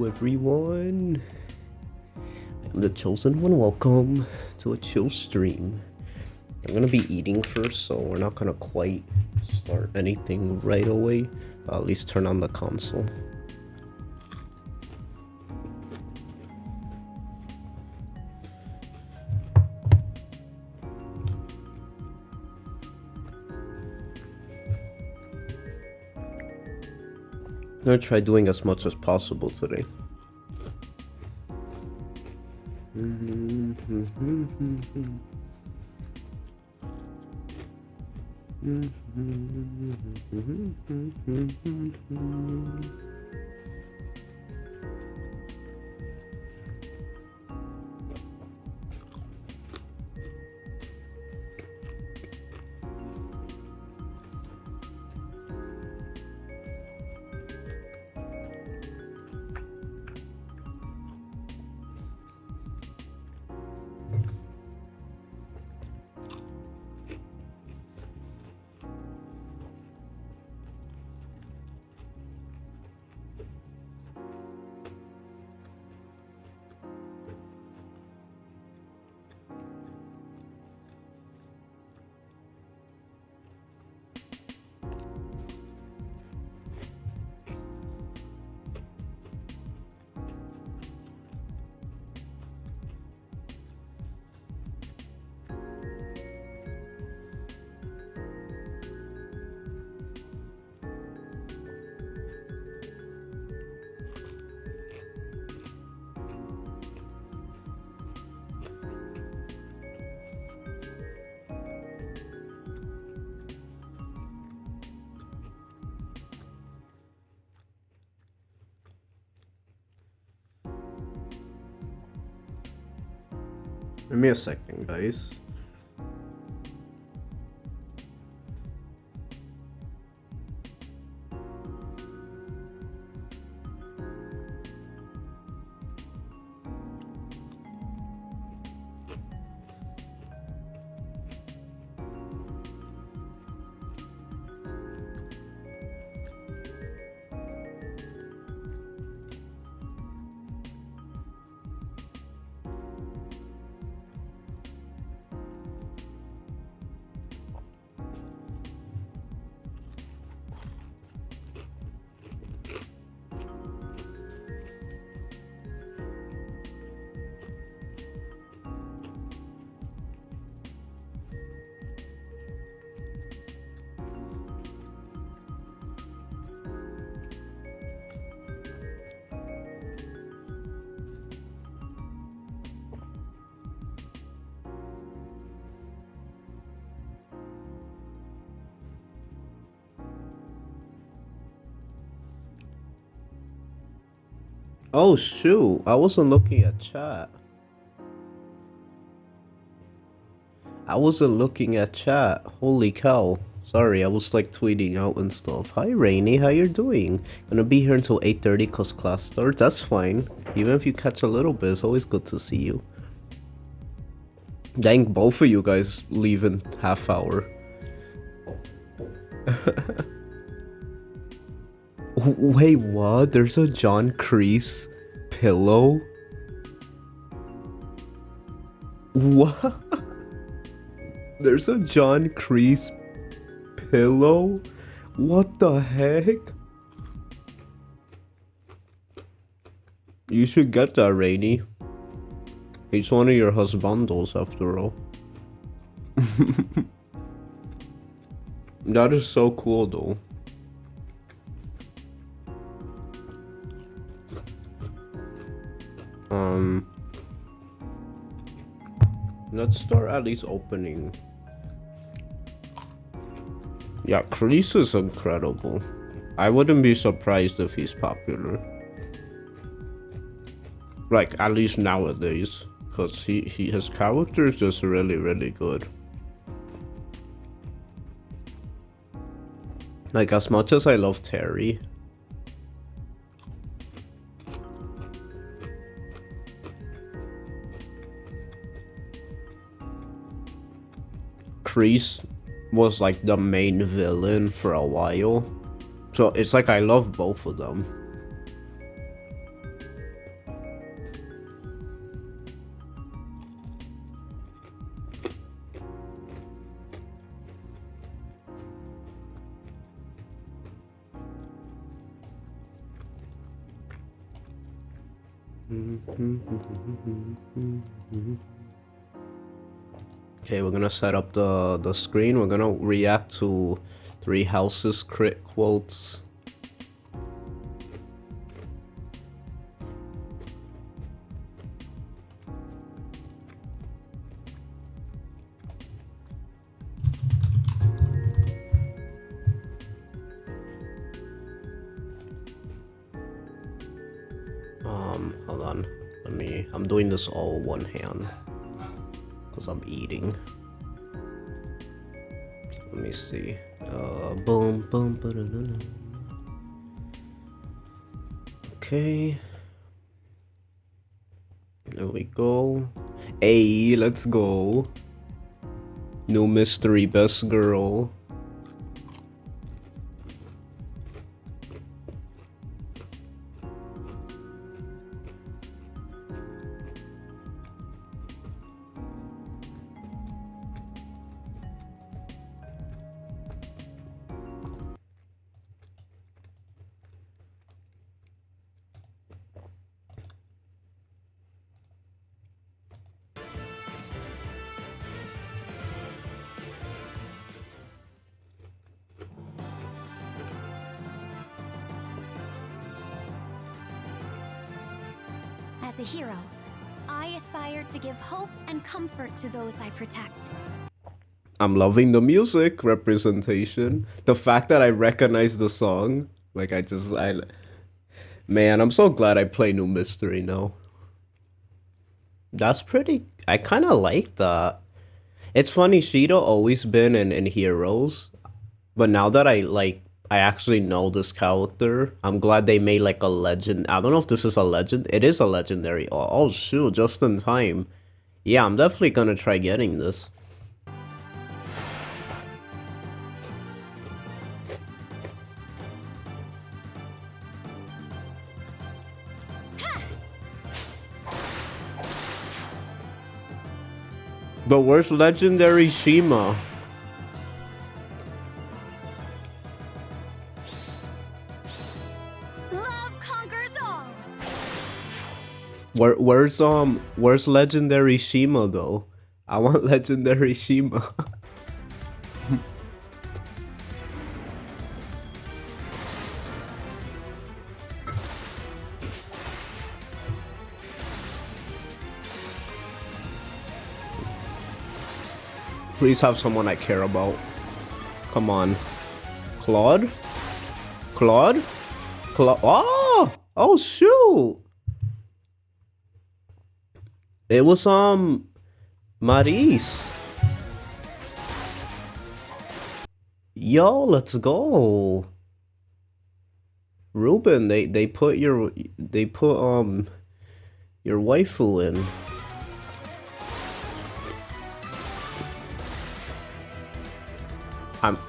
everyone. I'm the chosen one. Welcome to a chill stream. I'm gonna be eating first, so we're not gonna quite start anything right away. At least turn on the console. I'm gonna try doing as much as possible today. Give me a second, guys. Oh shoot, I wasn't looking at chat. Holy cow. Sorry, I was like tweeting out and stuff. Hi Rainy, how you doing? Gonna be here until 8:30 cause class starts. That's fine. Even if you catch a little bit, it's always good to see you. Dang, both of you guys leave in half hour. Wait, what? There's a John Kreese pillow? What? There's a John Kreese pillow? What the heck? You should get that, Rainy. He's one of your husbandos, after all. That is so cool, though. Let's start at least opening. Yeah, Kreese is incredible. I wouldn't be surprised if he's popular. Like, at least nowadays. Because his character is just really, really good. Like, as much as I love Terry, Kreese was like the main villain for a while. So it's like I love both of them. Okay, we're gonna set up the screen. We're gonna react to 3 houses crit quotes. Hold on. I'm doing this all one hand because I'm eating. Let me see. Boom, boom, ba-da-da-da. Okay. There we go. Hey, let's go. New mystery best girl. As a hero, I aspire to give hope and comfort to those I protect. I'm loving the music representation. The fact that I recognize the song. Like, man, I'm so glad I play New Mystery now. That's pretty... I kind of like that. It's funny, She'd always been in Heroes. But now that I actually know this character, I'm glad they made like a legend. I don't know if this is a legend. It is a legendary. Oh shoot, just in time. Yeah, I'm definitely gonna try getting this. But where's legendary Shima? Love conquers all. Where's legendary Shima though? I want legendary Shima. Please have someone I care about. Come on. Claude? Claude? Oh! Oh shoot! It was Maris. Yo, let's go. Ruben, they put your waifu in.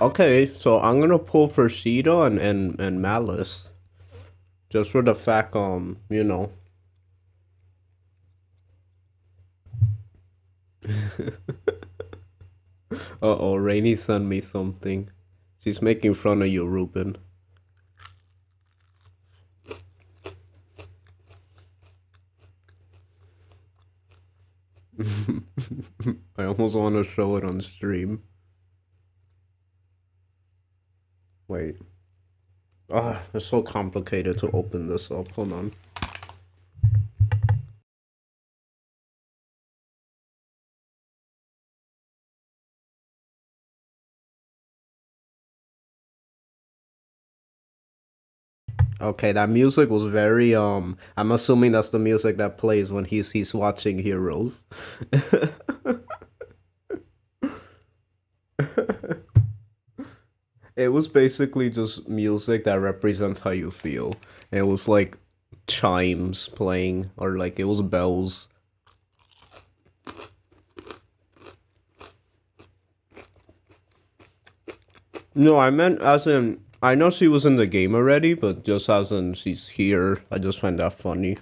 Okay, so I'm gonna pull for Sheeta and Malice. Just for the fact, you know. Uh-oh, Rainy sent me something. She's making fun of you, Ruben. I almost want to show it on stream. Wait. Ah, it's so complicated to open this up. Hold on. Okay, that music was very I'm assuming that's the music that plays when he's watching Heroes. It was basically just music that represents how you feel. It was like chimes playing, or like it was bells. No, I meant as in, I know she was in the game already, but just as in she's here, I just find that funny.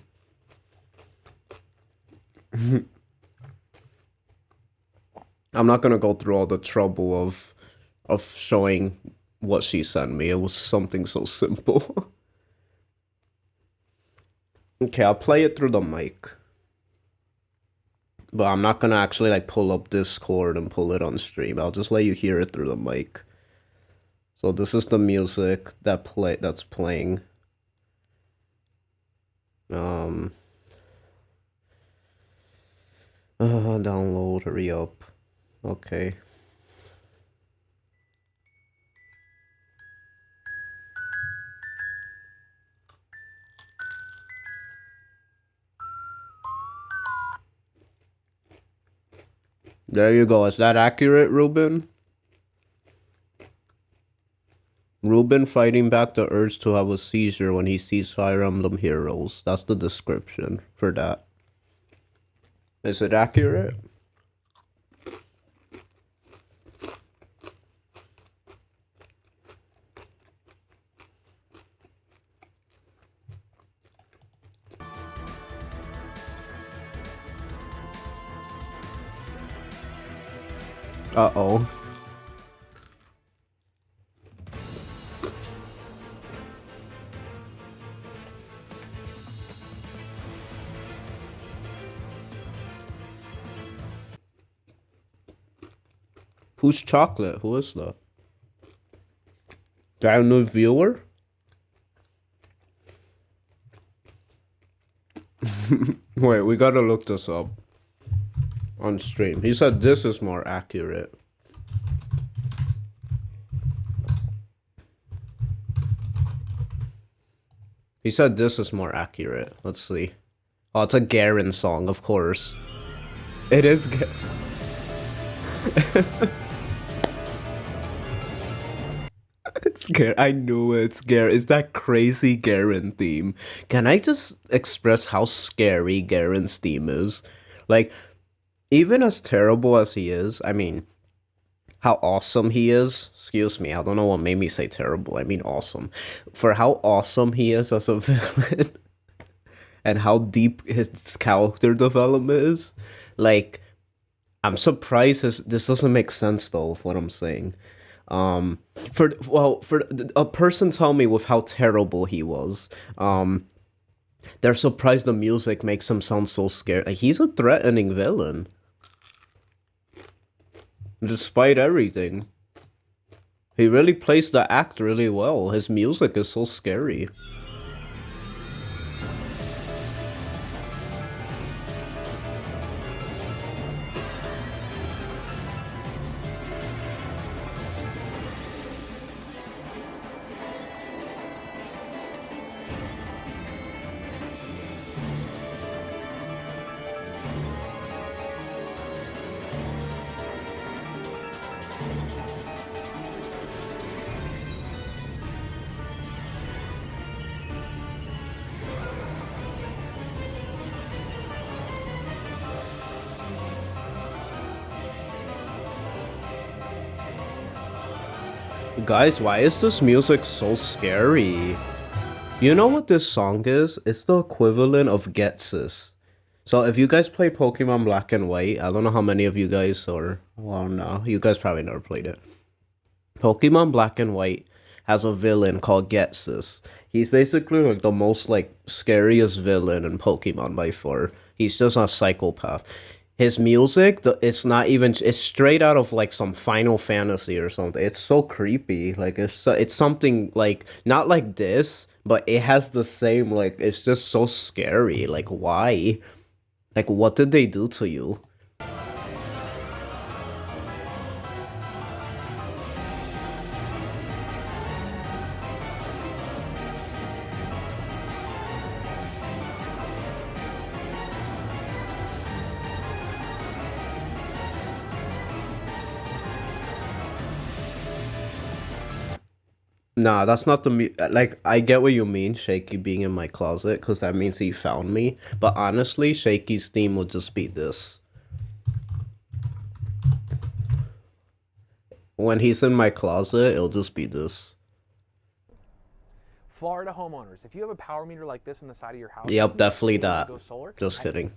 I'm not gonna go through all the trouble of showing what she sent me. It was something so simple. Okay, I'll play it through the mic. But I'm not gonna actually like pull up Discord and pull it on stream. I'll just let you hear it through the mic. So this is the music that's playing. Download, hurry up. Okay. There you go. Is that accurate, Ruben? Ruben fighting back the urge to have a seizure when he sees Fire Emblem Heroes. That's the description for that. Is it accurate? Uh-oh. Who's Chocolate? Who is that? That a new viewer? Wait, we gotta look this up on stream. He said this is more accurate. He said this is more accurate. Let's see. Oh, it's a Garen song, of course. It is. It's Garen. I knew it's Garen. It's that crazy Garen theme. Can I just express how scary Garen's theme is? Like, even as terrible as he is, I mean, how awesome he is. Excuse me, I don't know what made me say terrible. I mean awesome. For how awesome he is as a villain and how deep his character development is. Like, I'm surprised this doesn't make sense though of what I'm saying. For a person tell me with how terrible he was, they're surprised the music makes him sound so scared. Like, he's a threatening villain. Despite everything. He really plays the act really well. His music is so scary. Guys, why is this music so scary? You know what this song is? It's the equivalent of Get Sis. So if you guys play Pokemon Black and White, I don't know how many of you guys are... Well, no, you guys probably never played it. Pokemon Black and White has a villain called Get Sis. He's basically like the most like scariest villain in Pokemon by far. He's just a psychopath. His music, it's not even, it's straight out of like some Final Fantasy or something. It's so creepy. Like it's something like, not like this, but it has the same, like, it's just so scary. Like, why? Like, what did they do to you? Nah, that's not the like, I get what you mean, Shaky being in my closet, because that means he found me. But honestly, Shaky's theme would just be this. When he's in my closet, it'll just be this. Florida homeowners, if you have a power meter like this in the side of your house... Yep, definitely that. Just kidding.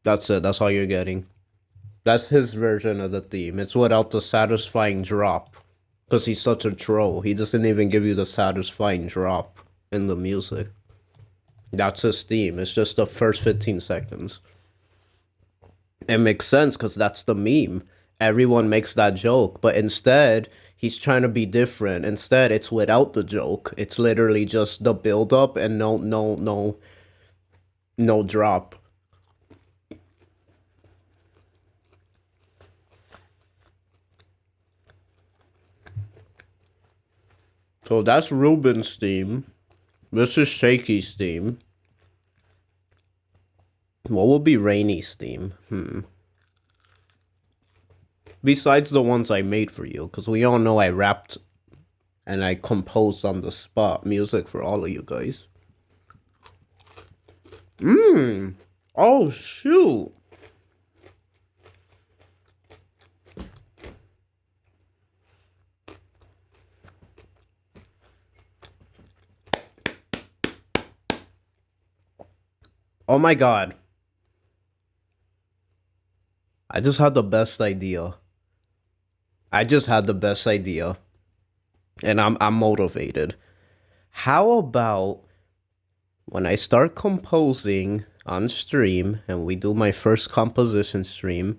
That's it. That's all you're getting. That's his version of the theme. It's without the satisfying drop. Because he's such a troll. He doesn't even give you the satisfying drop in the music. That's his theme. It's just the first 15 seconds. It makes sense because that's the meme. Everyone makes that joke. But instead, he's trying to be different. Instead, it's without the joke. It's literally just the build up and no drop. So that's Ruben's theme. This is Shaky's theme. What will be Rainy's theme? Besides the ones I made for you, because we all know I rapped and I composed on the spot music for all of you guys. Oh, shoot. Oh my god. I just had the best idea. And I'm motivated. How about when I start composing on stream and we do my first composition stream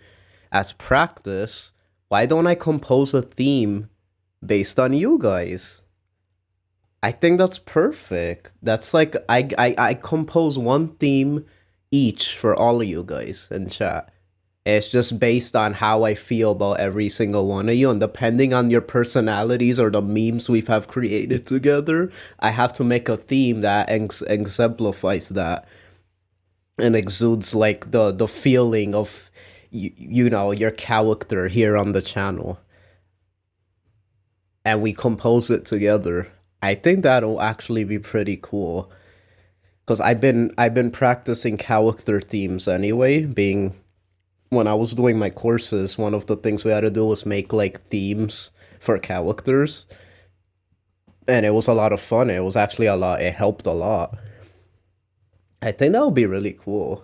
as practice, why don't I compose a theme based on you guys? I think that's perfect. That's like I compose one theme each for all of you guys in chat. It's just based on how I feel about every single one of you, and depending on your personalities or the memes we have created together, I have to make a theme that exemplifies that and exudes like the feeling of you know, your character here on the channel. And we compose it together. I think that'll actually be pretty cool. Cause I've been practicing character themes anyway, being when I was doing my courses, one of the things we had to do was make like themes for characters. And it was a lot of fun. It was actually a lot, it helped a lot. I think that would be really cool.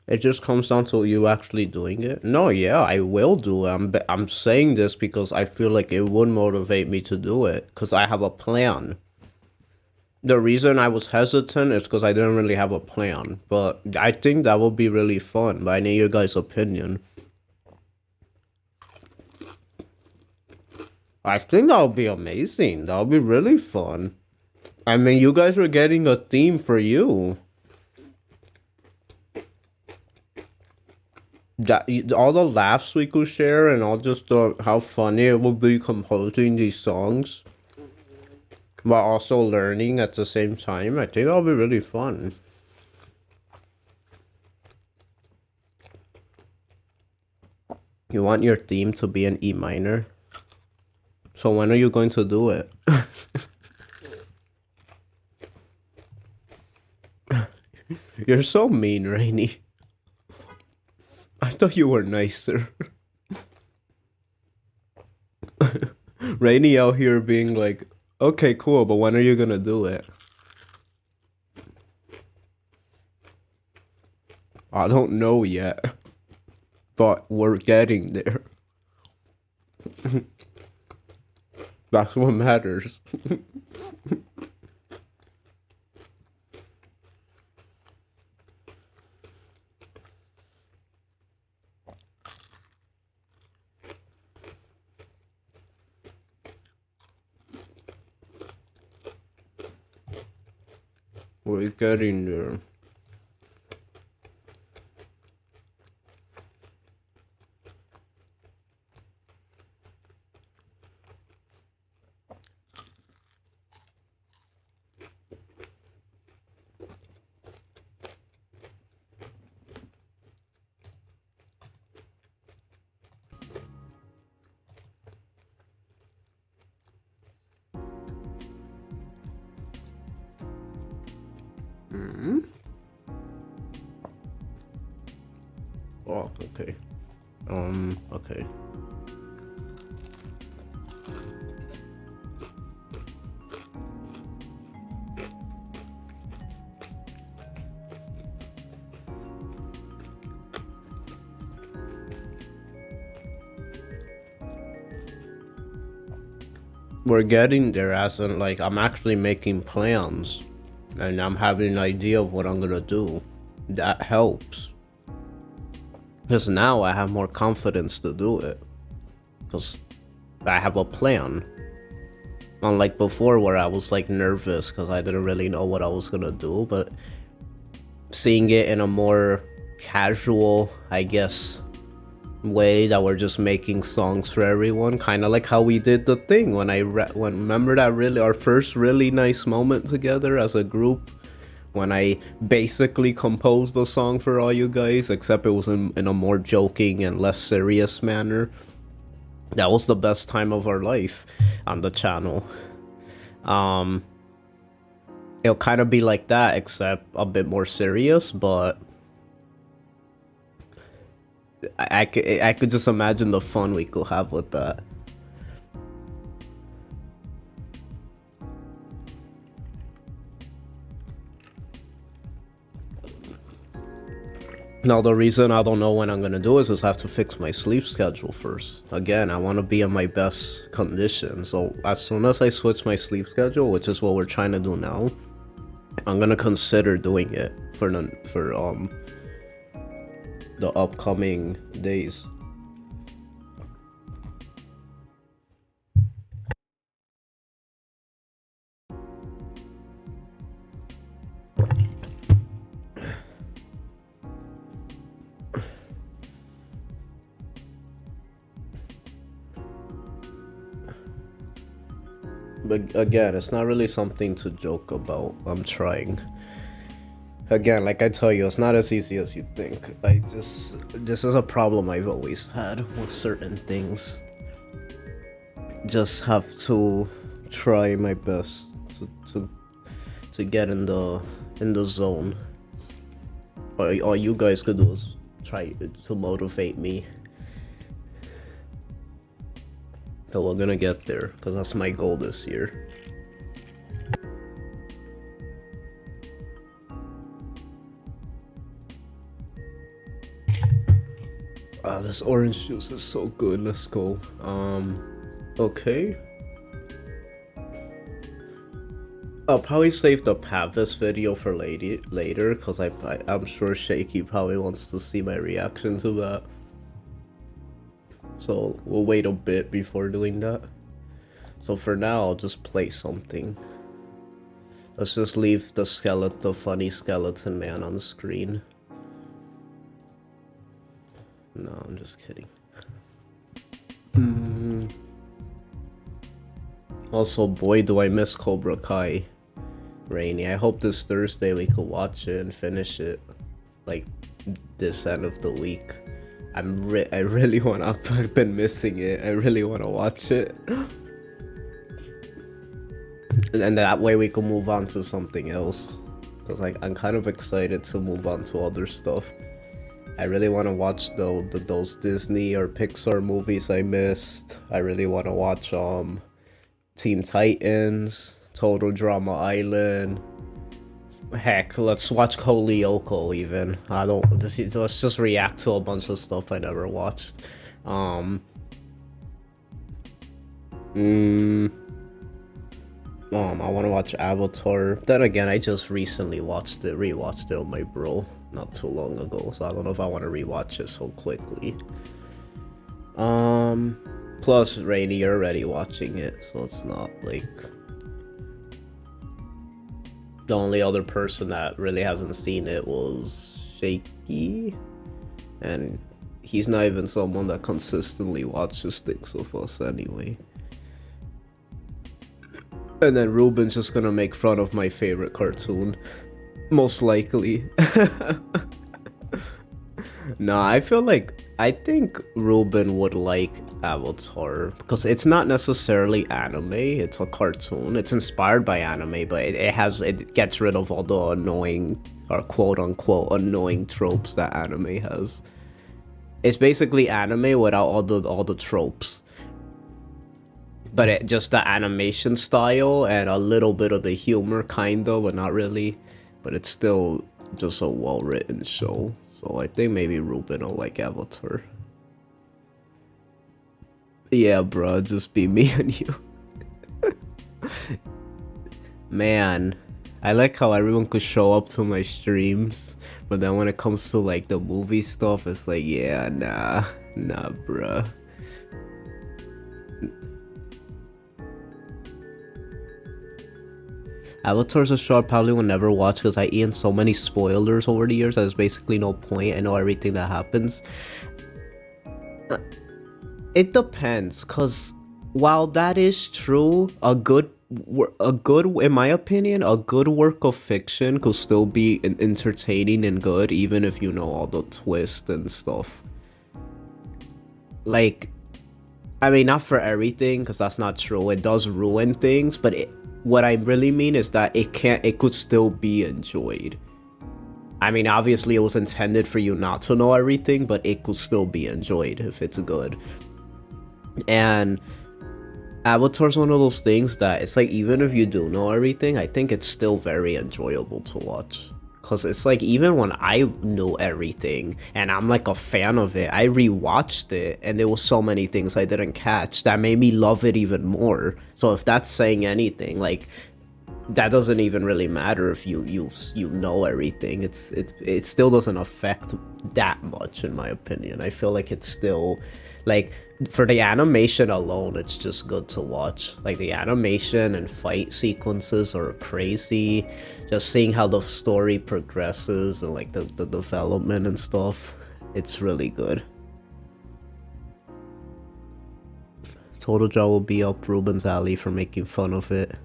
It just comes down to you actually doing it. No, yeah, I will do it. I'm saying this because I feel like it would motivate me to do it. Because I have a plan. The reason I was hesitant is because I didn't really have a plan. But I think that would be really fun. But I need your guys' opinion. I think that would be amazing. That would be really fun. I mean, you guys are getting a theme for you. That all the laughs we could share and all just how funny it would be composing these songs while also learning at the same time. I think that'll be really fun. You want your theme to be an E minor? So when are you going to do it? You're so mean, Rainy. I thought you were nicer. Rainy out here being like, okay, cool, but when are you gonna do it? I don't know yet, but we're getting there. That's what matters. We're getting there. fuck? Okay. Okay. We're getting there, as in, like, I'm actually making plans and I'm having an idea of what I'm gonna do. That helps. Because now I have more confidence to do it. Because I have a plan. Unlike before, where I was like nervous because I didn't really know what I was gonna do, but seeing it in a more casual, I guess, way that we're just making songs for everyone, kind of like how we did the thing when remember that really our first really nice moment together as a group, when I basically composed a song for all you guys, except it was in a more joking and less serious manner. That was the best time of our life on the channel. It'll kind of be like that, except a bit more serious, but I could just imagine the fun we could have with that. Now, the reason I don't know when I'm gonna do it is I have to fix my sleep schedule first. Again, I want to be in my best condition, so as soon as I switch my sleep schedule, which is what we're trying to do now, I'm gonna consider doing it for the upcoming days. But again, it's not really something to joke about. I'm trying. Again, like I tell you, it's not as easy as you think. This is a problem I've always had with certain things. Just have to try my best to get in the zone. All you guys could do is try to motivate me. But we're gonna get there, because that's my goal this year. Ah, this orange juice is so good. Let's go. Okay. I'll probably save the Pavis video for later, because I'm sure Shaky probably wants to see my reaction to that. So we'll wait a bit before doing that. So for now, I'll just play something. Let's just leave the funny skeleton man on the screen. No, I'm just kidding. Also, boy, do I miss Cobra Kai. Rainy, I hope this Thursday we could watch it and finish it, like, this end of the week. I really wanna. I've been missing it. I really wanna watch it, and that way we can move on to something else. Cause like I'm kind of excited to move on to other stuff. I really want to watch those Disney or Pixar movies I missed. I really want to watch Teen Titans, Total Drama Island. Heck, let's watch Koliyoko even. Let's just react to a bunch of stuff I never watched. I want to watch Avatar. Then again, I just recently rewatched it with my bro not too long ago, so I don't know if I want to rewatch it so quickly. Plus, Rainy, you're already watching it, so it's not like the only other person that really hasn't seen it was Shaky, and he's not even someone that consistently watches things with us anyway. And then Ruben's just gonna make fun of my favorite cartoon, most likely. Nah, I think Ruben would like Avatar, because it's not necessarily anime, it's a cartoon. It's inspired by anime, but it gets rid of all the annoying, or quote unquote annoying tropes that anime has. It's basically anime without all the tropes. But just the animation style and a little bit of the humor, kind of, but not really. But it's still just a well-written show. So I think maybe Ruben will like Avatar. Yeah, bro, just be me and you. Man, I like how everyone could show up to my streams, but then when it comes to like the movie stuff, it's like, yeah, nah, bruh. Avatar's a show I probably will never watch because I eaten so many spoilers over the years that there's basically no point. I know everything that happens. It depends, because while that is true, a good, in my opinion, a good work of fiction could still be entertaining and good, even if you know all the twists and stuff. Like, I mean, not for everything, because that's not true. It does ruin things, but what I really mean is that it could still be enjoyed. I mean, obviously it was intended for you not to know everything, but it could still be enjoyed if it's good. And Avatar's one of those things that it's like, even if you do know everything, I think it's still very enjoyable to watch. Because it's like, even when I knew everything and I'm like a fan of it, I rewatched it and there was so many things I didn't catch that made me love it even more. So if that's saying anything, like, that doesn't even really matter if you know everything. It still doesn't affect that much, in my opinion. I feel like it's still, like, for the animation alone, it's just good to watch. Like, the animation and fight sequences are crazy. Just seeing how the story progresses and like the development and stuff, it's really good. Total Jaw will be up Ruben's alley for making fun of it.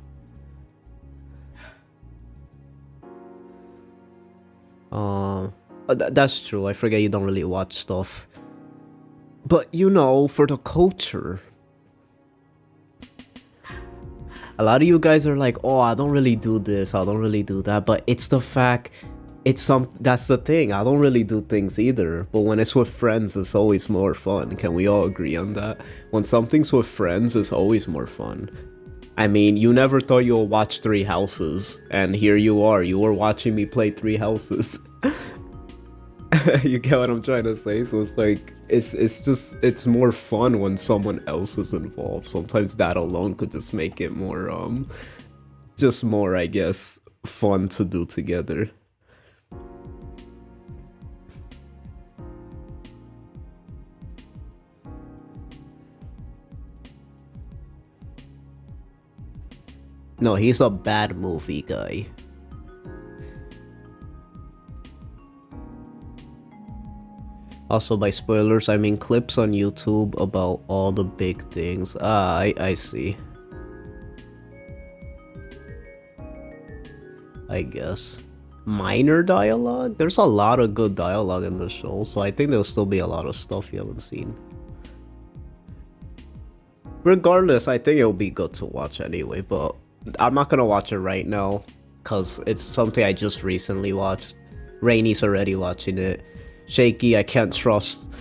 That's true. I forget you don't really watch stuff. But, you know, for the culture. A lot of you guys are like, oh, I don't really do this, I don't really do that. But it's the fact, that's the thing. I don't really do things either. But when it's with friends, it's always more fun. Can we all agree on that? When something's with friends, it's always more fun. I mean, you never thought you'll watch 3 Houses. And here you are. You were watching me play 3 Houses. You get what I'm trying to say? So it's like, it's more fun when someone else is involved. Sometimes that alone could just make it more, just more, I guess, fun to do together. No, he's a bad movie guy. Also, by spoilers, I mean clips on YouTube about all the big things. Ah, I see. I guess. Minor dialogue? There's a lot of good dialogue in the show, so I think there'll still be a lot of stuff you haven't seen. Regardless, I think it'll be good to watch anyway, but I'm not gonna watch it right now, because it's something I just recently watched. Rainy's already watching it. Shaky, I can't trust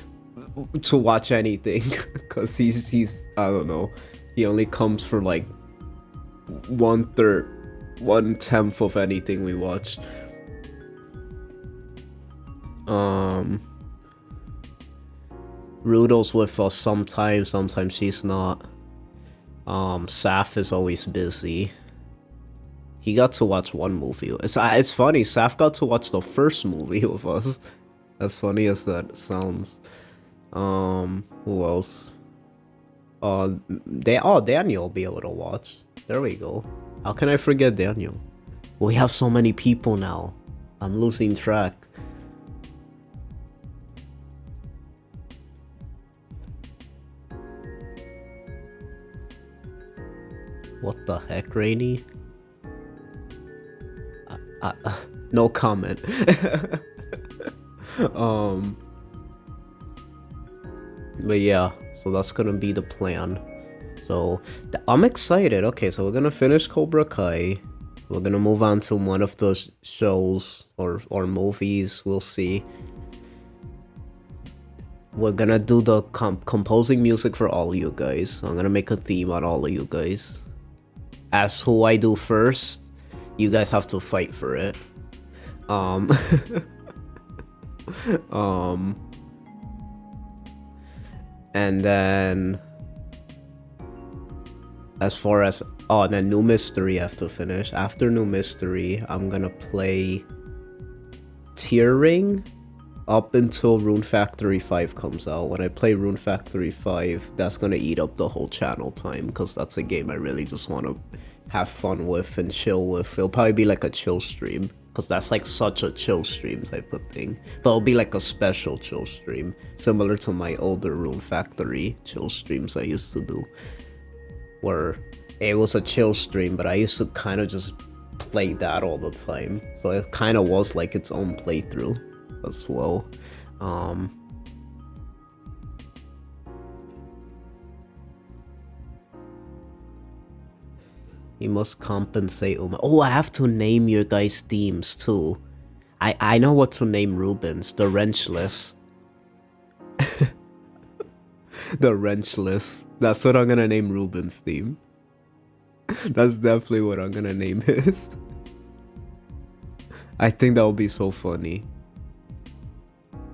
to watch anything because he's I don't know, he only comes for like 1/10 of anything we watch. Rudo's with us sometimes she's not. Saf is always busy. He got to watch one movie. It's funny, Saf got to watch the first movie with us. As funny as that sounds. Who else? Daniel will be able to watch. There we go. How can I forget Daniel? We have so many people now. I'm losing track. What the heck, Rainy? No comment. But yeah, so that's gonna be the plan. So I'm excited. Okay, so we're gonna finish Cobra Kai. We're gonna move on to one of the shows or movies. We'll see. we're gonna do the composing music for all of you guys. I'm gonna make a theme on all of you guys. As who I do first, you guys have to fight for it. And then as far as then new mystery I have to finish. After new mystery, I'm gonna play tiering up until Rune Factory 5 comes out. When I play Rune Factory 5, that's gonna eat up the whole channel time, because that's a game I really just want to have fun with and chill with. It'll probably be like a chill stream, because that's like such a chill stream type of thing. But it'll be like a special chill stream, similar to my older Rune Factory chill streams I used to do, where it was a chill stream, but I used to kind of just play that all the time. So it kind of was like its own playthrough as well. You must compensate. Oh, I have to name your guys' themes too. I know what to name Ruben's. The wrenchless. The wrenchless. That's what I'm gonna name Ruben's theme. That's definitely what I'm gonna name his. I think that would be so funny.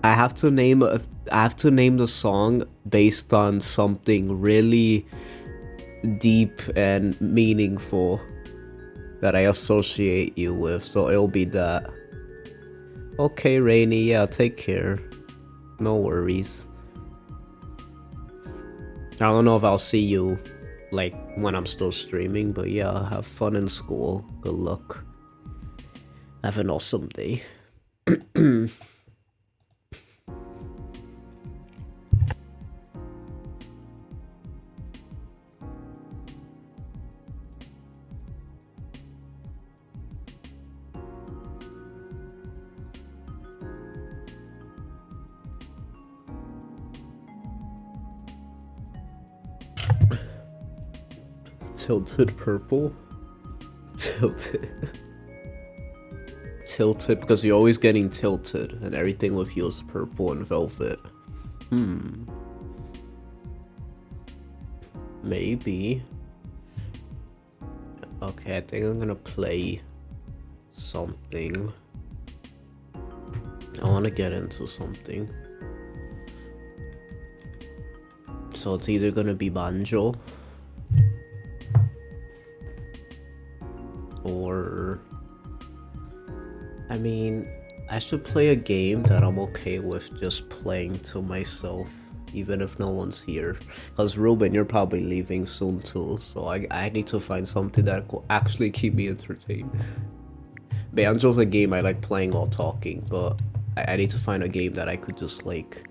I have to name the song based on something really deep and meaningful that I associate you with, so it'll be that. Okay, Rainy, yeah, take care. No worries. I don't know if I'll see you like when I'm still streaming, but yeah, have fun in school. Good luck. Have an awesome day. Tilted purple? Tilted. Tilted because you're always getting tilted and everything with you is purple and velvet. Maybe. Okay, I think I'm gonna play something. I wanna get into something. So it's either gonna be banjo or, I mean, I should play a game that I'm okay with just playing to myself, even if no one's here. Because Ruben, you're probably leaving soon too, so I need to find something that will actually keep me entertained. Banjo's a game I like playing while talking, but I need to find a game that I could just like...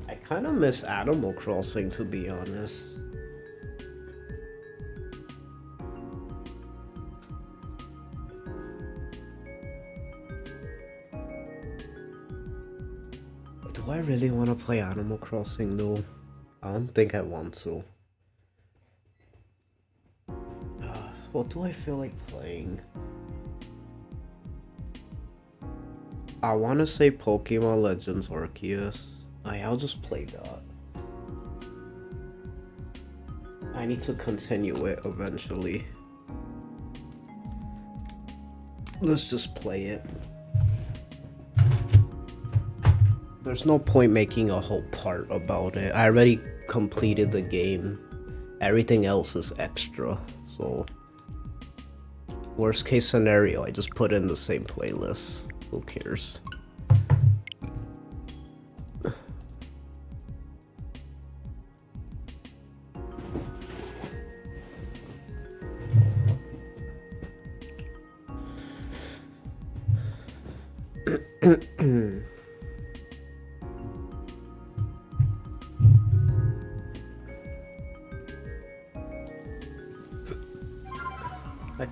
I kind of miss Animal Crossing, to be honest. Do I really want to play Animal Crossing though? I don't think I want to. What do I feel like playing? I want to say Pokemon Legends Arceus. I'll just play that. I need to continue it eventually. Let's just play it. There's no point making a whole part about it. I already completed the game. Everything else is extra, so... Worst case scenario, I just put in the same playlist. Who cares?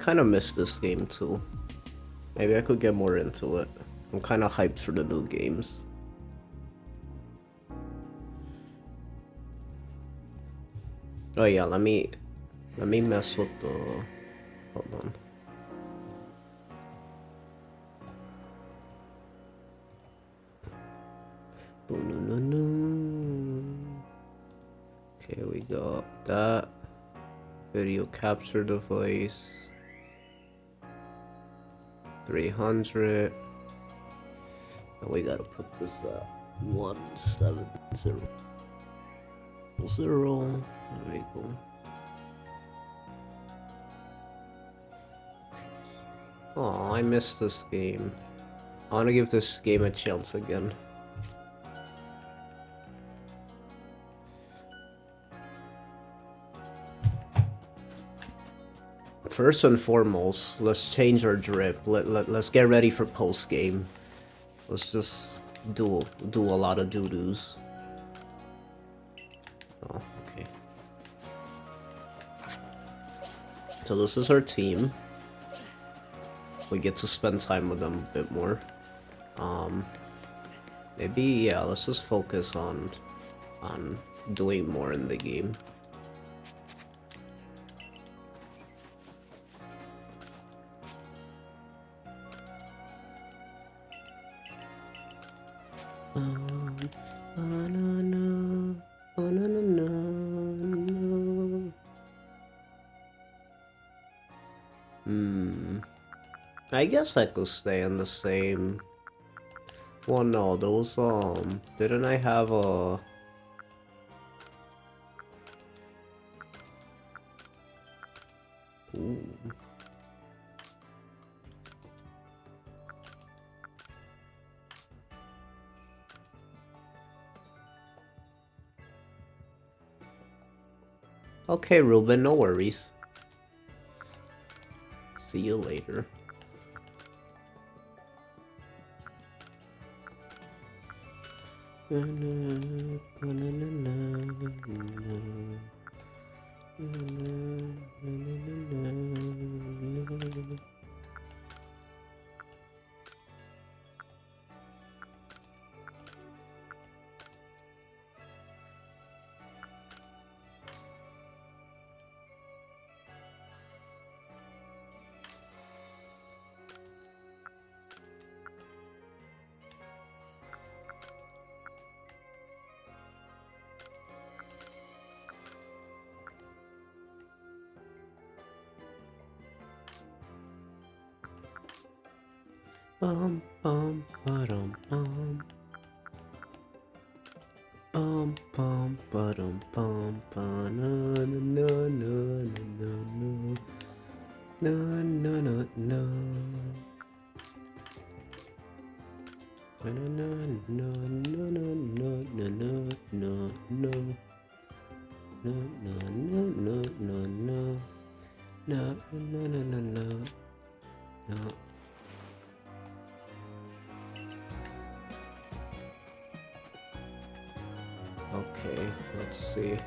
kind of miss this game too. Maybe I could get more into it. I'm kind of hyped for the new games. Oh yeah, let me mess with the. Hold on. Okay, we got that video capture device. 300. And we gotta put this at 170. 0. There we go. Oh, I missed this game. I wanna give this game a chance again. First and foremost, let's change our drip. Let's get ready for post game. Let's just do a lot of doo-doos. Oh, okay. So this is our team. We get to spend time with them a bit more. Maybe yeah. Let's just focus on doing more in the game. I guess I could stay in the same. Well, no, those didn't I have a? Ooh. Okay, Ruben, no worries. See you later. Bum bum ba-dum bum. Bum bum ba-dum bum ba na na na na na na na na na. Na na na na na na na na na na. Na na na na na na. Na na na na na. Na. Okay, let's see.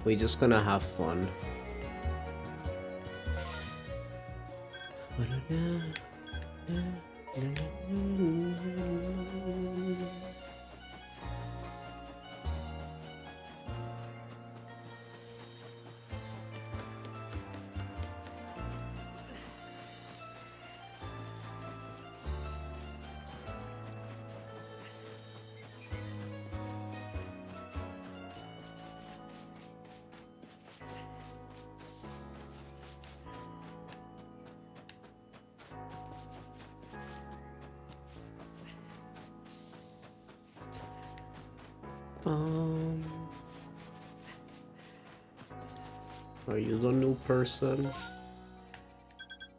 We're just gonna have fun. Are you the new person?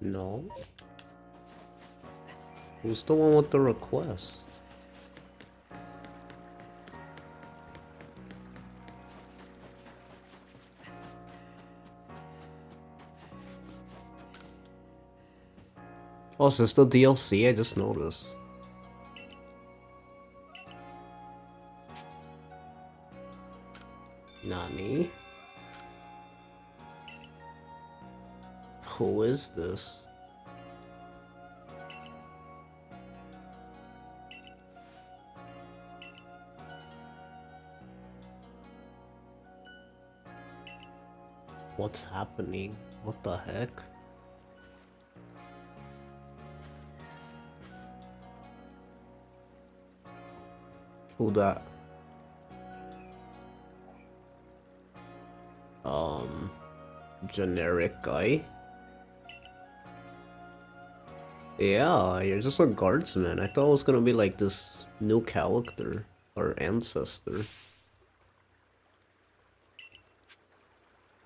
No. Who's the one with the request? Oh, is this the DLC? I just noticed. Nani? Who is this? What's happening? What the heck? Who that? Generic guy? Yeah, you're just a guardsman. I thought it was gonna be like this new character or ancestor.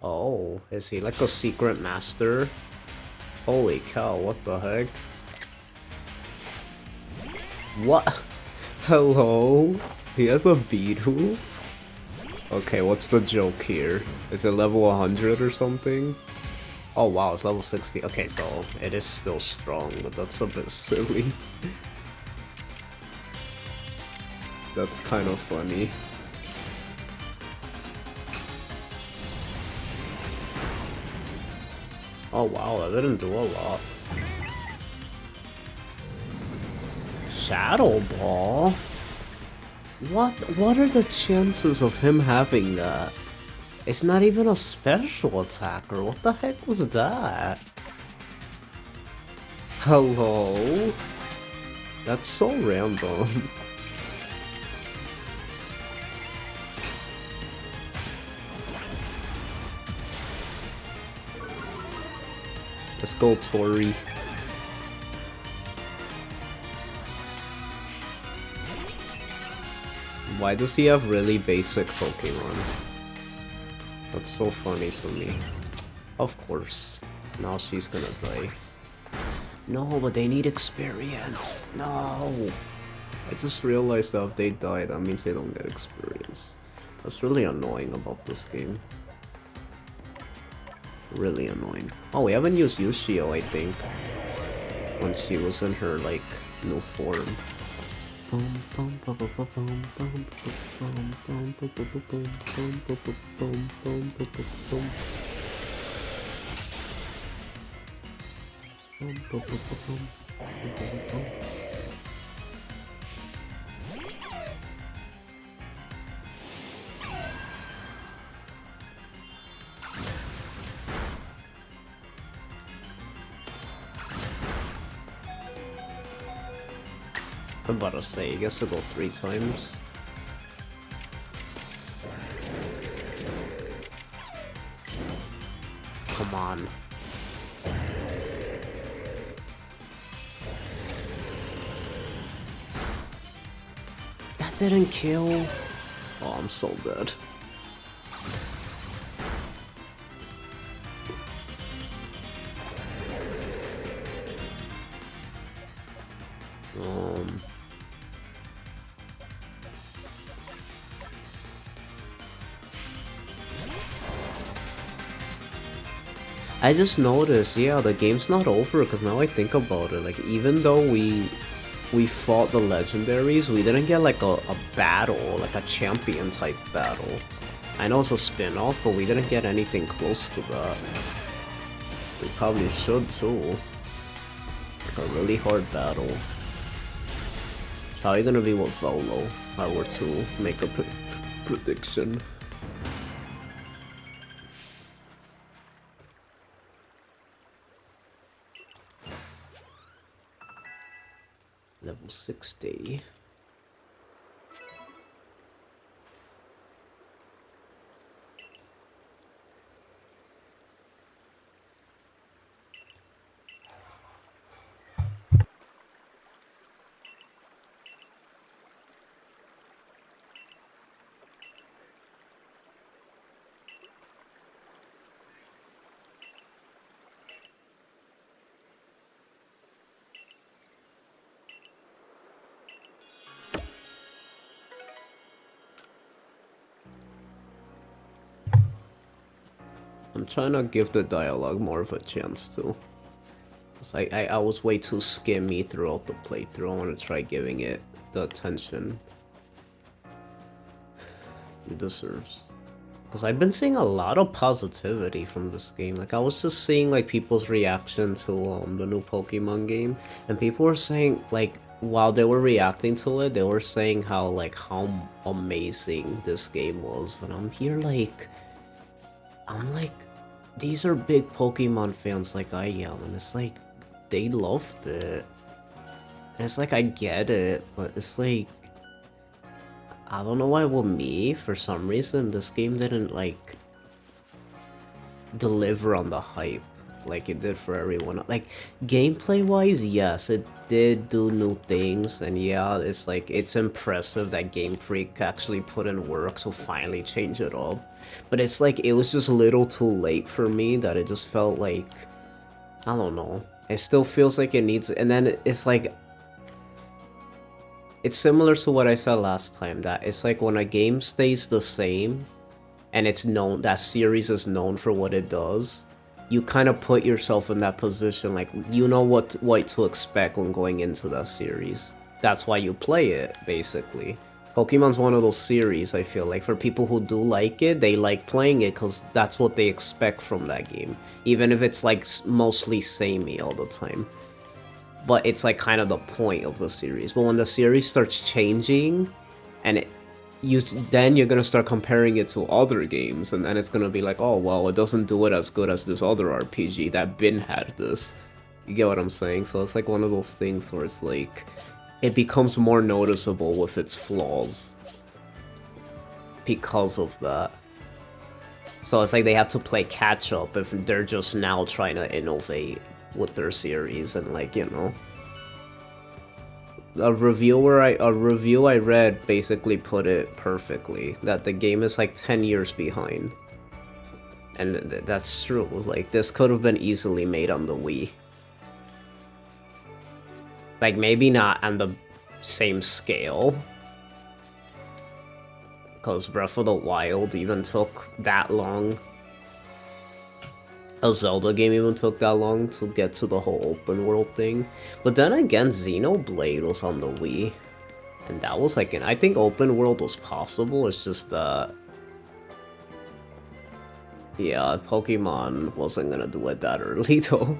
Oh, is he like a secret master? Holy cow, what the heck? What? Hello? He has a bead hoof? Okay, what's the joke here? Is it level 100 or something? Oh wow, it's level 60. Okay, so it is still strong, but that's a bit silly. That's kind of funny. Oh wow, that didn't do a lot. Shadow Ball? What are the chances of him having that? It's not even a special attacker. What the heck was that? Hello? That's so random. Let's go, Tori. Why does he have really basic Pokemon? That's so funny to me. Of course. Now she's gonna die. No, but they need experience. No! I just realized that if they die, that means they don't get experience. That's really annoying about this game. Really annoying. Oh, we haven't used Yushio, I think. When she was in her, like, new form. I'm about to say, I guess I'll go 3 times. Come on. That didn't kill. Oh, I'm so dead. I just noticed, yeah, the game's not over, because now I think about it, like, even though we fought the legendaries, we didn't get, like, a battle, like a champion type battle. I know it's a spin-off, but we didn't get anything close to that. We probably should, too. Like a really hard battle. How are you gonna be with Volo, if I were to make a prediction? Level 60. I'm trying to give the dialogue more of a chance too. I was way too skimmy throughout the playthrough. I want to try giving it the attention it deserves. Because I've been seeing a lot of positivity from this game. Like, I was just seeing, like, people's reaction to the new Pokemon game. And people were saying, like, while they were reacting to it, they were saying how, like, how amazing this game was. And I'm here, like... I'm like... These are big Pokemon fans like I am. And it's like, they loved it. And it's like, I get it. But it's like... I don't know why with me, for some reason, this game didn't, like, deliver on the hype like it did for everyone. Like, gameplay-wise, yes, it did do new things, and yeah, it's like, it's impressive that Game Freak actually put in work to finally change it up. But it's like, it was just a little too late for me, that it just felt like, I don't know. It still feels like it needs, and then it's like, it's similar to what I said last time, that it's like when a game stays the same, and it's known, that series is known for what it does, you kind of put yourself in that position, like, you know what to expect when going into that series. That's why you play it, basically. Pokemon's one of those series, I feel like, for people who do like it, they like playing it because that's what they expect from that game. Even if it's, like, mostly samey all the time. But it's like kind of the point of the series. But when the series starts changing, and then you're gonna start comparing it to other games, and then it's gonna be like, oh well, it doesn't do it as good as this other RPG that had this. You get what I'm saying? So it's like one of those things where it's like, it becomes more noticeable with its flaws because of that. So it's like they have to play catch up if they're just now trying to innovate with their series, and like, you know, a review I read basically put it perfectly, that the game is like 10 years behind. And that's true. Like, this could have been easily made on the Wii. Like, maybe not on the same scale, because Breath of the Wild even took that long. A Zelda game even took that long to get to the whole open world thing. But then again, Xenoblade was on the Wii. And that was like, I think open world was possible, it's just that... yeah, Pokemon wasn't gonna do it that early though.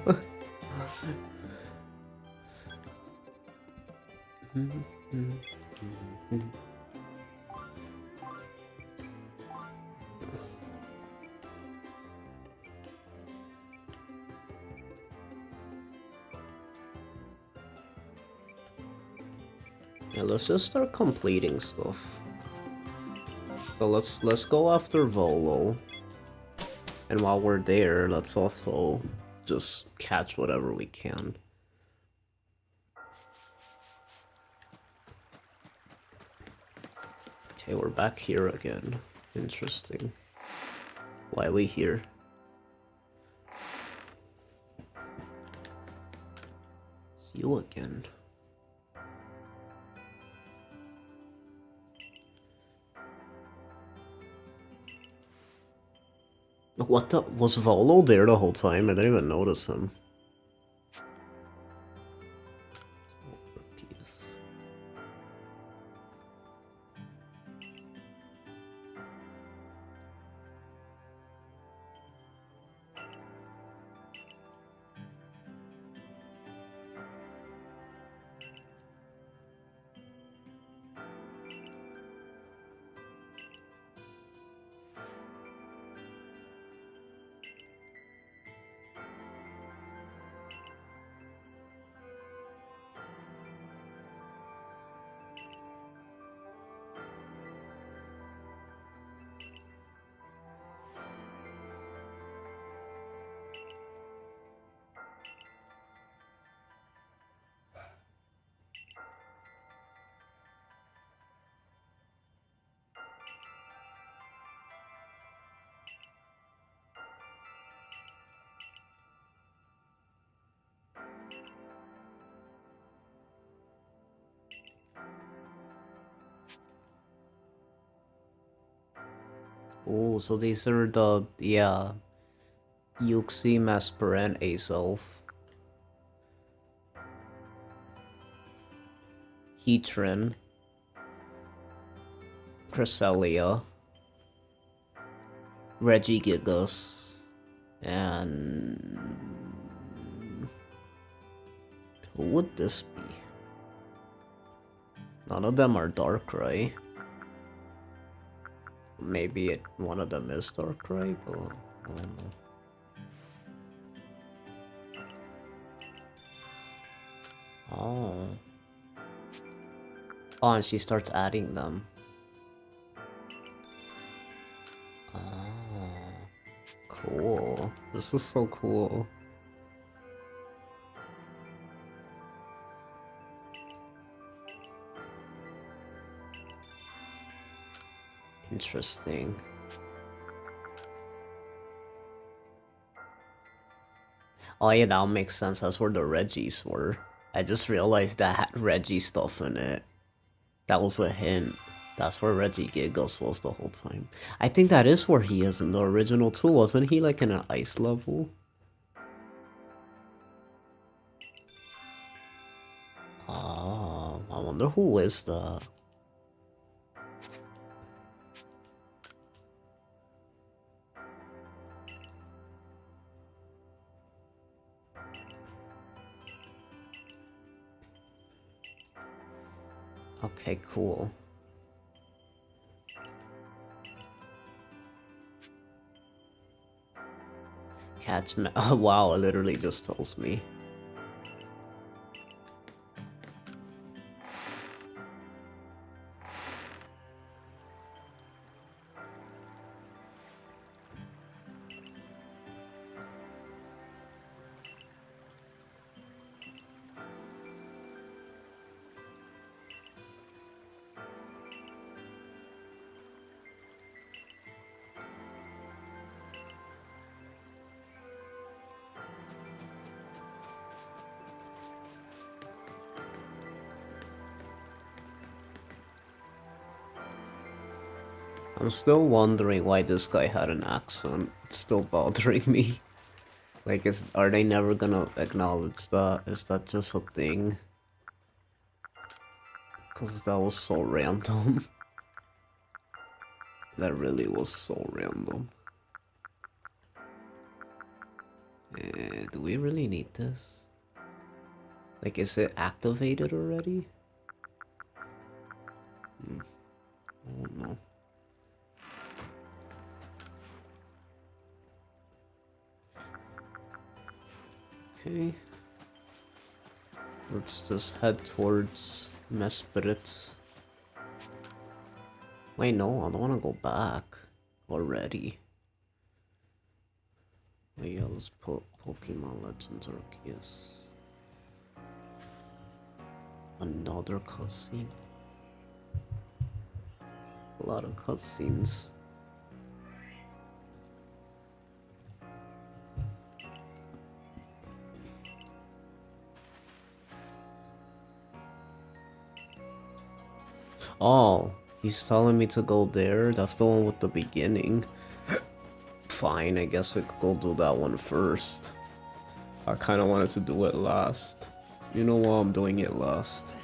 Yeah, let's just start completing stuff. So let's go after Volo. And while we're there, let's also just catch whatever we can. Okay, we're back here again. Interesting. Why are we here? It's you again. What the? Was Volo there the whole time? I didn't even notice him. Oh, so these are the, yeah, Yuxi, Mesper, and Azelf. Heatran. Cresselia. Reggie Gigas, and who would this be? None of them are dark, right? Maybe one of them is dark, right? But I don't know. Oh. Oh, and she starts adding them. Oh. Cool. This is so cool. Interesting. Oh yeah, that makes sense. That's where the Reggies were. I just realized that had Reggie stuff in it. That was a hint. That's where Reggie Giggles was the whole time. I think that is where he is in the original too. Wasn't he like in an ice level? Oh, I wonder who is that. Okay, cool. Catch me. Oh, wow, it literally just tells me. I'm still wondering why this guy had an accent. It's still bothering me. Like, are they never gonna acknowledge that? Is that just a thing? Because that was so random. That really was so random. Do we really need this? Like, is it activated already? I don't know. Okay. Let's just head towards Mesprit. Wait, no, I don't want to go back already. Wait, yeah, let's put Pokemon Legends Arceus. Another cutscene. A lot of cutscenes. Oh, he's telling me to go there? That's the one with the beginning. Fine, I guess we could go do that one first. I kind of wanted to do it last. You know what, I'm doing it last.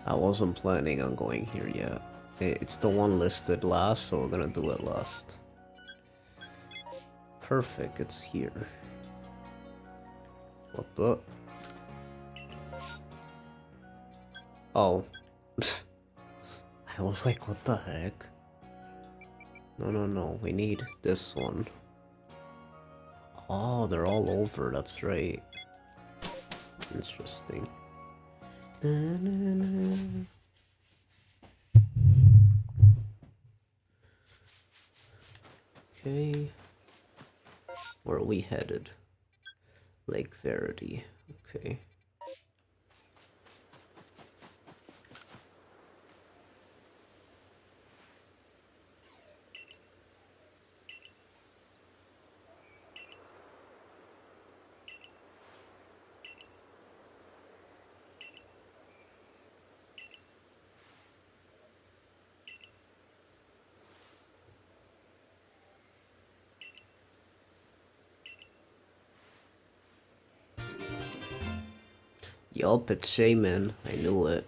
I wasn't planning on going here yet. It's the one listed last, so we're gonna do it last. Perfect, it's here. What the? Oh. I was like, what the heck? No, we need this one. Oh, they're all over, that's right. Interesting. Okay. Where are we headed? Lake Verity. Okay. Yup, it's Shaman. I knew it.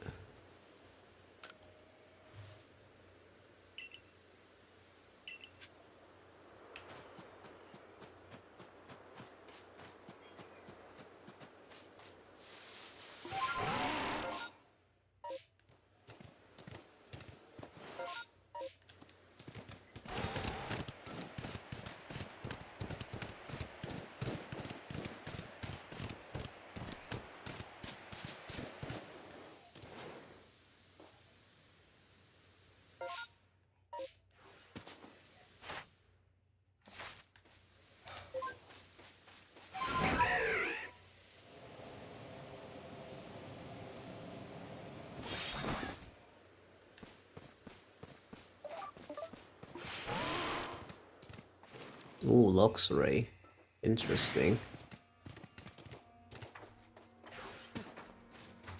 Ooh, Luxray. Interesting.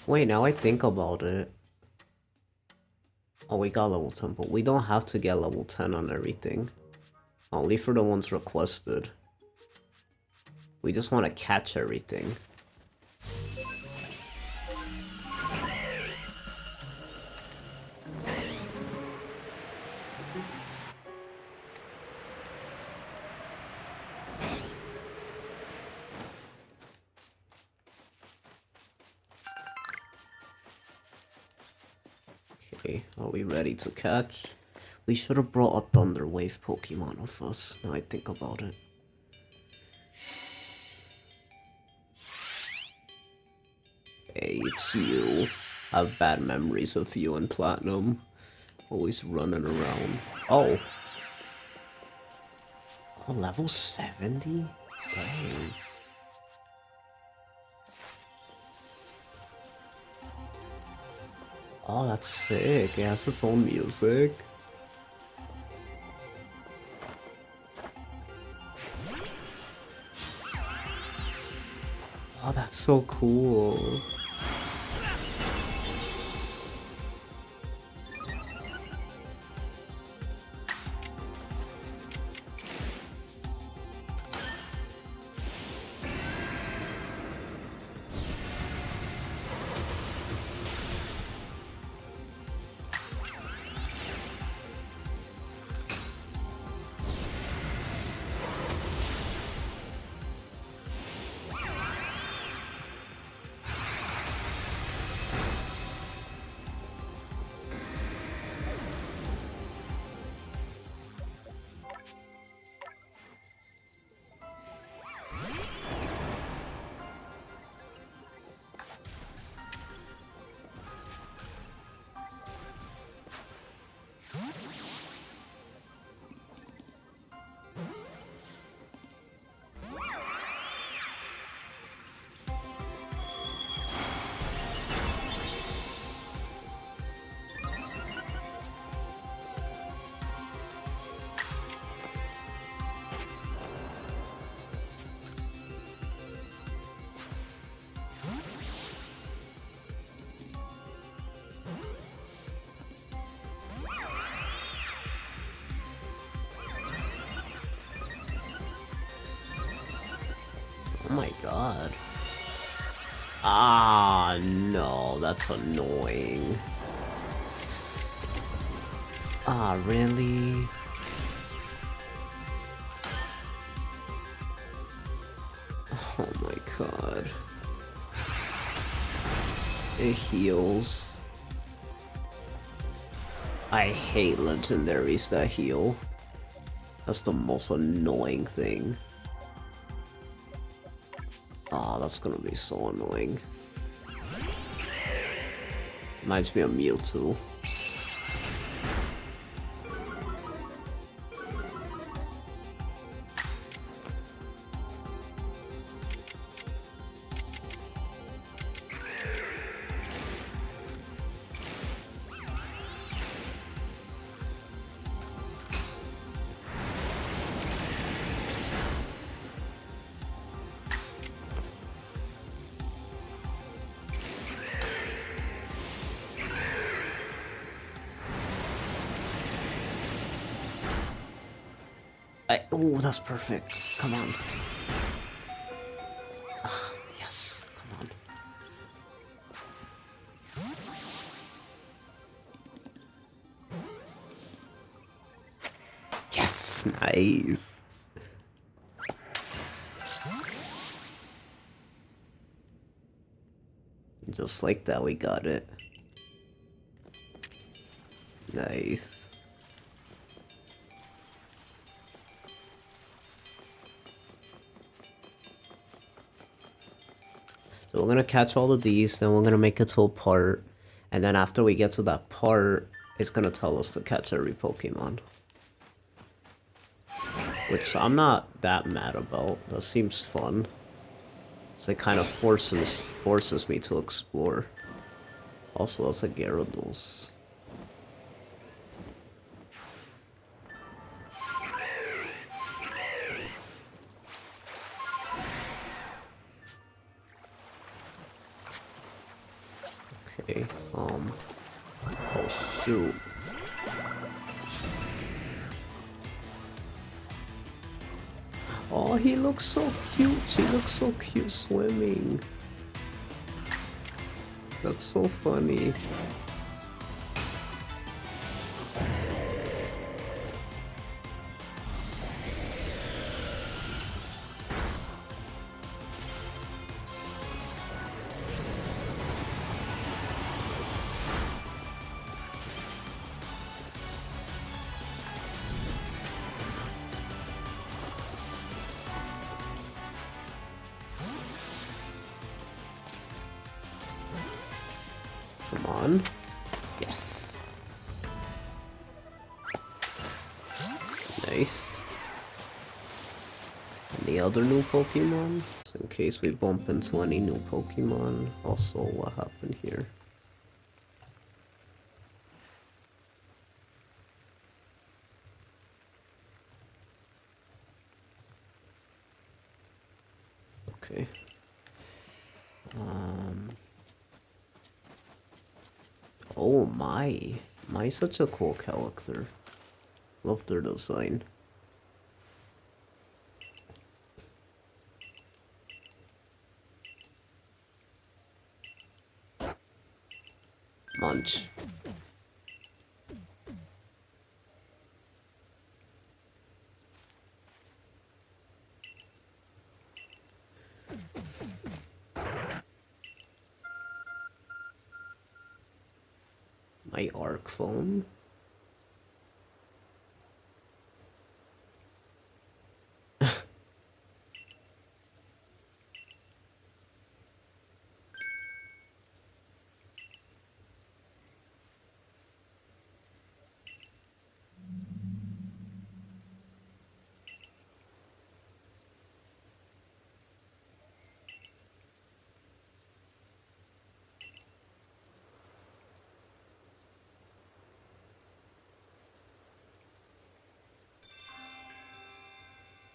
Wait, now I think about it. Oh, we got level 10, but we don't have to get level 10 on everything. Only for the ones requested. We just want to catch everything. Okay, are we ready to catch? We should have brought a Thunder Wave Pokemon with us, now I think about it. Hey, it's you. I have bad memories of you and Platinum. Always running around. Oh! Oh, level 70? Dang. Oh, that's sick. It has its own music. Oh, that's so cool. Oh my god. Ah, no, that's annoying. Ah, really? Oh my god. It heals. I hate legendaries that heal. That's the most annoying thing. Ah, that's gonna be so annoying. Reminds me of Mewtwo. Oh, that's perfect. Come on. Ah, yes, come on. Yes, nice. Just like that, we got it. Nice. So we're gonna catch all of these, then we're gonna make it to a part, and then after we get to that part, it's gonna tell us to catch every Pokemon. Which I'm not that mad about. That seems fun. So it kind of forces me to explore. Also, that's a Gyarados. Okay, oh shoot. Oh, he looks so cute. He looks so cute swimming. That's so funny. Come on. Yes. Nice. Any other new Pokemon? Just in case we bump into any new Pokemon. Also, what happened here? Okay. Oh my. Mai's such a cool character. Love their design. Munch. My arc phone.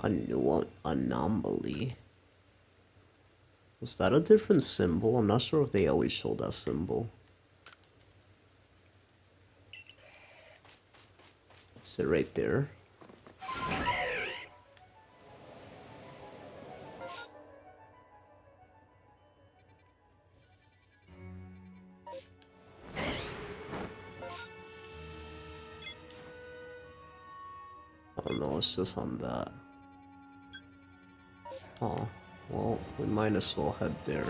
A new anomaly. Was that a different symbol? I'm not sure if they always show that symbol. Is it right there? Oh no, it's just on that. Oh, well, we might as well head there.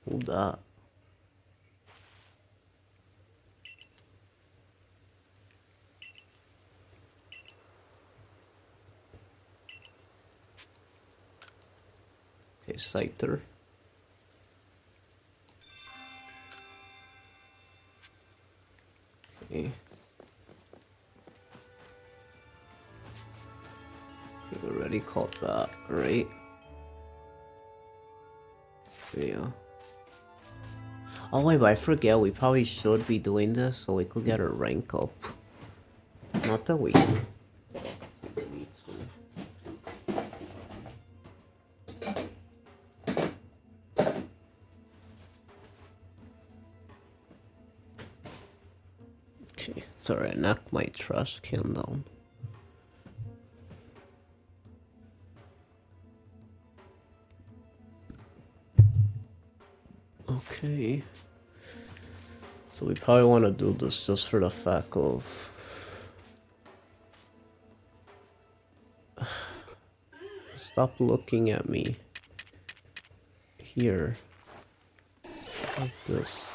Who that? Okay, Scyther. Okay. Okay, we already caught that, right? Yeah. Oh wait, but I forget, we probably should be doing this so we could get our rank up. Not that we need to. Okay, sorry, I knocked my trash can down. Okay. So we probably want to do this just for the fact of... Stop looking at me. Here. Have this.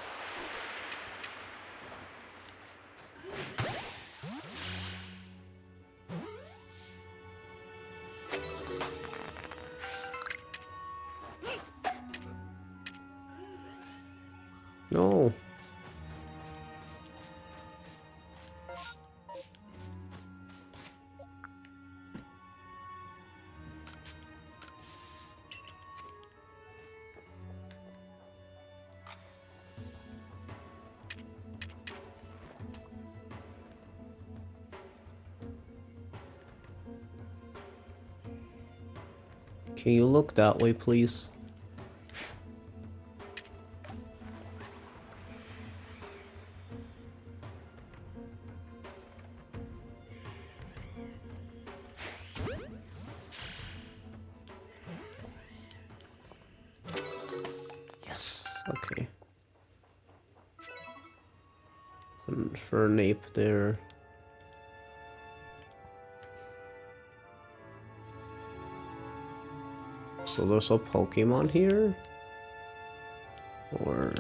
Can you look that way, please? Yes, okay. And for an ape there. So there's a Pokemon here? Or...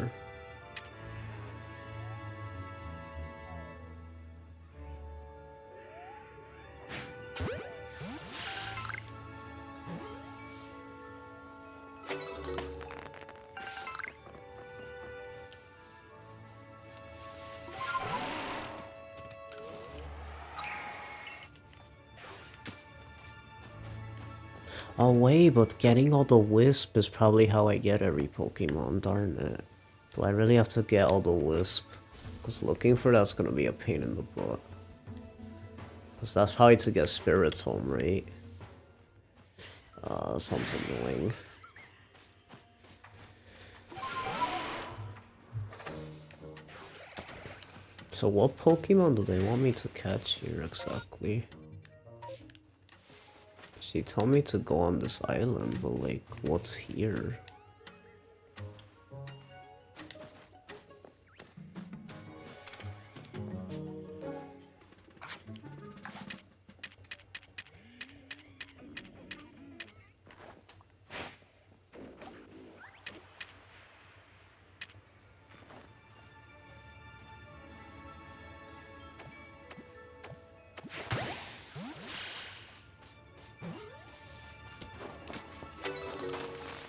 Oh wait, but getting all the wisp is probably how I get every Pokemon, darn it. Do I really have to get all the wisp? Because looking for that's gonna be a pain in the butt. Because that's probably to get Spiritomb, right? Sounds annoying. So what Pokemon do they want me to catch here exactly? She told me to go on this island, but like, what's here?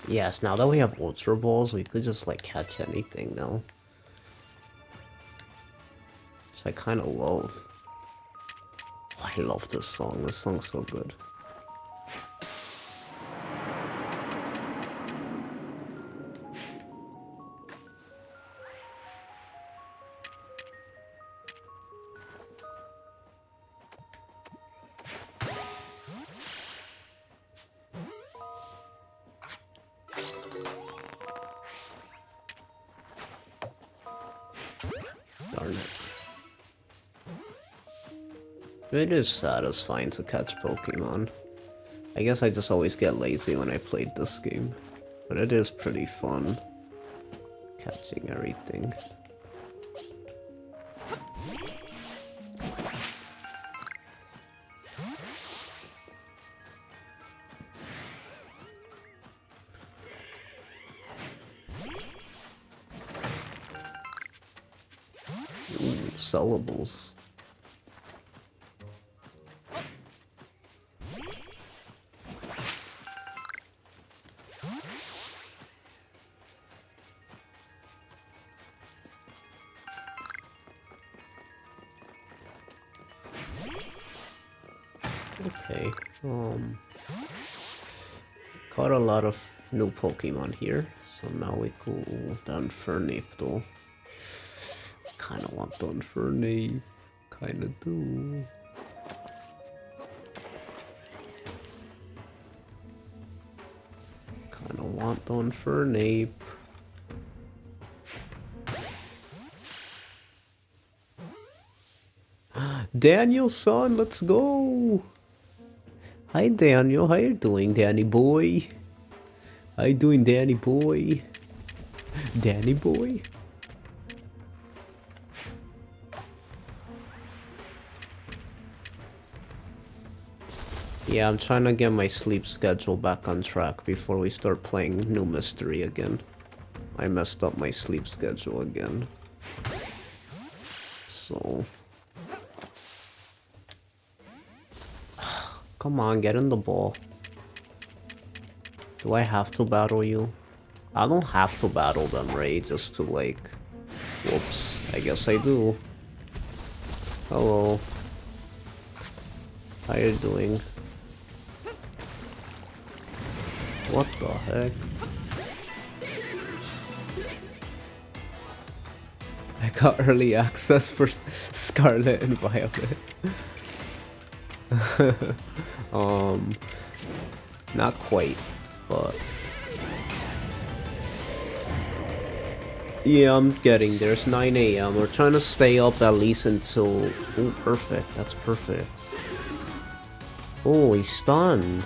Yes, now that we have Ultra Balls, we could just like catch anything now. Which I kind of love. Oh, I love this song. This song's so good. Darn it. It is satisfying to catch Pokemon. I guess I just always get lazy when I played this game. But it is pretty fun. Catching everything. Sellables. Okay, caught a lot of new Pokemon here, so now we go down Fernape though. Kinda want Dunfernape, kinda do. Kinda want Dunfernape. Daniel, son, let's go! Hi Daniel, how you doing, Danny boy? How you doing, Danny boy? Danny boy? Yeah, I'm trying to get my sleep schedule back on track before we start playing New Mystery again. I messed up my sleep schedule again. So... Come on, get in the ball. Do I have to battle you? I don't have to battle them, right? Just to like... Whoops, I guess I do. Hello. How you doing? What the heck? I got early access for Scarlet and Violet. Not quite. but yeah, I'm getting there. It's 9 a.m. We're trying to stay up at least until... Oh, perfect. That's perfect. Oh, he's stunned.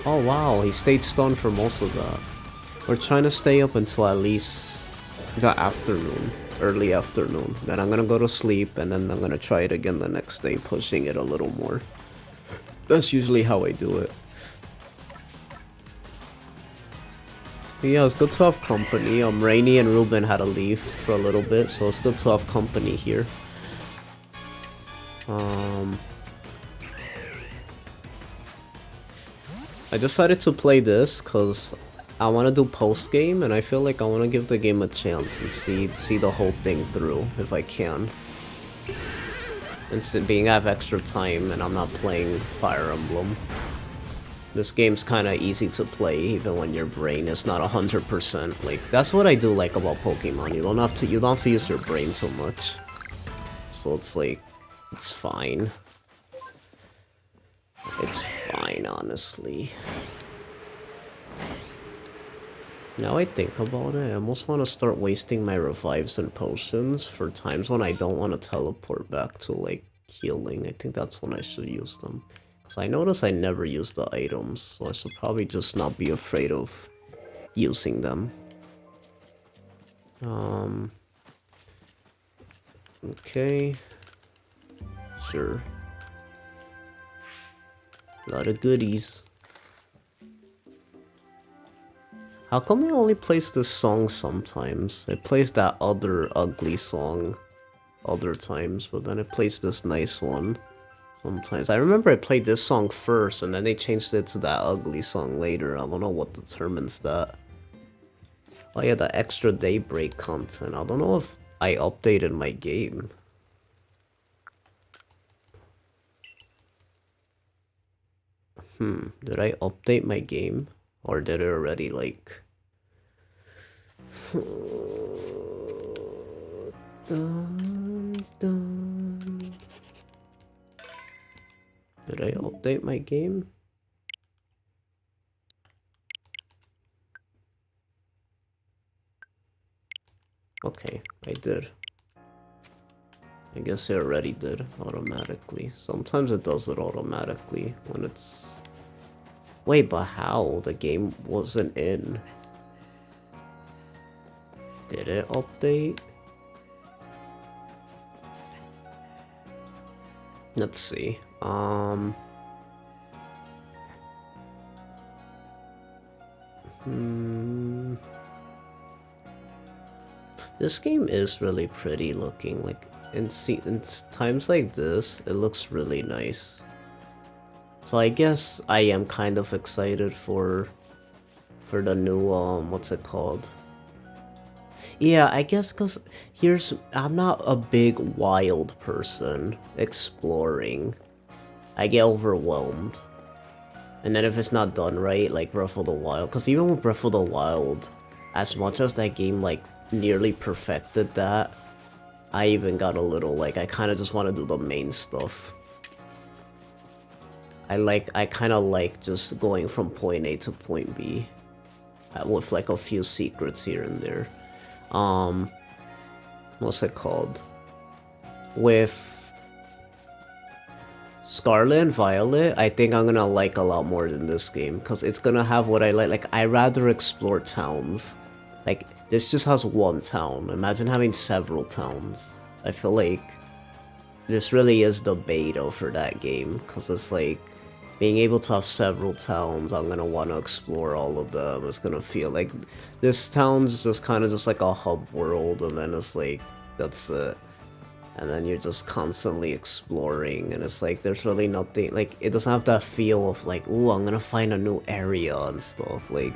Oh, wow. He stayed stunned for most of that. We're trying to stay up until at least the afternoon. Early afternoon. Then I'm gonna go to sleep, and then I'm gonna try it again the next day, pushing it a little more. That's usually how I do it. Yeah, it's good to have company. Rainy and Ruben had to leave for a little bit, so it's good to have company here. I decided to play this because I want to do post game, and I feel like I want to give the game a chance and see the whole thing through if I can. Instead, being I have extra time and I'm not playing Fire Emblem. This game's kind of easy to play, even when your brain is not 100%. Like, that's what I do like about Pokemon. You don't have to use your brain too much. So it's like, it's fine. It's fine, honestly. Now I think about it, I almost want to start wasting my revives and potions for times when I don't want to teleport back to, like, healing. I think that's when I should use them. Because I notice I never use the items, so I should probably just not be afraid of using them. Okay. Sure. A lot of goodies. How come it only plays this song sometimes? It plays that other ugly song other times, but then it plays this nice one sometimes. I remember I played this song first, and then they changed it to that ugly song later. I don't know what determines that. Oh yeah, the extra daybreak content. I don't know if I updated my game. Did I update my game? Or did it already, like... Dun, dun. Did I update my game? Okay, I did. I guess it already did automatically. Sometimes it does it automatically when it's... Wait, but how? The game wasn't in. Did it update? Let's see. This game is really pretty looking. Like, in times like this, it looks really nice. So I guess I am kind of excited for the new, what's it called? Yeah, I guess because I'm not a big wild person exploring. I get overwhelmed. And then if it's not done right, like Breath of the Wild, because even with Breath of the Wild, as much as that game, like, nearly perfected that, I even got a little, like, I kind of just want to do the main stuff. I kind of like just going from point A to point B with like a few secrets here and there. What's it called? With Scarlet and Violet, I think I'm gonna like a lot more than this game because it's gonna have what I like. Like, I rather explore towns. Like, this just has one town. Imagine having several towns. I feel like this really is the beta for that game because it's like being able to have several towns. I'm gonna want to explore all of them. It's gonna feel like this town's just kind of just like a hub world, and then it's like, that's it. And then you're just constantly exploring, and it's like there's really nothing, like, it doesn't have that feel of like, ooh, I'm gonna find a new area and stuff. Like,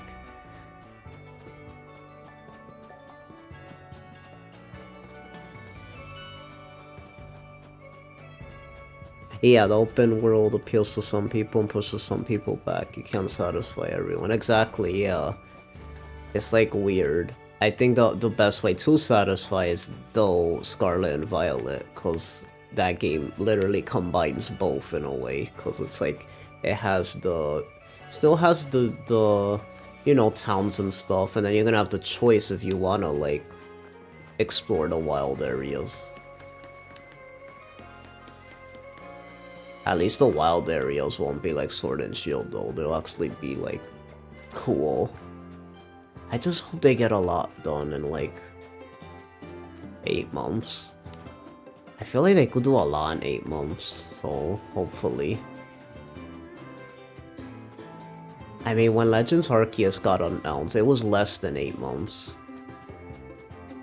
yeah, the open world appeals to some people and pushes some people back. You can't satisfy everyone. Exactly, yeah. It's like weird. I think the best way to satisfy is though Scarlet and Violet, because that game literally combines both in a way, because it's like it has still has the you know, towns and stuff, and then you're gonna have the choice if you wanna, like, explore the wild areas. At least the wild areas won't be like Sword and Shield though, they'll actually be like cool. I just hope they get a lot done in like 8 months. I feel like they could do a lot in 8 months, so hopefully. I mean, when Legends Arceus got announced, it was less than 8 months.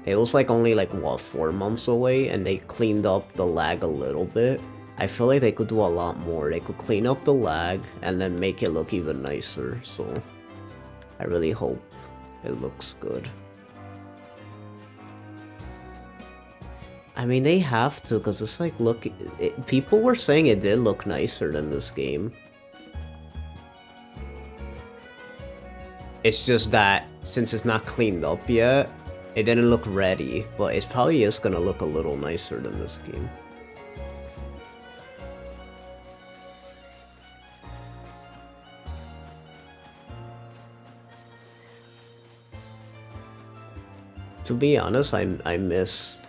It was like only like, what, 4 months away, and they cleaned up the lag a little bit. I feel like they could do a lot more. They could clean up the lag and then make it look even nicer, so I really hope it looks good. I mean, they have to, because it's like, look, people were saying it did look nicer than this game. It's just that, since it's not cleaned up yet, it didn't look ready, but it probably is gonna look a little nicer than this game. To be honest, I miss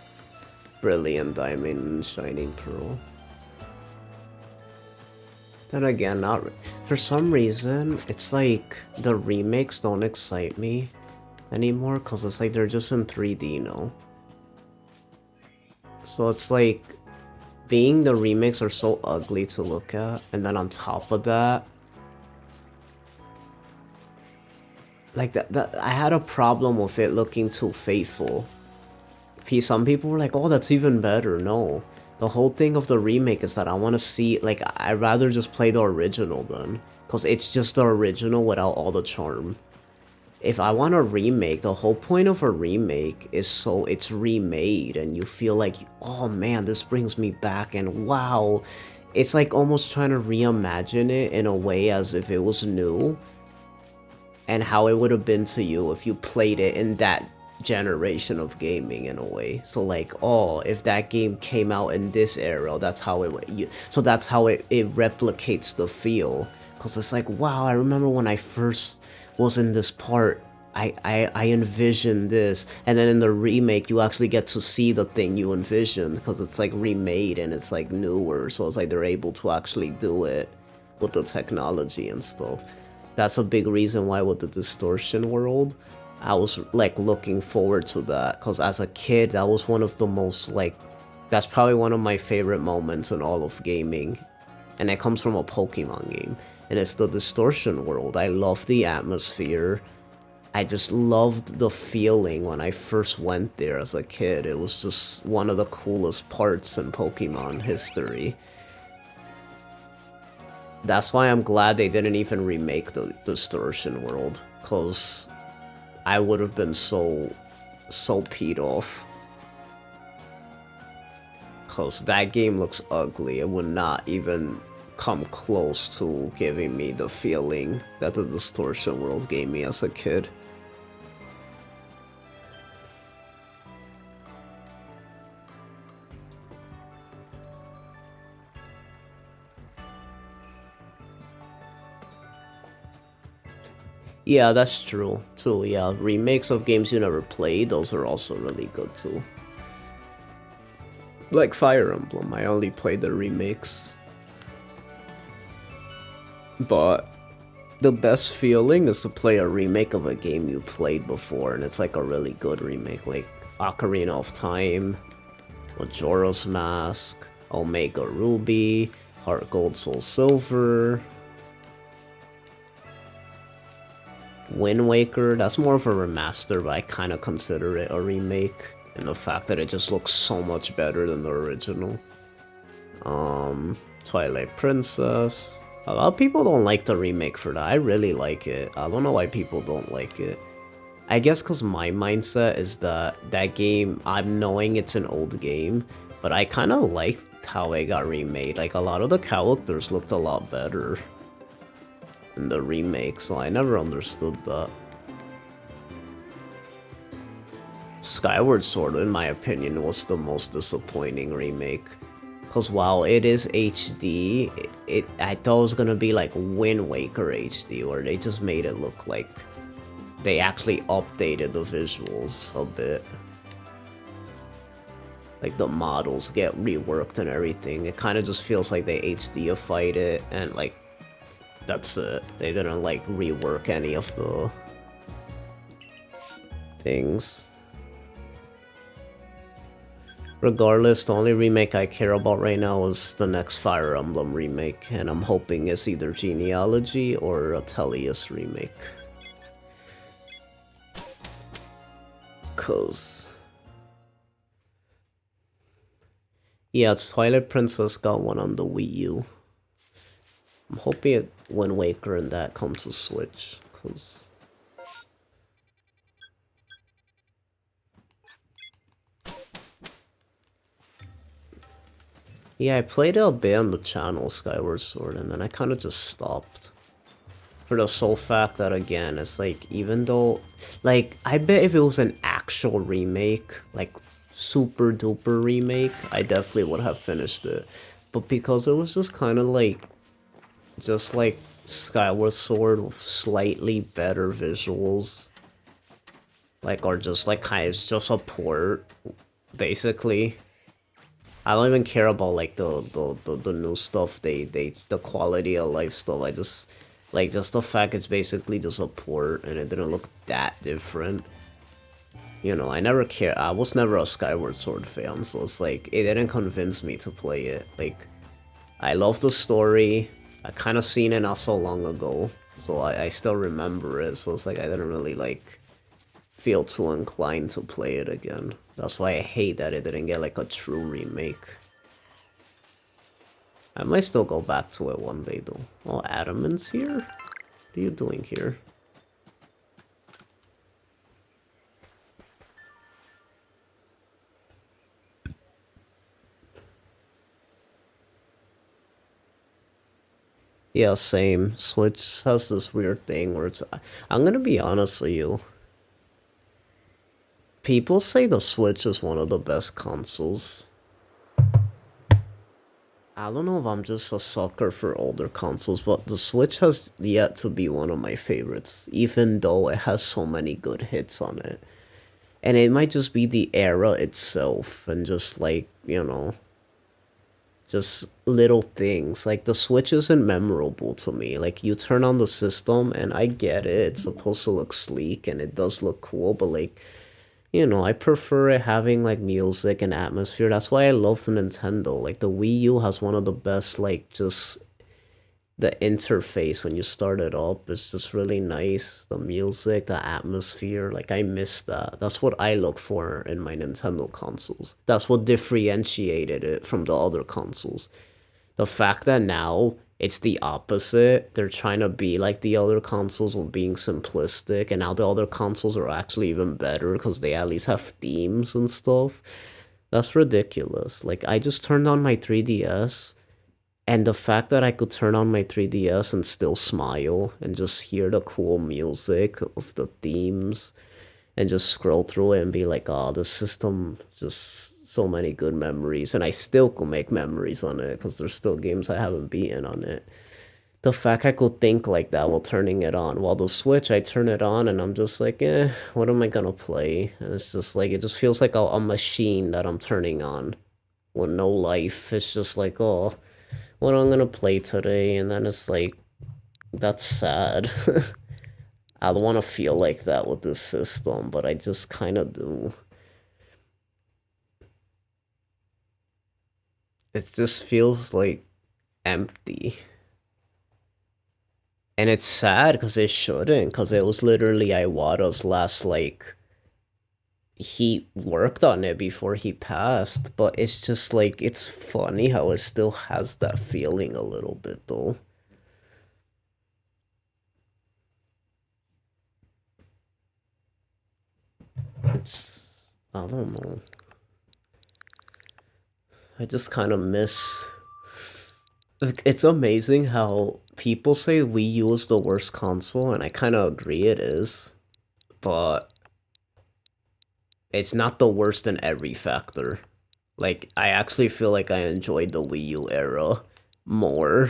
Brilliant Diamond and Shining Pearl. Then again, not for some reason, it's like the remakes don't excite me anymore, because it's like they're just in 3D now. So it's like, being the remakes are so ugly to look at, and then on top of that, like that I had a problem with it looking too faithful. Some people were like, oh, that's even better. No. The whole thing of the remake is that I want to see, like, I'd rather just play the original then. Because it's just the original without all the charm. If I want a remake, the whole point of a remake is so it's remade and you feel like, oh man, this brings me back and wow. It's like almost trying to reimagine it in a way as if it was new. And how it would have been to you if you played it in that generation of gaming in a way. So like, oh, if that game came out in this era, that's how it so that's how it replicates the feel. Because it's like, wow, I remember when I first was in this part, I envisioned this, and then in the remake you actually get to see the thing you envisioned because it's like remade and it's like newer, so it's like they're able to actually do it with the technology and stuff. That's a big reason why with the distortion world, I was like looking forward to that, because as a kid, that was one of the most like, that's probably one of my favorite moments in all of gaming. And it comes from a Pokemon game. And it's the distortion world. I love the atmosphere. I just loved the feeling when I first went there as a kid. It was just one of the coolest parts in Pokemon history. That's why I'm glad they didn't even remake the distortion world, because I would have been so peed off. Because that game looks ugly. It would not even come close to giving me the feeling that the distortion world gave me as a kid. Yeah, that's true too. Yeah, remakes of games you never played, those are also really good too. Like Fire Emblem, I only played the remakes. But the best feeling is to play a remake of a game you played before, and it's like a really good remake, like Ocarina of Time, Majora's Mask, Omega Ruby, Heart Gold Soul Silver, Wind Waker. That's more of a remaster, but I kind of consider it a remake, and the fact that it just looks so much better than the original. Twilight Princess. A lot of people don't like the remake for that. I really like it. I don't know why people don't like it. I guess because my mindset is that that game, I'm knowing it's an old game, but I kind of liked how it got remade. Like, a lot of the characters looked a lot better in the remake, so I never understood that. Skyward Sword, in my opinion, was the most disappointing remake. Because while it is HD, I thought it was gonna be like Wind Waker HD, where they just made it look like they actually updated the visuals a bit. Like the models get reworked and everything. It kind of just feels like they HDified it and like that's it. They didn't like rework any of the things. Regardless, the only remake I care about right now is the next Fire Emblem remake, and I'm hoping it's either Genealogy or a Tellius remake. Cause yeah, Twilight Princess got one on the Wii U. I'm hoping Wind Waker and that come to Switch, cause yeah, I played a bit on the channel Skyward Sword, and then I kind of just stopped. For the sole fact that, again, it's like, even though, like, I bet if it was an actual remake, like, super duper remake, I definitely would have finished it. But because it was just kind of like, just like Skyward Sword with slightly better visuals, like, or just like, kind of, it's just a port, basically. I don't even care about like the new stuff, the quality of life stuff. I just like just the fact it's basically just a port and it didn't look that different. You know, I never care. I was never a Skyward Sword fan, so it's like it didn't convince me to play it. Like, I love the story. I kind of seen it not so long ago, so I still remember it. So it's like I didn't really like feel too inclined to play it again. That's why I hate that it didn't get like a true remake. I might still go back to it one day though. Oh, Adaman's here? What are you doing here? Yeah, same. Switch has this weird thing where it's... I'm gonna be honest with you. People say the Switch is one of the best consoles. I don't know if I'm just a sucker for older consoles, but the Switch has yet to be one of my favorites, even though it has so many good hits on it. And it might just be the era itself, and just like, you know, just little things. Like, the Switch isn't memorable to me. Like, you turn on the system, and I get it, it's supposed to look sleek, and it does look cool, but like, you know, I prefer it having like music and atmosphere. That's why I love the Nintendo. Like, the Wii U has one of the best, like, just the interface when you start it up is just really nice. The music, the atmosphere, like, I miss that. That's what I look for in my Nintendo consoles. That's what differentiated it from the other consoles. The fact that now it's the opposite. They're trying to be like the other consoles with being simplistic, and now the other consoles are actually even better because they at least have themes and stuff. That's ridiculous. Like, I just turned on my 3DS, and the fact that I could turn on my 3DS and still smile and just hear the cool music of the themes and just scroll through it and be like, oh, the system just so many good memories, and I still could make memories on it because there's still games I haven't beaten on it. The fact I could think like that while turning it on, while the Switch, I turn it on and I'm just like, what am I gonna play? And it's just like, it just feels like a machine that I'm turning on with no life. It's just like, oh, what am I gonna play today? And then it's like, that's sad. I don't want to feel like that with this system, but I just kind of do. It just feels like empty. And it's sad because it shouldn't, because it was literally Iwata's last, like, he worked on it before he passed, but it's just like, it's funny how it still has that feeling a little bit though. It's, I don't know. I just kind of miss. It's amazing how people say Wii U is the worst console, and I kind of agree it is, but it's not the worst in every factor. Like, I actually feel like I enjoyed the Wii U era more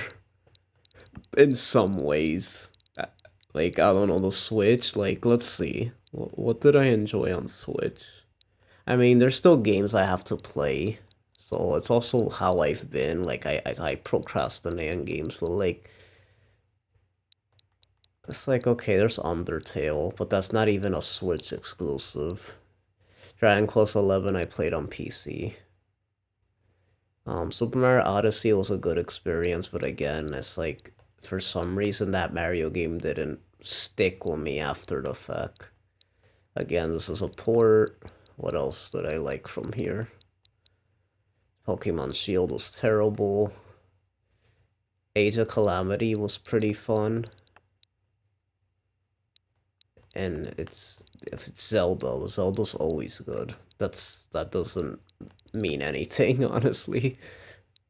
in some ways. Like, I don't know, the Switch, like, let's see. What did I enjoy on Switch? I mean, there's still games I have to play. So it's also how I've been. Like, I procrastinate on games, but like, it's like, okay, there's Undertale, but that's not even a Switch exclusive. Dragon Quest 11 I played on PC. Super Mario Odyssey was a good experience, but again, it's like, for some reason that Mario game didn't stick with me after the fact. Again, this is a port. What else did I like from here? Pokemon Shield was terrible. Age of Calamity was pretty fun. And if it's Zelda, Zelda's always good. That doesn't mean anything, honestly.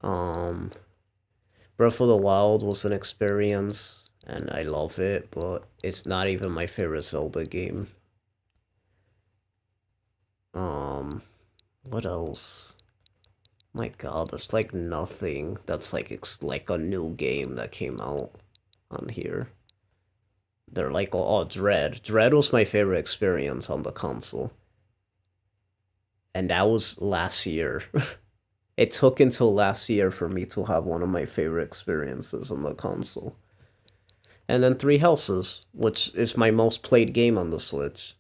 Breath of the Wild was an experience, and I love it, but it's not even my favorite Zelda game. What else? My God, there's like nothing that's like like a new game that came out on here. They're like, oh, Dread. Dread was my favorite experience on the console. And that was last year. It took until last year for me to have one of my favorite experiences on the console. And then Three Houses, which is my most played game on the Switch.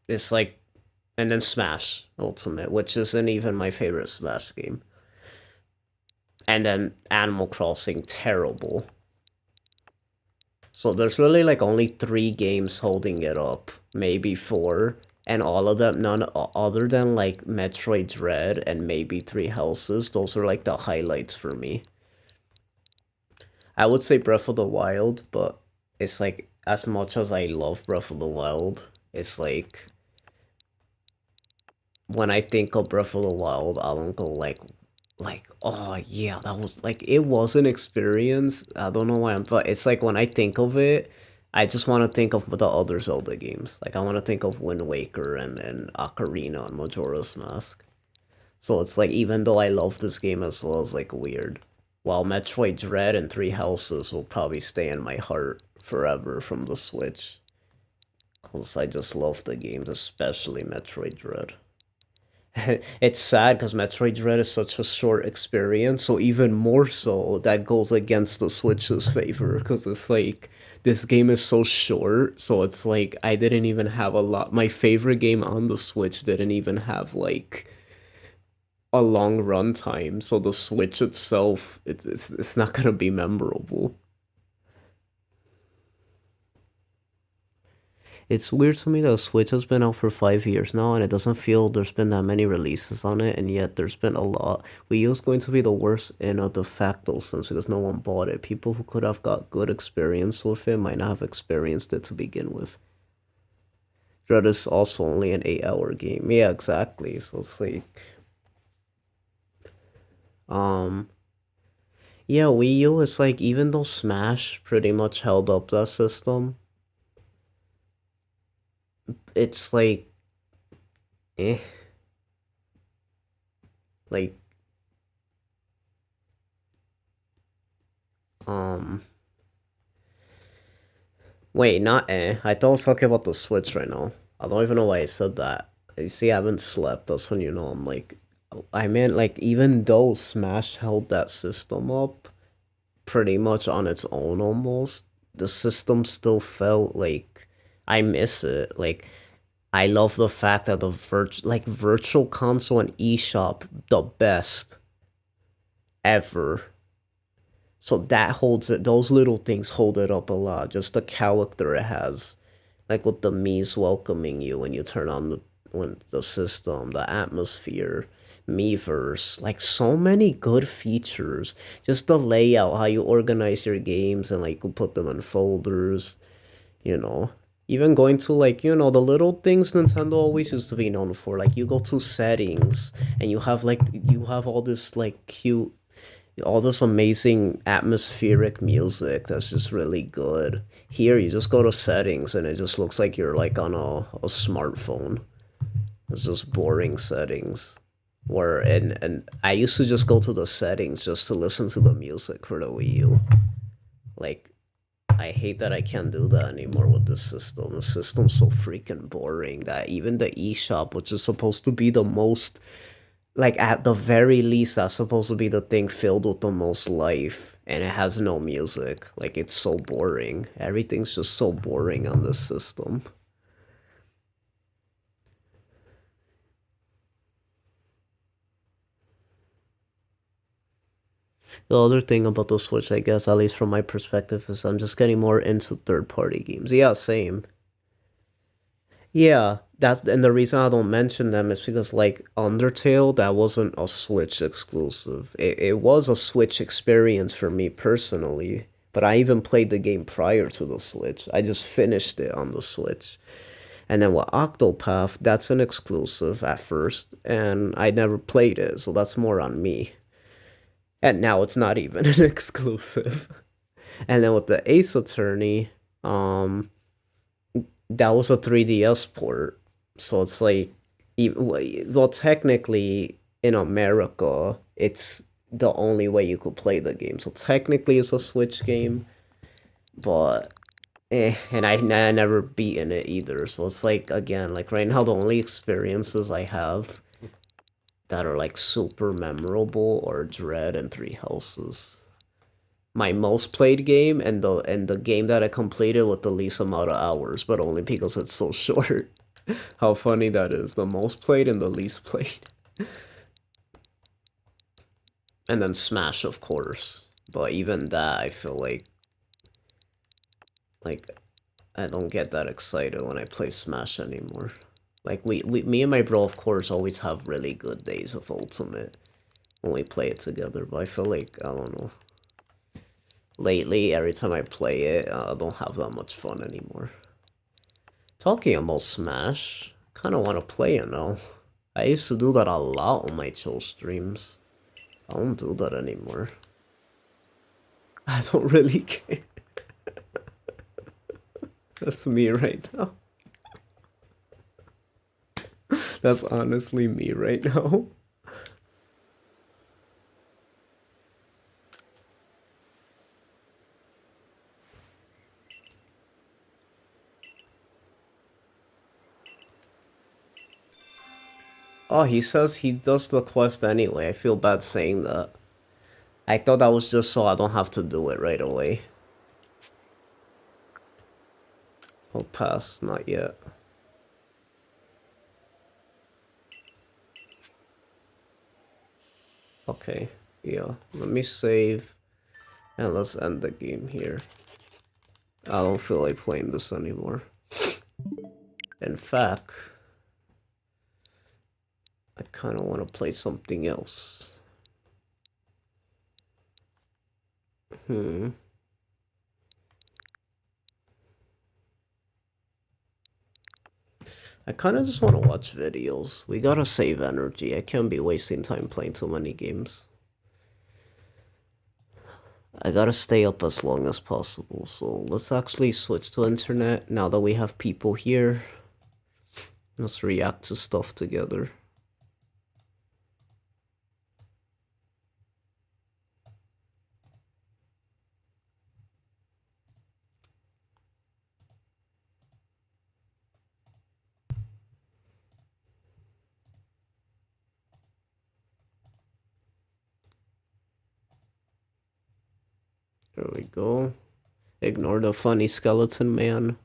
It's like, and then Smash Ultimate, which isn't even my favorite Smash game. And then Animal Crossing, terrible. So there's really like only 3 games holding it up, maybe 4, and all of them, none other than like Metroid Dread and maybe Three Houses, those are like the highlights for me. I would say Breath of the Wild, but it's like, as much as I love Breath of the Wild, it's like, when I think of Breath of the Wild, I don't go like, oh yeah, that was like, it was an experience. I don't know why but it's like, when I think of it, I just want to think of the other Zelda games. Like, I want to think of Wind Waker and Ocarina and Majora's Mask. So it's like, even though I love this game as well, it's like weird. While Metroid Dread and Three Houses will probably stay in my heart forever from the Switch. Because I just love the games, especially Metroid Dread. It's sad because Metroid Dread is such a short experience, so even more so, that goes against the Switch's favor, because it's like, this game is so short, so it's like, I didn't even have a lot. My favorite game on the Switch didn't even have like a long runtime, so the Switch itself, it's not gonna be memorable. It's weird to me that Switch has been out for 5 years now, and it doesn't feel there's been that many releases on it, and yet there's been a lot. Wii U is going to be the worst in a de facto sense because no one bought it. People who could have got good experience with it might not have experienced it to begin with. Dread is also only an 8-hour game. Yeah, exactly. So it's like, um, yeah, Wii U is like, even though Smash pretty much held up that system, it's like, eh. Like, wait, not eh. I thought I was talking about the Switch right now. I don't even know why I said that. You see, I haven't slept. That's when you know I'm like, I meant like, even though Smash held that system up pretty much on its own almost, the system still felt like, I miss it. Like, I love the fact that the virtual console and eShop, the best ever. So that holds it. Those little things hold it up a lot. Just the character it has, like with the Mii's welcoming you when you turn on the system, the atmosphere, Miiverse, like so many good features. Just the layout, how you organize your games and like you put them in folders, you know. Even going to like, you know, the little things Nintendo always used to be known for. Like, you go to settings and you have all this like cute, all this amazing atmospheric music that's just really good. Here you just go to settings and it just looks like you're like on a smartphone. It's just boring settings. Where and I used to just go to the settings just to listen to the music for the Wii U. Like, I hate that I can't do that anymore with the system. The system's so freaking boring that even the eShop, which is supposed to be the most, like at the very least, that's supposed to be the thing filled with the most life, and it has no music. Like, it's so boring. Everything's just so boring on this system. The other thing about the Switch, I guess, at least from my perspective, is I'm just getting more into third-party games. Yeah, same. Yeah, and the reason I don't mention them is because like Undertale, that wasn't a Switch exclusive. It was a Switch experience for me personally, but I even played the game prior to the Switch. I just finished it on the Switch. And then with Octopath, that's an exclusive at first, and I never played it, so that's more on me. And now it's not even an exclusive. And then with the Ace Attorney, that was a 3DS port. So it's like, well, technically in America, it's the only way you could play the game. So technically it's a Switch game, but and I never beaten it either. So it's like, again, like right now the only experiences I have that are like super memorable are Dread and Three Houses. My most played game and the game that I completed with the least amount of hours, but only because it's so short. How funny that is. The most played and the least played. And then Smash, of course. But even that, I feel like I don't get that excited when I play Smash anymore. Like me and my bro, of course, always have really good days of Ultimate when we play it together. But I feel like, I don't know. Lately, every time I play it, I don't have that much fun anymore. Talking about Smash, kind of want to play it now. I used to do that a lot on my chill streams. I don't do that anymore. I don't really care. That's me right now. That's honestly me right now. Oh, he says he does the quest anyway. I feel bad saying that. I thought that was just so I don't have to do it right away. I'll pass, not yet. Okay, yeah. Let me save. And let's end the game here. I don't feel like playing this anymore. In fact, I kind of want to play something else. I kind of just want to watch videos. We gotta save energy. I can't be wasting time playing too many games. I gotta stay up as long as possible. So let's actually switch to internet now that we have people here. Let's react to stuff together. There we go. Ignore the funny skeleton man.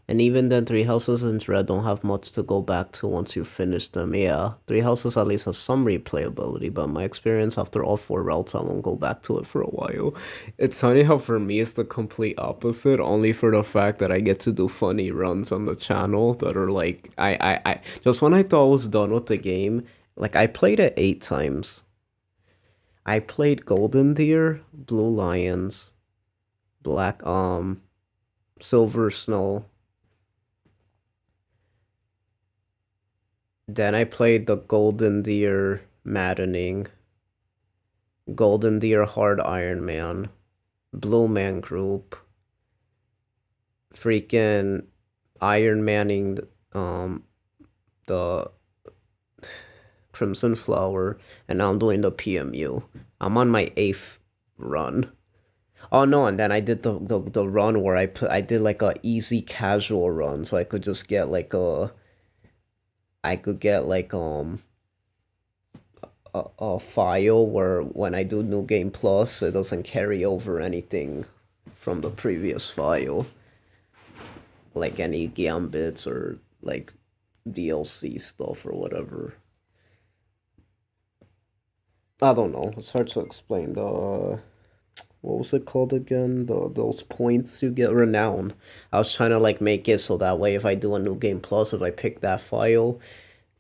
And even then, Three Houses and Dread don't have much to go back to once you finish them. Yeah, Three Houses at least has some replayability, but my experience after all 4 routes, I won't go back to it for a while. It's funny how for me it's the complete opposite, only for the fact that I get to do funny runs on the channel that are like, I just when I thought I was done with the game, like I played it 8 times. I played Golden Deer, Blue Lions, Black, Silver Snow. Then I played the Golden Deer Maddening, Golden Deer Hard Iron Man, Blue Man Group, freaking Iron Manning, the Crimson Flower, and now I'm doing the PMU. I'm on my 8th run. Oh no, and then I did the run where I did like a easy casual run, so I could just get like I could get like a file where when I do New Game Plus, it doesn't carry over anything from the previous file, like any gambits or like DLC stuff or whatever. I don't know. It's hard to explain. The what was it called again? Those points you get renown. I was trying to like make it so that way if I do a New Game Plus, if I pick that file,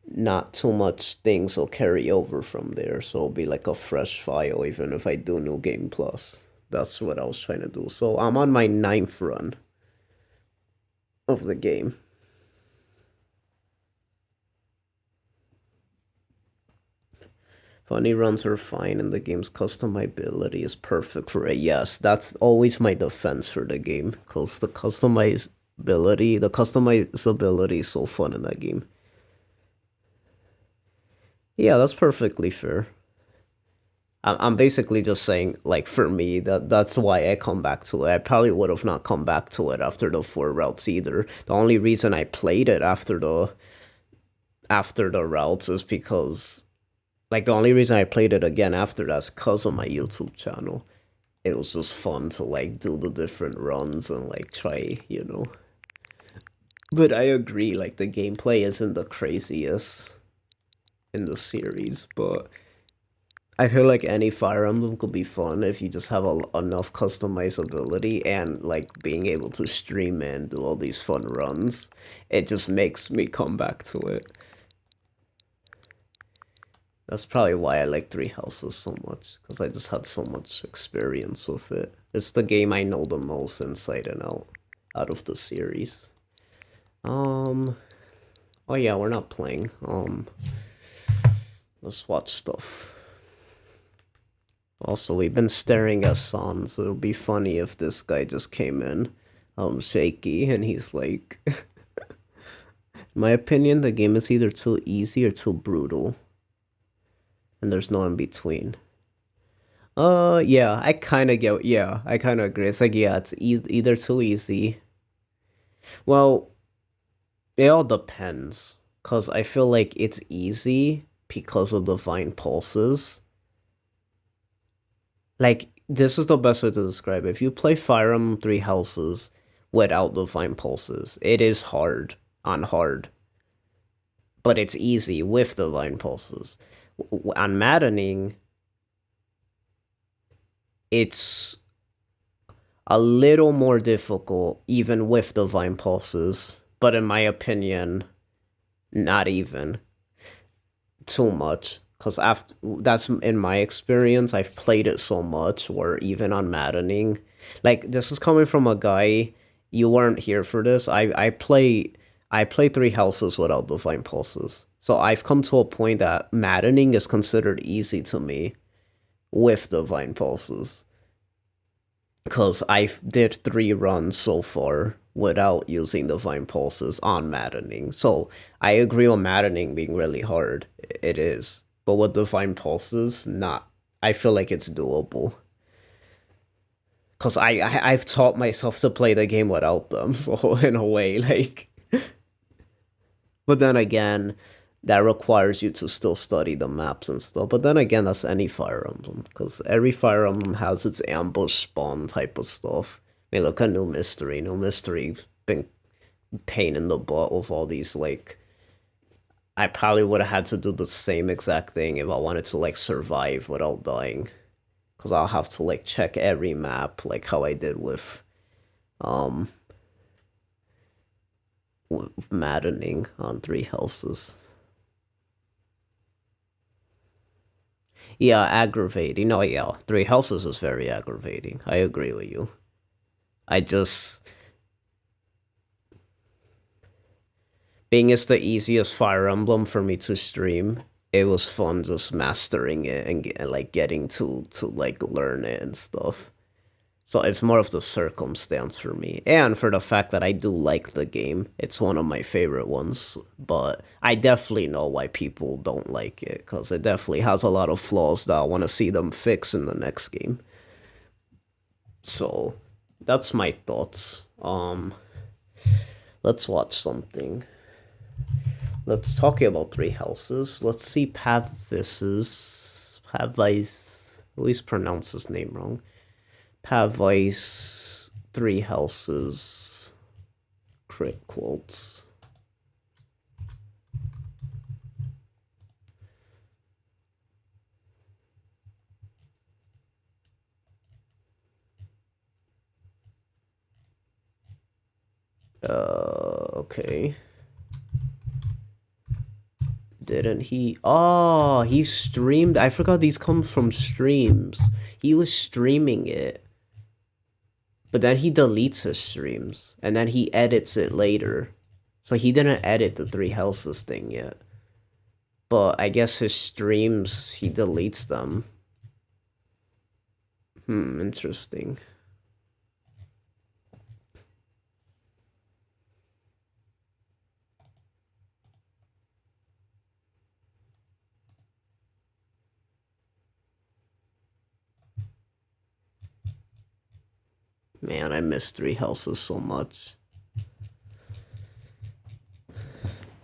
not too much things will carry over from there, so it'll be like a fresh file even if I do New Game Plus. That's what I was trying to do. So I'm on my 9th run of the game. Funny runs are fine and the game's customizability is perfect for it. Yes, that's always my defense for the game, because the customizability is so fun in that game. Yeah, that's perfectly fair. I'm basically just saying, like, for me, that's why I come back to it. I probably would have not come back to it after the 4 routes either. The only reason I played it after the routes is because, like, the only reason I played it again after that is because of my YouTube channel. It was just fun to, like, do the different runs and, like, try. But I agree, like, the gameplay isn't the craziest in the series, but I feel like any Fire Emblem could be fun if you just have enough customizability and like being able to stream and do all these fun runs. It just makes me come back to it. That's probably why I like Three Houses so much, because I just had so much experience with it. It's the game I know the most inside and out of the series. Oh yeah, we're not playing. Let's watch stuff. Also, we've been staring at Sans, so it'll be funny if this guy just came in, shaky, and he's like... In my opinion, the game is either too easy or too brutal. And there's no in between. Yeah, I kind of agree. It's like, yeah, it's either too easy. Well, it all depends, because I feel like it's easy because of divine pulses. Like, this is the best way to describe it. If you play Fire Emblem Three Houses without divine pulses, it is hard on hard. But it's easy with divine pulses. On maddening, it's a little more difficult even with divine pulses. But in my opinion, not even too much. Because that's in my experience, I've played it so much where even on maddening, like, this is coming from a guy, you weren't here for this. I play Three Houses without divine pulses. So I've come to a point that maddening is considered easy to me with divine pulses. Because I did 3 runs so far without using divine pulses on maddening. So I agree on maddening being really hard. It is. But with divine pulses, not. I feel like it's doable. Because I've taught myself to play the game without them, so in a way, like... But then again, that requires you to still study the maps and stuff. But then again, that's any Fire Emblem, because every Fire Emblem has its ambush spawn type of stuff. I mean, look at New Mystery. New Mystery been pain in the butt with all these, like... I probably would have had to do the same exact thing if I wanted to, like, survive without dying. Because I'll have to, like, check every map, like how I did with maddening on Three Houses. Yeah, aggravating. No, yeah, Three Houses is very aggravating. I agree with you. I just... Being it's the easiest Fire Emblem for me to stream, it was fun just mastering it and like getting to like learn it and stuff. So it's more of the circumstance for me, and for the fact that I do like the game. It's one of my favorite ones, but I definitely know why people don't like it, because it definitely has a lot of flaws that I want to see them fix in the next game. So that's my thoughts. Let's watch something. Let's talk about Three Houses. Let's see Pavis's Pavice. At least pronounce his name wrong. Pavice Three Houses crit quotes. Okay. Didn't he? Oh, he streamed. I forgot these come from streams. He was streaming it. But then he deletes his streams. And then he edits it later. So he didn't edit the Three Houses thing yet. But I guess his streams, he deletes them. Interesting. Man, I miss Three Houses so much.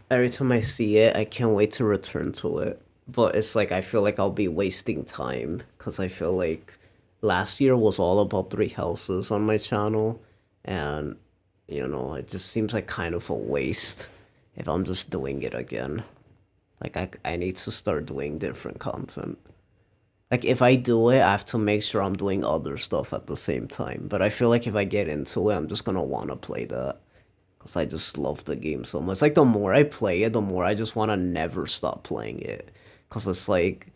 Every time I see it, I can't wait to return to it. But it's like, I feel like I'll be wasting time. Because I feel like last year was all about Three Houses on my channel. And, you know, it just seems like kind of a waste if I'm just doing it again. Like, I need to start doing different content. Like, if I do it, I have to make sure I'm doing other stuff at the same time. But I feel like if I get into it, I'm just gonna want to play that. Because I just love the game so much. Like, the more I play it, the more I just want to never stop playing it. Because it's like...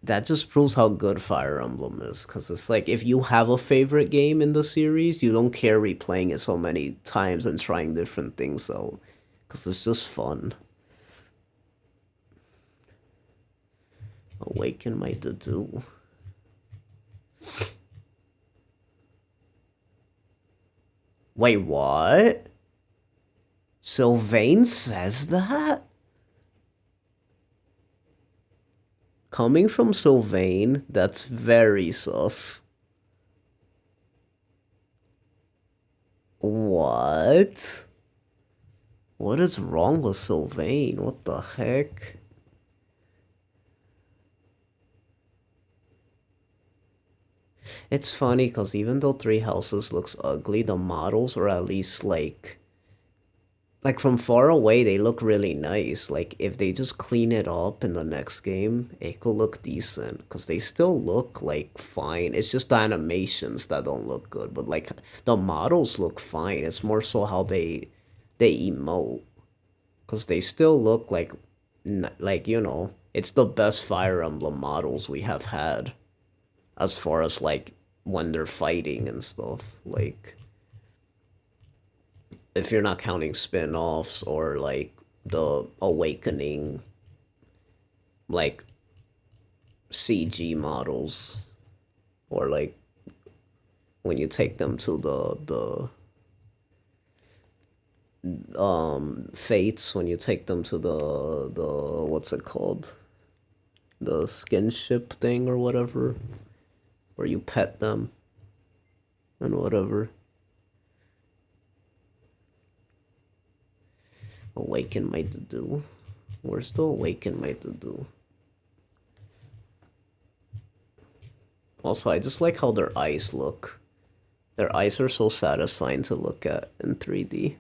That just proves how good Fire Emblem is. Because it's like, if you have a favorite game in the series, you don't care replaying it so many times and trying different things out. Because it's just fun. Awaken my to-do. Wait, what? Sylvain says that? Coming from Sylvain, that's very sus. What? What is wrong with Sylvain? What the heck? It's funny because even though Three Houses looks ugly, the models are at least like from far away they look really nice. Like if they just clean it up in the next game, it could look decent because they still look like fine. It's just the animations that don't look good, but like the models look fine. It's more so how they emote because they still look like you know, it's the best Fire Emblem models we have had as far as like when they're fighting and stuff. Like if you're not counting spin-offs or like the Awakening like CG models, or like when you take them to the fates, when you take them to the what's it called, the skinship thing or whatever, where you pet them and whatever. Awaken my to-do. Where's the awaken my to-do? Also, I just like how their eyes look. Their eyes are so satisfying to look at in 3D.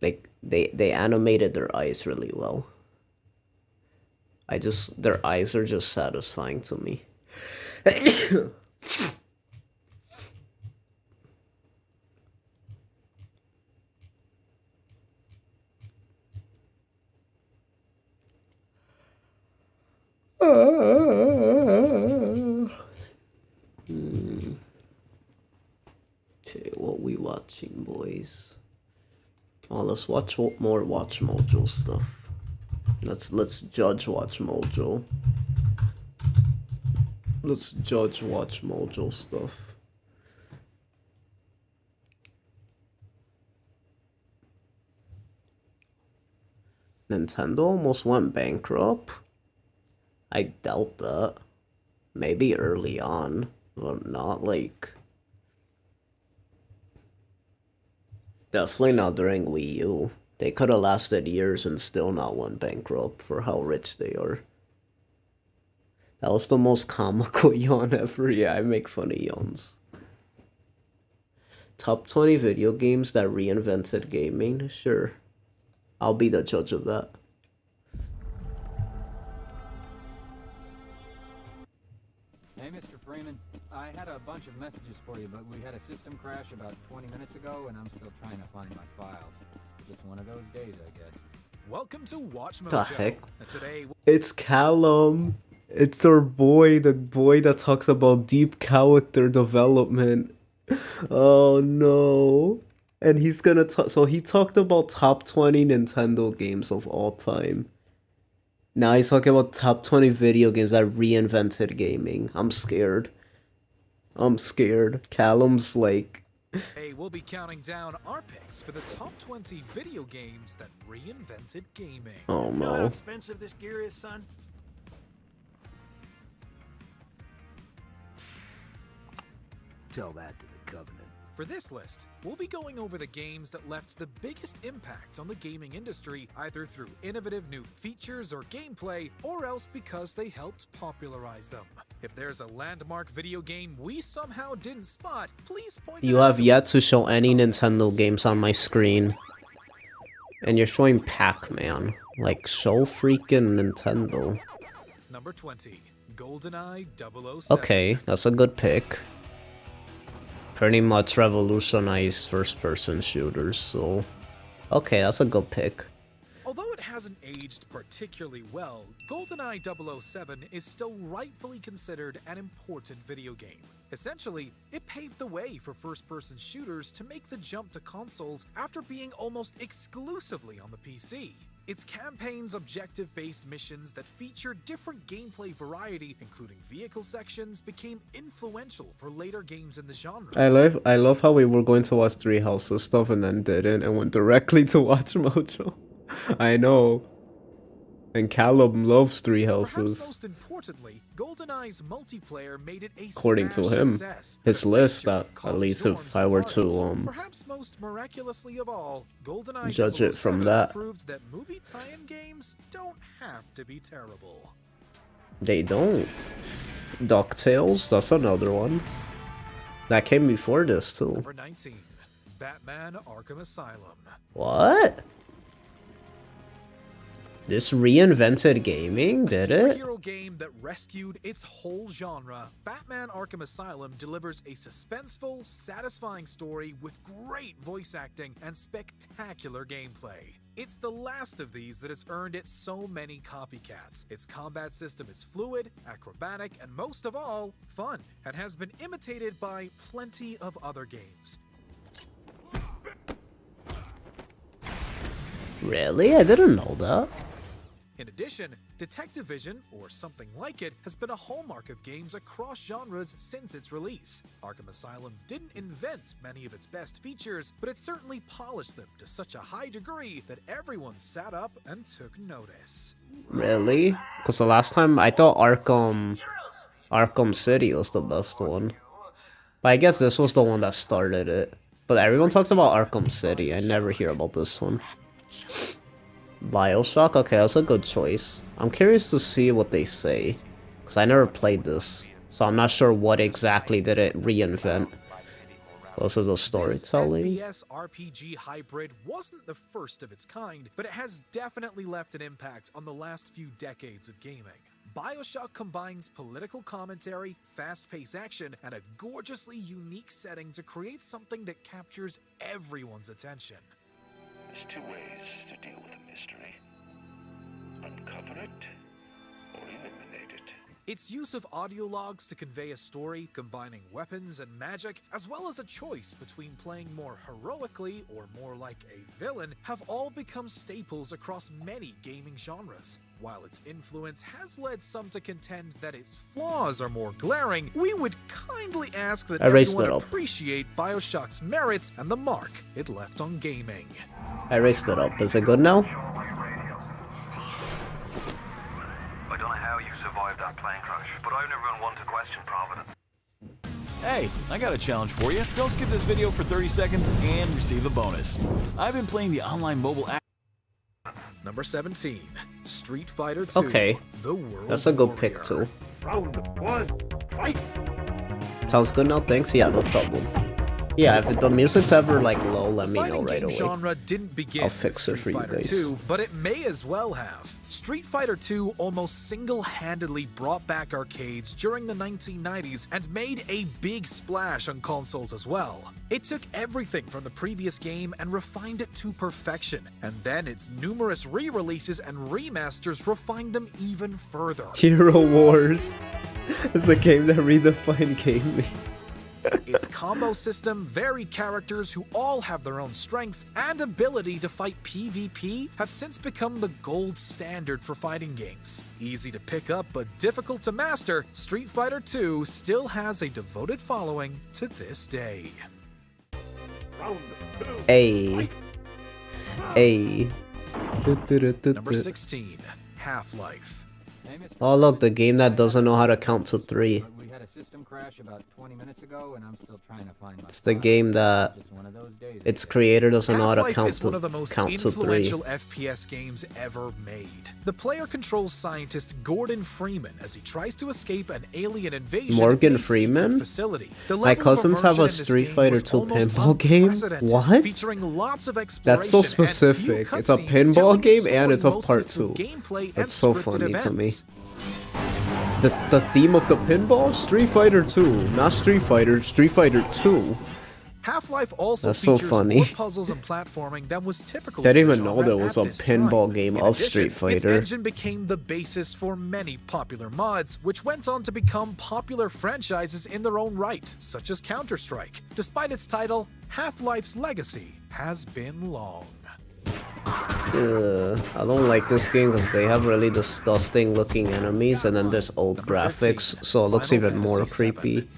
Like, they animated their eyes really well. Their eyes are just satisfying to me. Okay, what we watching, boys? Oh, let's watch more Watch Mojo stuff. Let's judge Watch Mojo. Let's judge Watch Mojo stuff. Nintendo almost went bankrupt. I doubt that. Maybe early on, but not like... Definitely not during Wii U. They could have lasted years and still not went bankrupt for how rich they are. That was the most comical yawn ever. Yeah, I make funny yawns. Top 20 video games that reinvented gaming? Sure. I'll be the judge of that. Hey, Mr. Freeman. I had a bunch of messages for you, but we had a system crash about 20 minutes ago, and I'm still trying to find my files. Just one of those days, I guess. Welcome to Watch Mojo. The heck? Today, It's Callum. It's our boy, the boy that talks about deep character development. Oh no. And he's gonna talk. So he talked about top 20 Nintendo games of all time. Now he's talking about top 20 video games that reinvented gaming. I'm scared. I'm scared. Callum's like... Hey, we'll be counting down our picks for the top 20 video games that reinvented gaming. Oh You know how no. expensive this gear is, son? Tell that to the Covenant. For this list, we'll be going over the games that left the biggest impact on the gaming industry, either through innovative new features or gameplay, or else because they helped popularize them. If there's a landmark video game we somehow didn't spot, please point You it out have to yet us to in show the any comments. Nintendo games on my screen. And you're showing Pac-Man. Like, show freaking Nintendo. Number 20, GoldenEye 007. Okay, that's a good pick. Pretty much revolutionized first-person shooters, so... Okay, that's a good pick. Although it hasn't aged particularly well, GoldenEye 007 is still rightfully considered an important video game. Essentially, it paved the way for first-person shooters to make the jump to consoles after being almost exclusively on the PC. Its campaign's objective-based missions that feature different gameplay variety, including vehicle sections, became influential for later games in the genre. I love how we were going to watch Three Houses stuff and then didn't and went directly to watch Mojo. I know. And Callum loves Three Perhaps Houses. most importantly, GoldenEye's multiplayer made it a According to smash him, success. his The list, fixture of at College least dorms if I were and to parties. Perhaps most miraculously of all, GoldenEye judge it from 007 that. proved that movie tie-in games don't have to be terrible. They don't. DuckTales, that's another one. That came before this too. Number 19, Batman Arkham Asylum. What? This reinvented gaming, did A it? superhero game that rescued its whole genre, Batman Arkham Asylum delivers a suspenseful, satisfying story with great voice acting and spectacular gameplay. It's the last of these that has earned it so many copycats. Its combat system is fluid, acrobatic, and most of all, fun, and has been imitated by plenty of other games. Really? I didn't know that. In addition, Detective Vision, or something like it, has been a hallmark of games across genres since its release. Arkham Asylum didn't invent many of its best features, but it certainly polished them to such a high degree that everyone sat up and took notice. Really? Because the last time I thought Arkham City was the best one. But I guess this was the one that started it. But everyone talks about Arkham City. I never hear about this one. BioShock? Okay, that's a good choice. I'm curious to see what they say. Because I never played this. So I'm not sure what exactly did it reinvent. This is a storytelling. This FPS RPG hybrid wasn't the first of its kind, but it has definitely left an impact on the last few decades of gaming. BioShock combines political commentary, fast-paced action, and a gorgeously unique setting to create something that captures everyone's attention. There's two ways to deal with a mystery. Uncover it, or eliminate it. Its use of audio logs to convey a story, combining weapons and magic, as well as a choice between playing more heroically or more like a villain, have all become staples across many gaming genres. While its influence has led some to contend that its flaws are more glaring, we would kindly ask that I raised everyone it up. appreciate BioShock's merits and the mark it left on gaming. I raised it up. Is it good now? I don't know how you survived got a challenge for you. Don't skip this video for 30 seconds and receive a bonus. I've been playing the online mobile app. Number 17, Street Fighter 2. Okay, The World that's a good Warrior. pick too. Round one, fight! Sounds good now, thanks. Yeah, no problem. Yeah, if the music's ever like low, let me know right away. Genre didn't begin I'll fix it with for Street you Fighter guys. 2, but it may as well have. Street Fighter 2 almost single-handedly brought back arcades during the 1990s and made a big splash on consoles as well. It took everything from the previous game and refined it to perfection, and then its numerous re-releases and remasters refined them even further. Hero Wars is a game that redefined gaming. Its combo system, varied characters who all have their own strengths, and ability to fight PvP have since become the gold standard for fighting games. Easy to pick up but difficult to master, Street Fighter 2 still has a devoted following to this day. Hey. Hey. Number 16, Half-Life. Hey, Mr. Oh look, the game that doesn't know how to count to 3. We had a system crash about 20 minutes ago, and I'm still trying to find my It's the game that Just one of those days. its creator doesn't know how to Half-Life is one of the most count to 3. influential FPS games ever made. The player controls scientist Gordon Freeman as he tries to escape an alien invasion. Morgan in a secret Freeman? Facility. The My level of cousins have a immersion in this Street game Fighter was 2 almost pinball game? unprecedented, What? featuring lots of That's exploration so and few specific. It's a cutscenes pinball telling the game story and it's a mostly part through 2. gameplay and That's so scripted funny to me. events. The theme of the pinball? Street Fighter 2. Not Street Fighter, Street Fighter 2. Half-Life also That's so features funny. more puzzles and platforming than was typical. Didn't for the even know genre there was at a this pinball time. game In of addition, Street Its Fighter. engine became the basis for many popular mods, which went on to become popular franchises in their own right, such as Counter-Strike. Despite its title, Half-Life's legacy has been long. I don't like this game because they have really disgusting looking enemies and then there's old Number graphics, 15, so it looks Final even more Fantasy VII. creepy.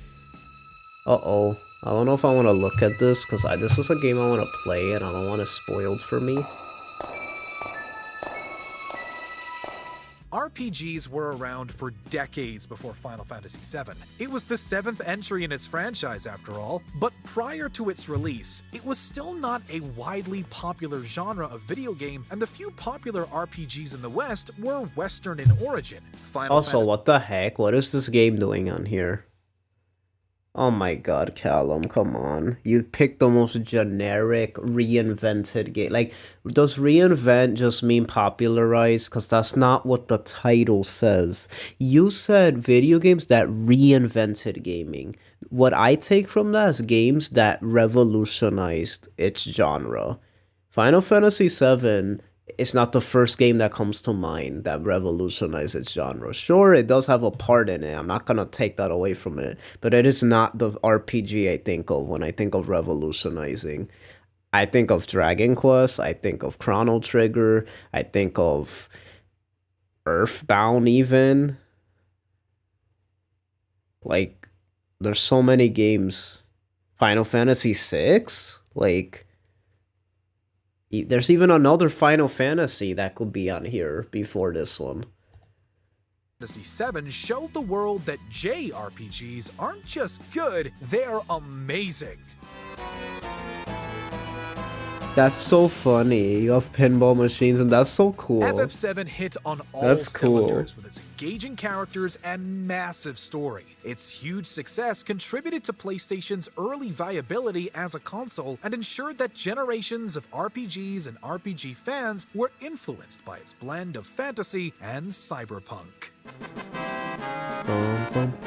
Uh-oh. I don't know if I want to look at this because this is a game I want to play and I don't want it spoiled for me. RPGs were around for decades before Final Fantasy VII. It was the 7th entry in its franchise after all, but prior to its release, it was still not a widely popular genre of video game, and the few popular RPGs in the West were Western in origin. Final Also, Fantasy what the heck? What is this game doing on here? Oh my god, Callum, come on. You picked the most generic, reinvented game. Like, does reinvent just mean popularize? Because that's not what the title says. You said video games that reinvented gaming. What I take from that is games that revolutionized its genre. Final Fantasy VII is not the first game that comes to mind that revolutionized its genre. Sure, it does have a part in it. I'm not going to take that away from it. But it is not the RPG I think of when I think of revolutionizing. I think of Dragon Quest. I think of Chrono Trigger. I think of Earthbound even. Like, there's so many games. Final Fantasy VI? Like, there's even another Final Fantasy that could be on here before this one. Fantasy VII showed the world that JRPGs aren't just good, they're amazing. That's so funny. You have pinball machines and that's so cool. FF7 hit on all That's cool. cylinders with its engaging characters and massive story. Its huge success contributed to PlayStation's early viability as a console and ensured that generations of RPGs and RPG fans were influenced by its blend of fantasy and cyberpunk.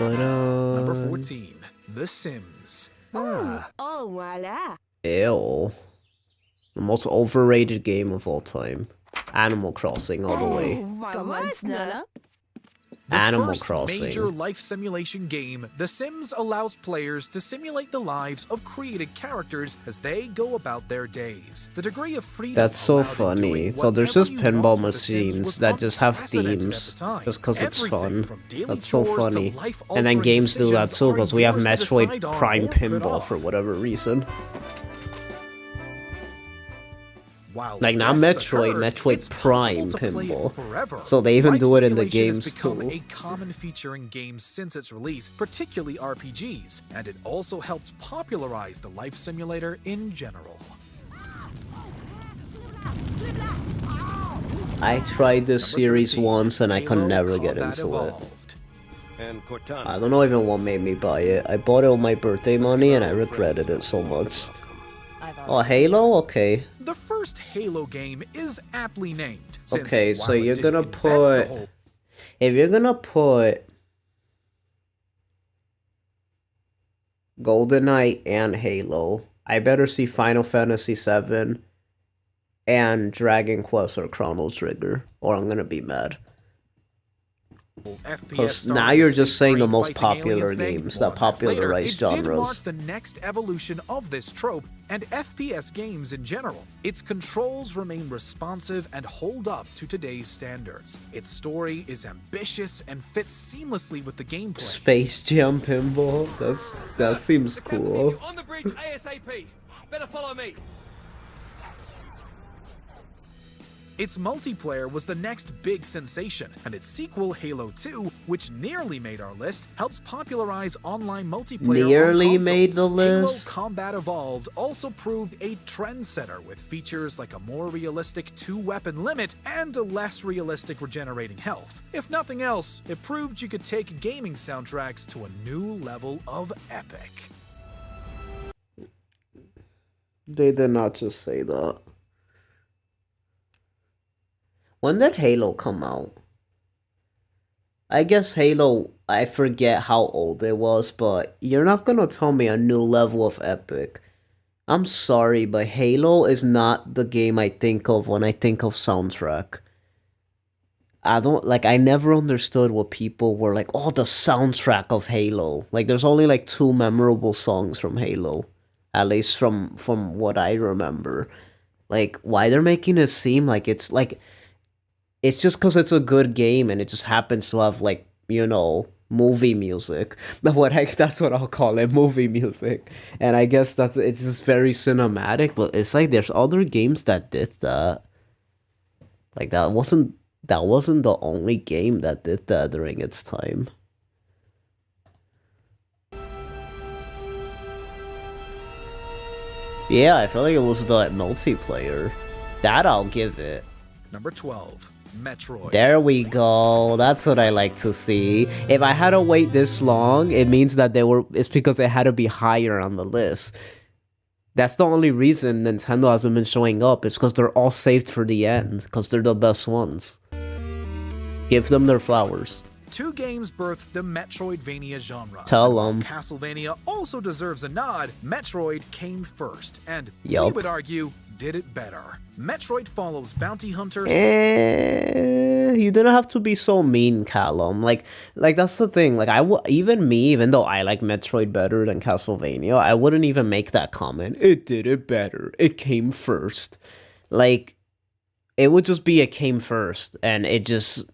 Number 14, The Sims. Oh, voila. Ew. The most overrated game of all time. Animal Crossing all the way. Comment The Animal first Crossing. major life simulation game, The Sims allows players to simulate the lives of created characters as they go about their days. The degree of freedom That's so allowed in funny. doing So there's just whatever you pinball want with The Sims machines was that just have unprecedented at themes the time. just because it's Everything fun. from daily That's so chores to funny. And life-altering then games do that decisions too are because we have yours to Metroid decide on Prime or put Pinball off. for whatever reason. While Like, not deaths Metroid, occur, Metroid it's Prime possible to play it pinball. forever. So they even Life do it in the simulation has games become too. a common feature in games since its release, particularly RPGs, and it also helped popularize the life simulator in general. I tried this Number series 13, once and I could Halo never get Combat into it. Evolved. I don't know even what made me buy it. I bought it with my birthday money and I regretted it so much. Oh, Halo? Okay. The first Halo game is aptly named. Since Okay, so while it you're didn't gonna invent the put... whole If you're gonna put... GoldenEye and Halo, I better see Final Fantasy VII and Dragon Quest or Chrono Trigger, or I'm gonna be mad. Because now you're just saying the most popular games that popularized genres. It did mark the next evolution of this trope and FPS games in general. Its controls remain responsive and hold up to today's standards. Its story is ambitious and fits seamlessly with the gameplay. Space Jam Pinball? That seems cool. On the bridge ASAP. Better follow me. Its multiplayer was the next big sensation, and its sequel, Halo 2, which nearly made our list, helps popularize online multiplayer Nearly on made the list? Halo Combat Evolved also proved a trendsetter with features like a more realistic 2-weapon limit and a less realistic regenerating health. If nothing else, it proved you could take gaming soundtracks to a new level of epic. They did not just say that. When did Halo come out? I guess Halo, I forget how old it was, but you're not gonna tell me a new level of epic. I'm sorry, but Halo is not the game I think of when I think of soundtrack. I never understood what people were like, oh, the soundtrack of Halo. Like, there's only like 2 memorable songs from Halo. At least from what I remember. Like, why they're making it seem like it's like... It's just because it's a good game and it just happens to have, like, you know, movie music. That's what I'll call it, movie music. And I guess it's just very cinematic, but it's like there's other games that did that. Like, that wasn't the only game that did that during its time. Yeah, I feel like it was the multiplayer. That I'll give it. Number 12. Metroid. There we go. That's what I like to see. If I had to wait this long, it means that it's because they had to be higher on the list. That's the only reason Nintendo hasn't been showing up. It's because they're all saved for the end. Because they're the best ones. Give them their flowers. 2 games birthed the Metroidvania genre. Tell them. Castlevania also deserves a nod. Metroid came first, and we Yup. would argue, did it better. Metroid follows bounty hunters. You didn't have to be so mean, Callum. Like that's the thing. Like, even though I like Metroid better than Castlevania, I wouldn't even make that comment. It did it better. It came first. Like, it would just be it came first, and it just,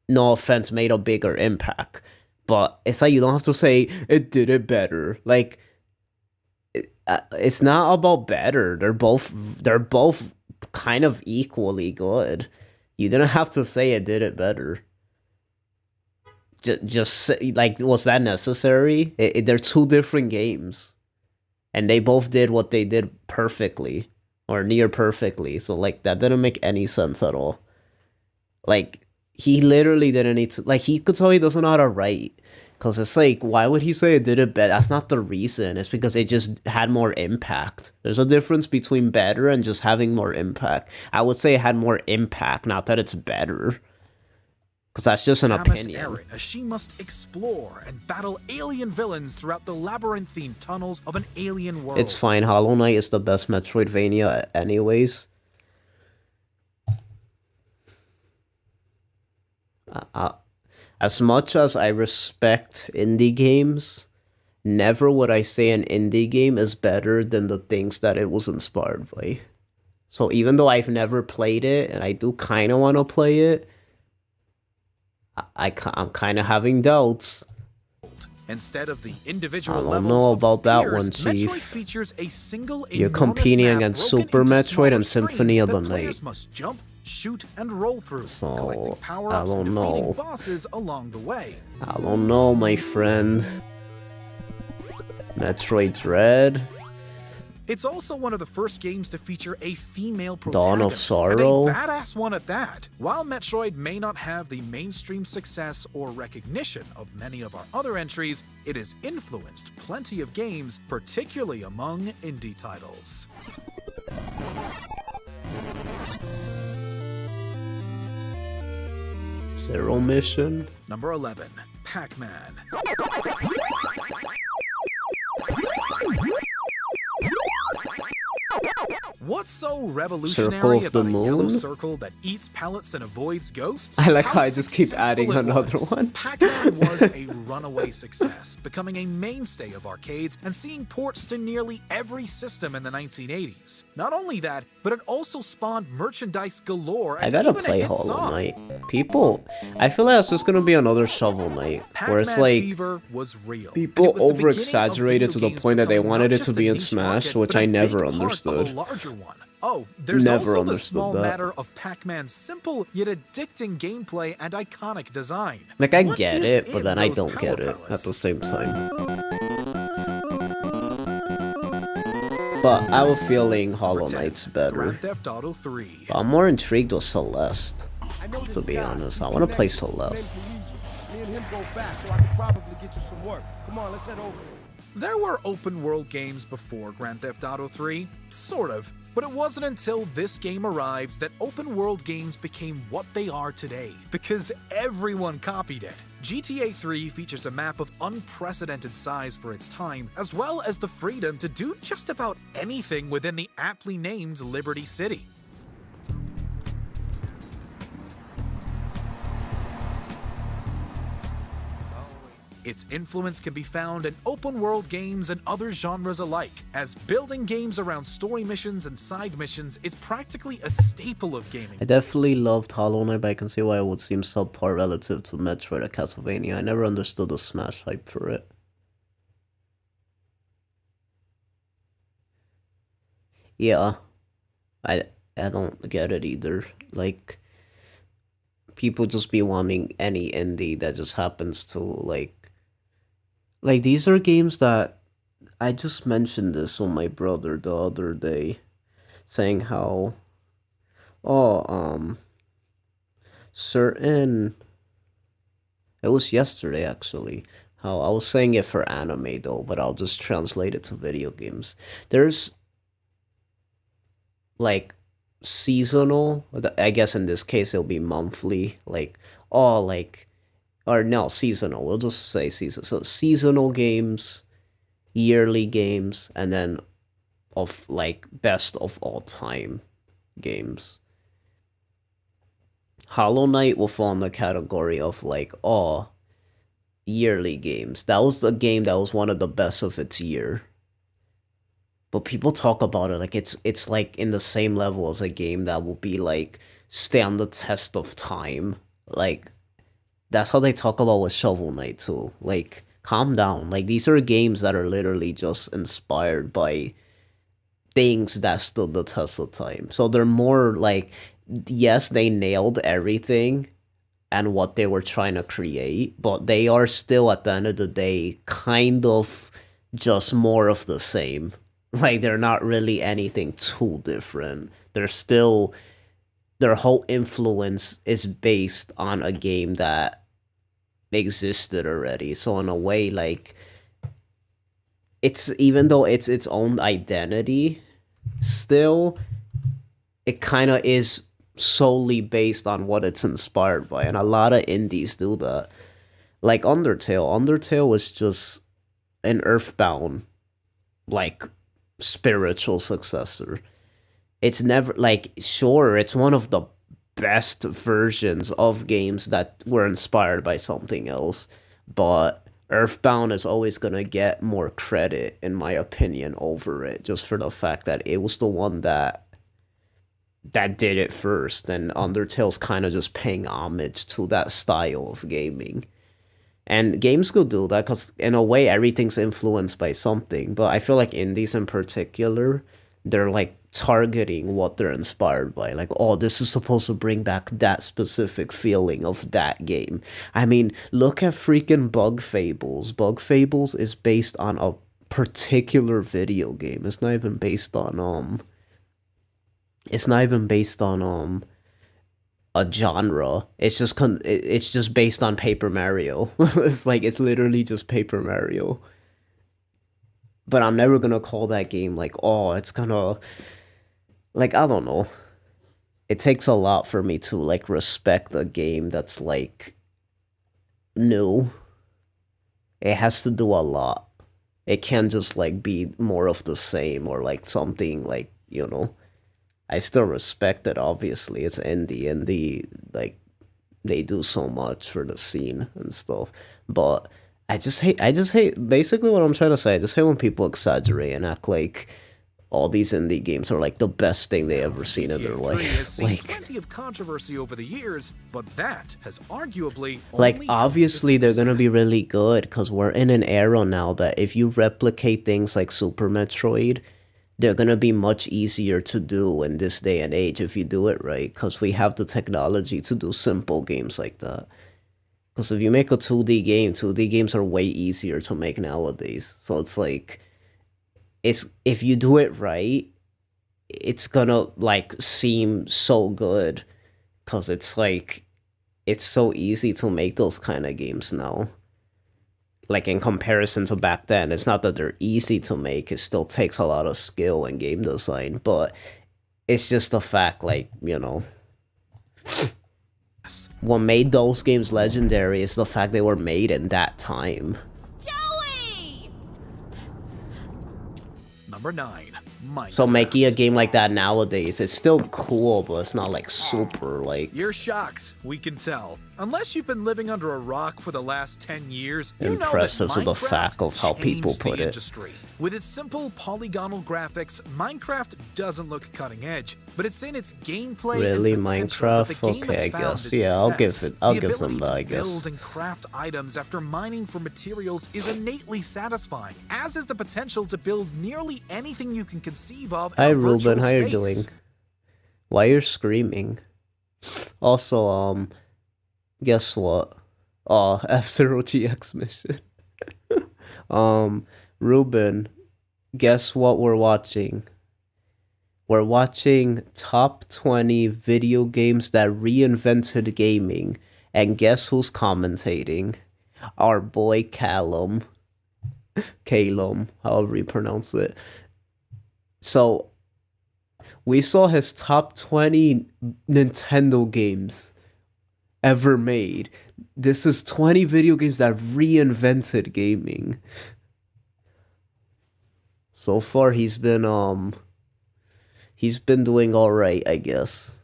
no offense, made a bigger impact. But it's like you don't have to say it did it better. Like, it's not about better. They're both kind of equally good. You didn't have to say it did it better. Just like, was that necessary? They're 2 different games, and they both did what they did perfectly or near perfectly. So like, that didn't make any sense at all. Like, he literally didn't need to. Like, he could tell he doesn't know how to write. Because it's like, why would he say it did it better? That's not the reason. It's because it just had more impact. There's a difference between better and just having more impact. I would say it had more impact, not that it's better. Because that's just an opinion. Aaron, as she must explore and battle alien villains throughout the labyrinthine tunnels of an alien world. It's fine. Hollow Knight is the best Metroidvania anyways. As much as I respect indie games, never would I say an indie game is better than the things that it was inspired by. So even though I've never played it, and I do kind of want to play it, I'm kind of having doubts. Instead of the individual I don't levels know of about its that peers, one, Chief. Metroid features a single You're enormous competing map against broken Super into Metroid smaller and Symphony of screens the that players Night. must jump, shoot, and roll through, So, collecting I power-ups and don't defeating know. bosses along the way. I don't know, my friend. Metroid Dread? It's also one of the first games to feature a female Dawn protagonist, of Sorrow? and a badass one at that. While Metroid may not have the mainstream success or recognition of many of our other entries, it has influenced plenty of games, particularly among indie titles. Zero Mission? Number 11, Pac-Man. What's so revolutionary Circle of the about a yellow Moon? circle that eats pellets and avoids ghosts? I like how I just keep successful adding it another was. one. Pac-Man was a runaway success, becoming a mainstay of arcades and seeing ports to nearly every system in the 1980s. Not only that, but it also spawned merchandise galore I and gotta even play a hit Hollow song. Knight. People, I feel like it's just gonna be another Shovel Knight, where it's Pac-Man like fever was real. people and it was the beginning of over-exaggerated to video the games point that they becoming wanted not it to just be a in niche Smash, market, which but a I never big part of a understood. larger one. Oh, there's Never also the understood small that. matter of Pac-Man's simple yet addicting gameplay and iconic design. Like, I What get is it, but in then I those don't power get it at pellets? the same time. But I have a feeling Hollow Number 10, Knight's better. Grand Theft Auto 3. But I'm more intrigued with Celeste, to be honest. I want to play Celeste. Me and him go back, so I could probably get you some work. Come on, let's head over. There were open world games before Grand Theft Auto 3, sort of, but it wasn't until this game arrives that open world games became what they are today, because everyone copied it. GTA 3 features a map of unprecedented size for its time, as well as the freedom to do just about anything within the aptly named Liberty City. Its influence can be found in open-world games and other genres alike, as building games around story missions and side missions is practically a staple of gaming. I definitely loved Hollow Knight, but I can see why it would seem subpar relative to Metroid or Castlevania. I never understood the Smash hype for it. Yeah, I don't get it either. Like, people just be wanting any indie that just happens to like these are games that I just mentioned this with my brother the other day, saying how certain, it was yesterday actually, how I was saying it for anime though, but I'll just translate it to video games. There's like seasonal, I guess in this case it'll be monthly, like or no, seasonal, we'll just say season. So seasonal games, yearly games, and then of like best of all time games. Hollow Knight will fall in the category of like, yearly games. That was the game that was one of the best of its year. But people talk about it like it's like in the same level as a game that will be like stand the test of time. Like, that's how they talk about with Shovel Knight too. Like, calm down. Like, these are games that are literally just inspired by things that stood the test of time. So they're more like, yes, they nailed everything and what they were trying to create, but they are still at the end of the day kind of just more of the same. Like, they're not really anything too different. They're still, their whole influence is based on a game that existed already. So in a way, like, it's, even though it's its own identity, still it kind of is solely based on what it's inspired by, and a lot of indies do that. Like Undertale was just an Earthbound like spiritual successor. It's never like, sure, it's one of the best versions of games that were inspired by something else, but Earthbound is always gonna get more credit, in my opinion, over it, just for the fact that it was the one that did it first, and Undertale's kind of just paying homage to that style of gaming. And games could do that because in a way everything's influenced by something. But I feel like indies in particular, they're like targeting what they're inspired by. Like, oh, this is supposed to bring back that specific feeling of that game. I mean, look at freaking Bug Fables. Bug Fables is based on a particular video game. It's not even based on a genre. It's just based on Paper Mario. It's like, it's literally just Paper Mario. But I'm never gonna call that game like, oh, it's gonna, like, I don't know. It takes a lot for me to like respect a game that's like new. It has to do a lot. It can't just like be more of the same or like something like, you know. I still respect it, obviously. It's indie, and like, they do so much for the scene and stuff. But I just hate, basically what I'm trying to say, I just hate when people exaggerate and act like all these indie games are like the best thing they ever seen in their life. Has seen plenty of controversy over the years, but that has arguably like, obviously they're gonna be really good because we're in an era now that if you replicate things like Super Metroid, they're gonna be much easier to do in this day and age if you do it right, because we have the technology to do simple games like that. Because if you make a 2D game, 2D games are way easier to make nowadays. So it's like, if you do it right, it's gonna like seem so good, because it's like, it's so easy to make those kind of games now. Like, in comparison to back then, it's not that they're easy to make, it still takes a lot of skill and game design, but it's just a fact, like, you know, what made those games legendary is the fact they were made in that time. Joey! Number 9. Minecraft. So making a game like that nowadays, it's still cool, but it's not like super like... You're shocked, we can tell. Unless you've been living under a rock for the last 10 years, impressive you know that to the fact of how people put it. Industry. With its simple polygonal graphics, Minecraft doesn't look cutting edge, but it's in its gameplay. Really, and Minecraft? that the game Okay, I has found guess. its Yeah, success. I'll give them that, I guess. Build and craft items after mining for materials is innately satisfying, as is the potential to build nearly anything you can conceive of. Hi, Ruben. How you doing? Why you're screaming? Also, guess what? Oh, F-Zero GX mission. Ruben, guess what we're watching? We're watching top 20 video games that reinvented gaming. And guess who's commentating? Our boy Callum. Calum, however you pronounce it. So, we saw his top 20 Nintendo games ever made. This is 20 video games that reinvented gaming. So far, he's been doing alright, I guess.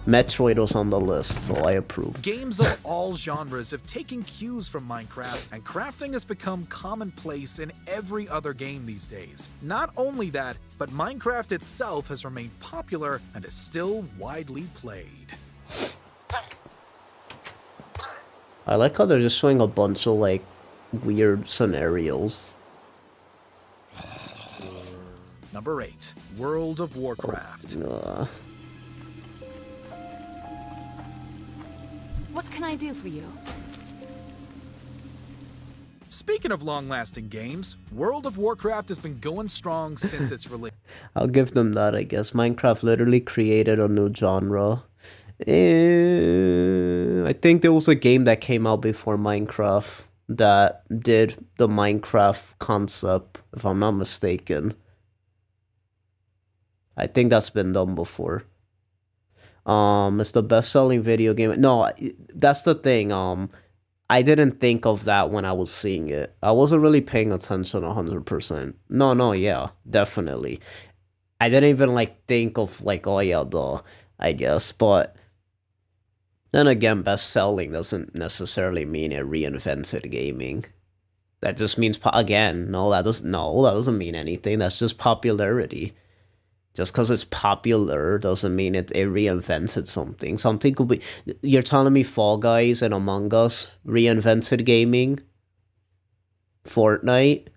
Metroid was on the list, so I approve. Games of all genres have taken cues from Minecraft, and crafting has become commonplace in every other game these days. Not only that, but Minecraft itself has remained popular and is still widely played. I like how they're just showing a bunch of, like, weird scenarios. Number 8. World of Warcraft. What can I do for you? Speaking of long-lasting games, World of Warcraft has been going strong since its release. I'll give them that, I guess. Minecraft literally created a new genre. I think there was a game that came out before Minecraft that did the Minecraft concept, if I'm not mistaken. I think that's been done before. It's the best-selling video game. No, that's the thing. I didn't think of that when I was seeing it. I wasn't really paying attention 100%. No, yeah, definitely. I didn't even, like, think of, like, oh, yeah, duh, I guess. But then again, best-selling doesn't necessarily mean it reinvented gaming. That just means, again, that doesn't mean anything. That's just popularity. Just because it's popular doesn't mean it reinvented something. Something could be... You're telling me Fall Guys and Among Us reinvented gaming? Fortnite?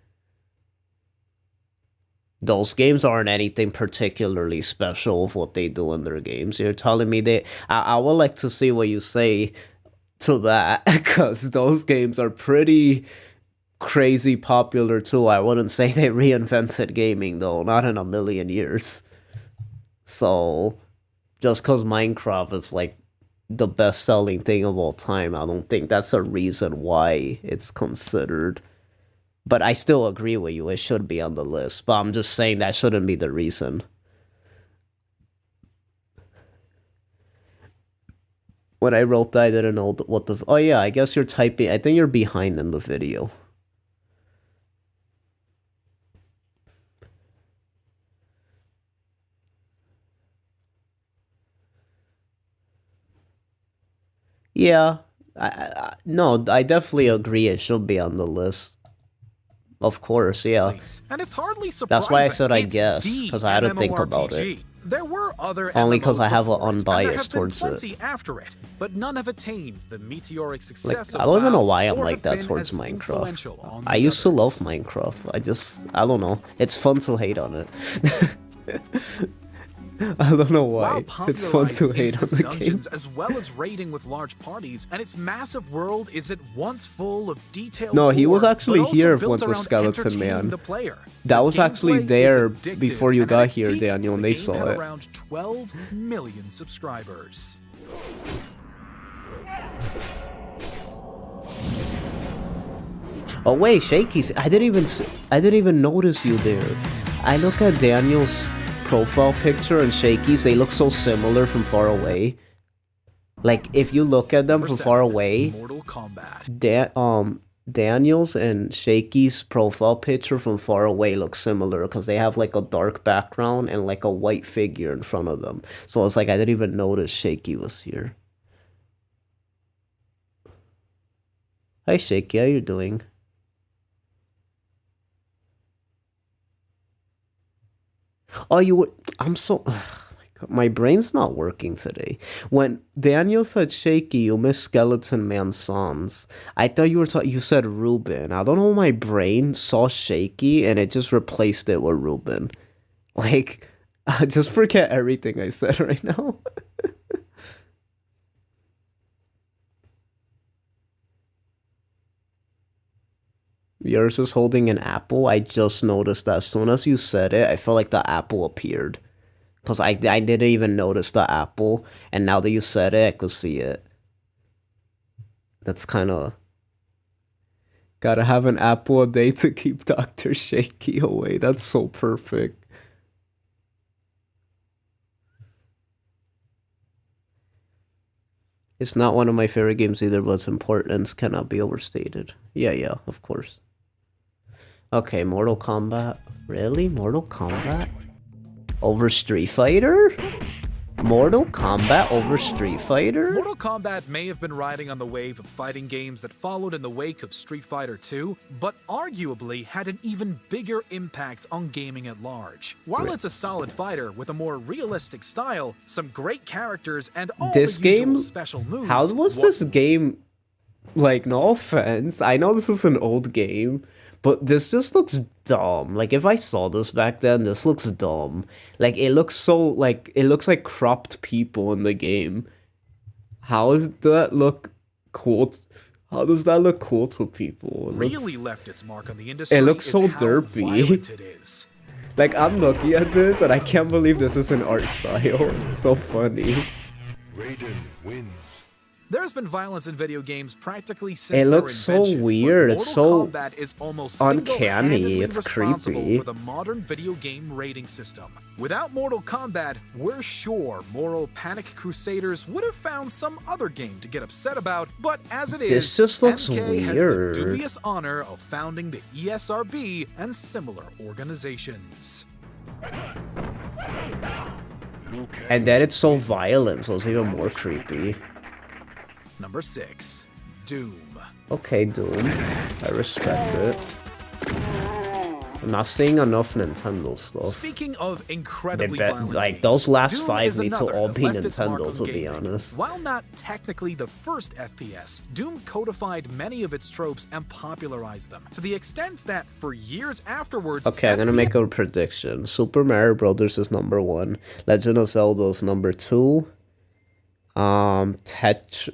Those games aren't anything particularly special of what they do in their games. You're telling me they... I would like to see what you say to that, because those games are pretty crazy popular too. I wouldn't say they reinvented gaming though, not in a million years. So just because Minecraft is like the best selling thing of all time, I don't think that's a reason why it's considered. But I still agree with you, it should be on the list, but I'm just saying that shouldn't be the reason. When I wrote that, I didn't know what the... Oh yeah, I guess you're typing... I think you're behind in the video. Yeah. No, I definitely agree it should be on the list. Of course, yeah. And it's hardly surprising. That's why I said I guess, because I had to think about it. There were other only because I have an before it, unbiased towards plenty after it, but none have attained the meteoric success Like, of I don't even know WoW why I'm or like have that been towards as Minecraft. influential on I the used to others. love Minecraft. I don't know. It's fun to hate on it. I don't know why. It's fun to hate on the game. Dungeons, as well as raiding with large parties, and its massive world is at once full of detailed No, he was lore, actually but also here built with the around skeleton entertaining man. the player. That The was actually gameplay there is addictive, before you and at got its here, peak, Daniel, and the they game saw had it. around 12 million subscribers. Oh wait, Shaky's. I didn't even notice you there. I look at Daniel's profile picture and Shaky's. They look so similar from far away. Like if you look at them from far away, Mortal Kombat. Daniel's and Shaky's profile picture from far away look similar because they have like a dark background and like a white figure in front of them. So it's like I didn't even notice Shaky was here. Hi Shaky, how you doing? Oh, you were... I'm so... Oh my God, my brain's not working today. When Daniel said Shaky, you missed Skeleton Man's sons. I thought you were talking... You said Ruben. I don't know, my brain saw Shaky and it just replaced it with Ruben. Like, I just forget everything I said right now. Yours is holding an apple. I just noticed that as soon as you said it, I felt like the apple appeared. Because I didn't even notice the apple. And now that you said it, I could see it. That's kind of... Gotta have an apple a day to keep Dr. Shaky away. That's so perfect. It's not one of my favorite games either, but its importance cannot be overstated. Yeah, of course. Okay, Mortal Kombat. Really? Mortal Kombat? Over Street Fighter? Mortal Kombat over Street Fighter? Mortal Kombat may have been riding on the wave of fighting games that followed in the wake of Street Fighter 2, but arguably had an even bigger impact on gaming at large. While it's a solid fighter with a more realistic style, some great characters, and all This the usual game? special moves... How was this game... Like, no offense. I know this is an old game, but this just looks dumb. Like, if I saw this back then, this looks dumb. Like, it looks so, like, it looks like cropped people in the game. How does that look cool? How does that look cool to people? It really looks, left its mark on the industry. it looks so is how derpy. violent it is. Like, I'm looking at this, and I can't believe this is an art style. It's so funny. Raiden wins. There's been violence in video games practically since It looks their invention, so weird. but It's Mortal so Kombat is almost uncanny. single-handedly It's responsible creepy. for the modern video game rating system. Without Mortal Kombat, we're sure moral panic crusaders would have found some other game to get upset about, but as it is, This just looks MK has weird. the dubious honor of founding the ESRB and similar organizations. And then it's so violent, so it's even more creepy. Number 6, Doom. Okay, Doom. I respect it. I'm not seeing enough Nintendo stuff. Speaking of incredibly violent like games, those last Doom 5 is need to another all that be left its mark Nintendo, on to be gaming. honest. While not technically the first FPS, Doom codified many of its tropes and popularized them, to the extent that for years afterwards... Okay, I'm gonna make a prediction. Super Mario Brothers is number 1. Legend of Zelda is number 2. Tetris,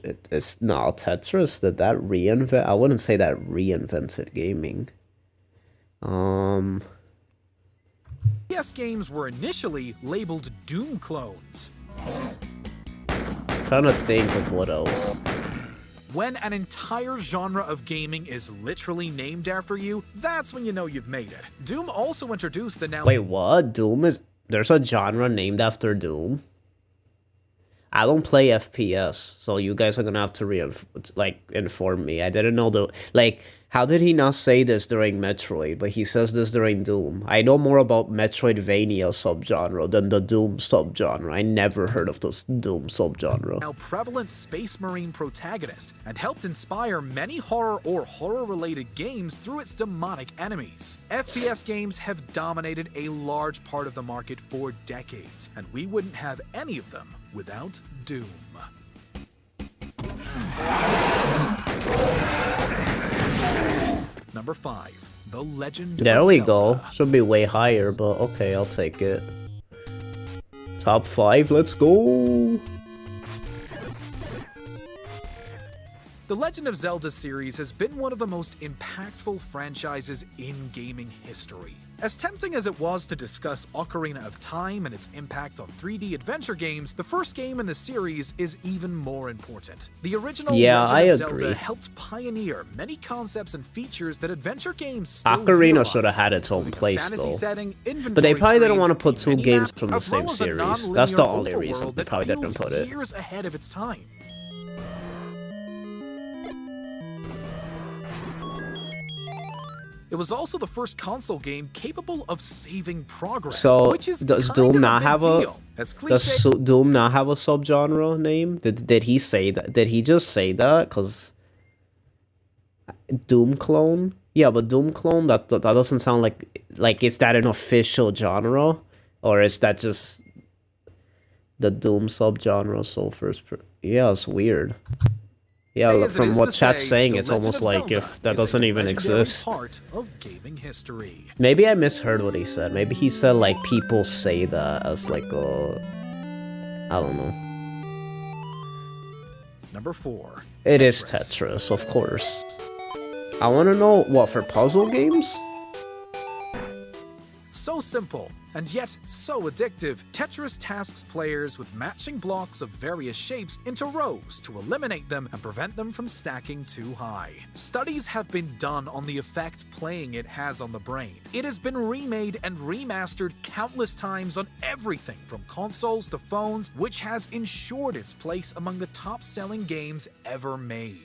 did that reinvent? I wouldn't say that reinvented gaming. FPS games were initially labeled Doom clones. Trying to think of what else. When an entire genre of gaming is literally named after you, that's when you know you've made it. Doom also introduced the now... Wait, what? There's a genre named after Doom? I don't play FPS, so you guys are gonna have to inform me. I didn't know how did he not say this during Metroid, but he says this during Doom? I know more about Metroidvania subgenre than the Doom subgenre. I never heard of this Doom subgenre. Now prevalent Space Marine protagonist, and helped inspire many horror or horror-related games through its demonic enemies. FPS games have dominated a large part of the market for decades, and we wouldn't have any of them without Doom. Number 5, The Legend There of we Zelda. go. Should be way higher, but okay, I'll take it. Top 5, let's go! The Legend of Zelda series has been one of the most impactful franchises in gaming history. As tempting as it was to discuss Ocarina of Time and its impact on 3D adventure games, the first game in the series is even more important. The original Legend of Zelda helped pioneer many concepts and features that adventure games still Ocarina should have had its own place, though. Setting, but they probably didn't want to put screens, 2 games mini-map, from the as same well as a series. non-linear That's the only overworld reason they that probably didn't feels put it. years ahead of its time. It was also the first console game capable of saving progress, So which is does kind Doom of not a have big a deal. As cliche Doom not have a subgenre name? Did he say that? Did he just say that? Cause Doom clone? Yeah, but Doom clone that doesn't sound like is that an official genre, or is that just the Doom subgenre? So yeah, it's weird. Yeah, from what chat's saying, it's almost like if that doesn't even exist. Part of gaming history. Maybe I misheard what he said. Maybe he said like people say that as like a, I don't know. Number 4. It is Tetris, of course. I want to know what for puzzle games. So simple, and yet so addictive, Tetris tasks players with matching blocks of various shapes into rows to eliminate them and prevent them from stacking too high. Studies have been done on the effect playing it has on the brain. It has been remade and remastered countless times on everything from consoles to phones, which has ensured its place among the top-selling games ever made.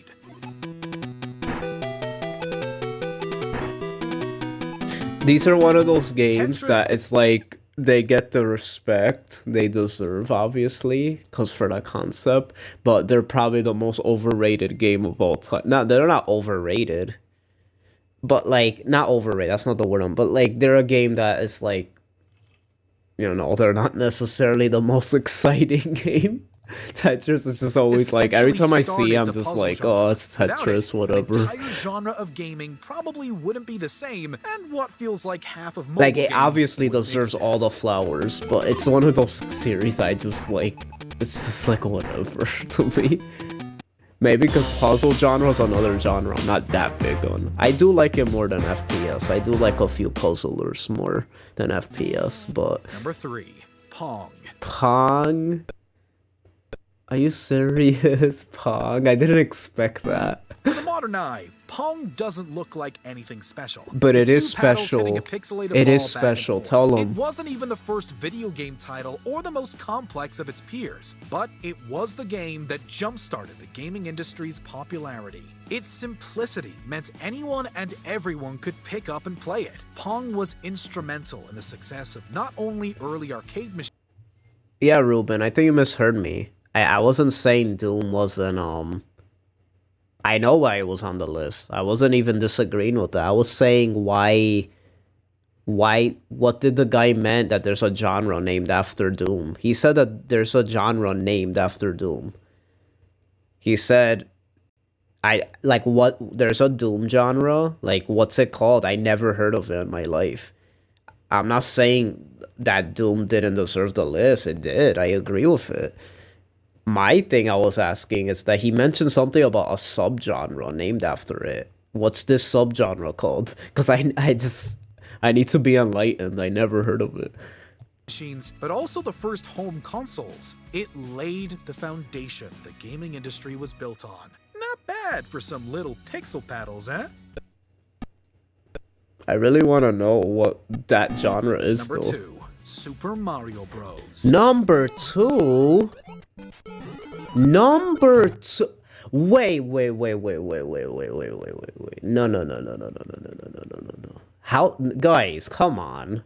These are one of those games that it's like they get the respect they deserve, obviously, because for the concept, but they're probably the most overrated game of all time. No, they're not overrated, but like, not overrated, that's not the word, but like, they're a game that is like, you know, they're not necessarily the most exciting game. Tetris is just always like, every time I see it, I'm just like, oh, it's Tetris, whatever. The entire genre of gaming probably wouldn't be the same, and what feels like half of mobile like, it games obviously wouldn't deserves exist. all the flowers, but it's one of those series I just like, it's just like whatever to me. Maybe because puzzle genre is another genre I'm not that big on. I do like it more than FPS. I do like a few puzzlers more than FPS, but... Number 3. Pong. Pong? Are you serious? Pong? I didn't expect that. To the modern eye, Pong doesn't look like anything special. But it It's is two paddles special. hitting a pixelated It ball is back and special. forth. Tell It 'em. wasn't even the first video game title or the most complex of its peers, but it was the game that jump-started the gaming industry's popularity. Its simplicity meant anyone and everyone could pick up and play it. Pong was instrumental in the success of not only early arcade machines. Yeah, Ruben, I think you misheard me. I wasn't saying Doom wasn't, I know why it was on the list. I wasn't even disagreeing with that. I was saying why what did the guy meant that there's a genre named after Doom? He said that there's a genre named after Doom. He said, what, there's a Doom genre? Like, what's it called? I never heard of it in my life. I'm not saying that Doom didn't deserve the list. It did. I agree with it. My thing I was asking is that he mentioned something about a subgenre named after it. What's this subgenre called? Because I need to be enlightened. I never heard of it. Machines, but also the first home consoles. It laid the foundation the gaming industry was built on. Not bad for some little pixel paddles, eh? I really want to know what that genre is, Number though. 2, Super Mario Bros. Number 2? Number 2? Wait. No. How, guys, come on.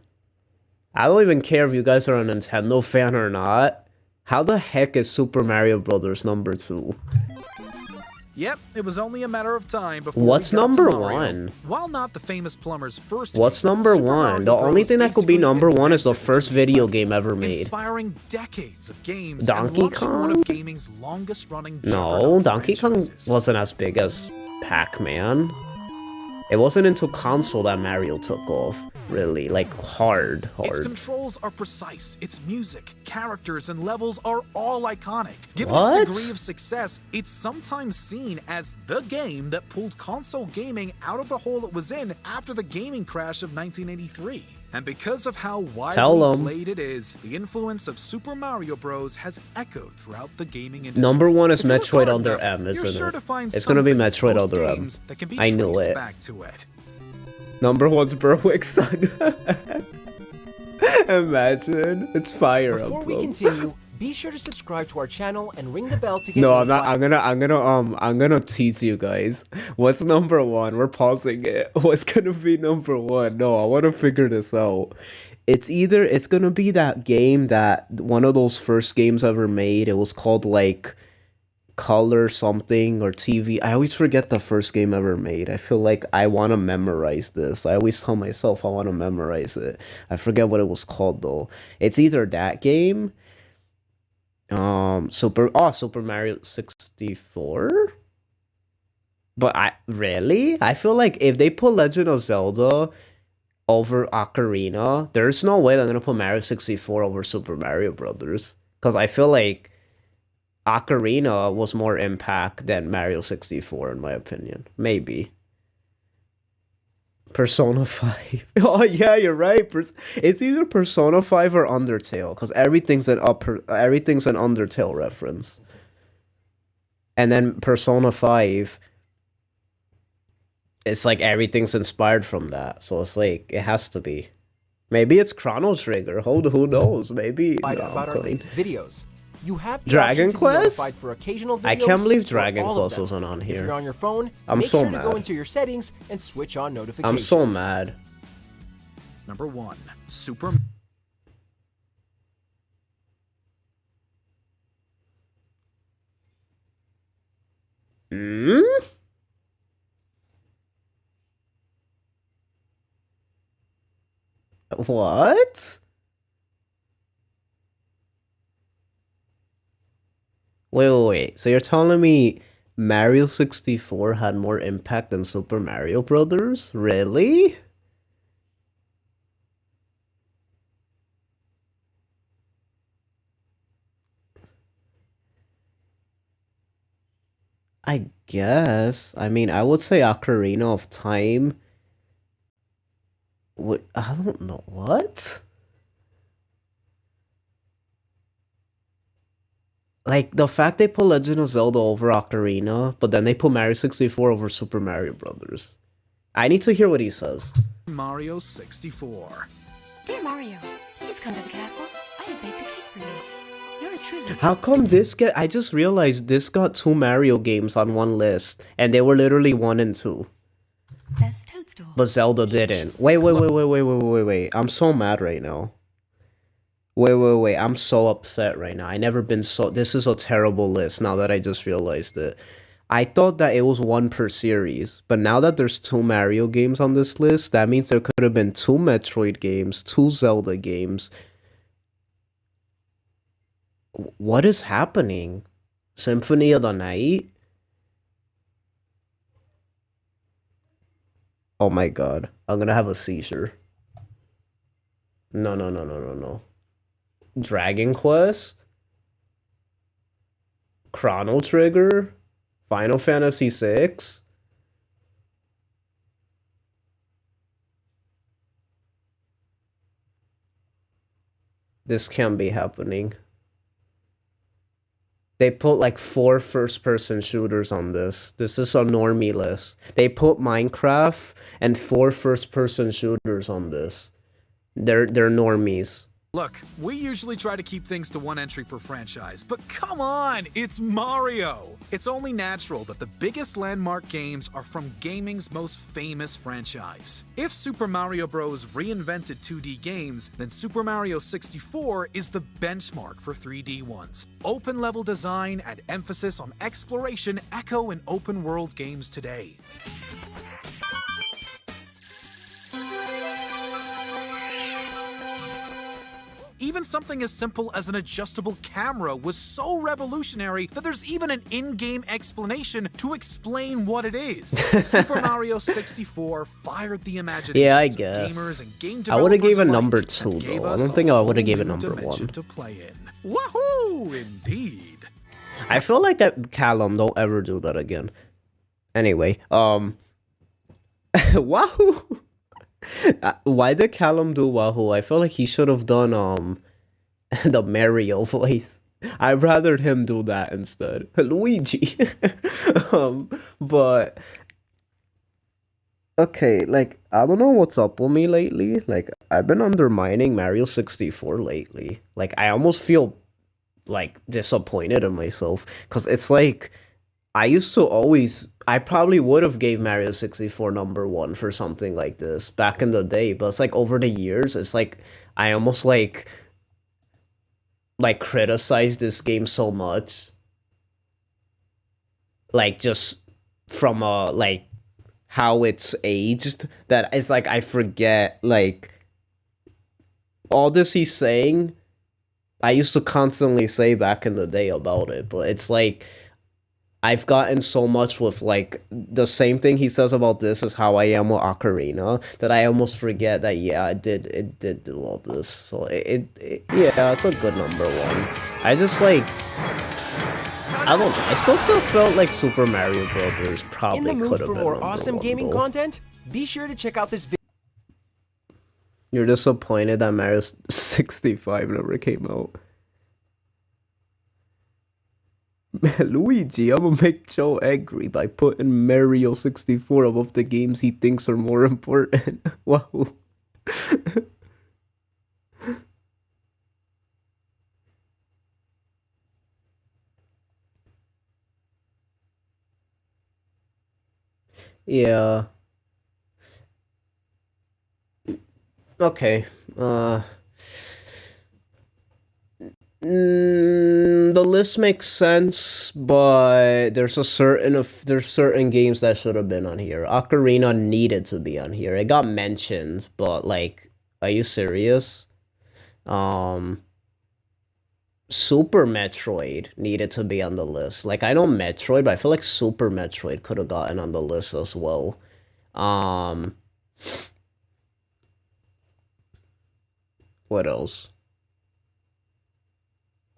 I don't even care if you guys are a Nintendo fan or not. How the heck is Super Mario Brothers number 2? Yep, it was only a matter of time before What's we got number to Mario. 1? While not the famous plumber's first What's game, number Super 1? Mario The only Bros. thing that could be basically number 1 is the invented first the video platform, game ever made. inspiring decades of games Donkey and launching one Kong? of gaming's longest-running No, juggernaut Donkey Kong franchises. wasn't as big as Pac-Man. It wasn't until console that Mario took off, really, like hard. Its controls are precise, its music, characters, and levels are all iconic. Given What? its degree of success, it's sometimes seen as the game that pulled console gaming out of the hole it was in after the gaming crash of 1983. And because of how widely played it is, the influence of Super Mario Bros. Has echoed throughout the gaming industry. Number 1 is If you look Metroid hard Under enough, M, you're isn't sure it? to find It's gonna be something in Metroid most Other M. games that can be I knew traced it. back to it. Number 1's Berwick Saga. Imagine. It's fire up, Before bro. we continue, be sure to subscribe to our channel and ring the bell to get No, I'm notified. not. I'm gonna tease you guys. What's number 1? We're pausing it. What's gonna be number 1? No, I want to figure this out. It's gonna be that game that one of those first games ever made. It was called like Color something or TV. I always forget the first game ever made. I feel like I want to memorize this. I always tell myself I want to memorize it. I forget what it was called though. It's either that game, Super Mario 64. But I feel like if they put Legend of Zelda over Ocarina, there's no way they're gonna put Mario 64 over Super Mario Brothers. Because I feel like Ocarina was more impact than Mario 64 in my opinion. Maybe. Persona 5. Oh yeah, you're right. It's either Persona 5 or Undertale, because everything's an Undertale reference. And then Persona 5, it's like everything's inspired from that. So it's like it has to be. Maybe it's Chrono Trigger. Who knows? Maybe. About our latest videos. You have the Dragon option to be Quest? notified for occasional videos. I can't believe or Dragon all of Quest them. wasn't on If here. you're on your phone, I'm make so sure mad. to go into your settings and switch on notifications. I'm so mad. Number 1, Super. What? Wait. So you're telling me Mario 64 had more impact than Super Mario Brothers? Really? I guess. I mean, I would say Ocarina of Time. I don't know. What? Like, the fact they put Legend of Zelda over Ocarina, but then they put Mario 64 over Super Mario Brothers. I need to hear what he says. Mario 64. Dear Mario, please come to the castle. I have baked a cake for you. Yours truly. How come I just realized this got 2 Mario games on one list, and they were literally 1 and 2. Best toadstool. But Zelda didn't. Wait. I'm so mad right now. Wait. I'm so upset right now. I never been so... This is a terrible list now that I just realized it. I thought that it was one per series, but now that there's 2 Mario games on this list, that means there could have been 2 Metroid games, 2 Zelda games. What is happening? Symphony of the Night? Oh my god, I'm gonna have a seizure. No. Dragon Quest? Chrono Trigger? Final Fantasy VI? This can't be happening. They put like 4 first-person shooters on this. This is a normie list. They put Minecraft and 4 first-person shooters on this. They're normies. Look, we usually try to keep things to 1 entry per franchise, but come on, it's Mario! It's only natural that the biggest landmark games are from gaming's most famous franchise. If Super Mario Bros. Reinvented 2D games, then Super Mario 64 is the benchmark for 3D ones. Open level design and emphasis on exploration echo in open world games today. Even something as simple as an adjustable camera was so revolutionary that there's even an in-game explanation to explain what it is. Super Mario 64 fired the imagination Yeah, I of guess. gamers and game I would have developers gave a alike number and 2 gave though. I us don't think a I would have whole given new number dimension 1. to play in. Woohoo! Indeed. I feel like that Callum don't ever do that again. Anyway, Wahoo! Why did Callum do Wahoo? I feel like he should have done the Mario voice. I'd rather him do that instead. Luigi. But okay, like I don't know what's up with me lately. Like I've been undermining Mario 64 lately. Like I almost feel like disappointed in myself because it's like I used to always I probably would have gave Mario 64 number 1 for something like this back in the day, but it's like over the years it's like I almost like criticized this game so much, like just from like how it's aged, that it's like I forget like all this he's saying I used to constantly say back in the day about it, but it's like I've gotten so much with like the same thing he says about this is how I am with Ocarina that I almost forget that yeah it did do all this. So yeah, it's a good number 1. I just like I don't know. I still felt like Super Mario Brothers probably In the mood could have for been more number awesome 1, gaming though. content? Be sure to check out this video. You're disappointed that Mario 65 never came out. Luigi, I'm gonna make Joe angry by putting Mario 64 above the games he thinks are more important. Wow. Yeah. Okay. The list makes sense, but there's certain games that should have been on here. Ocarina needed to be on here. It got mentioned, but like, are you serious? Super Metroid needed to be on the list. Like, I know Metroid, but I feel like Super Metroid could have gotten on the list as well. What else?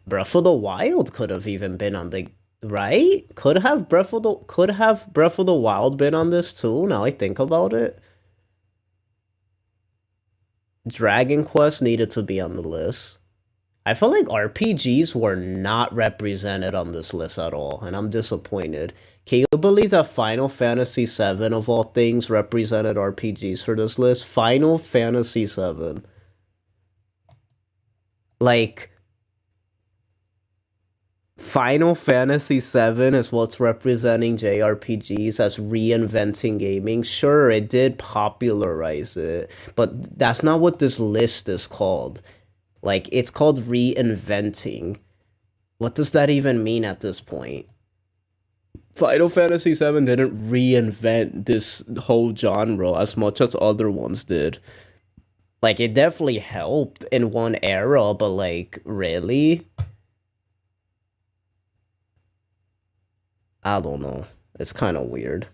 Breath of the Wild could have even been on the right. Could have Breath of the Wild been on this too. Now I think about it. Dragon Quest needed to be on the list. I feel like RPGs were not represented on this list at all, and I'm disappointed. Can you believe that Final Fantasy VII, of all things, represented RPGs for this list? Final Fantasy VII. Like, Final Fantasy VII is what's representing JRPGs as reinventing gaming. Sure, it did popularize it, but that's not what this list is called. Like, it's called reinventing. What does that even mean at this point? Final Fantasy VII didn't reinvent this whole genre as much as other ones did. Like, it definitely helped in one era, but like, really? I don't know. It's kind of weird.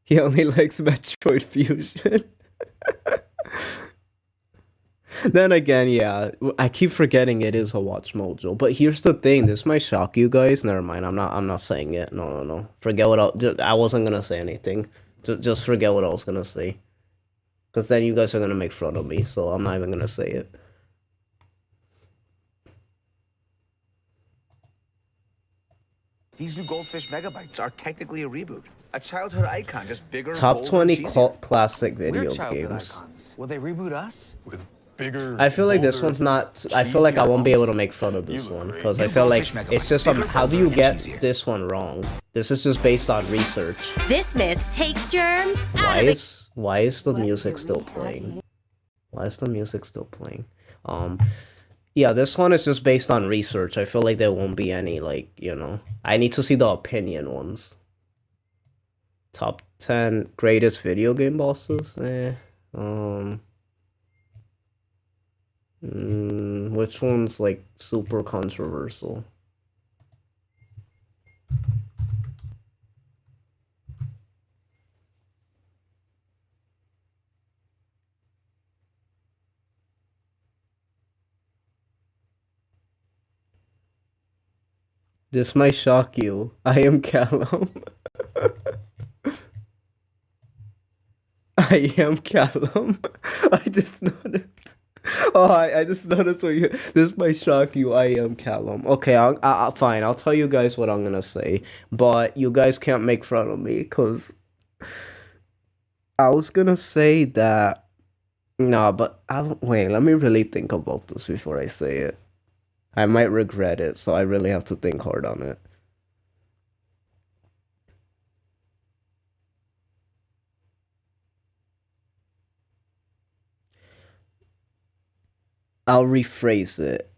He only likes Metroid Fusion. Then again, yeah, I keep forgetting it is a Watch Mojo. But here's the thing: this might shock you guys. Never mind. I'm not saying it. No. Forget what I wasn't gonna say anything. Just forget what I was gonna say. Because then you guys are gonna make fun of me. So I'm not even gonna say it. These new Goldfish Megabytes are technically a reboot. A childhood icon, just bigger. Top 20 cult classic video games. Will they reboot us? With bigger. I feel like this one's not. I feel like I won't be able to make fun of this one because I feel like it's just how do you get this one wrong? This is just based on research. This mist takes germs. Why is the music still playing? Why is the music still playing? Yeah, this one is just based on research. I feel like there won't be any, like, you know. I need to see the opinion ones. Top 10 greatest video game bosses? Which one's, like, super controversial? This might shock you. I am Callum. I am Callum. I just noticed. Oh, I just noticed what you. This might shock you. I am Callum. Okay, fine. I'll tell you guys what I'm gonna say, but you guys can't make fun of me because I was gonna say that. Nah, but I don't. Wait, let me really think about this before I say it. I might regret it, so I really have to think hard on it. I'll rephrase it.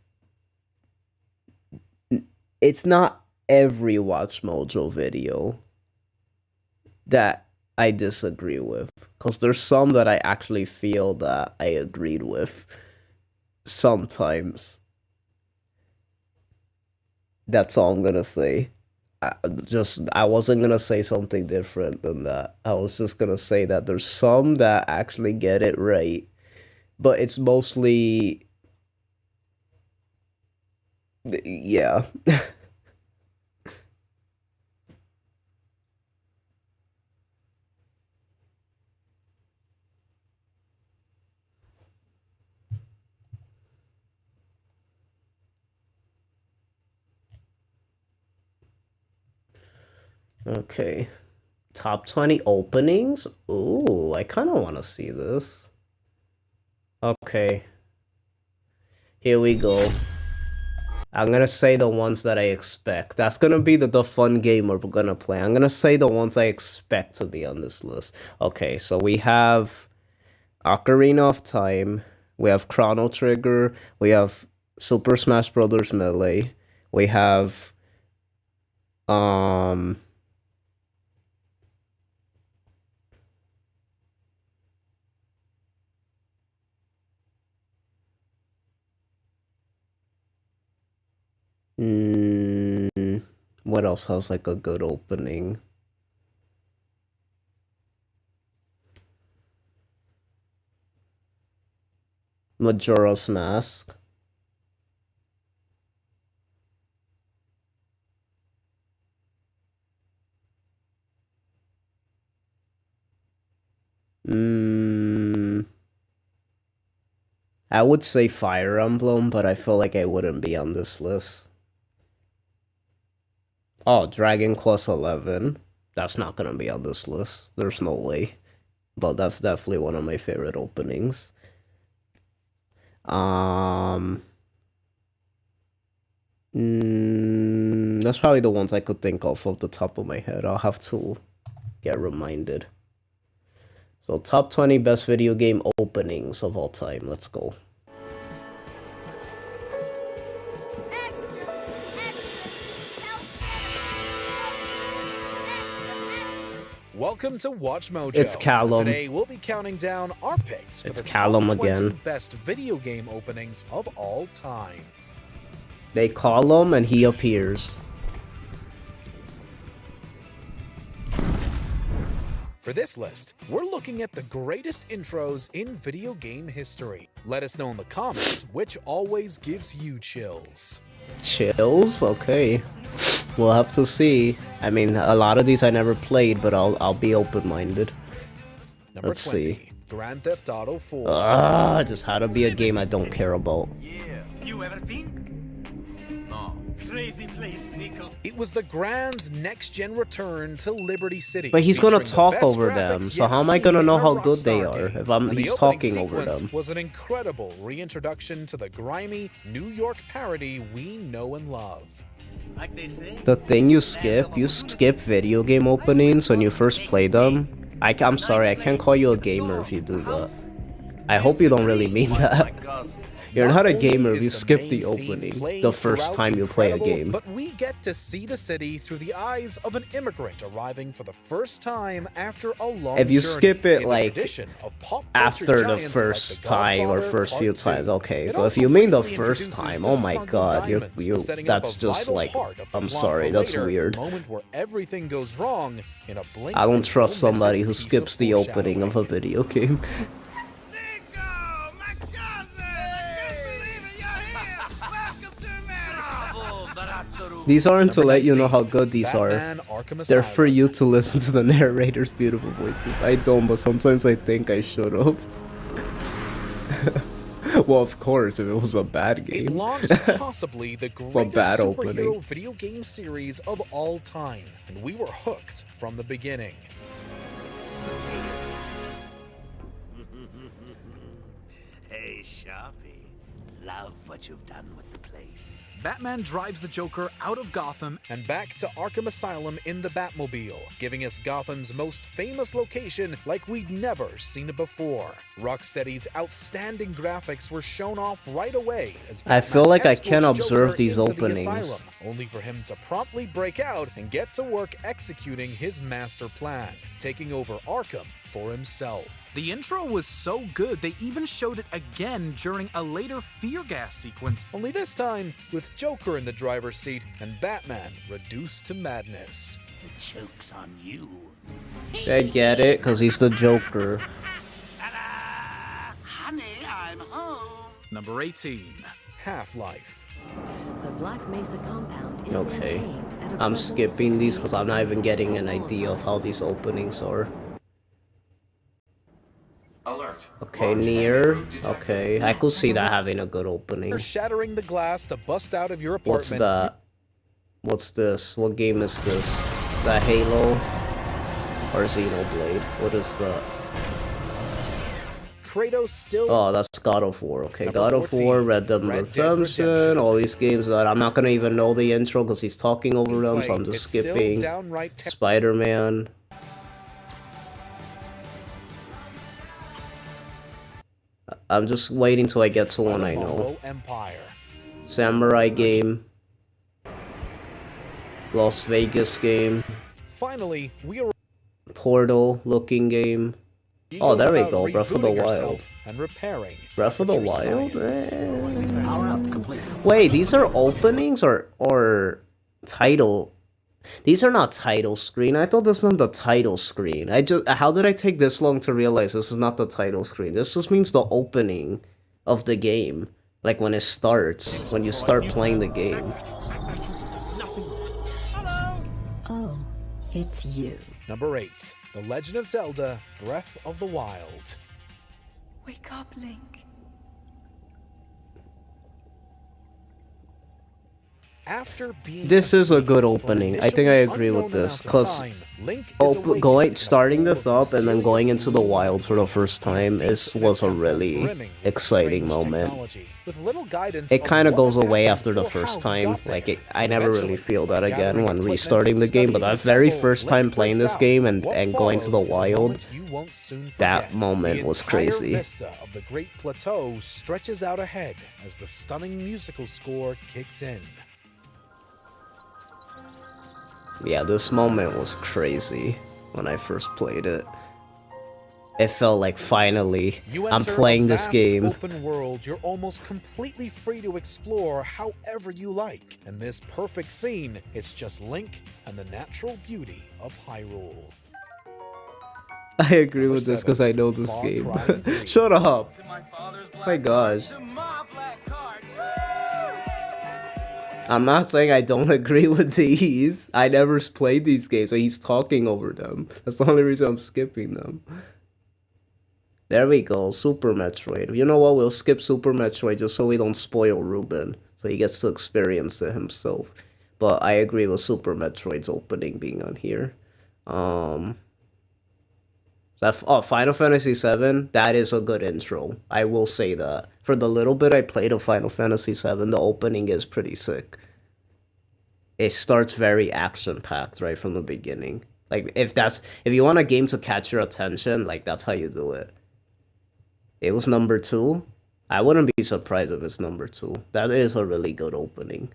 It's not every Watch Mojo video that I disagree with, because there's some that I actually feel that I agreed with sometimes. That's all I'm gonna say. I wasn't gonna say something different than that. I was just gonna say that there's some that actually get it right, but it's mostly, yeah. Okay. Top 20 openings? Ooh, I kind of want to see this. Okay. Here we go. I'm gonna say the ones that I expect. That's gonna be the fun game we're gonna play. I'm gonna say the ones I expect to be on this list. Okay, so we have Ocarina of Time. We have Chrono Trigger. We have Super Smash Bros. Melee. We have... what else has like a good opening? Majora's Mask. I would say Fire Emblem, but I feel like I wouldn't be on this list. Oh, Dragon Quest 11. That's not gonna be on this list. There's no way. But that's definitely one of my favorite openings. That's probably the ones I could think of the top of my head. I'll have to get reminded. So top 20 best video game openings of all time. Let's go. Welcome to Watch Mojo. It's Callum. Today we'll be counting down our picks for It's the Callum top 20 again. best video game openings of all time. They call him and he appears. For this list, we're looking at the greatest intros in video game history. Let us know in the comments which always gives you chills. Chills? Okay. We'll have to see. I mean, a lot of these I never played, but I'll be open-minded. Number Let's 20, see. Grand Theft Auto 4. Just how to be a game I don't care about. You ever been? No. Crazy place, Nico. It was the Grand's next-gen return to Liberty City. But he's gonna featuring the talk best over graphics them, so yet how am I seen gonna know in a how good they Rockstar are game. if And the he's opening talking over sequence them? was an incredible reintroduction to the grimy New York parody we know and love. Like they say. The thing you skip video game openings when you first play them. I'm sorry, I can't call you a gamer if you do that. I hope you don't really mean that. You're not a gamer if you skip the opening the first time you play a game. But we get to see the city through the eyes of an immigrant arriving for the first time after a long If you journey. skip it In the like tradition of pop culture after the giants like first The time or Godfather first few Part times, 2. okay. It But if also you mean the briefly first introduces time, the oh my smuggled god, diamonds, setting up that's a just vital like, part of the I'm plot sorry, for that's later, weird. a moment where everything goes wrong in a blink I don't and trust you'll miss somebody a who piece of skips the opening of a video game. These aren't to let you know how good these Batman, are. Arkham They're for Asylum. you to listen to the narrator's beautiful voices. I don't, but sometimes I think I should have. Well, of course, if it was a bad It game. launched possibly the bad greatest superhero opening. video game series of all time, and we were hooked from the beginning. Hey, Sharpie. Love what you've done with the place. Batman drives the Joker out of Gotham and back to Arkham Asylum in the Batmobile, giving us Gotham's most famous location like we'd never seen it before. Rocksteady's outstanding graphics were shown off right away as I feel like I escorts can observe Joker these into the openings. asylum, only for him to promptly break out and get to work executing his master plan, taking over Arkham for himself. The intro was so good they even showed it again during a later fear gas sequence, only this time with Joker in the driver's seat and Batman reduced to madness. The joke's on you. I get it, because he's the Joker. Honey, I'm home. Number 18, Half-Life. The Black Mesa compound is Okay, maintained at a I'm present skipping these 68 because I'm not even getting an degrees idea of how these openings are. Alert. Okay, Near. Okay, I could see that having a good opening. You're shattering the glass to bust out of your What's apartment. that? What's this? What game is this? That Halo? Or Xenoblade? What is that? Kratos still. Oh, that's God of War. Okay, Number God of 14, War, Red Dead Red Dead Redemption, Redemption. all these games that I'm not gonna even know the intro because he's talking over them, so I'm It's just still skipping. downright Spider-Man. I'm just waiting till I get to one I know. Mongol Empire. Samurai game. Las Vegas game. Finally, we are. Portal looking game. Oh, there we go. Breath of the Wild. And repairing. Breath of the amateur Wild? science. Power up completely. Wait, these are openings or title? These are not title screen. I thought this was the title screen. How did I take this long to realize this is not the title screen? This just means the opening of the game. Like when it starts, when you start playing the game. Oh, it's you. Number 8, The Legend of Zelda: Breath of the Wild. Wake up, Link. After being This is a asleep good for an opening. I think I initially agree with unknown this, amount of 'cause time, Link is awakened in Going a starting pool this of up and then going mysterious into the blue wild for the water. first time Steeped in was a temple really brimming with exciting strange moment. technology. With little guidance It of kind of what goes has away happened after the or first how we time. got Like there. I never really Eventually, feel that again gathering when equipment restarting and the game. But studying that the very temple, first time Link playing breaks this out. game and What going to the follows is a wild, moment you won't soon that forget. moment The was entire crazy. vista of the Great Plateau stretches out ahead as the stunning musical score kicks in. Yeah, this moment was crazy. when I first played it. It felt like finally You I'm enter playing a this vast game. open world you're almost completely free to explore however you like. In this perfect scene, it's just Link and the natural beauty of Hyrule. I agree Number with this 7, because I know this Far game. Cry 3. Shut up. My gosh. I'm not saying I don't agree with these. I never played these games, but he's talking over them. That's the only reason I'm skipping them. There we go, Super Metroid. You know what, we'll skip Super Metroid just so we don't spoil Ruben. So he gets to experience it himself. But I agree with Super Metroid's opening being on here. Final Fantasy VII, that is a good intro. I will say that. For the little bit I played of Final Fantasy VII, the opening is pretty sick. It starts very action-packed right from the beginning. Like, if you want a game to catch your attention, like, that's how you do it. It was number 2. I wouldn't be surprised if it's number 2. That is a really good opening.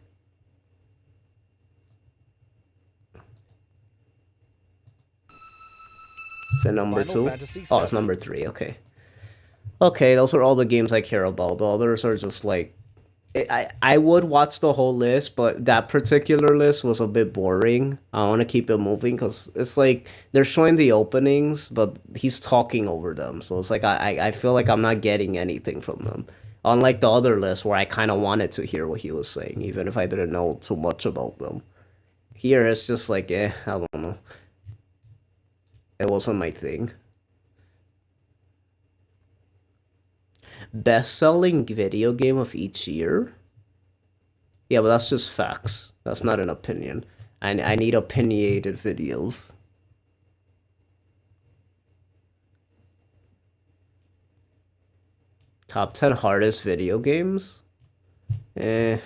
Is it number 2? Oh, it's number 3, okay. Okay, those are all the games I care about. The others are just like... I would watch the whole list, but that particular list was a bit boring. I want to keep it moving because it's like they're showing the openings, but he's talking over them. So it's like I feel like I'm not getting anything from them. Unlike the other list where I kind of wanted to hear what he was saying, even if I didn't know too much about them. Here it's just like, I don't know. It wasn't my thing. Best-selling video game of each year? Yeah, but that's just facts. That's not an opinion. I need opinionated videos. Top 10 hardest video games? I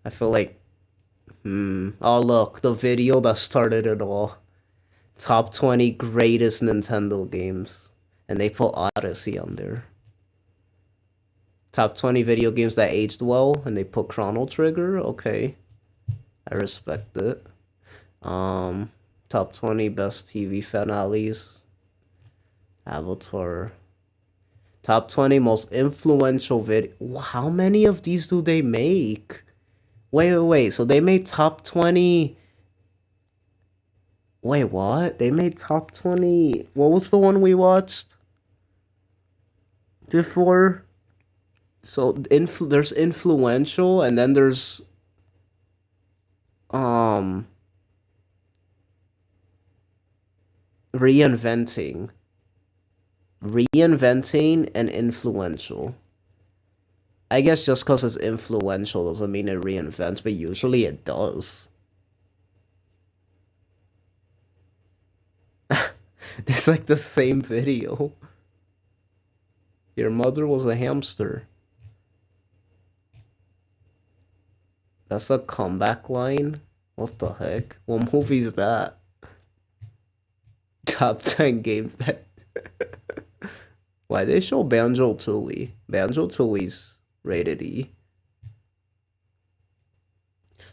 feel like... Oh, look. The video that started it all. Top 20 greatest Nintendo games. And they put Odyssey on there. Top 20 video games that aged well, and they put Chrono Trigger. Okay, I respect it. Top 20 best TV finales. Avatar. Top 20 most influential video. How many of these do they make? Wait. So they made top 20. Wait, what? They made top 20. What was the one we watched before? So there's influential, and then there's reinventing and influential. I guess just because it's influential doesn't mean it reinvents, but usually it does. It's like the same video. Your mother was a hamster. That's a comeback line? What the heck? What movie is that? Top 10 games that... Why they show Banjo-Tooie? Banjo-Tooie's rated E.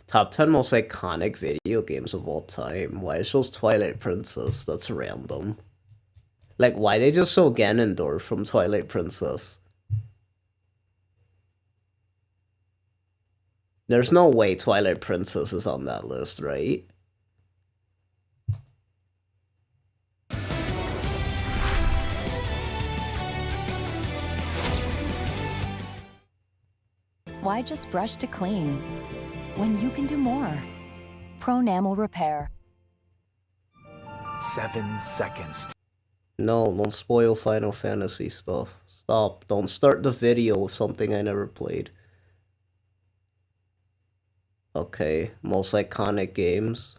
Top 10 most iconic video games of all time. Why it shows Twilight Princess? That's random. Like, why they just show Ganondorf from Twilight Princess? There's no way Twilight Princess is on that list, right? Why just brush to clean when you can do more? Pronamel Repair. 7 seconds. No, don't spoil Final Fantasy stuff. Stop. Don't start the video with something I never played. Okay, most iconic games.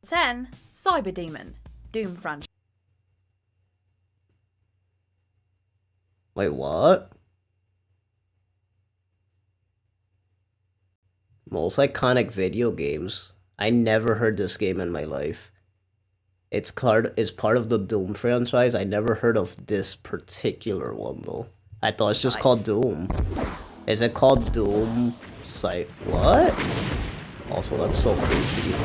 10. Cyber Demon. Doom franchise. Wait, what? Most iconic video games. I never heard this game in my life. It's part of the Doom franchise. I never heard of this particular one though. I thought it's just called Doom. Is it called Doom? What? Also, that's so creepy.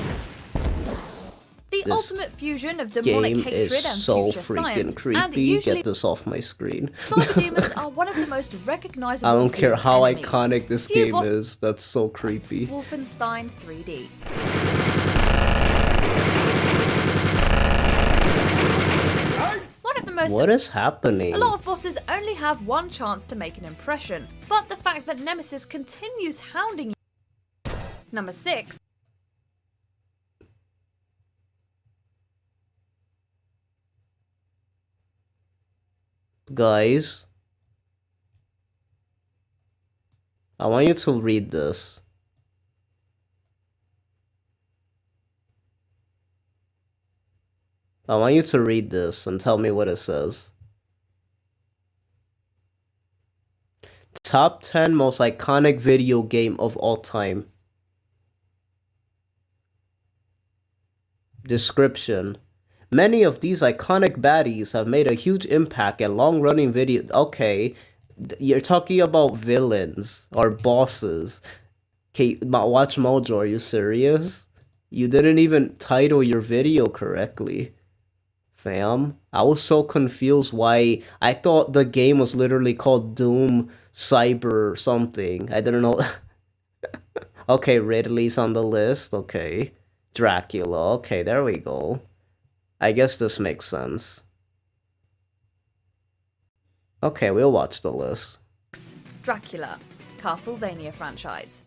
The This ultimate fusion of demonic game hatred is and so future freaking science, and creepy. usually Get this off my screen. cyberdemons are one of the most recognizable I don't care brute how enemies. iconic this Few game boss is. That's so creepy. Wolfenstein 3D. One of the most What is happening? A lot of bosses only have one chance to make an impression, but the fact that Nemesis continues hounding you. Number 6. Guys, I want you to read this. I want you to read this and tell me what it says. Top 10 most iconic video game of all time. Description. Many of these iconic baddies have made a huge impact in long-running video. Okay, you're talking about villains or bosses. Okay, Watch Mojo, are you serious? You didn't even title your video correctly. Fam, I was so confused why. I thought the game was literally called Doom Cyber something. I didn't know. Okay, Ridley's on the list. Okay. Dracula. Okay, there we go. I guess this makes sense. Okay, we'll watch the list. Dracula, Castlevania franchise.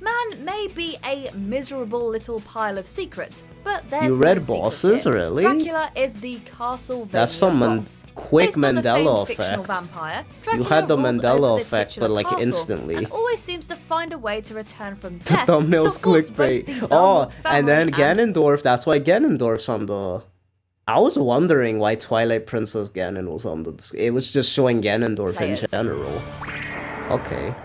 Man may be a miserable little pile of secrets, but there's You read no secret bosses, here. really? Dracula is the Castlevania That's some boss. quick Based on the famed Mandela fictional effect. vampire, You Dracula had the rules Mandela over the effect, titular but like castle instantly. and always seems to find a way to return from The death. thumbnail's to haunt both the clickbait. Oh, Belmont and then family and Ganondorf. That's why Ganondorf's on the. I was wondering why Twilight Princess Ganon was on the. It was just showing Ganondorf in Players. general. Okay.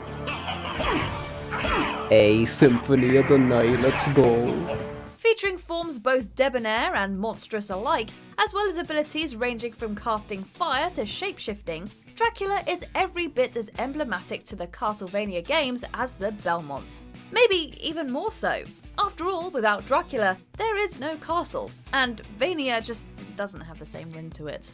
A Symphony of the Night. Let's go. featuring forms both debonair and monstrous alike, as well as abilities ranging from casting fire to shapeshifting. Dracula is every bit as emblematic to the Castlevania games as the Belmonts. Maybe even more so. After all, without Dracula, there is no castle, and Vania just doesn't have the same ring to it.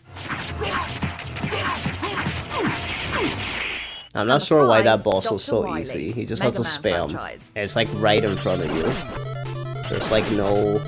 I'm not sure why that boss Dr. was so Wily, easy. He just Mega had to Man spam. franchise. And it's like right in front of you. There's like no...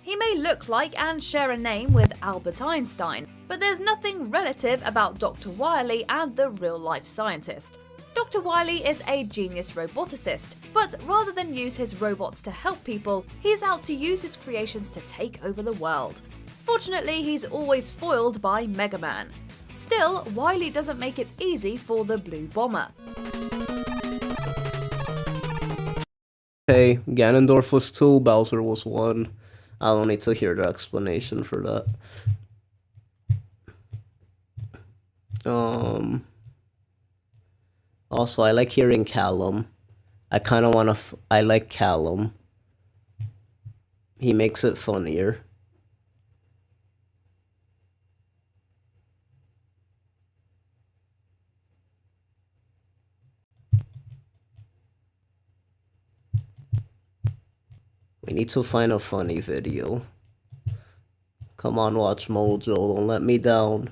He may look like and share a name with Albert Einstein, but there's nothing relative about Dr. Wily and the real-life scientist. Dr. Wily is a genius roboticist, but rather than use his robots to help people, he's out to use his creations to take over the world. Fortunately, he's always foiled by Mega Man. Still, Wily doesn't make it easy for the Blue Bomber. Hey, Ganondorf was 2, Bowser was 1. I don't need to hear the explanation for that. Also, I like hearing Callum. I kind of want to... I like Callum. He makes it funnier. We need to find a funny video. Come on, Watch Mojo, don't let me down.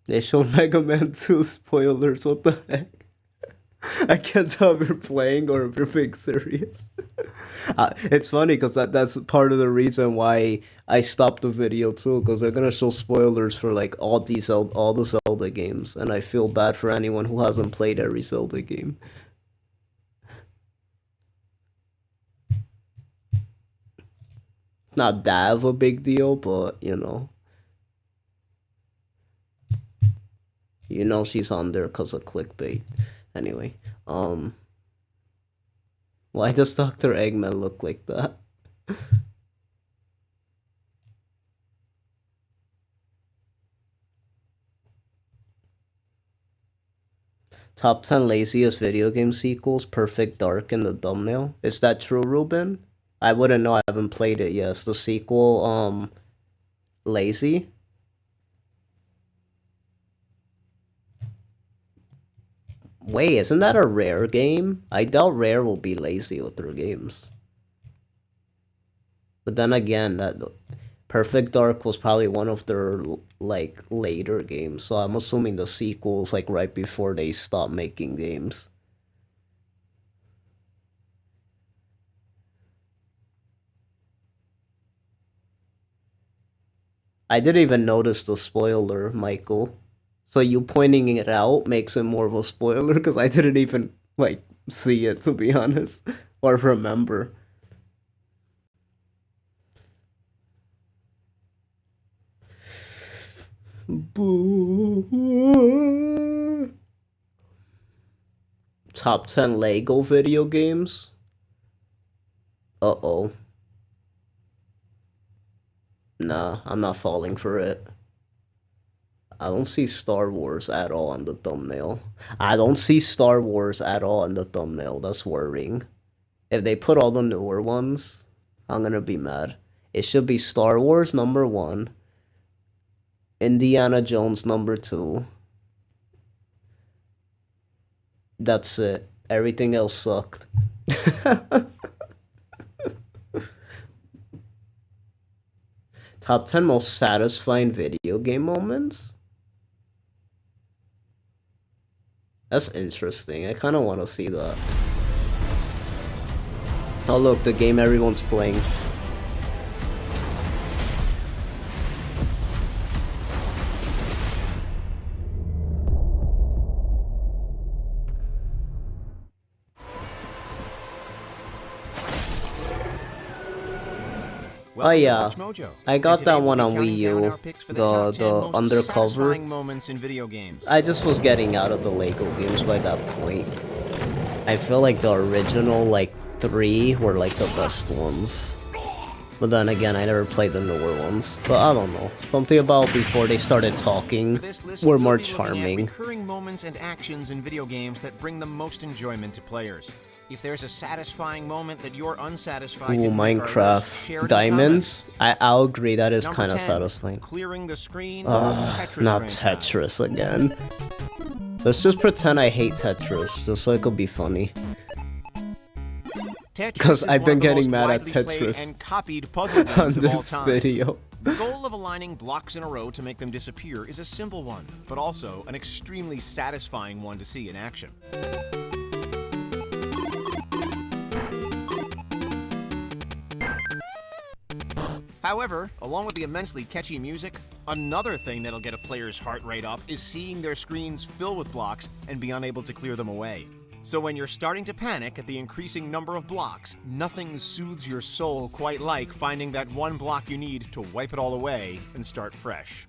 They showed Mega Man 2 spoilers, what the heck? I can't tell if you're playing or if you're being serious. It's funny because that's part of the reason why I stopped the video too, because they're gonna show spoilers for like all the Zelda games, and I feel bad for anyone who hasn't played every Zelda game. Not that of a big deal, but you know. You know she's on there because of clickbait. Anyway, why does Dr. Eggman look like that? Top 10 laziest video game sequels, Perfect Dark in the thumbnail. Is that true, Ruben? I wouldn't know, I haven't played it yet. Is the sequel, lazy? Wait, isn't that a Rare game? I doubt Rare will be lazy with their games. But then again, that Perfect Dark was probably one of their like later games, so I'm assuming the sequel's like right before they stop making games. I didn't even notice the spoiler, Michael. So you pointing it out makes it more of a spoiler because I didn't even like see it, to be honest, or remember. Top 10 Lego video games? Uh-oh. Nah, I'm not falling for it. I don't see Star Wars at all on the thumbnail. I don't see Star Wars at all on the thumbnail. That's worrying. If they put all the newer ones, I'm gonna be mad. It should be Star Wars #1. Indiana Jones #2. That's it. Everything else sucked. Top 10 most satisfying video game moments? That's interesting. I kind of want to see that. Oh look, the game everyone's playing. Oh yeah, I got that one on Wii U, the Undercover. I just was getting out of the Lego games by that point. I feel like the original, like, 3 were like the best ones. But then again, I never played the newer ones. But I don't know, something about before they started talking were more charming. Recurring moments and actions in video games that bring the most enjoyment to players. If there's a satisfying moment that you're unsatisfied Ooh, Minecraft Diamonds? I'll agree, that is kind of satisfying. Clearing the screen, not Tetris again. Let's just pretend I hate Tetris, just so it could be funny. Because I've been getting mad at Tetris and copied puzzle games on of all this time. video. The goal of aligning blocks in a row to make them disappear is a simple one, but also an extremely satisfying one to see in action. However, along with the immensely catchy music, another thing that'll get a player's heart rate up is seeing their screens fill with blocks and be unable to clear them away. So when you're starting to panic at the increasing number of blocks, nothing soothes your soul quite like finding that one block you need to wipe it all away and start fresh.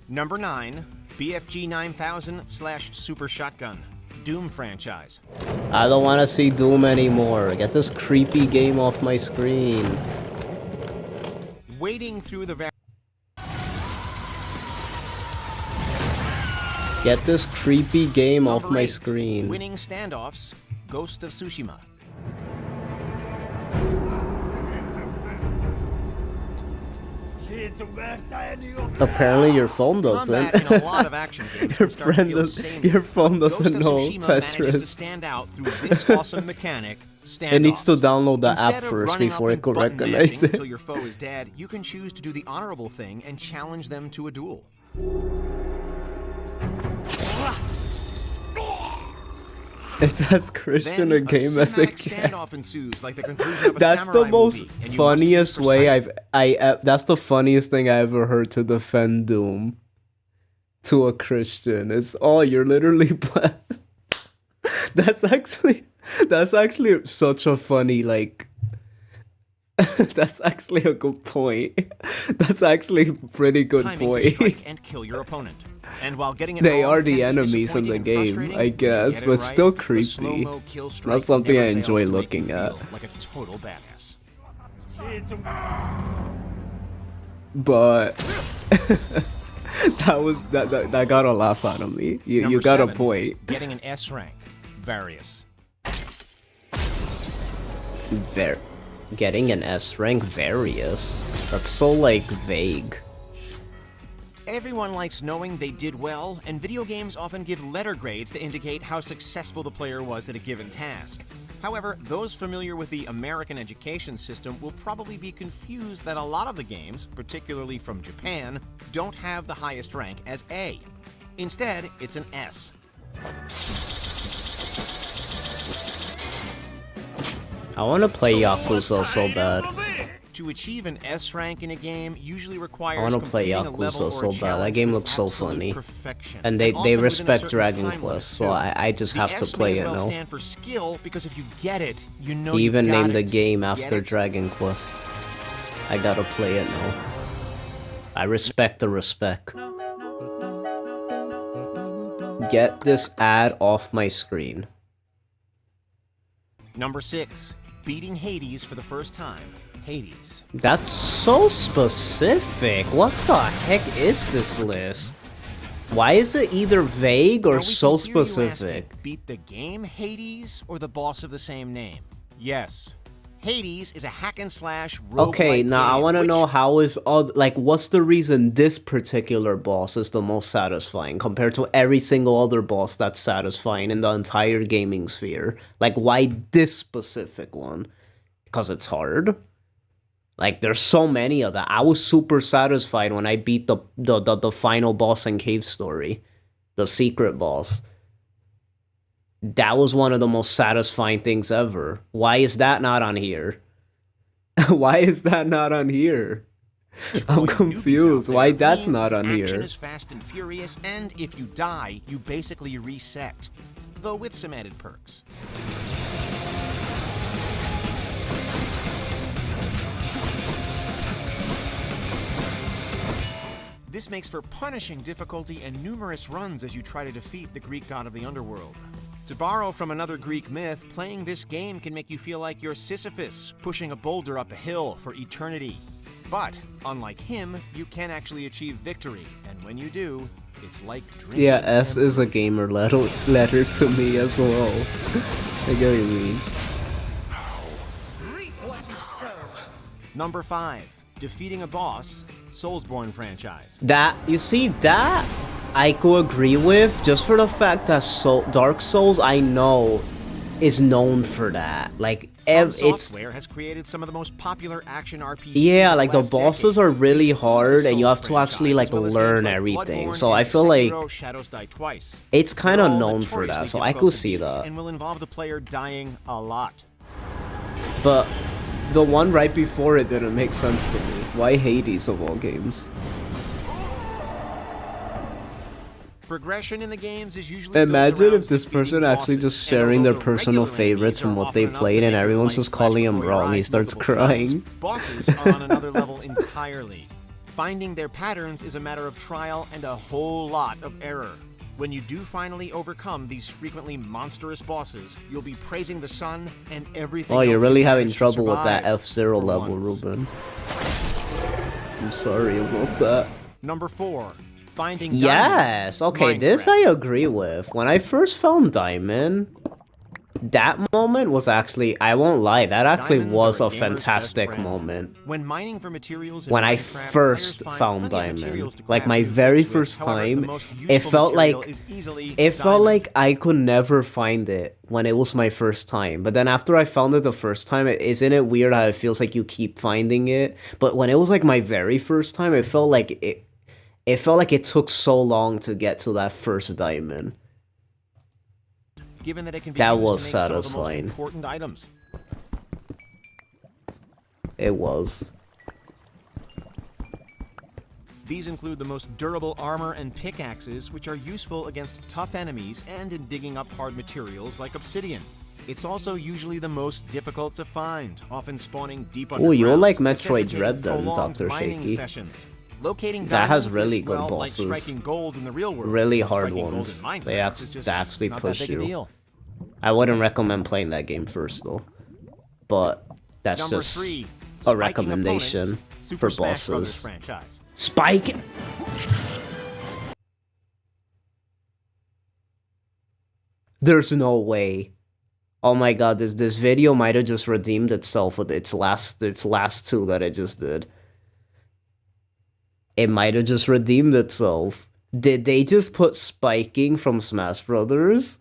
Number 9, BFG 9000/Super Shotgun. Doom franchise. I don't want to see Doom anymore. Get this creepy game off my screen. Wading through the Get this creepy game off my screen. Winning standoffs, Ghost of Tsushima. Apparently your phone doesn't. Your phone doesn't know Tetris. Stand out through this awesome mechanic. It needs to download the app first before it could recognize it. Until your foe is dead, you can choose to do the honorable thing and challenge them to a duel. It's as Christian a game as it can. That's the most funniest way that's the funniest thing I ever heard to defend Doom to a Christian. It's you're literally That's actually such a funny, like, that's actually a good point. That's actually a pretty good point. To strike and kill your opponent. And while getting it they are the enemies in the game, I guess, but still creepy. That's something I enjoy looking at. Like a total badass. But that got a laugh out of me. You got 7, a point. Getting an S rank, various. Getting an S rank, various. That's so like vague. Everyone likes knowing they did well, and video games often give letter grades to indicate how successful the player was at a given task. However, those familiar with the American education system will probably be confused that a lot of the games, particularly from Japan, don't have the highest rank as A. Instead, it's an S. I want to play Yakuza so bad. To achieve an S rank in a game usually requires I want to play Yakuza so bad. That game looks so funny. And they respect Dragon Quest, so I just have to play it now. Stand for skill because if you get it, you know He even named the it. game after Dragon Quest. I gotta play it now. I respect the respect. Get this ad off my screen. Number 6. Beating Hades for the first time. Hades. That's so specific. What the heck is this list? Why is it either vague or so specific? Beat the game Hades or the boss of the same name? Yes. Hades is a hack and slash roguelike Okay, now I want to know how is like what's the reason this particular boss is the most satisfying compared to every single other boss that's satisfying in the entire gaming sphere? Like why this specific one? Because it's hard. Like there's so many of that. I was super satisfied when I beat the final boss in Cave Story, the secret boss. That was one of the most satisfying things ever. Why is that not on here? Why is that not on here? I'm confused. Why that's not on here? Action is fast and furious, and if you die, you basically reset, though with some added perks. This makes for punishing difficulty and numerous runs as you try to defeat the Greek god of the underworld. To borrow from another Greek myth, playing this game can make you feel like you're Sisyphus, pushing a boulder up a hill for eternity. But, unlike him, you can actually achieve victory, and when you do, it's like drinking. Yeah, S is a gamer letter to me as well. I get what you mean. Reap what you sow. Number 5. Defeating a boss, Soulsborne franchise. That, you see, that I could agree with, just for the fact that Dark Souls, I know, is known for that. Like, Software has created some of the most popular action RPGs. Yeah, like the bosses are really hard, and you have to actually like learn everything. So I feel like it's kind of known for that. So I could see that. And will involve the player dying a lot. But the one right before it didn't make sense to me. Why Hades of all games? Progression in the games is usually imagine if this person actually just sharing their personal favorites from what they played and everyone's just calling him wrong. He starts crying. Bosses are on another level entirely. Finding their patterns is a matter of trial and a whole lot of error. When you do finally overcome these frequently monstrous bosses, you'll be praising the sun and everything. Oh, you're really having trouble with that F-Zero level, Ruben. I'm sorry about that. Number 4. Finding yes, okay, this I agree with. When I first found Diamond, that moment was actually, I won't lie, that actually was a fantastic moment. When mining for materials when I first found Diamond, like my very first time, it felt like I could never find it when it was my first time. But then after I found it the first time, isn't it weird how it feels like you keep finding it? But when it was like my very first time, it felt like it took so long to get to that first diamond. Given that it can be that used was to make satisfying. Some of the most important items. It was. These include the most durable armor and pickaxes, which are useful against tough enemies and in digging up hard materials like obsidian. It's also usually the most difficult to find, often spawning deep underground. Oh, you'll like Metroid Dread then, Dr. Shaky. Locating that has really good well, bosses. Like striking gold in the real world, really hard ones. They actually push you. I wouldn't recommend playing that game first though. But that's Number just 3, a recommendation for bosses. Spike! There's no way. Oh my god, this video might have just redeemed itself with its last two that it just did. It might have just redeemed itself. Did they just put spiking from Smash Brothers?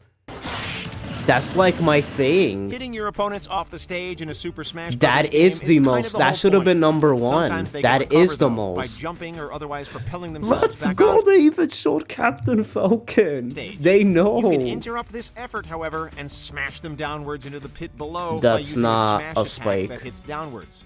That's like my thing. Hitting your opponents off the stage in a Super Smash Bros. That is the most. That should have been number one. That is the most. By jumping or otherwise propelling themselves Let's back go. on They even showed Captain Falcon. They know. You can interrupt this effort, however, and smash them downwards into the pit below. That's by using not a, a smash spike. attack that hits downwards.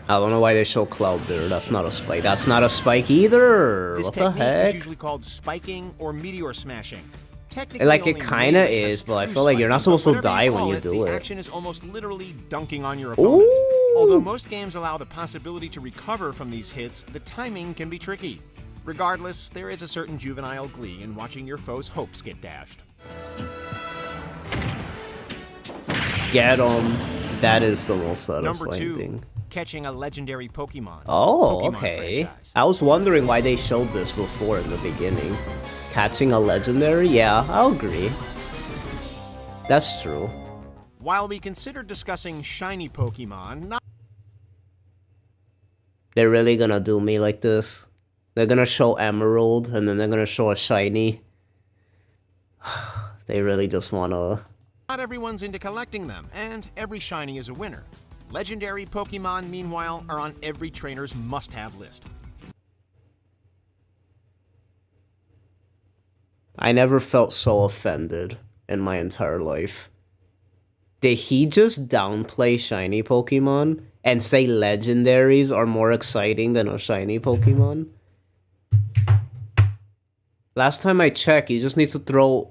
I don't know why they show Cloud there. That's not a spike. That's not a spike either. This What the technique heck? is usually called spiking or meteor smashing. Technically, Like, it only kinda melee is, has but I true feel like you're not spiking, supposed to but whatever die when call you do the it. action is almost literally dunking on your opponent. Although most games allow the possibility to recover from these hits, the timing can be tricky. Regardless, there is a certain juvenile glee in watching your foe's hopes get dashed. Get 'em. That is the most Number satisfying 2, thing. catching a legendary Pokemon. Oh, Pokemon okay. franchise. I was wondering why they showed this before in the beginning. Catching a legendary? Yeah, I'll agree. That's true. While we considered discussing shiny Pokemon, not They're really gonna do me like this. They're gonna show Emerald, and then they're gonna show a shiny. They really just wanna... everyone's into collecting them, and every shiny is a winner. Legendary Pokemon, meanwhile, are on every trainer's must-have list. I never felt so offended in my entire life. Did he just downplay shiny Pokemon and say legendaries are more exciting than a shiny Pokemon? Last time I checked, you just need to throw...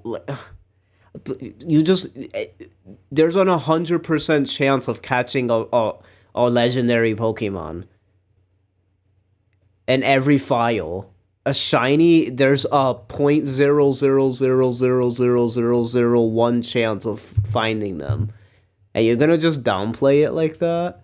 There's an 100% chance of catching a legendary Pokemon. In every file. A shiny, there's a 0.000000001 chance of finding them. And you're gonna just downplay it like that?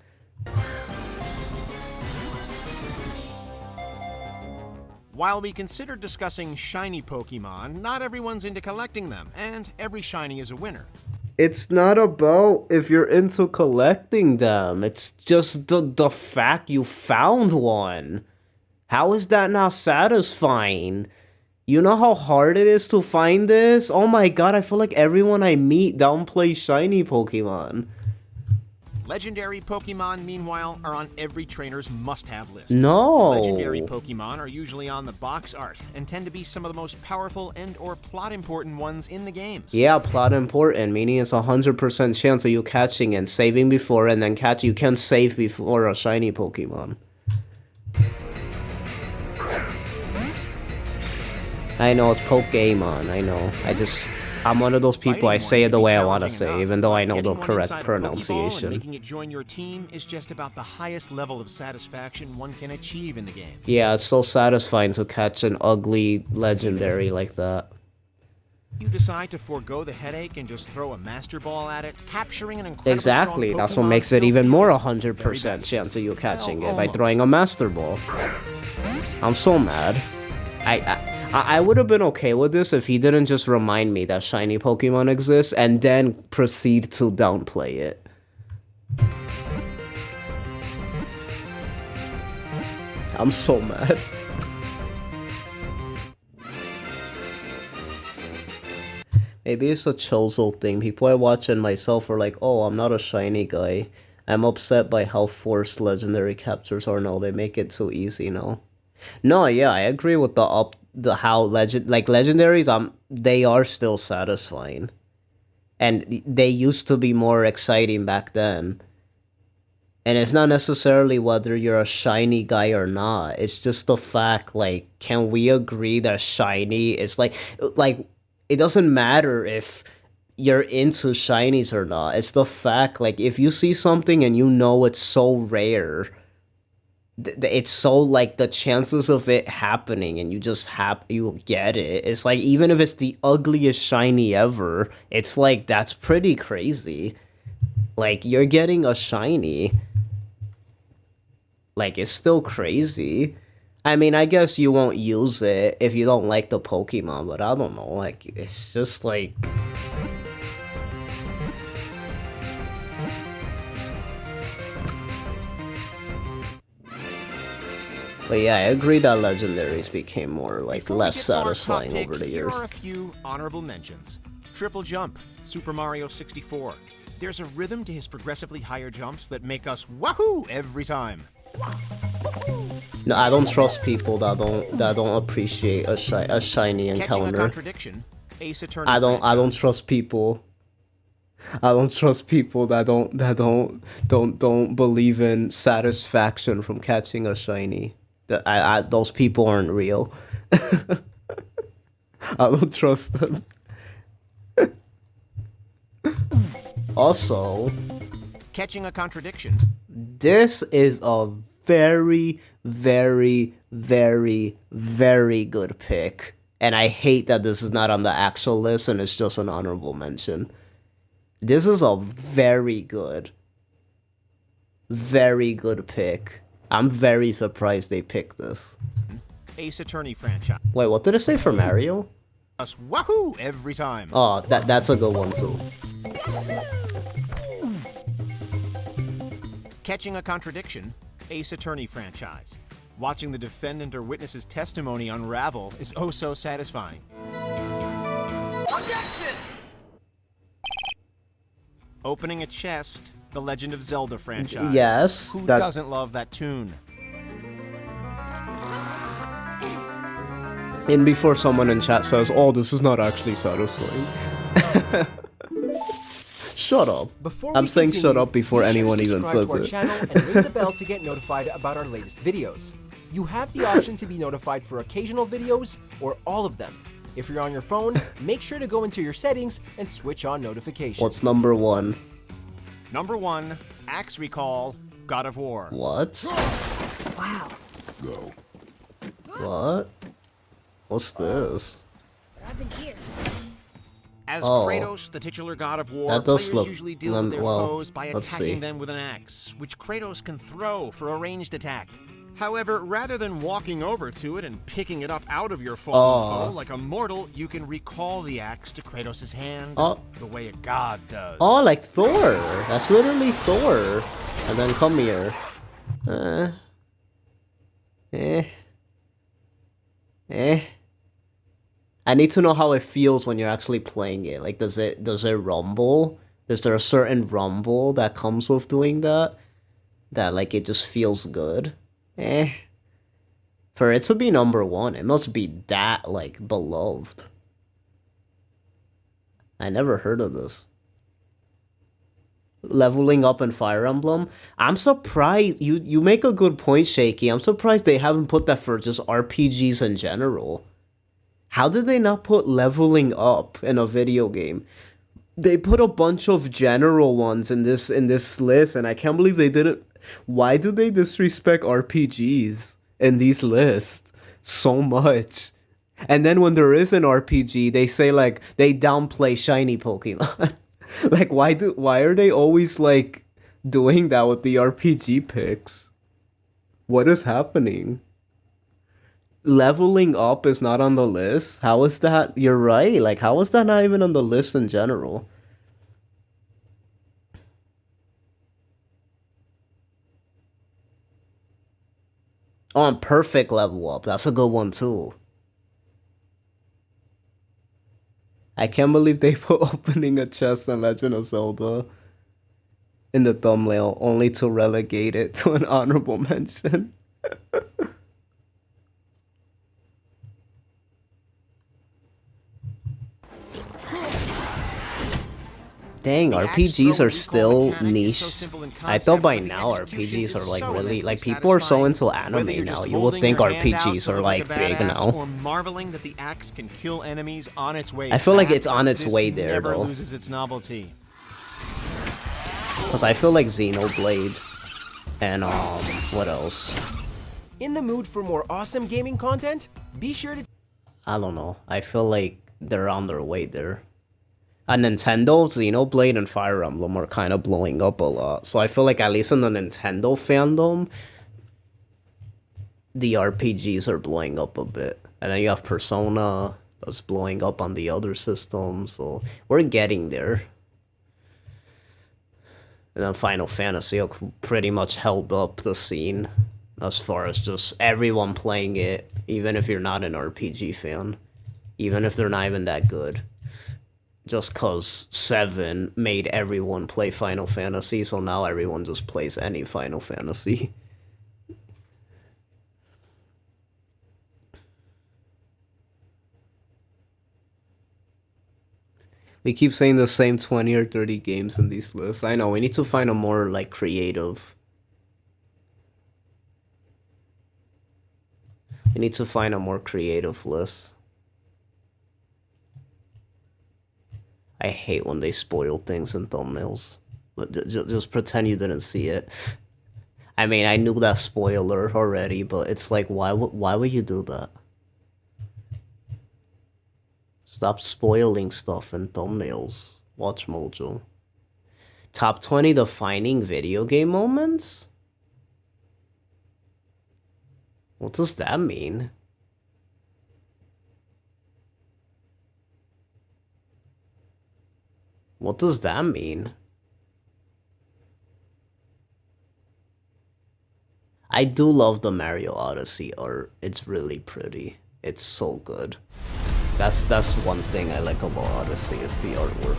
While we considered discussing shiny Pokemon, not everyone's into collecting them, and every shiny is a winner. It's not about if you're into collecting them. It's just the fact you found one. How is that not satisfying? You know how hard it is to find this? Oh my god, I feel like everyone I meet downplays shiny Pokemon. Legendary Pokemon, meanwhile, are on every trainer's must-have list. No. Legendary Pokemon are usually on the box art and tend to be some of the most powerful and or plot-important ones in the games. Yeah, plot important, meaning it's 100% chance of you catching and saving before and then catch. You can save before a shiny Pokemon. I know, it's Pokemon, I know. I'm one of those people, I say it the way I want to say, even though I know the correct pronunciation. Making it join your team is just about the highest level of satisfaction one can achieve in the game. Yeah, it's so satisfying to catch an ugly legendary like that. You decide to forego the headache and just throw a Master Ball at it, capturing an incredible Exactly, strong that's what Pokemon makes it still even more feels 100% chance of you catching it by almost. throwing a Master Ball. I'm so mad. I would have been okay with this if he didn't just remind me that shiny Pokemon exists and then proceed to downplay it. I'm so mad. Maybe it's a Chozo thing. People I watch and myself are like, oh, I'm not a shiny guy. I'm upset by how forced legendary captures are now. They make it so easy now. No, yeah, I agree with how legendaries, they are still satisfying. And they used to be more exciting back then. And it's not necessarily whether you're a shiny guy or not. It's just the fact, like, can we agree that shiny is like it doesn't matter if you're into shinies or not. It's the fact, like, if you see something and you know it's so rare, it's so, like, the chances of it happening and you just you get it. It's like, even if it's the ugliest shiny ever, it's like, that's pretty crazy. Like, you're getting a shiny. Like, it's still crazy. I mean, I guess you won't use it if you don't like the Pokemon, but I don't know, like, it's just like... But yeah, I agree that legendaries became more like less satisfying over the years. Here are a few honorable mentions. Triple jump, Super Mario 64. There's a rhythm to his progressively higher jumps that make us wahoo every time. No, I don't trust people that don't appreciate a shiny encounter. Catching a contradiction, Ace Attorney I don't trust people. I don't trust people that don't believe in satisfaction from catching a shiny. Those people aren't real. I don't trust them. Also, catching a contradiction. This is a very, very, very, very good pick. And I hate that this is not on the actual list and it's just an honorable mention. This is a very good pick. I'm very surprised they picked this. Ace Attorney franchise. Wait, what did it say for Mario? Us wahoo every time. Oh, that's a good one too. Catching a contradiction, Ace Attorney franchise. Watching the defendant or witness's testimony unravel is oh so satisfying. Objection! Opening a chest, the Legend of Zelda franchise. Yes. Who doesn't love that tune? And before someone in chat says, "Oh, this is not actually satisfying." Shut up. I'm saying shut up before anyone even says to our it. channel and ring the bell to get notified about our latest videos. You have the option to be notified for occasional videos or all of them. If you're on your phone, make sure to go into your settings and switch on notifications. What's number one? Number 1, Axe Recall, God of War. What? Wow. Go. What? What's this? I've been here. As Oh. Kratos, the titular god of war, That does players look- usually deal with their well, foes by let's see. attacking them with an axe, which Kratos can throw for a ranged attack. However, rather than walking over to it and picking it up out of your fallen foe like a mortal, you can recall the axe to Kratos' hand the way a god does. Oh, like Thor. That's literally Thor. And then come here. I need to know how it feels when you're actually playing it. Like, does it rumble? Is there a certain rumble that comes with doing that? That, like, it just feels good? For it to be number one, it must be that, like, beloved. I never heard of this. Leveling up in Fire Emblem. I'm surprised. You make a good point, Shaky. I'm surprised they haven't put that for just RPGs in general. How did they not put leveling up in a video game? They put a bunch of general ones in this list, and I can't believe they didn't. Why do they disrespect RPGs in these lists so much? And then when there is an RPG, they say, like, they downplay shiny Pokemon. Like, why are they always, like, doing that with the RPG picks? What is happening? Leveling up is not on the list? How is that? You're right. Like, how is that not even on the list in general? Oh, and perfect level up. That's a good one, too. I can't believe they put opening a chest in Legend of Zelda in the thumbnail, only to relegate it to an honorable mention. Dang, RPGs are still niche. I thought by now RPGs are like really, like, people are so into anime now. You would think RPGs are like big now. Or marveling that the axe can kill enemies on its way I feel like back, it's on its this way there never though. loses its novelty. Cause I feel like Xenoblade and what else? In the mood for more awesome gaming content? Be sure to... I don't know. I feel like they're on their way there. Nintendo, Xenoblade, and Fire Emblem are kind of blowing up a lot. So I feel like at least in the Nintendo fandom, the RPGs are blowing up a bit. And then you have Persona that's blowing up on the other systems. So we're getting there. And then Final Fantasy pretty much held up the scene as far as just everyone playing it, even if you're not an RPG fan, even if they're not even that good. Just cause 7 made everyone play Final Fantasy, so now everyone just plays any Final Fantasy. We keep saying the same 20 or 30 games in these lists. I know, we need to find a more, like, creative. We need to find a more creative list. I hate when they spoil things in thumbnails. Just pretend you didn't see it. I mean, I knew that spoiler already, but it's like, why would you do that? Stop spoiling stuff in thumbnails. Watch Mojo. Top 20 defining video game moments? What does that mean? What does that mean? I do love the Mario Odyssey art. It's really pretty. It's so good. That's one thing I like about Odyssey is the artwork.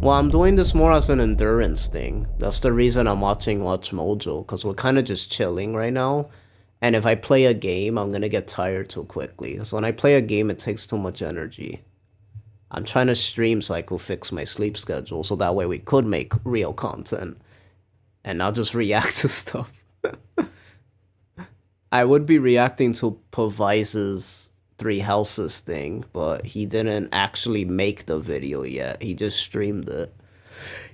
Well, I'm doing this more as an endurance thing. That's the reason I'm watching Watch Mojo, because we're kind of just chilling right now. And if I play a game, I'm gonna get tired too quickly. So when I play a game, it takes too much energy. I'm trying to stream so I could fix my sleep schedule, so that way we could make real content. And not just react to stuff. I would be reacting to Pavice's 3 Houses thing, but he didn't actually make the video yet. He just streamed it.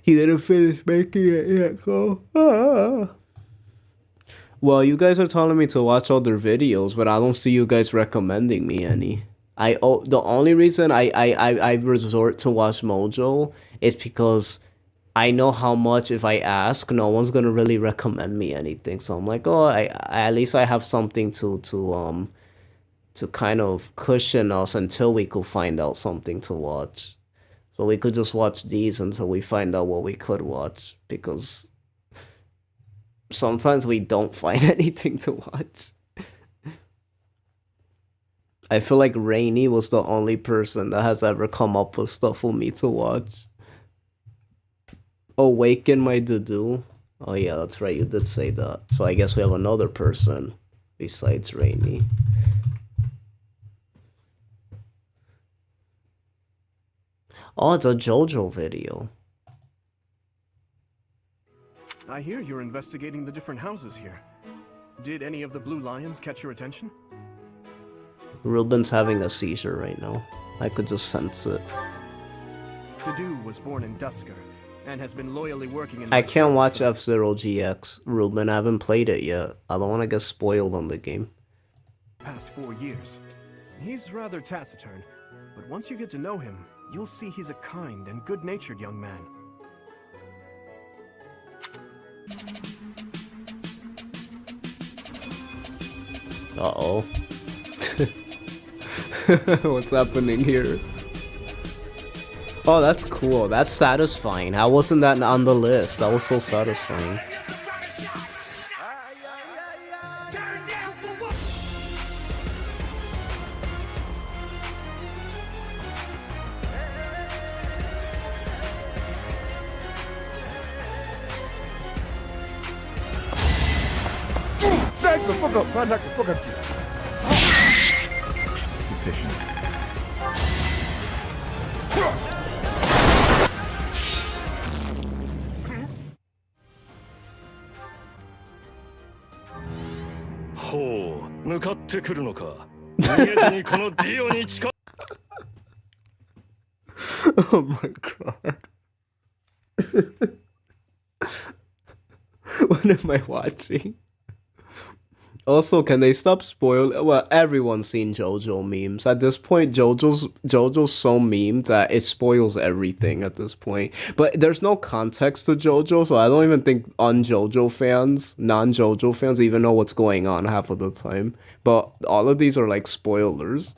He didn't finish making it yet, so... Well, you guys are telling me to watch other videos, but I don't see you guys recommending me any. The only reason I resort to Watch Mojo is because I know how much if I ask, no one's gonna really recommend me anything. So I'm like, oh, I at least I have something to kind of cushion us until we could find out something to watch. So we could just watch these until we find out what we could watch, because sometimes we don't find anything to watch. I feel like Rainy was the only person that has ever come up with stuff for me to watch. Awaken My Dudu. Oh yeah, that's right, you did say that. So I guess we have another person besides Rainy. Oh, it's a JoJo video. I hear you're investigating the different houses here. Did any of the blue lions catch your attention? Ruben's having a seizure right now. I could just sense it. Dudu was born in Dusker and has been loyally working in... I can't watch F-Zero GX. Ruben, I haven't played it yet. I don't want to get spoiled on the game. Past 4 years. He's rather taciturn, but once you get to know him, you'll see he's a kind and good-natured young man. Uh-oh. What's happening here? Oh, that's cool. That's satisfying. How wasn't that on the list? That was so satisfying. Back the fuck up, man, knock the fuck up. Sufficient. Oh my god. What am I watching? Also, can they stop spoiling? Well, everyone's seen JoJo memes. At this point, JoJo's so memed that it spoils everything at this point. But there's no context to JoJo, so I don't even think non-JoJo fans even know what's going on half of the time. But all of these are like spoilers.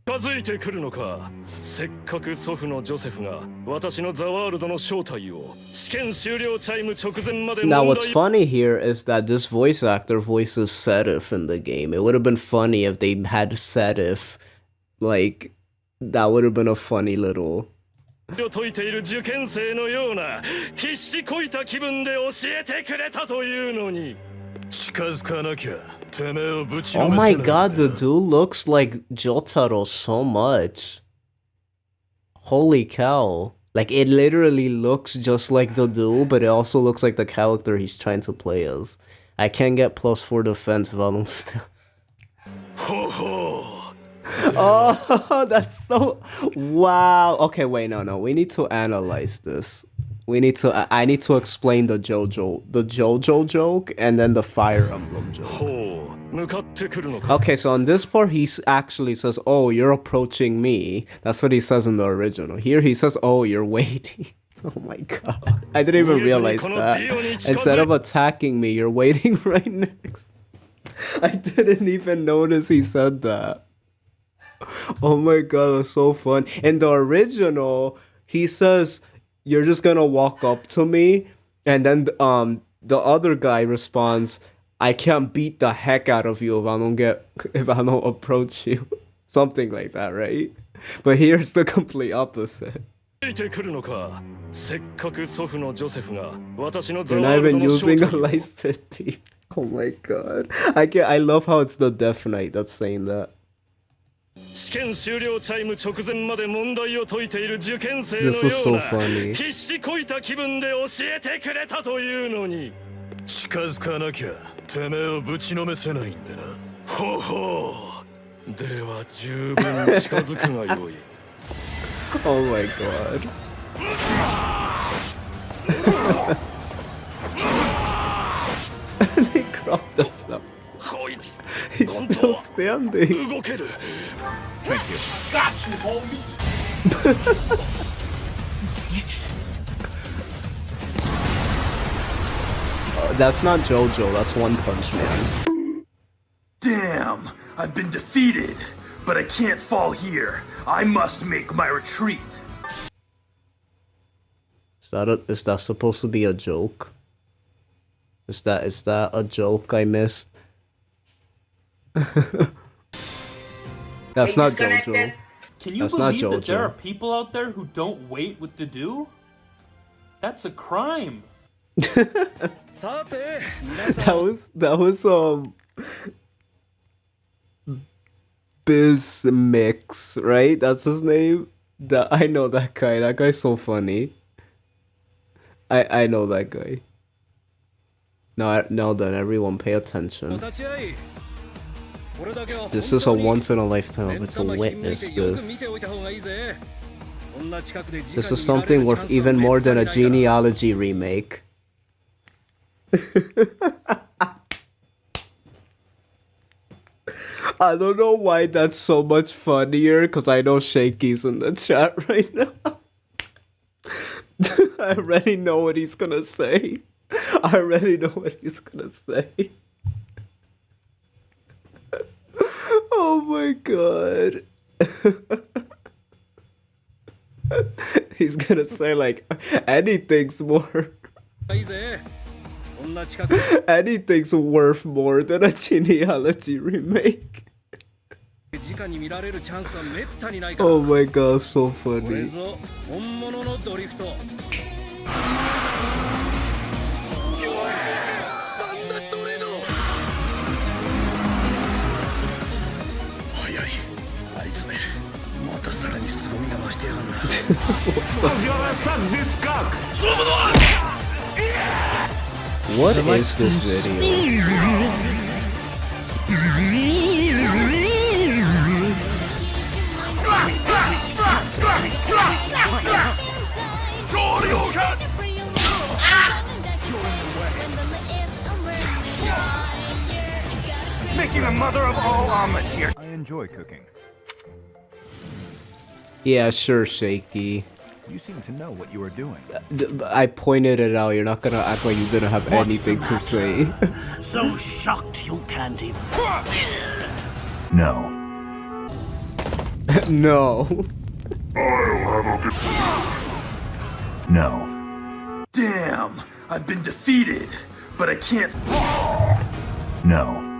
近づいてくるのか。せっかく祖父のジョセフが私のザワールドの正体を試験終了チャイム直前まで。 Now what's funny here is that this voice actor voices Sedif in the game. It would have been funny if they had Sedif. Like, that would have been a funny little... 解いている受験生のような必死こいた気分で教えてくれたというのに。 Oh my god, the dude looks like Jotaro so much. Holy cow. Like, it literally looks just like the dude, but it also looks like the character he's trying to play as. I can't get +4 defense if I don't still... Oh, that's so... Wow. Okay, wait, no. We need to analyze this. I need to explain the JoJo joke, and then the Fire Emblem joke. Okay, so on this part, he actually says, "Oh, you're approaching me." That's what he says in the original. Here, he says, "Oh, you're waiting." Oh my god. I didn't even realize that. Instead of attacking me, you're waiting right next. I didn't even notice he said that. Oh my god, that's so fun. In the original, he says, "You're just gonna walk up to me," and then the other guy responds, "I can't beat the heck out of you if I don't approach you." Something like that, right? But here's the complete opposite. They're not even using a license. Oh my god. I love how it's the Death Knight that's saying that. This is so funny. Oh my god. They cropped us up. He's still standing. Thank you. Got you, homie. That's not JoJo, that's One Punch Man. Damn, I've been defeated, but I can't fall here. I must make my retreat. Is that supposed to be a joke? Is that a joke I missed? That's not JoJo. Can you That's believe not that there are JoJo. people out there who don't wait what to do? That's a crime. That was Biz Mix, right? That's his name. I know that guy. That guy's so funny. I know that guy. No, then everyone pay attention. This is a once in a lifetime opportunity to witness this. This is something worth even more than a genealogy remake. I don't know why that's so much funnier, because I know Shaky's in the chat right now. I already know what he's gonna say. Oh my god. He's gonna say like, anything's worth more than a genealogy remake. Oh my god, so funny. What is this video? Making the mother of all omelets here. I enjoy cooking. Yeah, sure, Shaky. You seem to know what you are doing. I pointed it out. You're not gonna act like you didn't have anything to say. So shocked you can't even. No. No. I'll have a good... No. Damn, I've been defeated, but I can't... No.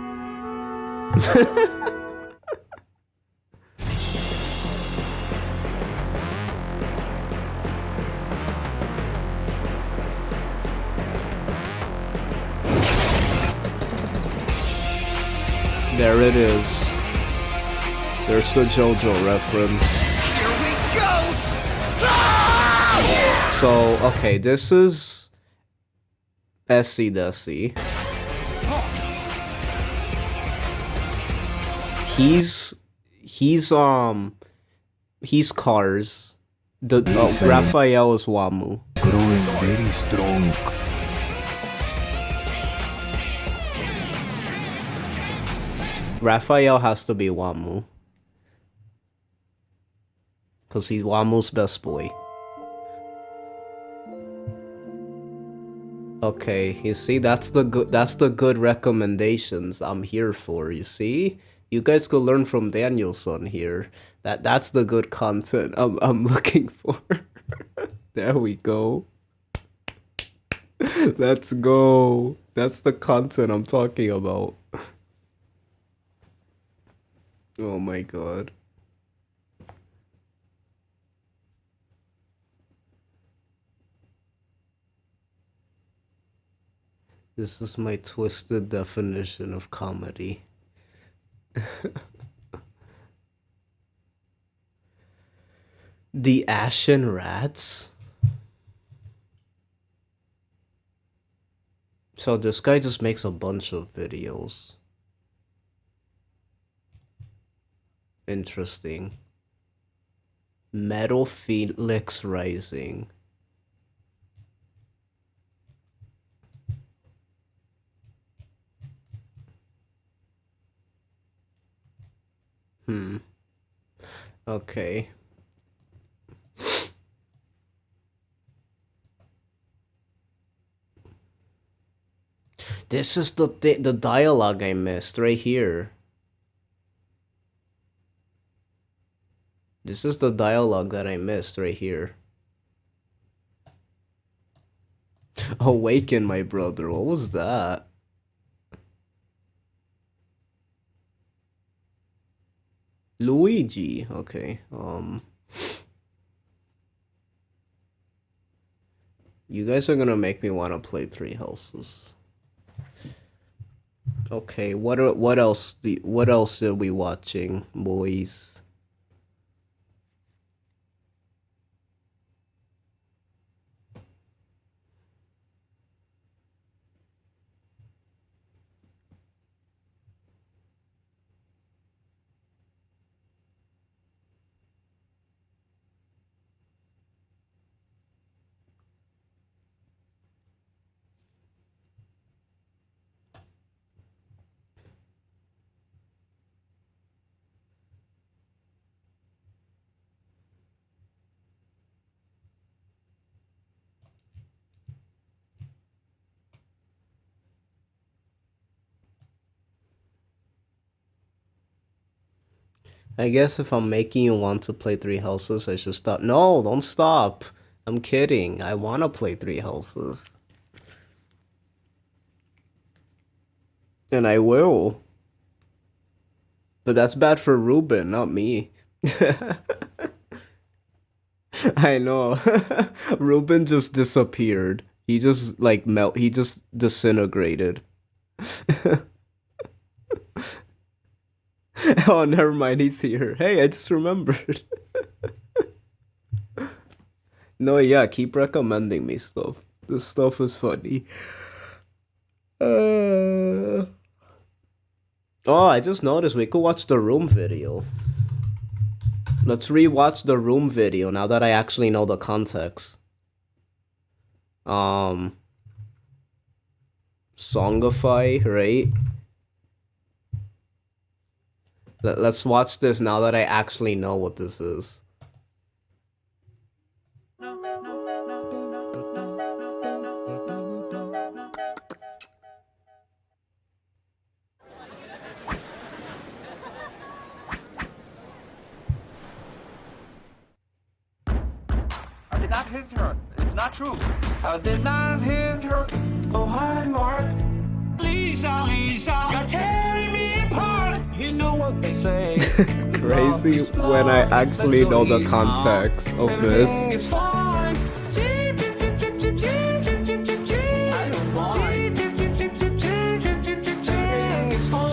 There it is. There's the JoJo reference. Here we go! So, okay, this is Essie Desi. He's Cars. Raphael is Wamu. Growing very strong. Raphael has to be Wamu. Cause he's Wamu's best boy. Okay, you see, that's the good recommendations I'm here for, you see? You guys could learn from Danielson here. That's the good content I'm looking for. There we go. Let's go. That's the content I'm talking about. Oh my god. This is my twisted definition of comedy. The Ashen Rats? So this guy just makes a bunch of videos. Interesting. Metal Felix Rising. Okay. This is the dialogue I missed right here. This is the dialogue that I missed right here. Awaken, my brother. What was that? Luigi. Okay. You guys are gonna make me want to play Three Houses. Okay, what else are we watching, boys? I guess if I'm making you want to play Three Houses, I should stop. No, don't stop. I'm kidding. I want to play Three Houses. And I will. But that's bad for Ruben, not me. I know. Ruben just disappeared. He just like he just disintegrated. Oh, never mind, he's here. Hey, I just remembered. No, yeah, keep recommending me stuff. This stuff is funny. Oh, I just noticed we could watch the Room video. Let's rewatch the Room video now that I actually know the context. Songify, right? Let's watch this now that I actually know what this is. hit her. It's not true. I did not hit her. Oh, hi, Mark. Lisa, you're tearing me apart. You know what they say. Crazy when I actually know the context of this. Everything is fine. I don't mind. Everything is fine.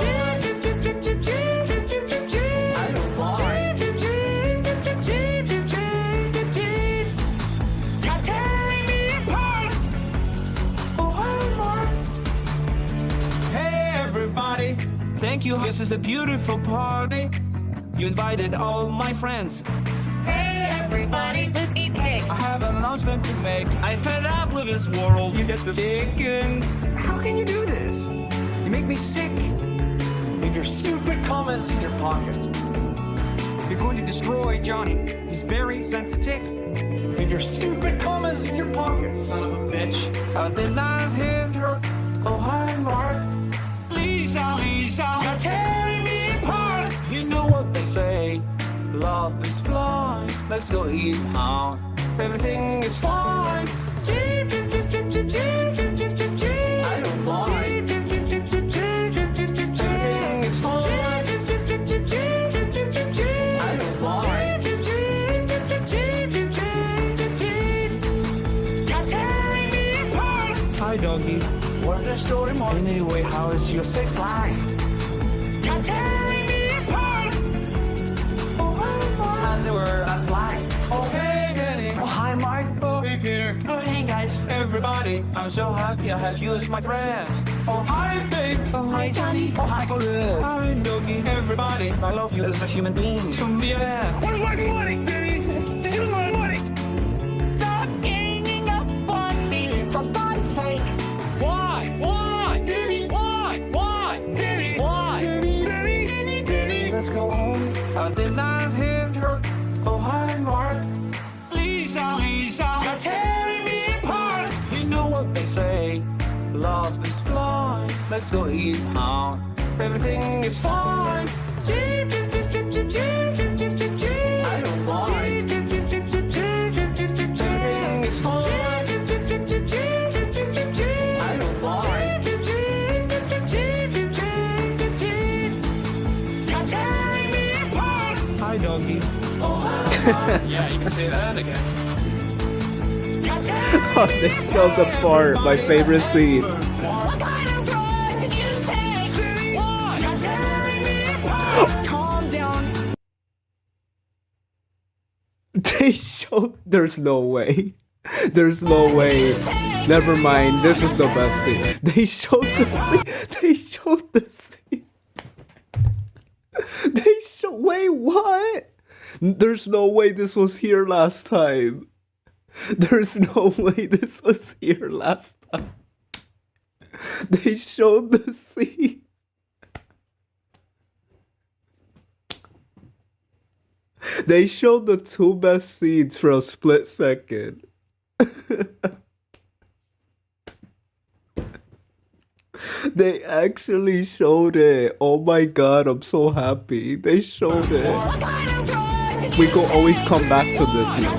I don't mind. You're tearing me apart. Oh, hi, Mark. Hey, everybody. Thank you. This is a beautiful party. You invited all my friends. Hey everybody, let's eat cake. I have an announcement to make. I fed up with this world. You're just a chicken. How can you do this? You make me sick. Leave your stupid comments in your pocket. You're going to destroy Johnny. He's very sensitive. Leave your stupid comments in your pocket, son of a bitch. I did not hit her. Oh, hi, Mark. Lisa, you're tearing me apart. You know what they say. Love is blind. Let's go eat out. Everything is fine. I don't mind. Everything is fine. I don't mind. You're tearing me apart. Hi, doggy. What's the story more? Anyway, how is your sex life? You're tearing me apart. And they were a slide. Oh, hey, Danny. Oh, hi, Mark. Oh, hey, Peter. Oh, hey, guys. Everybody, I'm so happy I have you as my friend. Oh, hi, babe. Oh, hi, Johnny. Oh, hi, good. Hi, Doggy. Everybody, I love you as a human being. To me, yeah. What is my money, Danny? Did you lose my money? Stop ganging up on me, for God's sake. Why? Why? Danny. Why? Why? Danny. Why? Danny. Let's go home. I did not hit her. Oh, hi, Mark. Lisa, you're tearing me apart. You know what they say. Love is blind. Let's go eat out. Everything is fine. I don't mind. Everything is fine. I don't mind. You're tearing me apart. Hi, doggy. Oh, hi. Yeah, you can say that again. Oh, they showed the part, my favorite scene. What kind of drug did you take? You're tearing me apart. Calm down. They showed. There's no way. There's no way. Never mind. This is the best scene. They showed the scene. They showed the scene. They showed. Wait, what? There's no way this was here last time. There's no way this was here last time. They showed the scene. They showed the two best scenes for a split second. They actually showed it. Oh my god, I'm so happy. They showed it. We could always come back to this, you know.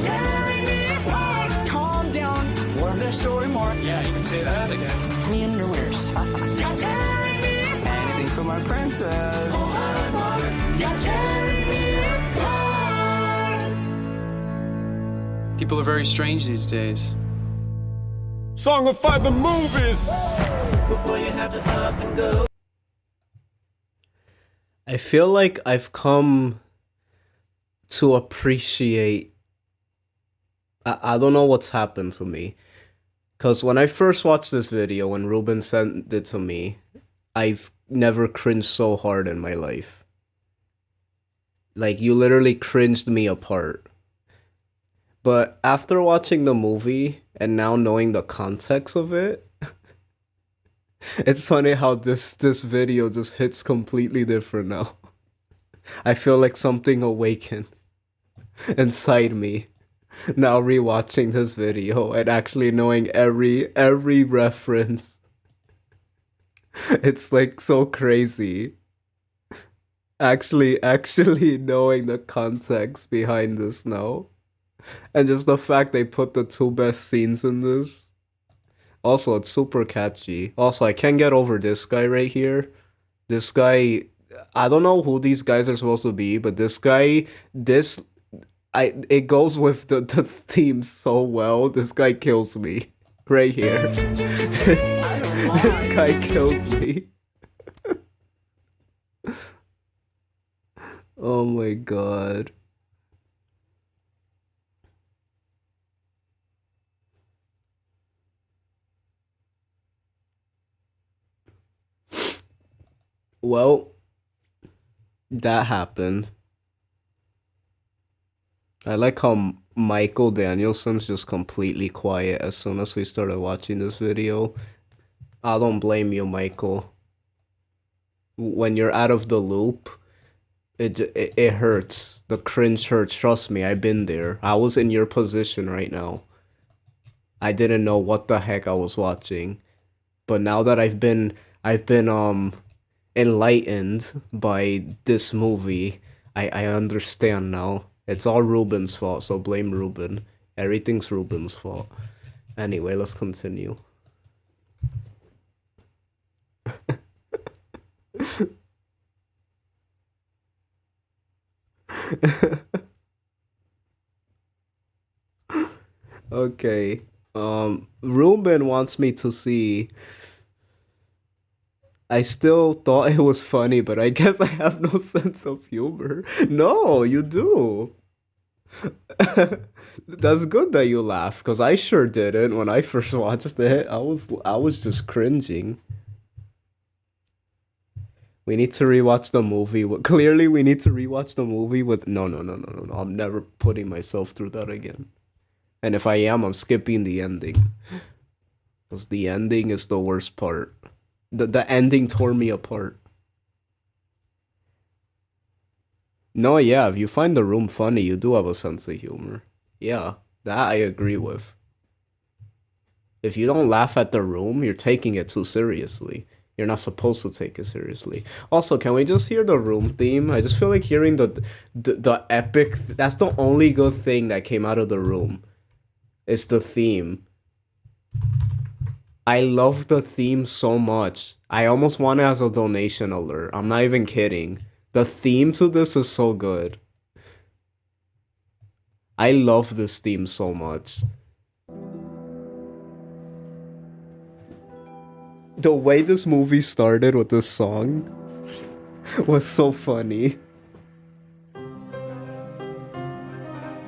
Calm down. Want their story more? Yeah, you can say that again. Me underwears. Anything for my princess. You're tearing me apart. People are very strange these days. Songify the movies! Before you have to up and go. I feel like I've come to appreciate. I don't know what's happened to me. Because when I first watched this video, when Ruben sent it to me, I've never cringed so hard in my life. Like, you literally cringed me apart. But after watching the movie and now knowing the context of it, it's funny how this video just hits completely different now. I feel like something awakened inside me now rewatching this video and actually knowing every reference. It's like so crazy. Actually knowing the context behind this now. And just the fact they put the 2 best scenes in this. Also, it's super catchy. Also, I can't get over this guy right here. This guy, I don't know who these guys are supposed to be, but this guy, it goes with the theme so well. This guy kills me. Right here. This guy kills me. Oh my god. Well, that happened. I like how Michael Danielson's just completely quiet as soon as we started watching this video. I don't blame you, Michael. When you're out of the loop, it hurts. The cringe hurts. Trust me, I've been there. I was in your position right now. I didn't know what the heck I was watching. But now that I've been enlightened by this movie, I understand now. It's all Ruben's fault, so blame Ruben. Everything's Ruben's fault. Anyway, let's continue. Okay. Ruben wants me to see. I still thought it was funny, but I guess I have no sense of humor. No, you do. That's good that you laugh, because I sure didn't when I first watched it. I was just cringing. We need to rewatch the movie. Clearly, we need to rewatch the movie with... No. I'm never putting myself through that again. And if I am, I'm skipping the ending. Because the ending is the worst part. The ending tore me apart. No, yeah, if you find the room funny, you do have a sense of humor. Yeah, that I agree with. If you don't laugh at the room, you're taking it too seriously. You're not supposed to take it seriously. Also, can we just hear the room theme? I just feel like hearing the epic... That's the only good thing that came out of the room. It's the theme. I love the theme so much. I almost want it as a donation alert. I'm not even kidding. The theme to this is so good. I love this theme so much. The way this movie started with this song was so funny.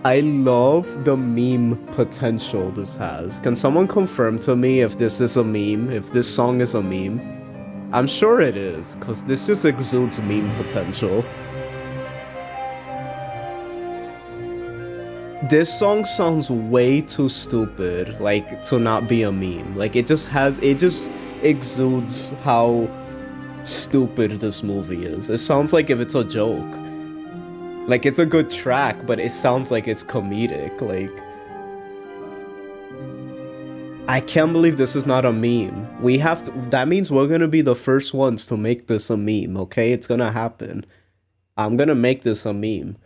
I love the meme potential this has. Can someone confirm to me if this is a meme? If this song is a meme? I'm sure it is, because this just exudes meme potential. This song sounds way too stupid, like, to not be a meme. Like, it just exudes how stupid this movie is. It sounds like if it's a joke. Like, it's a good track, but it sounds like it's comedic, like... I can't believe this is not a meme. We have to... That means we're gonna be the first ones to make this a meme, okay? It's gonna happen. I'm gonna make this a meme.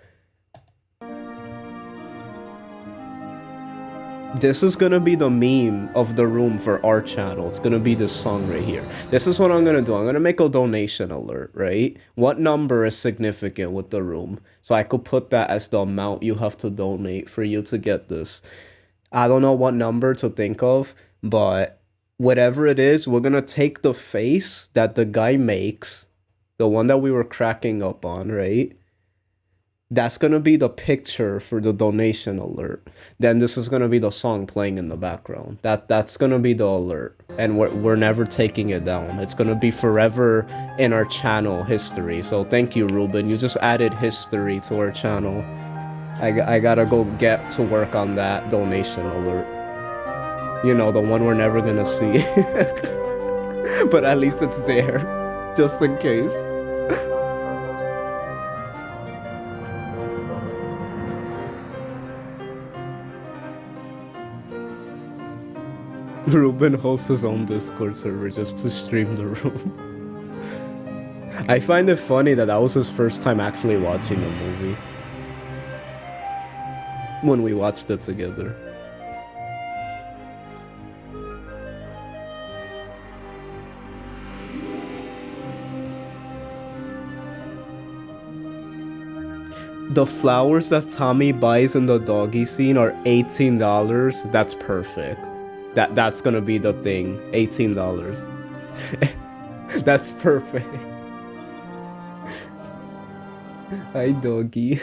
This is gonna be the meme of the room for our channel. It's gonna be this song right here. This is what I'm gonna do. I'm gonna make a donation alert, right? What number is significant with the room? So I could put that as the amount you have to donate for you to get this. I don't know what number to think of, but whatever it is, we're gonna take the face that the guy makes, the one that we were cracking up on, right? That's gonna be the picture for the donation alert. Then this is gonna be the song playing in the background. That's gonna be the alert, and we're never taking it down. It's gonna be forever in our channel history. So thank you, Ruben. You just added history to our channel. I gotta go get to work on that donation alert. You know, the one we're never gonna see. But at least it's there, just in case. Ruben hosts his own Discord server just to stream the room. I find it funny that was his first time actually watching the movie. when we watched it together. The flowers that Tommy buys in the doggy scene are $18. That's perfect. That's gonna be the thing. $18. That's perfect. Hi, doggy.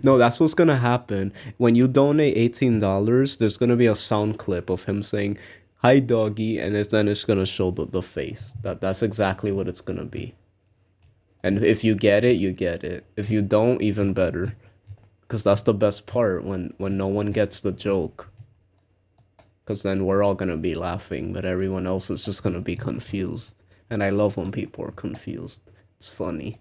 No, that's what's gonna happen. When you donate $18, there's gonna be a sound clip of him saying, "Hi, doggy," and then it's gonna show the face. That's exactly what it's gonna be. And if you get it, you get it. If you don't, even better. Because that's the best part, when no one gets the joke. Because then we're all gonna be laughing, but everyone else is just gonna be confused. And I love when people are confused. It's funny.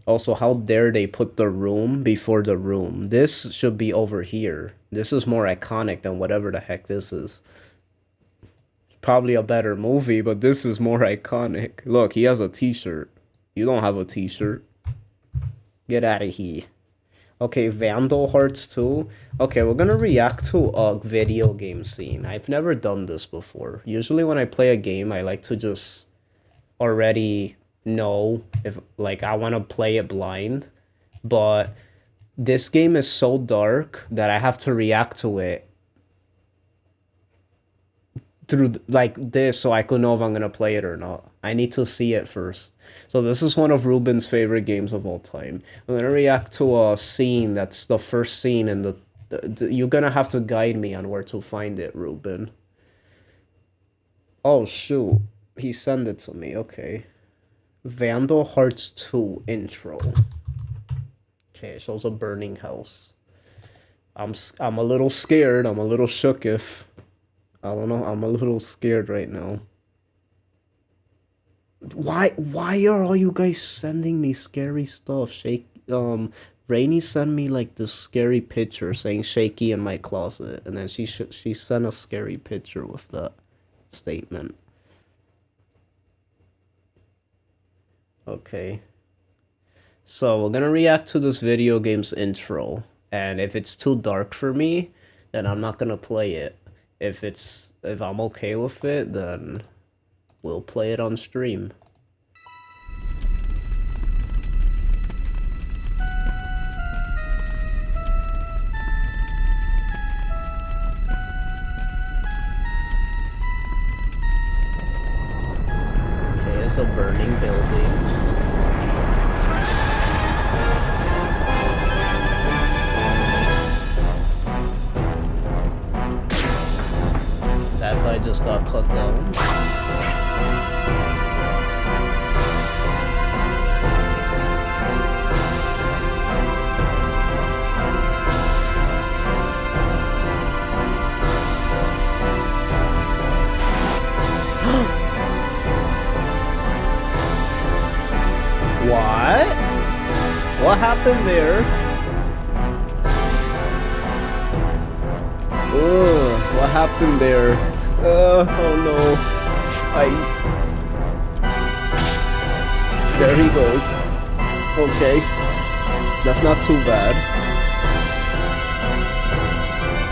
Also, how dare they put the room before the room? This should be over here. This is more iconic than whatever the heck this is. Probably a better movie, but this is more iconic. Look, he has a t-shirt. You don't have a t-shirt. Get out of here. Okay, Vandal Hearts 2. Okay, we're gonna react to a video game scene. I've never done this before. Usually when I play a game, I like to just already know if, like, I want to play it blind. But this game is so dark that I have to react to it through like this so I could know if I'm gonna play it or not. I need to see it first. So this is one of Ruben's favorite games of all time. I'm gonna react to a scene that's the first scene in the you're gonna have to guide me on where to find it, Ruben. Oh shoot, he sent it to me. Okay, Vandal Hearts 2 intro. Okay, it shows a burning house. I'm a little scared. I'm a little shook if. I don't know, I'm a little scared right now. Why are all you guys sending me scary stuff? Rainy sent me like this scary picture saying shaky in my closet, and then she sent a scary picture with that statement. Okay. So we're gonna react to this video game's intro, and if it's too dark for me, then I'm not gonna play it. If I'm okay with it, then we'll play it on stream. Okay, it's a burning building. That guy just got cut down. What? What happened there? Ugh, what happened there? Oh no. There he goes. Okay. That's not too bad.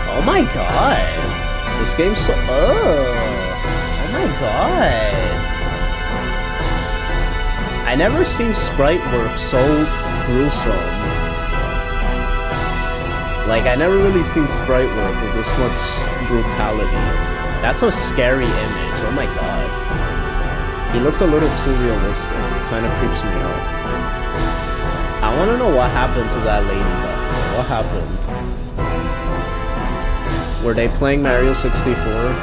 Oh my god. This game's so... Oh my god. I never seen sprite work so gruesome. Like, I never really seen sprite work with this much brutality. That's a scary image, oh my god. He looks a little too realistic, it kind of creeps me out. I want to know what happened to that lady back there. What happened? Were they playing Mario 64?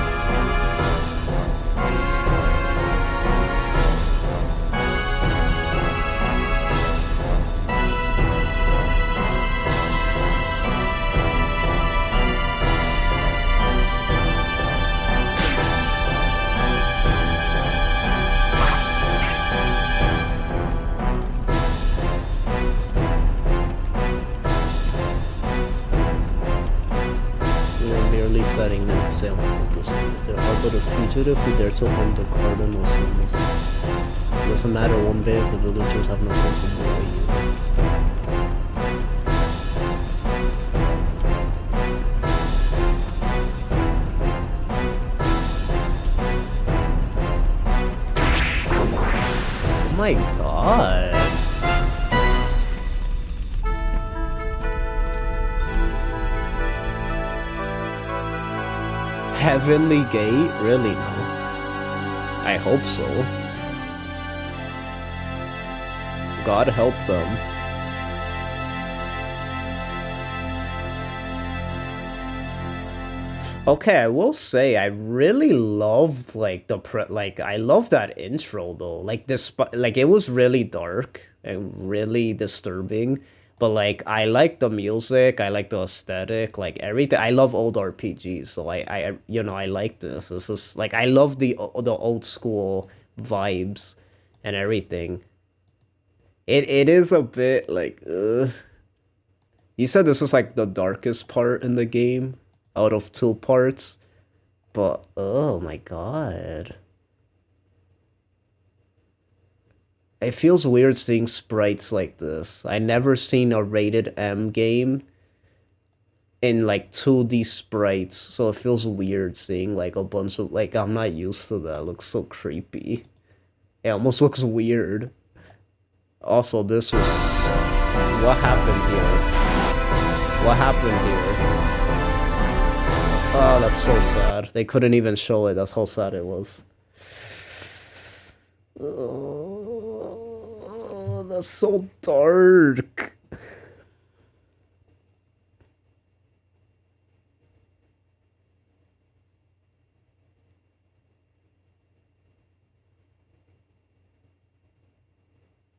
Setting an example of this. There are but a fugitive who dare to harm the cardinals. It doesn't matter one bit if the villagers have no sense of my god. Heavenly Gate? Really? No. I hope so. God help them. Okay, I will say I really loved like I love that intro though. Like this, like it was really dark and really disturbing, but like I like the music, I like the aesthetic, like everything. I love old RPGs, so I you know I like this. This is like I love the old school vibes and everything. It is a bit like You said this is like the darkest part in the game out of 2 parts, but oh my god. It feels weird seeing sprites like this. I never seen a rated M game in like 2D sprites, so it feels weird seeing like a bunch of like I'm not used to that. It looks so creepy. It almost looks weird. Also, this was what happened here? What happened here? Oh, that's so sad. They couldn't even show it. That's how sad it was. Oh, that's so dark.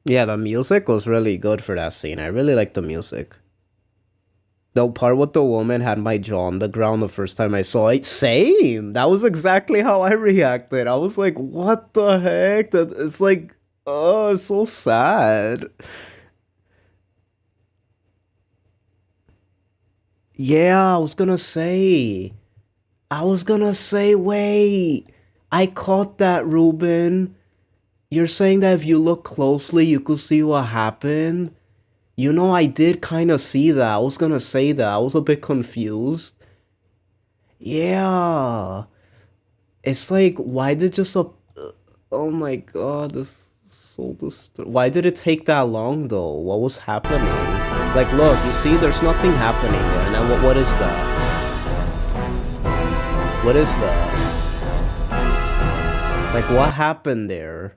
Yeah, the music was really good for that scene. I really liked the music. The part with the woman had my jaw on the ground the first time I saw it. Same. That was exactly how I reacted. I was like, what the heck? It's like, oh, it's so sad. Yeah, I was gonna say, wait. I caught that, Ruben. You're saying that if you look closely, you could see what happened? You know, I did kind of see that. I was gonna say that. I was a bit confused. Yeah. It's like, why did just a... Oh my god, this is so disturbing. Why did it take that long, though? What was happening? Like, look, you see, there's nothing happening there. And then what is that? What is that? Like, what happened there?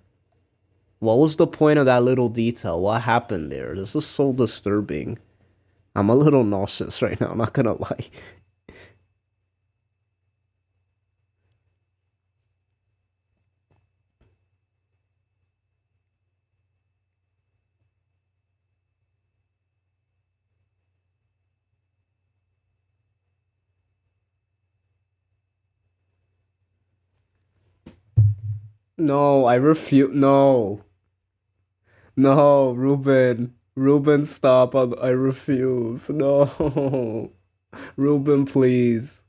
What was the point of that little detail? What happened there? This is so disturbing. I'm a little nauseous right now, I'm not gonna lie. No, I refuse. No. No, Ruben. Ruben, stop. I refuse. No. Ruben, please.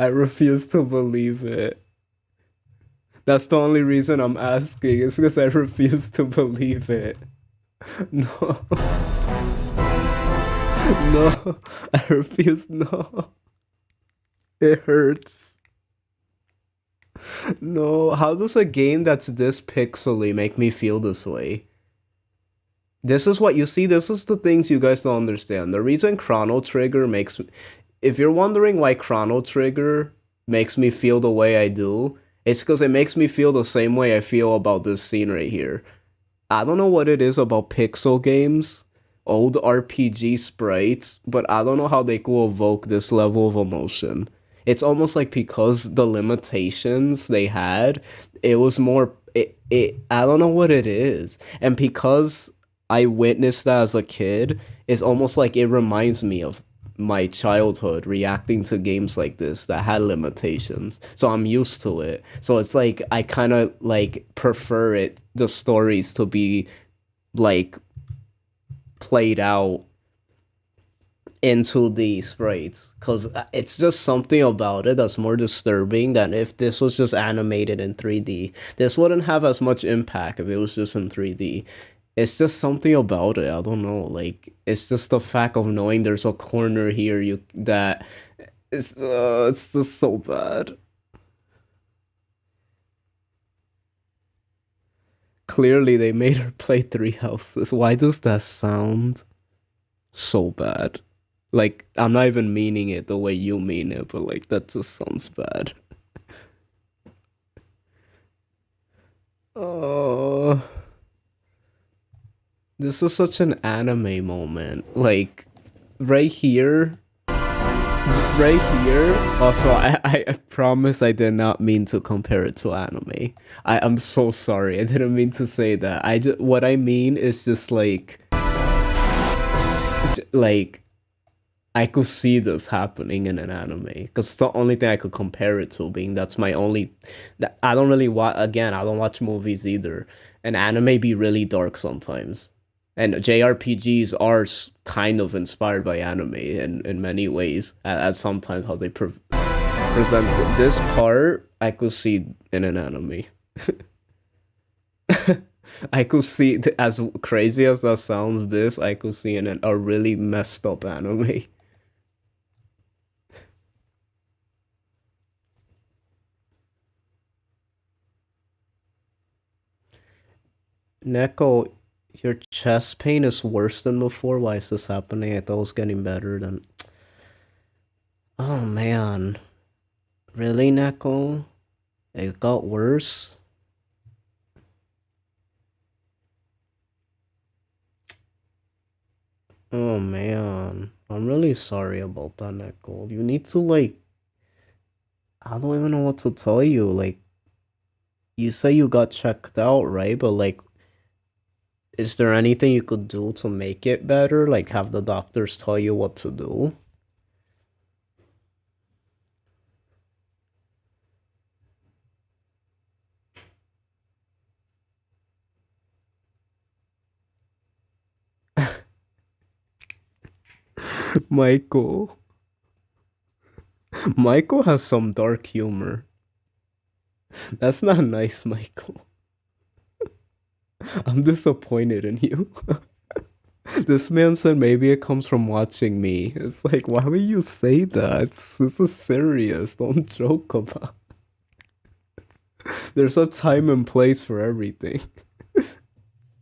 I refuse to believe it. That's the only reason I'm asking. It's because I refuse to believe it. No. No. I refuse. No. It hurts. No. How does a game that's this pixely make me feel this way? This is what you see. This is the things you guys don't understand. The reason Chrono Trigger makes... If you're wondering why Chrono Trigger makes me feel the way I do, it's because it makes me feel the same way I feel about this scene right here. I don't know what it is about pixel games, old RPG sprites, but I don't know how they could evoke this level of emotion. It's almost like because the limitations they had, it was more... I don't know what it is. And because I witnessed that as a kid, it's almost like it reminds me of my childhood reacting to games like this that had limitations. So I'm used to it. So it's like I kind of like prefer the stories to be like played out into the sprites, because it's just something about it that's more disturbing than if this was just animated in 3D. This wouldn't have as much impact if it was just in 3D. It's just something about it. I don't know. Like, it's just the fact of knowing there's a corner here that it's just so bad. Clearly, they made her play Three Houses. Why does that sound so bad? Like, I'm not even meaning it the way you mean it, but like, that just sounds bad. Oh, this is such an anime moment. Like, right here. Right here. Also, I promise I did not mean to compare it to anime. I'm so sorry. I didn't mean to say that. What I mean is just like I could see this happening in an anime because the only thing I could compare it to being that's my only. That I don't really watch. Again, I don't watch movies either. And anime be really dark sometimes. And JRPGs are kind of inspired by anime in many ways. As sometimes how they present it. This part I could see in an anime. I could see, as crazy as that sounds, this I could see in a really messed up anime. Neko, your chest pain is worse than before. Why is this happening? I thought it was getting better than. Oh man. Really, Neko? It got worse? Oh man. I'm really sorry about that, Neko. You need to, like. I don't even know what to tell you. Like, you say you got checked out, right? But, like, is there anything you could do to make it better? Like, have the doctors tell you what to do? Michael. Michael has some dark humor. That's not nice, Michael. I'm disappointed in you. This man said maybe it comes from watching me. It's like, why would you say that? This is serious. Don't joke about it. There's a time and place for everything.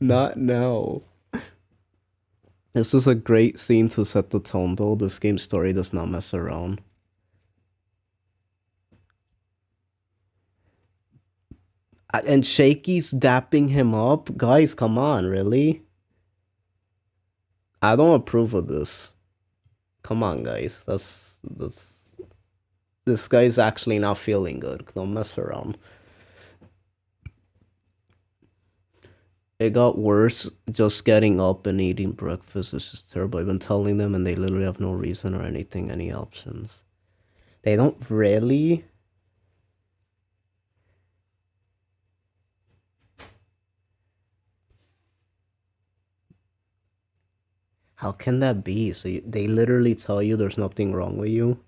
Not now. This is a great scene to set the tone, though. This game's story does not mess around. And Shaky's dapping him up? Guys, come on, really? I don't approve of this. Come on, guys. This guy's actually not feeling good. Don't mess around. It got worse. Just getting up and eating breakfast is just terrible. I've been telling them and they literally have no reason or anything, any options. They don't really. How can that be? So they literally tell you there's nothing wrong with you?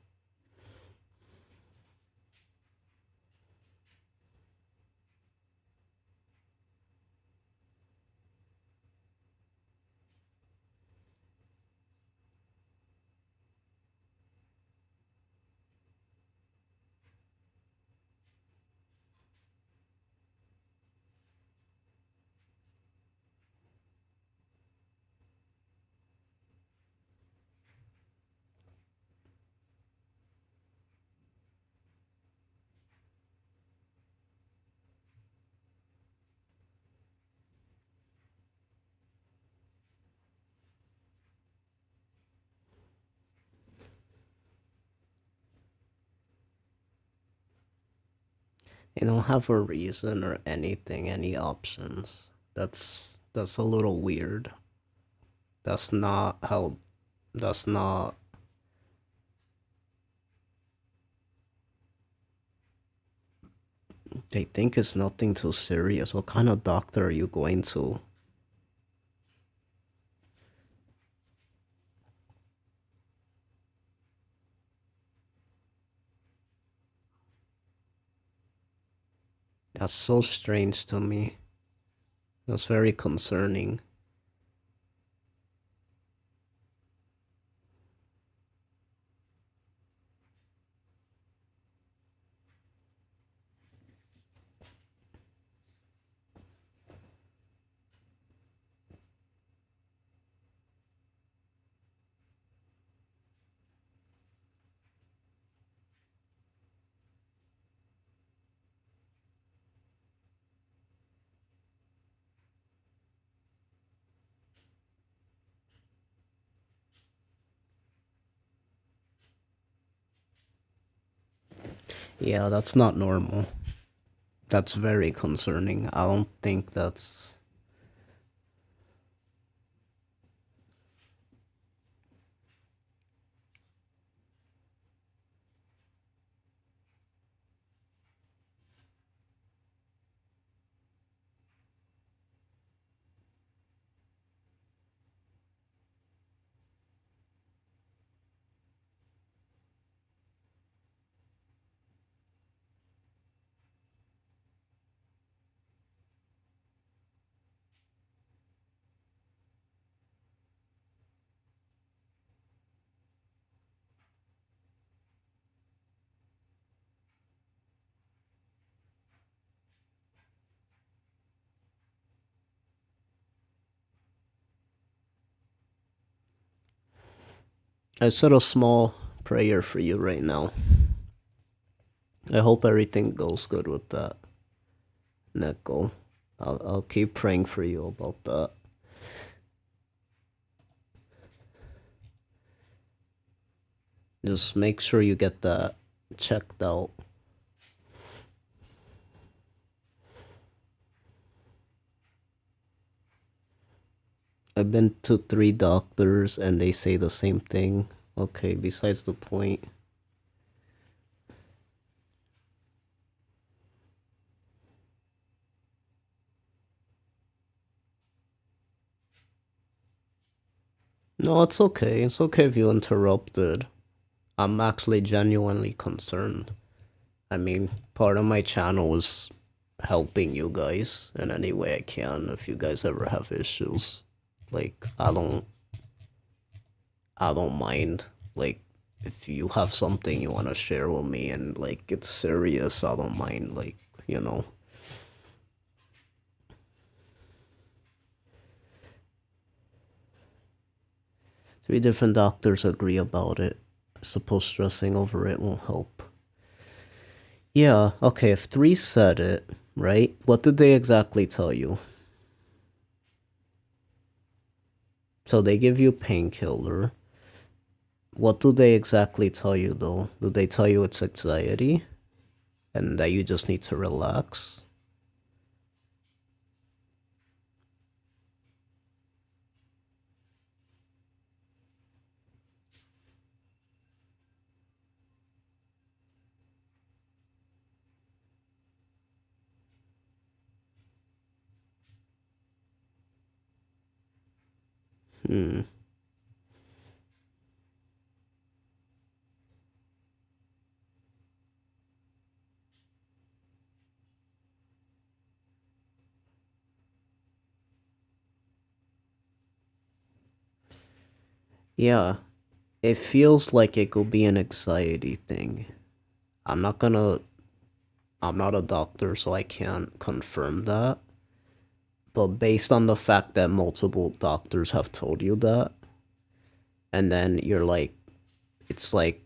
They don't have a reason or anything, any options. That's a little weird. That's not how. That's not. They think it's nothing too serious. What kind of doctor are you going to? That's so strange to me. That's very concerning. Yeah, that's not normal. That's very concerning. I don't think that's... I said a small prayer for you right now. I hope everything goes good with that, Neko. I'll keep praying for you about that. Just make sure you get that checked out. I've been to 3 doctors and they say the same thing. Okay, besides the point. No, it's okay. It's okay if you interrupted. I'm actually genuinely concerned. I mean, part of my channel is helping you guys in any way I can if you guys ever have issues. Like, I don't mind. Like, if you have something you want to share with me and, like, it's serious, I don't mind, like, you know. Three different doctors agree about it. I suppose stressing over it won't help. Yeah, okay, if 3 said it, right? What did they exactly tell you? So they give you a painkiller. What do they exactly tell you, though? Do they tell you it's anxiety? And that you just need to relax? Yeah, it feels like it could be an anxiety thing. I'm not a doctor, so I can't confirm that. But based on the fact that multiple doctors have told you that, and then you're like, it's like,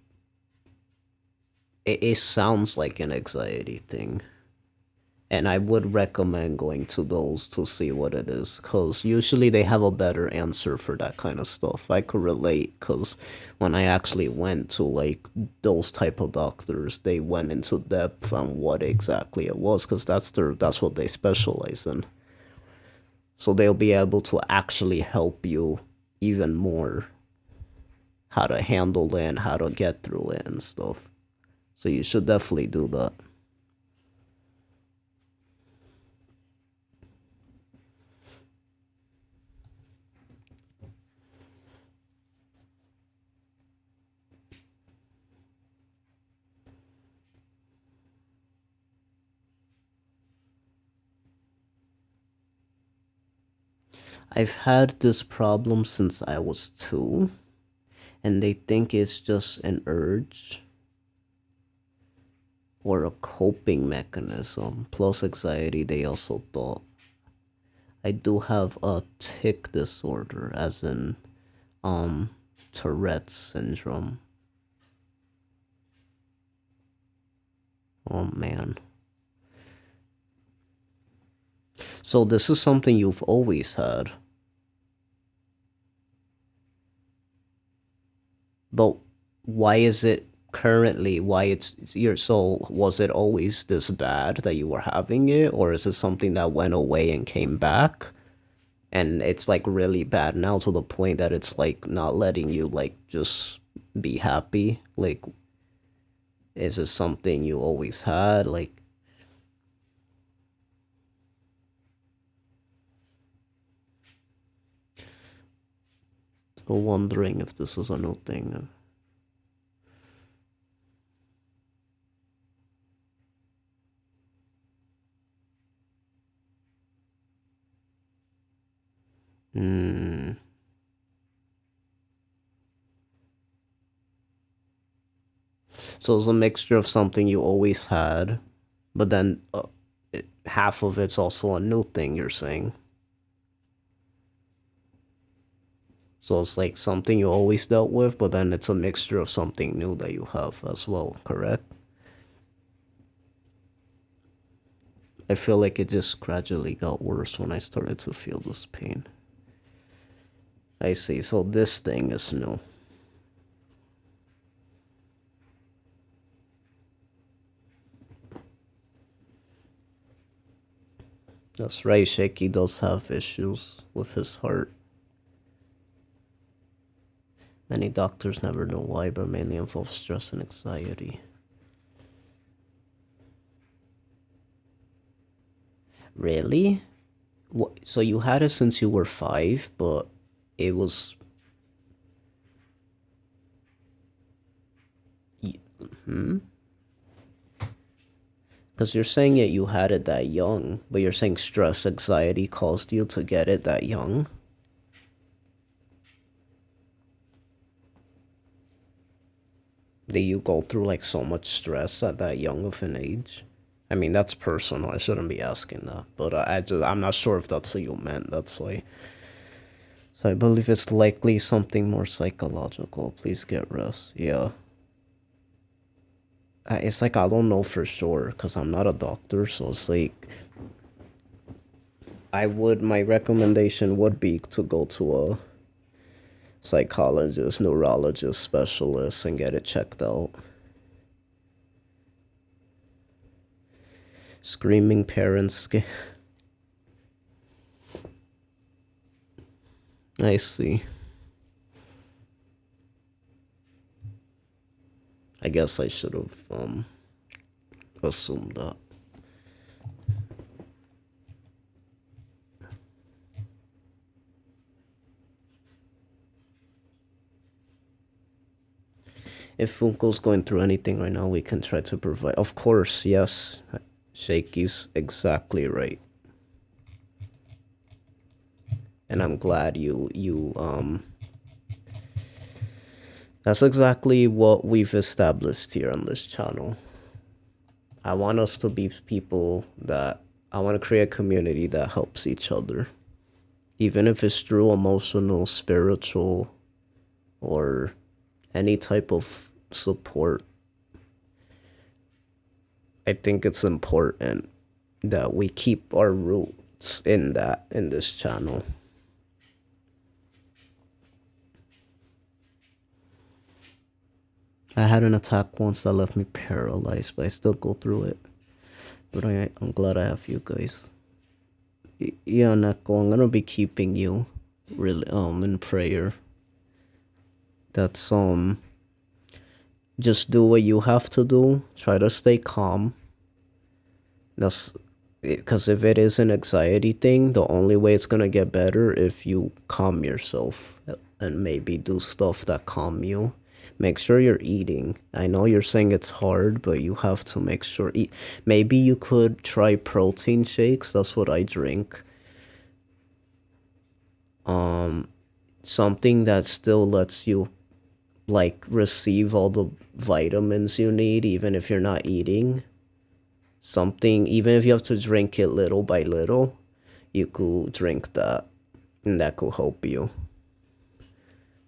it sounds like an anxiety thing. And I would recommend going to those to see what it is, because usually they have a better answer for that kind of stuff. I could relate, because when I actually went to, like, those type of doctors, they went into depth on what exactly it was, because that's what they specialize in. So they'll be able to actually help you even more, how to handle it and how to get through it and stuff. So you should definitely do that. I've had this problem since I was 2, and they think it's just an urge or a coping mechanism. Plus anxiety, they also thought. I do have a tic disorder, as in, Tourette's syndrome. Oh man. So this is something you've always had. But why is it currently why it's you're so was it always this bad that you were having it, or is it something that went away and came back and it's like really bad now to the point that it's like not letting you like just be happy? Like, is it something you always had? Like, so wondering if this is a new thing. So it's a mixture of something you always had, but then half of it's also a new thing you're saying. So it's like something you always dealt with, but then it's a mixture of something new that you have as well, correct? I feel like it just gradually got worse when I started to feel this pain. I see, so this thing is new. That's right, Shaky does have issues with his heart. Many doctors never know why, but mainly involve stress and anxiety. Really? What? So you had it since you were 5, but it was... Because you're saying that you had it that young, but you're saying stress, anxiety caused you to get it that young? Did you go through like so much stress at that young of an age? I mean, that's personal. I shouldn't be asking that, but I'm not sure if that's what you meant. That's why. So I believe it's likely something more psychological. Please get rest. Yeah. It's like I don't know for sure because I'm not a doctor, so it's like my recommendation would be to go to a psychologist, neurologist, specialist and get it checked out. Screaming parents. I see. I guess I should have assumed that. If Funko's going through anything right now, we can try to provide. Of course, yes. Shaky's exactly right. And I'm glad that's exactly what we've established here on this channel. I want us to be people that, I want to create a community that helps each other. Even if it's through emotional, spiritual, or any type of support. I think it's important that we keep our roots in this channel. I had an attack once that left me paralyzed, but I still go through it. But I'm glad I have you guys. Yeah, Neko, I'm gonna be keeping you really in prayer. That's just do what you have to do. Try to stay calm. That's because if it is an anxiety thing, the only way it's gonna get better if you calm yourself and maybe do stuff that calm you. Make sure you're eating. I know you're saying it's hard, but you have to make sure eat. Maybe you could try protein shakes. That's what I drink. Something that still lets you like receive all the vitamins you need, even if you're not eating. Something, even if you have to drink it little by little, you could drink that, and that could help you.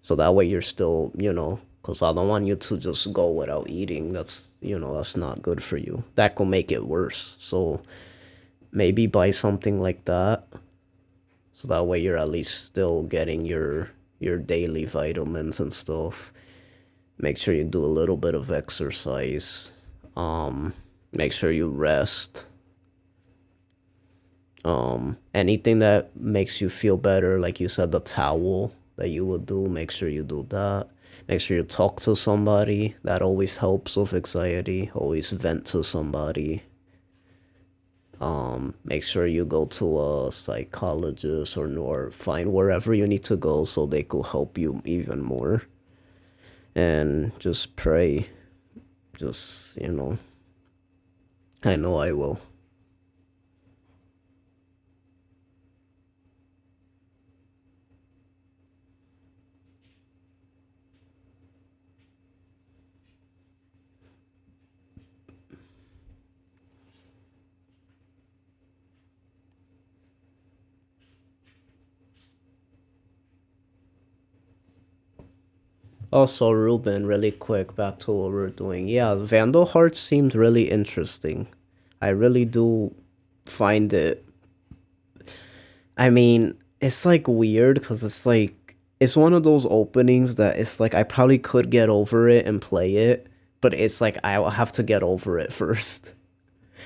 So that way you're still, because I don't want you to just go without eating. That's, that's not good for you. That could make it worse. So maybe buy something like that. So that way you're at least still getting your daily vitamins and stuff. Make sure you do a little bit of exercise. Make sure you rest. Anything that makes you feel better, like you said, the towel that you would do, make sure you do that. Make sure you talk to somebody. That always helps with anxiety. Always vent to somebody. Make sure you go to a psychologist or find wherever you need to go so they could help you even more. And just pray. Just, you know. I know I will. Also, Ruben, really quick, back to what we're doing. Yeah, Vandal Hearts seemed really interesting. I really do find it. I mean, it's like weird because it's like, it's one of those openings that it's like I probably could get over it and play it, but it's like I'll have to get over it first.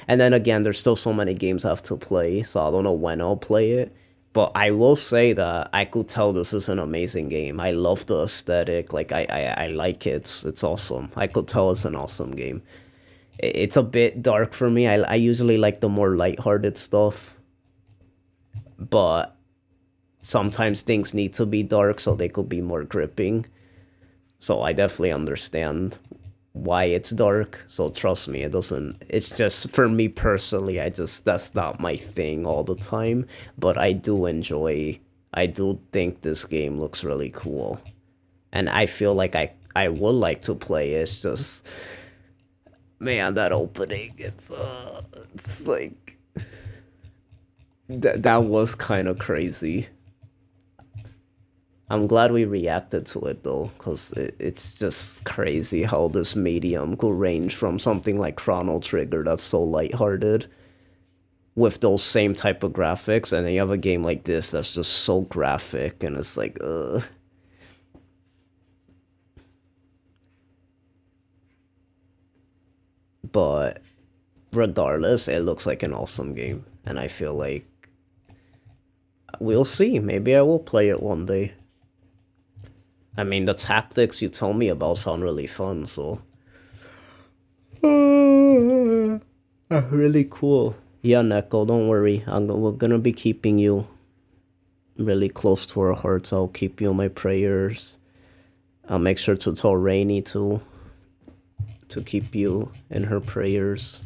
And then again, there's still so many games I have to play, so I don't know when I'll play it. But I will say that I could tell this is an amazing game. I love the aesthetic. Like, I like it. It's awesome. I could tell it's an awesome game. It's a bit dark for me. I usually like the more lighthearted stuff. But sometimes things need to be dark so they could be more gripping. So I definitely understand why it's dark. So trust me, it's just, for me personally, that's not my thing all the time. But I do think this game looks really cool. And I feel like I would like to play it. It's just, man, that opening, it's like, that was kind of crazy. I'm glad we reacted to it though, because it's just crazy how this medium could range from something like Chrono Trigger that's so lighthearted with those same type of graphics, and then you have a game like this that's just so graphic, and it's like, But regardless, it looks like an awesome game, and I feel like we'll see. Maybe I will play it one day. I mean, the tactics you told me about sound really fun, so. Really cool. Yeah, Neko, don't worry. We're gonna be keeping you really close to our hearts. I'll keep you in my prayers. I'll make sure to tell Rainy to keep you in her prayers.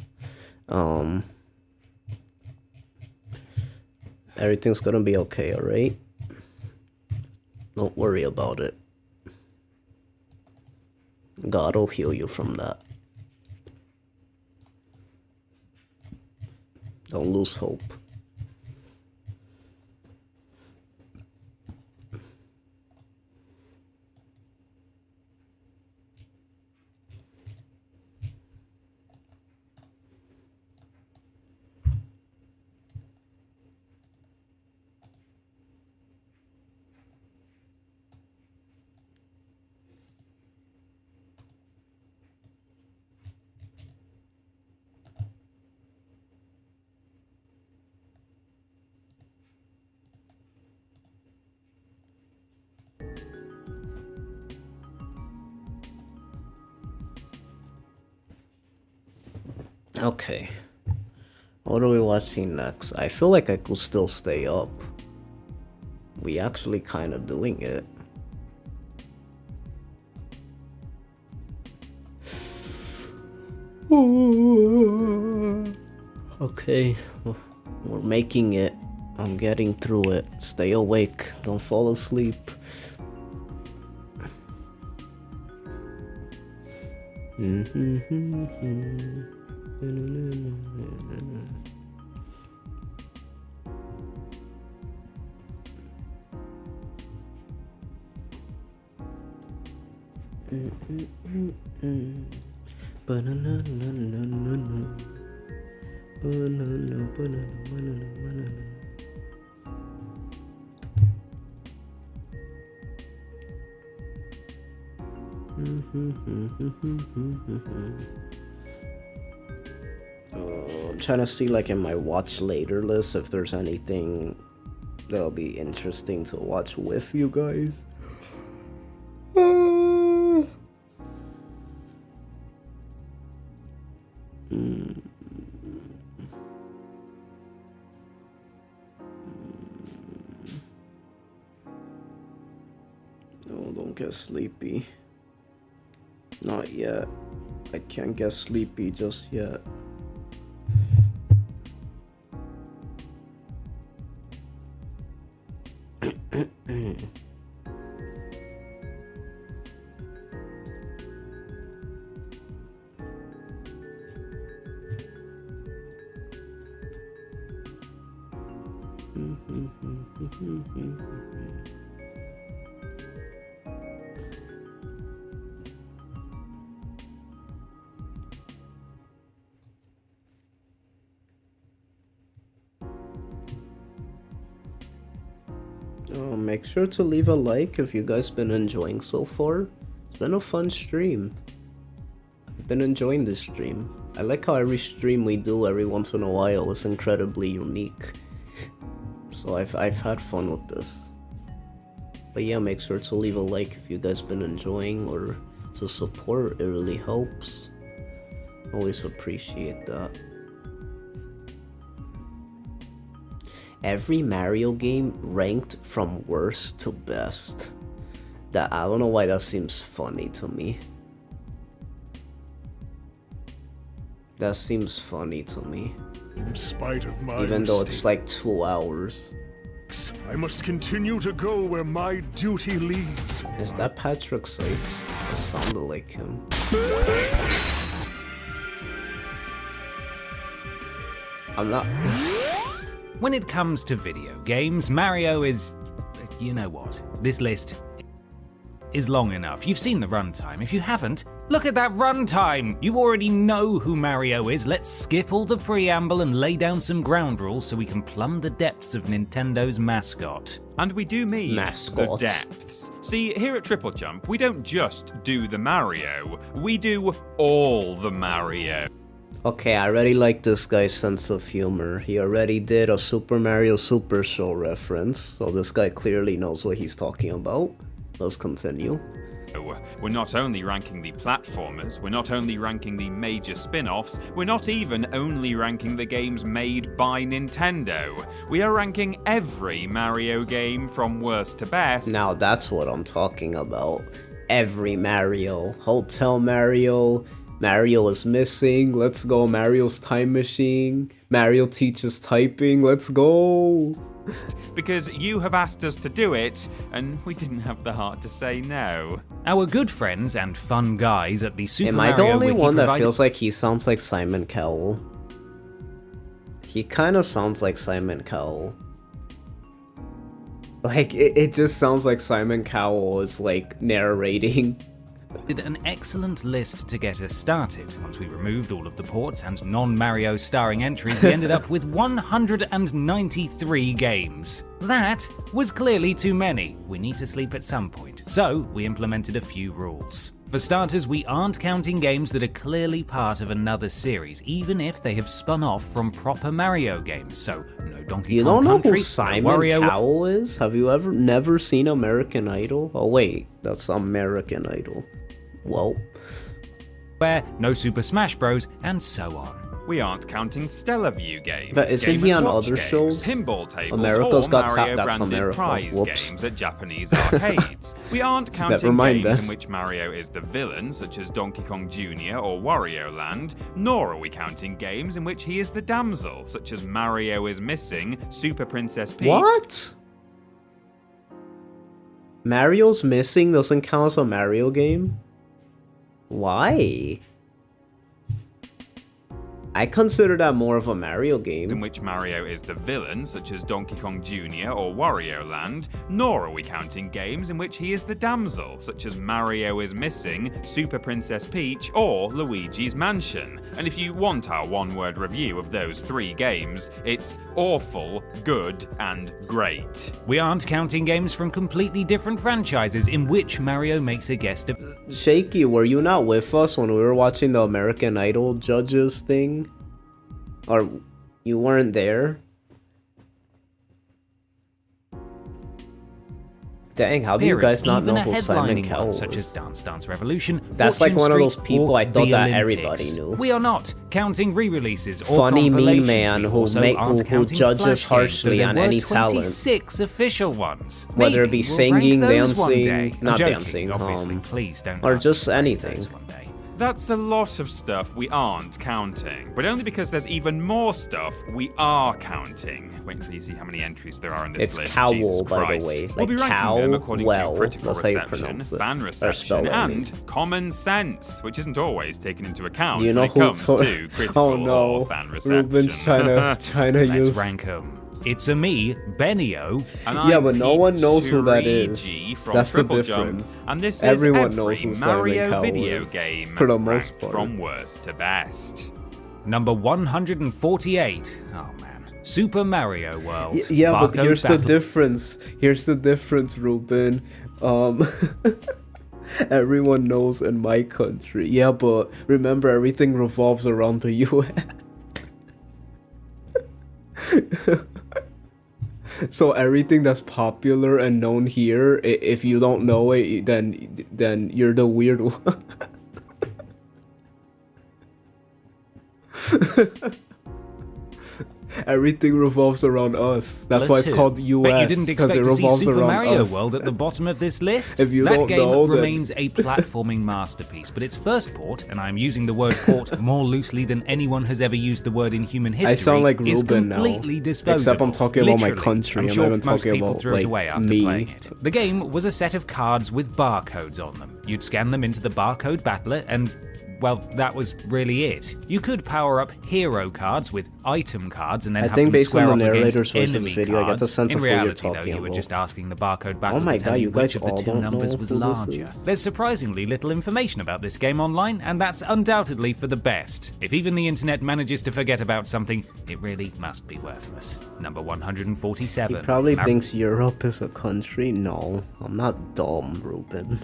Everything's gonna be okay, alright? Don't worry about it. God will heal you from that. Don't lose hope. Okay. What are we watching next? I feel like I could still stay up. We actually kind of doing it. Okay, we're making it. I'm getting through it. Stay awake. Don't fall asleep. I'm trying to see like in my watch later list if there's anything that'll be interesting to watch with you guys. No, don't get sleepy. Not yet. I can't get sleepy just yet. Make sure to leave a like if you guys been enjoying so far. It's been a fun stream. I've been enjoying this stream. I like how every stream we do every once in a while is incredibly unique. So I've had fun with this. But yeah, make sure to leave a like if you guys been enjoying or to support. It really helps. Always appreciate that. Every Mario game ranked from worst to best. That I don't know why that seems funny to me. That seems funny to me. In spite of my even though it's mistake, like 2 hours. I must continue to go where my duty leads. Is that Patrick Seitz? That sounded like him. I'm not. When it comes to video games, Mario is... you know what? This list is long enough. You've seen the runtime. If you haven't, look at that runtime! You already know who Mario is. Let's skip all the preamble and lay down some ground rules so we can plumb the depths of Nintendo's mascot. And we do mean the depths. See, here at Triple Jump, we don't just do the Mario, we do all the Mario. Okay, I already like this guy's sense of humor. He already did a Super Mario Super Show reference, so this guy clearly knows what he's talking about. Let's continue. We're not only ranking the platformers, we're not only ranking the major spin-offs, we're not even only ranking the games made by Nintendo. We are ranking every Mario game from worst to best. Now that's what I'm talking about. Every Mario. Hotel Mario. Mario is missing. Let's go. Mario's time machine. Mario teaches typing. Let's go. Because you have asked us to do it, and we didn't have the heart to say no. Our good friends and fun guys at the Super Am I Mario the only Wiki one that provided... feels like he sounds like Simon Cowell? He kind of sounds like Simon Cowell. Like, it just sounds like Simon Cowell is, like, narrating. An excellent list to get us started. Once we removed all of the ports and non-Mario starring entries, we ended up with 193 games. That was clearly too many. We need to sleep at some point, so we implemented a few rules. For starters, we aren't counting games that are clearly part of another series, even if they have spun off from proper Mario games, so no Donkey Kong Country, who Simon Cowell is? Have you never seen American Idol? Oh wait, that's American Idol. Well, no Super Smash Bros, and so on. We aren't counting Stellarview games. But isn't he on other games, shows? Pinball tables, America's or Got Mario That's branded America. prize Whoops. games at Japanese arcades. We aren't Never counting mind games that. in which Mario is the villain, such as Donkey Kong Jr. or Wario Land, nor are we counting games in which he is the damsel, such as Mario is Missing, Super Princess Peach. What? Mario's Missing doesn't count as a Mario game? Why? I consider that more of a Mario game. In which Mario is the villain, such as Donkey Kong Jr. or Wario Land, nor are we counting games in which he is the damsel, such as Mario is Missing, Super Princess Peach, or Luigi's Mansion. And if you want our one-word review of those 3 games, it's awful, good, and great. We aren't counting games from completely different franchises in which Mario makes a guest appearance. Shaky, were you not with us when we were watching the American Idol judges thing? Or you weren't there? Dang, how do you guys not know who Simon Cowell is? Such as Dance Dance Revolution, That's like one of those Street, people I thought the that Olympics. everybody knew. We are not counting re-releases or Funny mean compilations. man We who also make aren't who counting judges Flash harshly games, on but there any were talent. 26 official ones. Whether it Maybe be we'll singing, rank those one day. dancing, I'm not joking, dancing, obviously. Please don't. or ask just me to rank anything. those one day. That's a lot of stuff we aren't counting, but only because there's even more stuff we are counting. Wait until you see how many entries there are in this It's list. Cowell, Jesus by the Christ. way. We'll be Like ranking them according Cowell, to critical that's how you reception, pronounce it. fan Or reception, spell it, I mean. and common sense, which isn't always taken into account You know when it who comes to- to critical Oh no, or fan reception. Ruben's trying to Let's use. rank 'em. It's a me, Benio. And Yeah, I'm but no one knows who that is. Pete Turigi from That's the Triple Jump, difference. and this Everyone is knows every who Simon Mario Cowell video is, game for the ranked most part. from worst to best. Number 148. Oh man. Super Mario World. Yeah, but Barcode here's Battle. the difference. Here's the difference, Ruben. Everyone knows in my country. Yeah, but remember, everything revolves around the US. So everything that's popular and known here, if you don't know it, then you're the weird one. Everything revolves around us. That's why it's called US, Bet you didn't because expect it to see revolves Super around Mario us. World at the bottom of this list. If you that don't game know, then- remains a platforming masterpiece, but its first port, and I'm using the word port more loosely than anyone has ever used the word in human history, I sound like is Ruben now. completely disposable. Except I'm talking about my Literally. country. I'm I'm sure not even most talking people about, threw like, it away after me. playing it. The game was a set of cards with barcodes on them. You'd scan them into the barcode battler and, well, that was really it. You could power up hero cards with item cards and then I have think them based on square the off narrator's against version of the enemy video, I cards. get the sense In of what you're reality, though, talking you were about. just asking the barcode battler Oh my to tell God, you you which guys of the all two don't numbers know was who this larger. is? There's surprisingly little information about this game online, and that's undoubtedly for the best. If even the internet manages to forget about something, it really must be worthless. Number 147. He probably thinks Europe is a country. No, I'm not dumb, Ruben.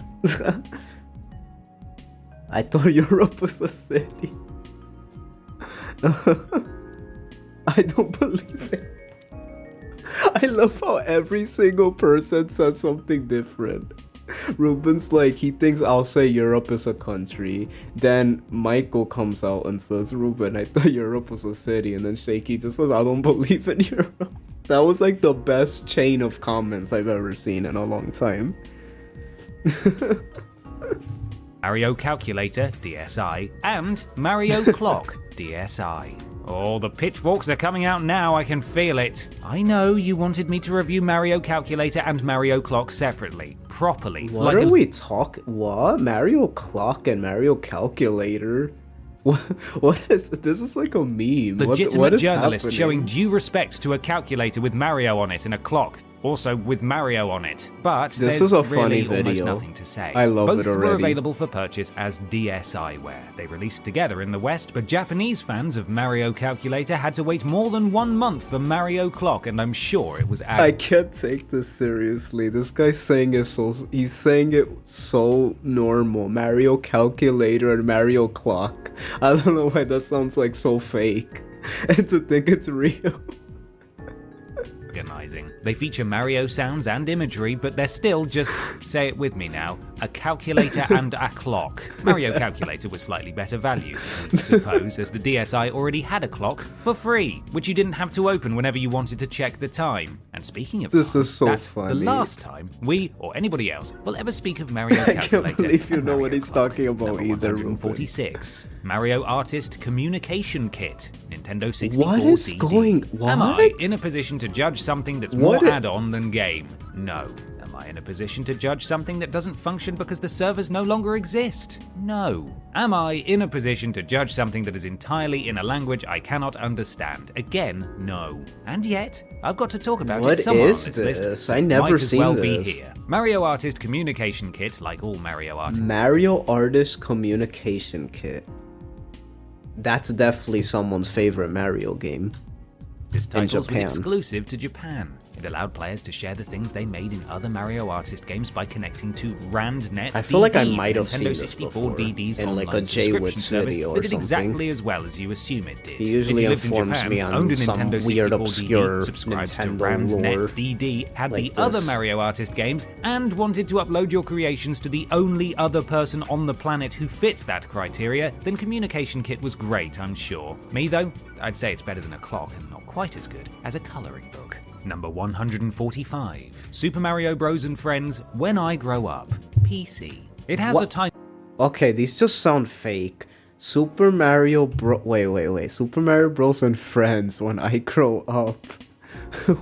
I thought Europe was a city. I don't believe it. I love how every single person says something different. Ruben's like, he thinks I'll say Europe is a country. Then Michael comes out and says, Ruben, I thought Europe was a city. And then Shaky just says, I don't believe in Europe. That was like the best chain of comments I've ever seen in a long time. Mario Calculator DSi and Mario Clock DSi. Oh, the pitchforks are coming out now, I can feel it. I know you wanted me to review Mario Calculator and Mario Clock separately, properly. What are we talking? What? Mario Clock and Mario Calculator? What is this? Is like a meme. Legitimate what is journalist happening? showing due respect to a calculator with Mario on it and a clock also with Mario on it. But This there's is a really funny almost video. nothing to say. I love Both it were already. available for purchase as DSiWare. They released together in the West, but Japanese fans of Mario Calculator had to wait more than 1 month for Mario Clock, and I'm sure it was I can't take this seriously. This guy's saying it he's saying it so normal. Mario Calculator and Mario Clock. I don't know why that sounds like so fake. And to think it's real. organizing. They feature Mario sounds and imagery, but they're still just, say it with me now, a calculator and a clock. Mario Calculator was slightly better value, I suppose, as the DSi already had a clock for free, which you didn't have to open whenever you wanted to check the time. And speaking of This time, is so that's funny. the last time we, or anybody else, will ever speak of Mario I Calculator. can't believe you and know Mario what he's Clock. talking about either, Ruben. 146. Mario Artist Communication Kit, Nintendo 64 What is DD. going- Am I what? in a position to judge something that's more add-on than game? No. Am I in a position to judge something that doesn't function because the servers no longer exist? No. Am I in a position to judge something that is entirely in a language I cannot understand? Again, no. And yet, I've got to talk about it somewhere on this list. I never might as seen well this. be here. Mario Artist Communication Kit, like all Mario Artists. Mario Artist Communication Kit. That's definitely someone's favorite Mario game. This title was exclusive to Japan. It allowed players to share the things they made in other Mario Artist games by connecting to RandNet. I feel like I might have Nintendo seen this 64 before DD's in like a online Jay subscription Witz service video that or did something. exactly as well as you assume it did. He usually if you lived in informs Japan, me on owned a some Nintendo weird, 64 obscure DD, subscribed to Nintendo RandNet lore DD, had like the other this. Mario Artist games, and wanted to upload your creations to the only other person on the planet who fit that criteria, then Communication Kit was great, I'm sure. Me though, I'd say it's better than a clock and not quite as good as a coloring book. Number 145. Super Mario Bros. And Friends When I Grow Up. PC. It has a title. Okay, these just sound fake. Super Mario Bro. Wait. Super Mario Bros. And Friends When I Grow Up. I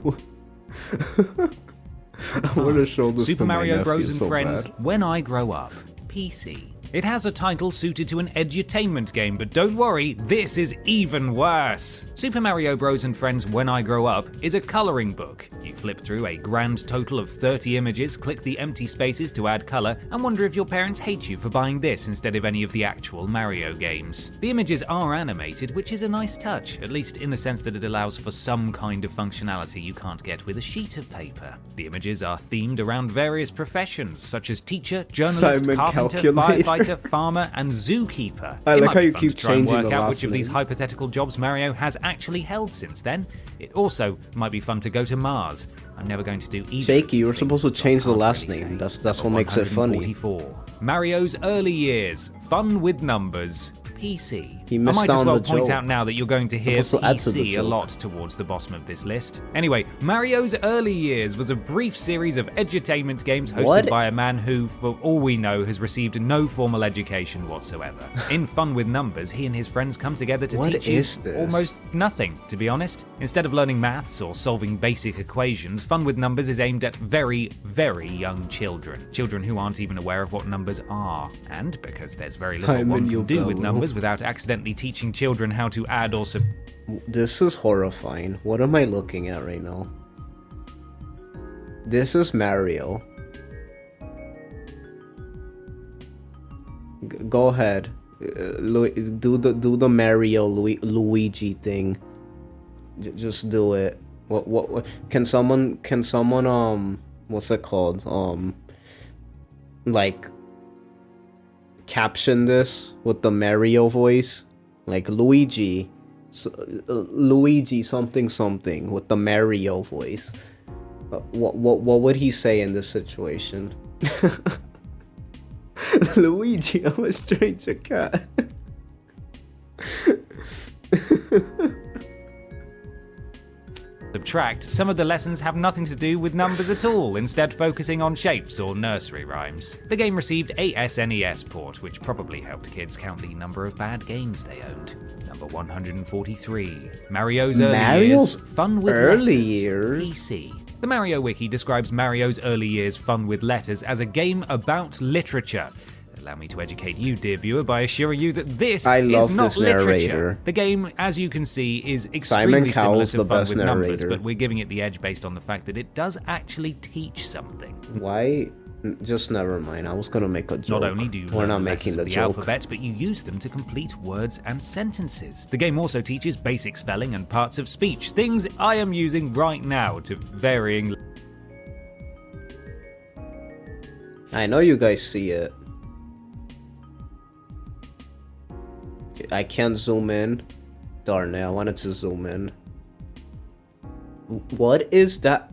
want to show this Super to my Mario nephew Bros. And so Friends bad. When I Grow Up. PC. It has a title suited to an edutainment game, but don't worry, this is even worse. Super Mario Bros. And Friends When I Grow Up is a coloring book. You flip through a grand total of 30 images, click the empty spaces to add color, and wonder if your parents hate you for buying this instead of any of the actual Mario games. The images are animated, which is a nice touch, at least in the sense that it allows for some kind of functionality you can't get with a sheet of paper. The images are themed around various professions, such as teacher, journalist, Simon carpenter, Calculator. firefighter, farmer, and zookeeper. I It like might how be you fun keep to try and changing work the out last which of these name. hypothetical jobs Mario has actually held since then. It also might be fun to go to Mars. I'm never going to do either. Shaky, you were supposed to change the last name. That's what makes it funny. 144. Mario's early years. Fun with numbers. PC. He missed I might as on well the point joke. out now that you're going to hear Supposed to add to the PC a joke. lot towards the bottom of this list. Anyway, Mario's early years was a brief series of edutainment games hosted What? by a man who, for all we know, has received no formal education whatsoever. In Fun with Numbers, he and his friends come together to What teach is you this? almost nothing, to be honest. Instead of learning maths or solving basic equations, Fun with Numbers is aimed at very, very young children. Children who aren't even aware of what numbers are. And because there's very little Simon, one you can do with bellow. numbers without accidentally teaching children how to add or sub... This is horrifying. What am I looking at right now? This is Mario. Go ahead. Do the Mario Luigi thing. Just do it. What can someone what's it called? Like caption this with the Mario voice, like Luigi something with the Mario voice. What would he say in this situation? Luigi, I'm a stranger cat. subtract, some of the lessons have nothing to do with numbers at all, instead focusing on shapes or nursery rhymes. The game received a SNES port, which probably helped kids count the number of bad games they owned. Number 143. Mario's early years. Fun with early letters. years? PC. The Mario Wiki describes Mario's early years Fun with Letters as a game about literature. Allow me to educate you, dear viewer, by assuring you that this I love is not this literature. narrator. The game, as you can see, is Simon extremely similar Cowell's to the Fun best with Numbers, narrator. but we're giving it the edge based on the fact that it does actually teach something. Why? Just never mind. I was gonna make a joke. Not only do you We're learn not the making letters the of the joke. alphabet, but you use them to complete words and sentences. The game also teaches basic spelling and parts of speech, things I am using right now to varying... I know you guys see it. I can't zoom in. Darn it, I wanted to zoom in. What is that?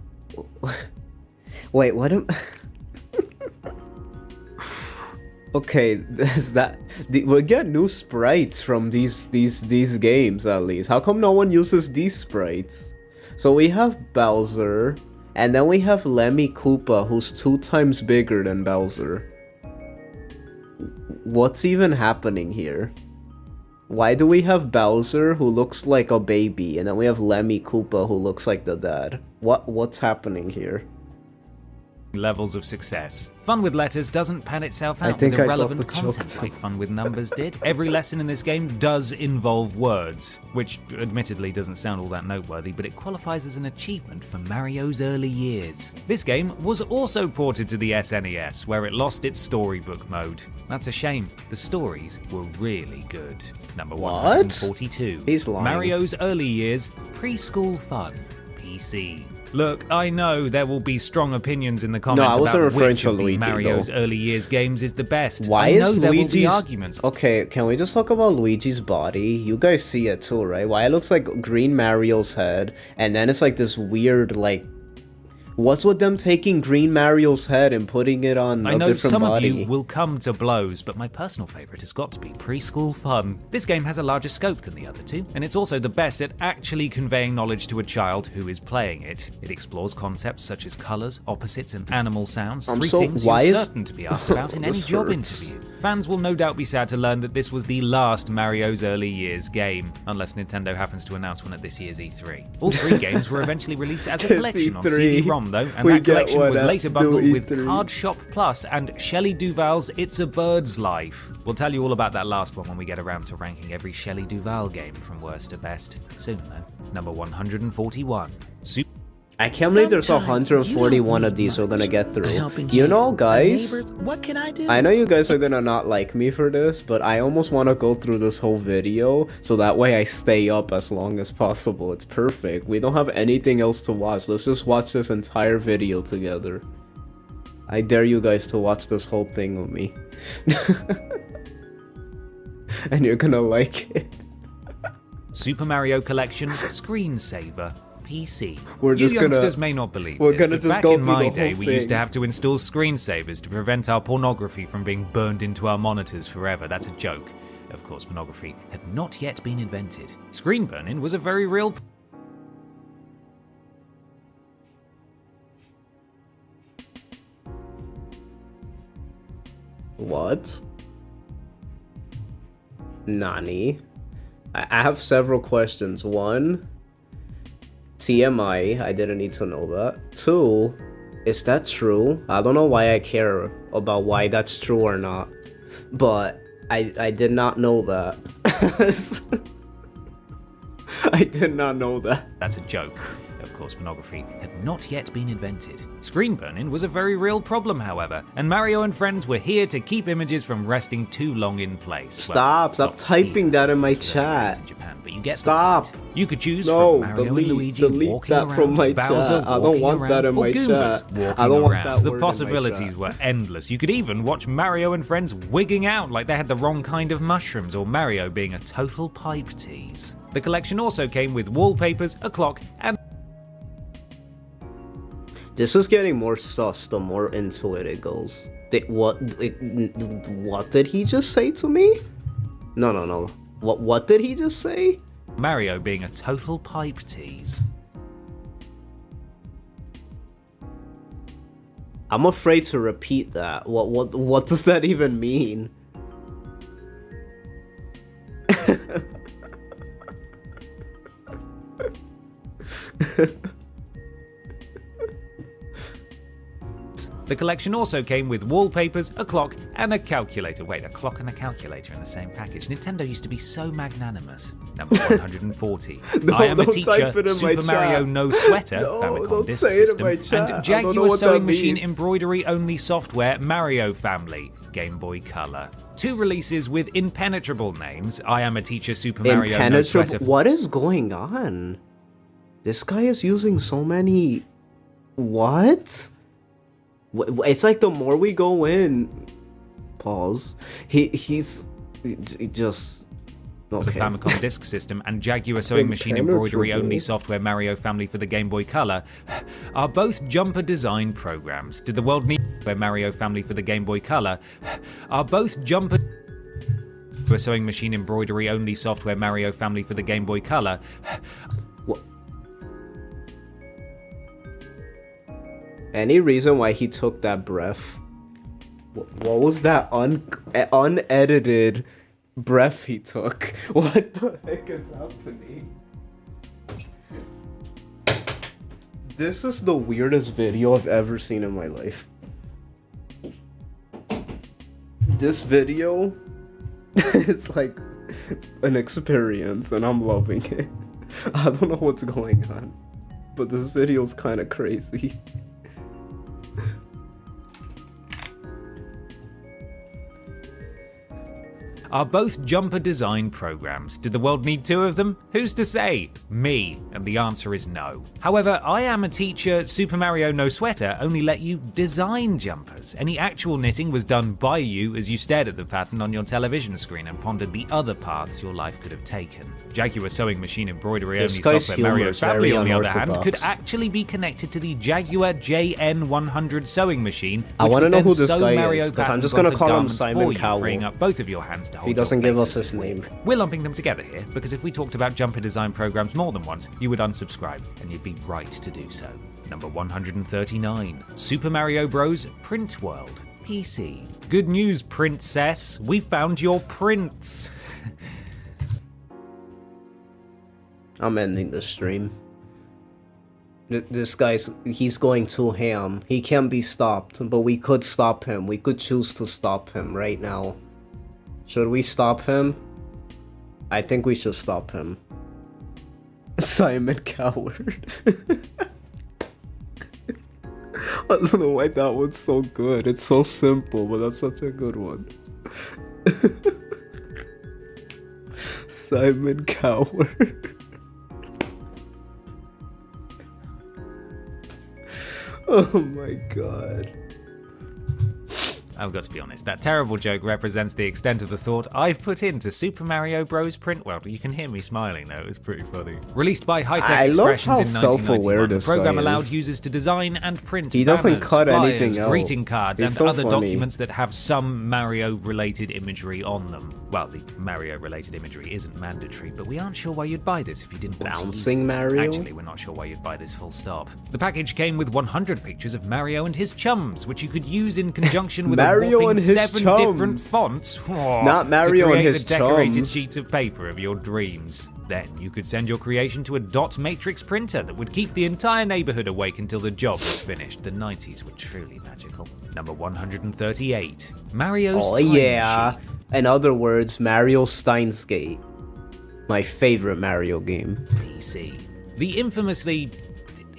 Wait, what am... Okay, is that... We get new sprites from these games, at least. How come no one uses these sprites? So we have Bowser, and then we have Lemmy Koopa, who's 2 times bigger than Bowser. What's even happening here? Why do we have Bowser who looks like a baby, and then we have Lemmy Koopa who looks like the dad? What's happening here? Levels of success. Fun with Letters doesn't pad itself I out think with I got irrelevant the joke content too. like Fun with Numbers did. Every lesson in this game does involve words, which admittedly doesn't sound all that noteworthy, but it qualifies as an achievement for Mario's early years. This game was also ported to the SNES, where it lost its storybook mode. That's a shame. The stories were really good. Number 142. He's lying. Mario's early years, preschool fun, PC. Look, I know there will be strong opinions in the comments I wasn't about referring which to of the Luigi, Mario's though. early years games is the best. Why I know is there will be Luigi's... arguments. Okay, can we just talk about Luigi's body? You guys see it too, right? Why it looks like Green Mario's head, and then it's like this weird, like... What's with them taking Green Mario's head and putting it on I a know different some body? of you will come to blows, but my personal favourite has got to be Preschool Fun. This game has a larger scope than the other two, and it's also the best at actually conveying knowledge to a child who is playing it. It explores concepts such as colours, opposites, and animal sounds, three things you're certain to be asked about in any This job hurts. interview. Fans will no doubt be sad to learn that this was the last Mario's early years game, unless Nintendo happens to announce one at this year's E3. All three games were eventually released as a collection on E3. CD-ROM though, and We that get collection one was at later bundled with E3. Card Shop Plus and Shelley Duvall's It's a Bird's Life. We'll tell you all about that last one when we get around to ranking every Shelley Duvall game from worst to best. Soon though. Number 141. I can't believe there's 141 of these we're gonna get through. You know, guys, What can I do? I know you guys are gonna not like me for this, but I almost want to go through this whole video so that way I stay up as long as possible. It's perfect. We don't have anything else to watch. Let's just watch this entire video together. I dare you guys to watch this whole thing with me. And you're gonna like it. Super Mario Collection Screensaver PC. We're You just gonna- youngsters may not believe we're this, gonna but just back go in through my the day, whole we used to thing. have to install screensavers to prevent our pornography from being burned into our monitors forever. That's a joke. Of course, pornography had not yet been invented. Screen burning was a very real... What? Nani? I have several questions. One, TMI, I didn't need to know that. Two, is that true? I don't know why I care about why that's true or not, but I did not know that. I did not know that. That's a joke. Of course, pornography had not yet been invented. Screen burning was a very real problem, however, and Mario and friends were here to keep images from resting too long in place. Stop typing that in my chat. In Japan, but you get Stop. the point. You could choose No, from Mario delete- and Luigi delete walking that around, from my Bowser chat. I don't walking want around, that in or my Goombas chat. walking I don't want around. that The word in my possibilities chat. were endless. You could even watch Mario and friends wigging out like they had the wrong kind of mushrooms, or Mario being a total pipe tease. The collection also came with wallpapers, a clock, and This is getting more sus the more into it goes. What did he just say to me? No. What did he just say? Mario being a total pipe tease. I'm afraid to repeat that. What does that even mean? The collection also came with wallpapers, a clock, and a calculator. Wait, a clock and a calculator in the same package. Nintendo used to be so magnanimous. Number 140. No, I Am a don't Teacher, type it in my Super Mario chat. No Sweater, No, Famicom don't Disk say it in System, my chat. I and don't know Jaguar what Sewing that Machine means. embroidery-only software Mario Family, Game Boy Color. Two releases with impenetrable names. I Am a Teacher, Super Mario No Sweater. What is going on? This guy is using so many... What? It's like the more we go in... Pause. He's just... For the Okay. Famicom Disk System and Jaguar Sewing Machine embroidery-only Impenetrable. software Mario Family for the Game Boy Color are both jumper design programs. Did the world need where Mario Family for the Game Boy Color are both jumper Sewing Machine embroidery-only software Mario Family for the Game Boy Color. Any reason why he took that breath? What was that unedited breath he took. What the heck is happening? This is the weirdest video I've ever seen in my life. This video is like an experience and I'm loving it. I don't know what's going on, but this video's kind of crazy. Are both jumper design programs. Did the world need two of them? Who's to say? Me. And the answer is no. However, I am a teacher. Super Mario No Sweater only let you design jumpers. Any actual knitting was done by you as you stared at the pattern on your television screen and pondered the other paths your life could have taken. Jaguar sewing machine embroidery only software Mario Family, on the other hand, could actually be connected to the Jaguar JN100 sewing machine. I want to know who this guy Mario is, because I'm just going to call him Simon Cowell. Freeing up both of your hands to He doesn't give us his name. We're lumping them together here because if we talked about jumper design programs more than once, you would unsubscribe, and you'd be right to do so. Number 139, Super Mario Bros. Print World, PC. Good news, princess. We found your prints. I'm ending the stream. This guy's, he's going too ham. He can't be stopped, but we could stop him. We could choose to stop him right now. Should we stop him? I think we should stop him. Simon Coward. I don't know why that one's so good. It's so simple, but that's such a good one. Simon Coward. Oh my god. I've got to be honest, that terrible joke represents the extent of the thought I've put into Super Mario Bros. Print World. You can hear me smiling though, it was pretty funny. Released by High-Tech Expressions in 1991, the program allowed users to design and print banners, flyers, greeting cards, and other documents that have some Mario-related imagery on them. Well, the Mario-related imagery isn't mandatory, but we aren't sure why you'd buy this if you didn't want to use it. Mario? Actually, we're not sure why you'd buy this full stop. The package came with 100 pictures of Mario and his chums, which you could use in conjunction with Mario and his 7 chums. different fonts. Not Mario and his the decorated chums. sheets of paper of your dreams. Then you could send your creation to a dot matrix printer that would keep the entire neighborhood awake until the job was finished. The 90s were truly magical. Number 138, Mario's Time Machine. In other words, Mario Steins Gate. My favorite Mario game. PC. The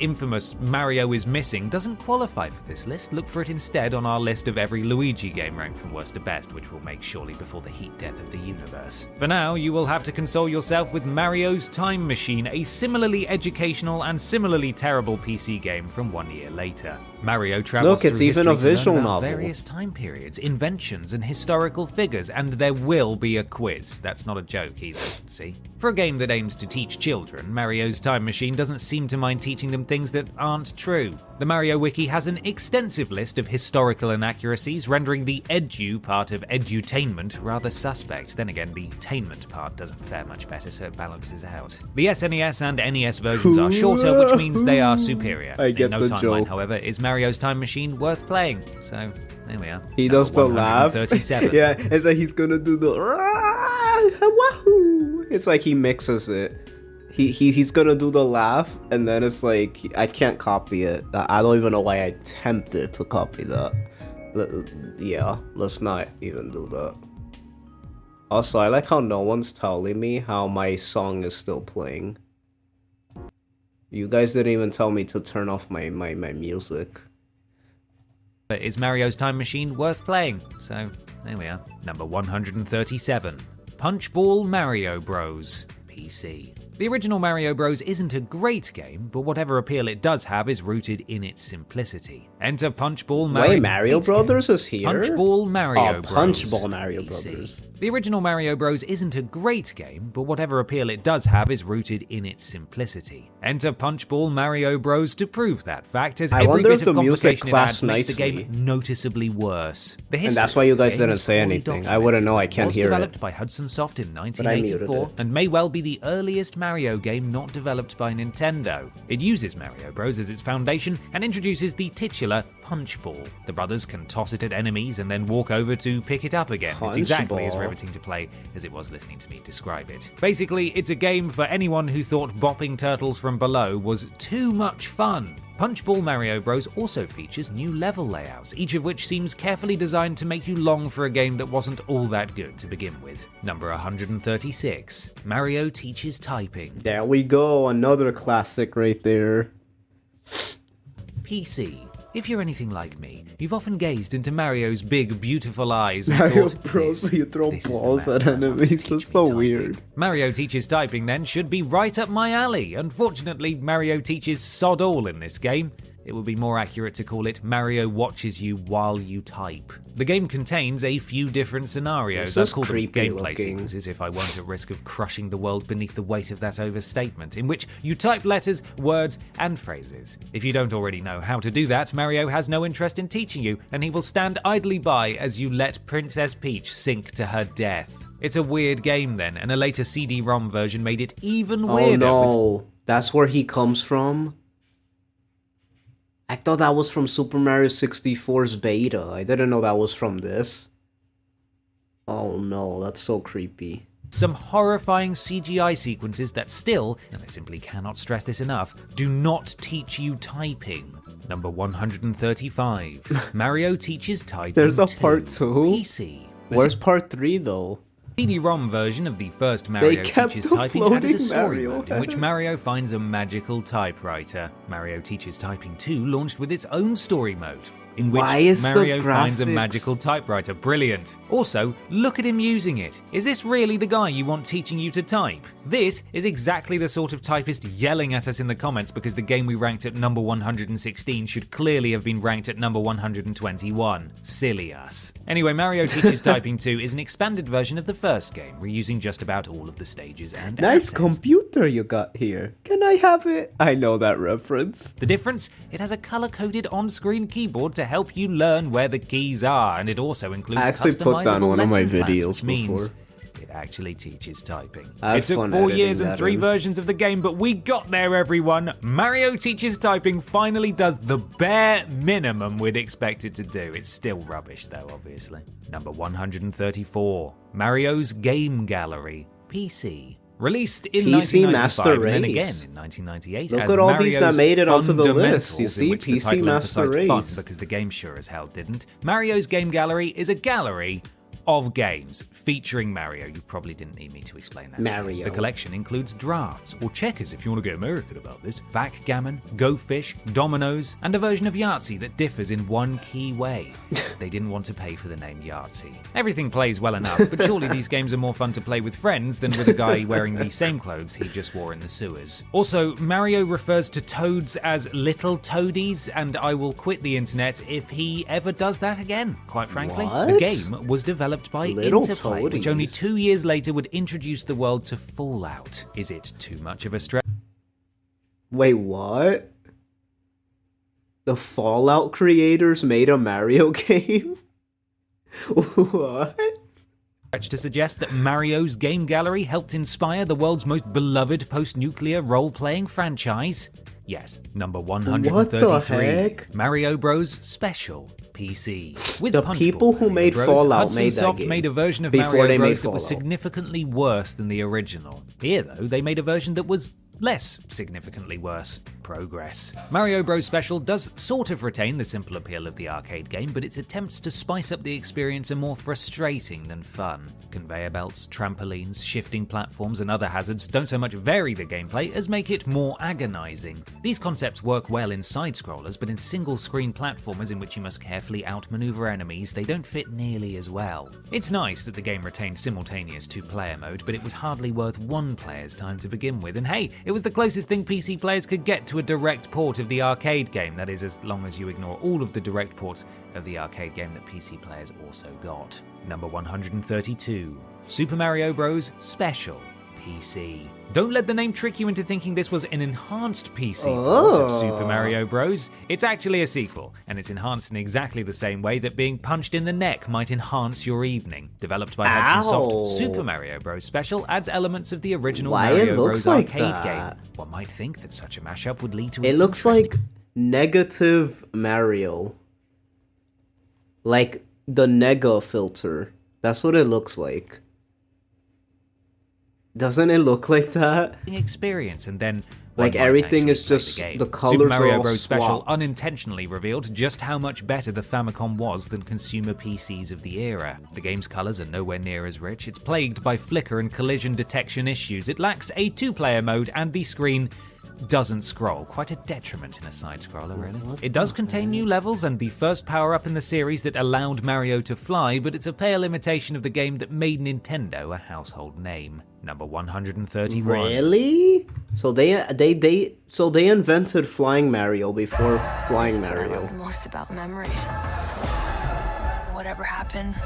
infamous Mario is Missing doesn't qualify for this list. Look for it instead on our list of every Luigi game ranked from worst to best, which we'll make surely before the heat death of the universe. For now, you will have to console yourself with Mario's Time Machine, a similarly educational and similarly terrible PC game from 1 year later. Mario travels Look, it's through even a history to visual learn about novel. various time periods, inventions, and historical figures, and there will be a quiz. That's not a joke either, see? For a game that aims to teach children, Mario's Time Machine doesn't seem to mind teaching them things that aren't true. The Mario Wiki has an extensive list of historical inaccuracies, rendering the edu part of edutainment rather suspect. Then again, the tainment part doesn't fare much better, so it balances out. The SNES and NES versions are shorter, which means they are superior. I get In no the timeline, joke. However, is Mario's Time Machine worth playing? So, there we are. He does the laugh. 137. Yeah, it's like he's gonna do the wahoo. It's like he mixes it. He's gonna do the laugh, and then it's like I can't copy it. I don't even know why I attempted to copy that. Yeah, let's not even do that. Also, I like how no one's telling me how my song is still playing. You guys didn't even tell me to turn off my music. But is Mario's Time Machine worth playing? So, there we are. Number 137. Punchball Mario Bros. PC. The original Mario Bros. Isn't a great game, but whatever appeal it does have is rooted in its simplicity. Enter Punchball Mario... Wait, Mario Brothers is here? Punchball Mario Bros. Punchball Mario PC. Brothers. The original Mario Bros. Isn't a great game, but whatever appeal it does have is rooted in its simplicity. Enter Punchball Mario Bros. To prove that fact, as I every wonder bit if of the music complication it adds clashed makes the nicely. game noticeably worse. The And history that's why you of this guys game didn't is say poorly anything. I documented. wouldn't know, I can't was hear it. developed by Hudson Soft in But I muted 1984 it. and may well be be the earliest Mario game not developed by Nintendo. It uses Mario Bros as its foundation and introduces the titular punch ball. The brothers can toss it at enemies and then walk over to pick it up again. It's exactly as riveting to play as it was listening to me describe it. Basically, it's a game for anyone who thought bopping turtles from below was too much fun. Punch Ball Mario Bros. Also features new level layouts, each of which seems carefully designed to make you long for a game that wasn't all that good to begin with. Number 136, Mario Teaches Typing. There we go, another classic right there. PC. If you're anything like me, you've often gazed into Mario's big, beautiful eyes and Mario thought, Bros, you throw balls at enemies, that's so weird. Mario Teaches Typing then should be right up my alley. Unfortunately, Mario teaches sod all in this game. It would be more accurate to call it Mario watches you while you type. The game contains a few different scenarios. I'll call them gameplay sequences if I weren't at risk of crushing the world beneath the weight of that overstatement, in which you type letters, words, and phrases. If you don't already know how to do that, Mario has no interest in teaching you, and he will stand idly by as you let Princess Peach sink to her death. It's a weird game then, and a later CD-ROM version made it even weirder. Oh no, that's where he comes from? I thought that was from Super Mario 64's beta. I didn't know that was from this. Oh no, that's so creepy. Some horrifying CGI sequences that still, and I simply cannot stress this enough, do not teach you typing. Number 135. Mario Teaches Typing. There's a part 2? PC. Where's part 3 though? CD-ROM version of the first Mario Teaches Typing added a story mode in which Mario finds a magical typewriter. Mario Teaches Typing 2 launched with its own story mode, in which Mario finds a magical typewriter. Brilliant. Also, look at him using it. Is this really the guy you want teaching you to type? This is exactly the sort of typist yelling at us in the comments because the game we ranked at number 116 should clearly have been ranked at number 121. Silly us. Anyway, Mario Teaches Typing 2 is an expanded version of the first game, reusing just about all of the stages and nice assets. Computer you got here. Can I have it? I know that reference. The difference? It has a color-coded on-screen keyboard to help you learn where the keys are, and it also includes I actually put that on one of my videos before. It actually teaches typing. It took 4 years and 3 versions of the game, but we got there, everyone. Mario Teaches Typing finally does the bare minimum we'd expect it to do. It's still rubbish, though, obviously. Number 134. Mario's Game Gallery. PC. Released in PC 1995 Master and then Race. again in 1998. Look as at all Mario's these that made it onto the list. You Fundamentals, see, in which the PC title Master emphasized fun Race. because the game sure as hell didn't. Mario's Game Gallery is a gallery of games featuring Mario. You probably didn't need me to explain that. Mario. The collection includes drafts, or checkers if you want to get American about this, backgammon, Go Fish, dominoes, and a version of Yahtzee that differs in one key way. They didn't want to pay for the name Yahtzee. Everything plays well enough, but surely these games are more fun to play with friends than with a guy wearing the same clothes he just wore in the sewers. Also, Mario refers to toads as little toadies, and I will quit the internet if he ever does that again, quite frankly. What? The game was developed by Little Interplay, which only 2 years later would introduce the world to Fallout. Is it too much of a stretch? Wait, what? The Fallout creators made a Mario game? What? To suggest that Mario's Game Gallery helped inspire the world's most beloved post-nuclear role-playing franchise? Yes, number 133. What the heck? Mario Bros. Special PC. With The Punch people Ball who Mario made Bros, Fallout Hudson made that Soft game made a version of before Mario they Bros made that was Fallout. significantly worse than the original. Here, though, they made a version that was less significantly worse. Progress. Mario Bros. Special does sort of retain the simple appeal of the arcade game, but its attempts to spice up the experience are more frustrating than fun. Conveyor belts, trampolines, shifting platforms, and other hazards don't so much vary the gameplay as make it more agonizing. These concepts work well in side-scrollers, but in single-screen platformers in which you must carefully outmaneuver enemies, they don't fit nearly as well. It's nice that the game retained simultaneous two-player mode, but it was hardly worth one player's time to begin with, and hey, it was the closest thing PC players could get to a direct port of the arcade game, that is, as long as you ignore all of the direct ports of the arcade game that PC players also got. Number 132. Super Mario Bros. Special PC. Don't let the name trick you into thinking this was an enhanced PC port of Super Mario Bros. It's actually a sequel, and it's enhanced in exactly the same way that being punched in the neck might enhance your evening. Developed by Hudson Soft, Super Mario Bros. Special adds elements of the original Mario Bros. Arcade game. One might think that such a mashup would lead to It looks like negative Mario. Like the nega filter. That's what it looks like. Doesn't it look like that? Experience, and then like everything is just the colors Super Mario are all Bros. Special swapped. unintentionally revealed just how much better the Famicom was than consumer PCs of the era. The game's colors are nowhere near as rich. It's plagued by flicker and collision detection issues. It lacks a 2-player mode, and the screen doesn't scroll. Quite a detriment in a side-scroller, really. It does contain new levels and the first power-up in the series that allowed Mario to fly, but it's a pale imitation of the game that made Nintendo a household name. Number 131. Really? So they invented Flying Mario before Flying What I Mario. love the most about memories. Whatever happened.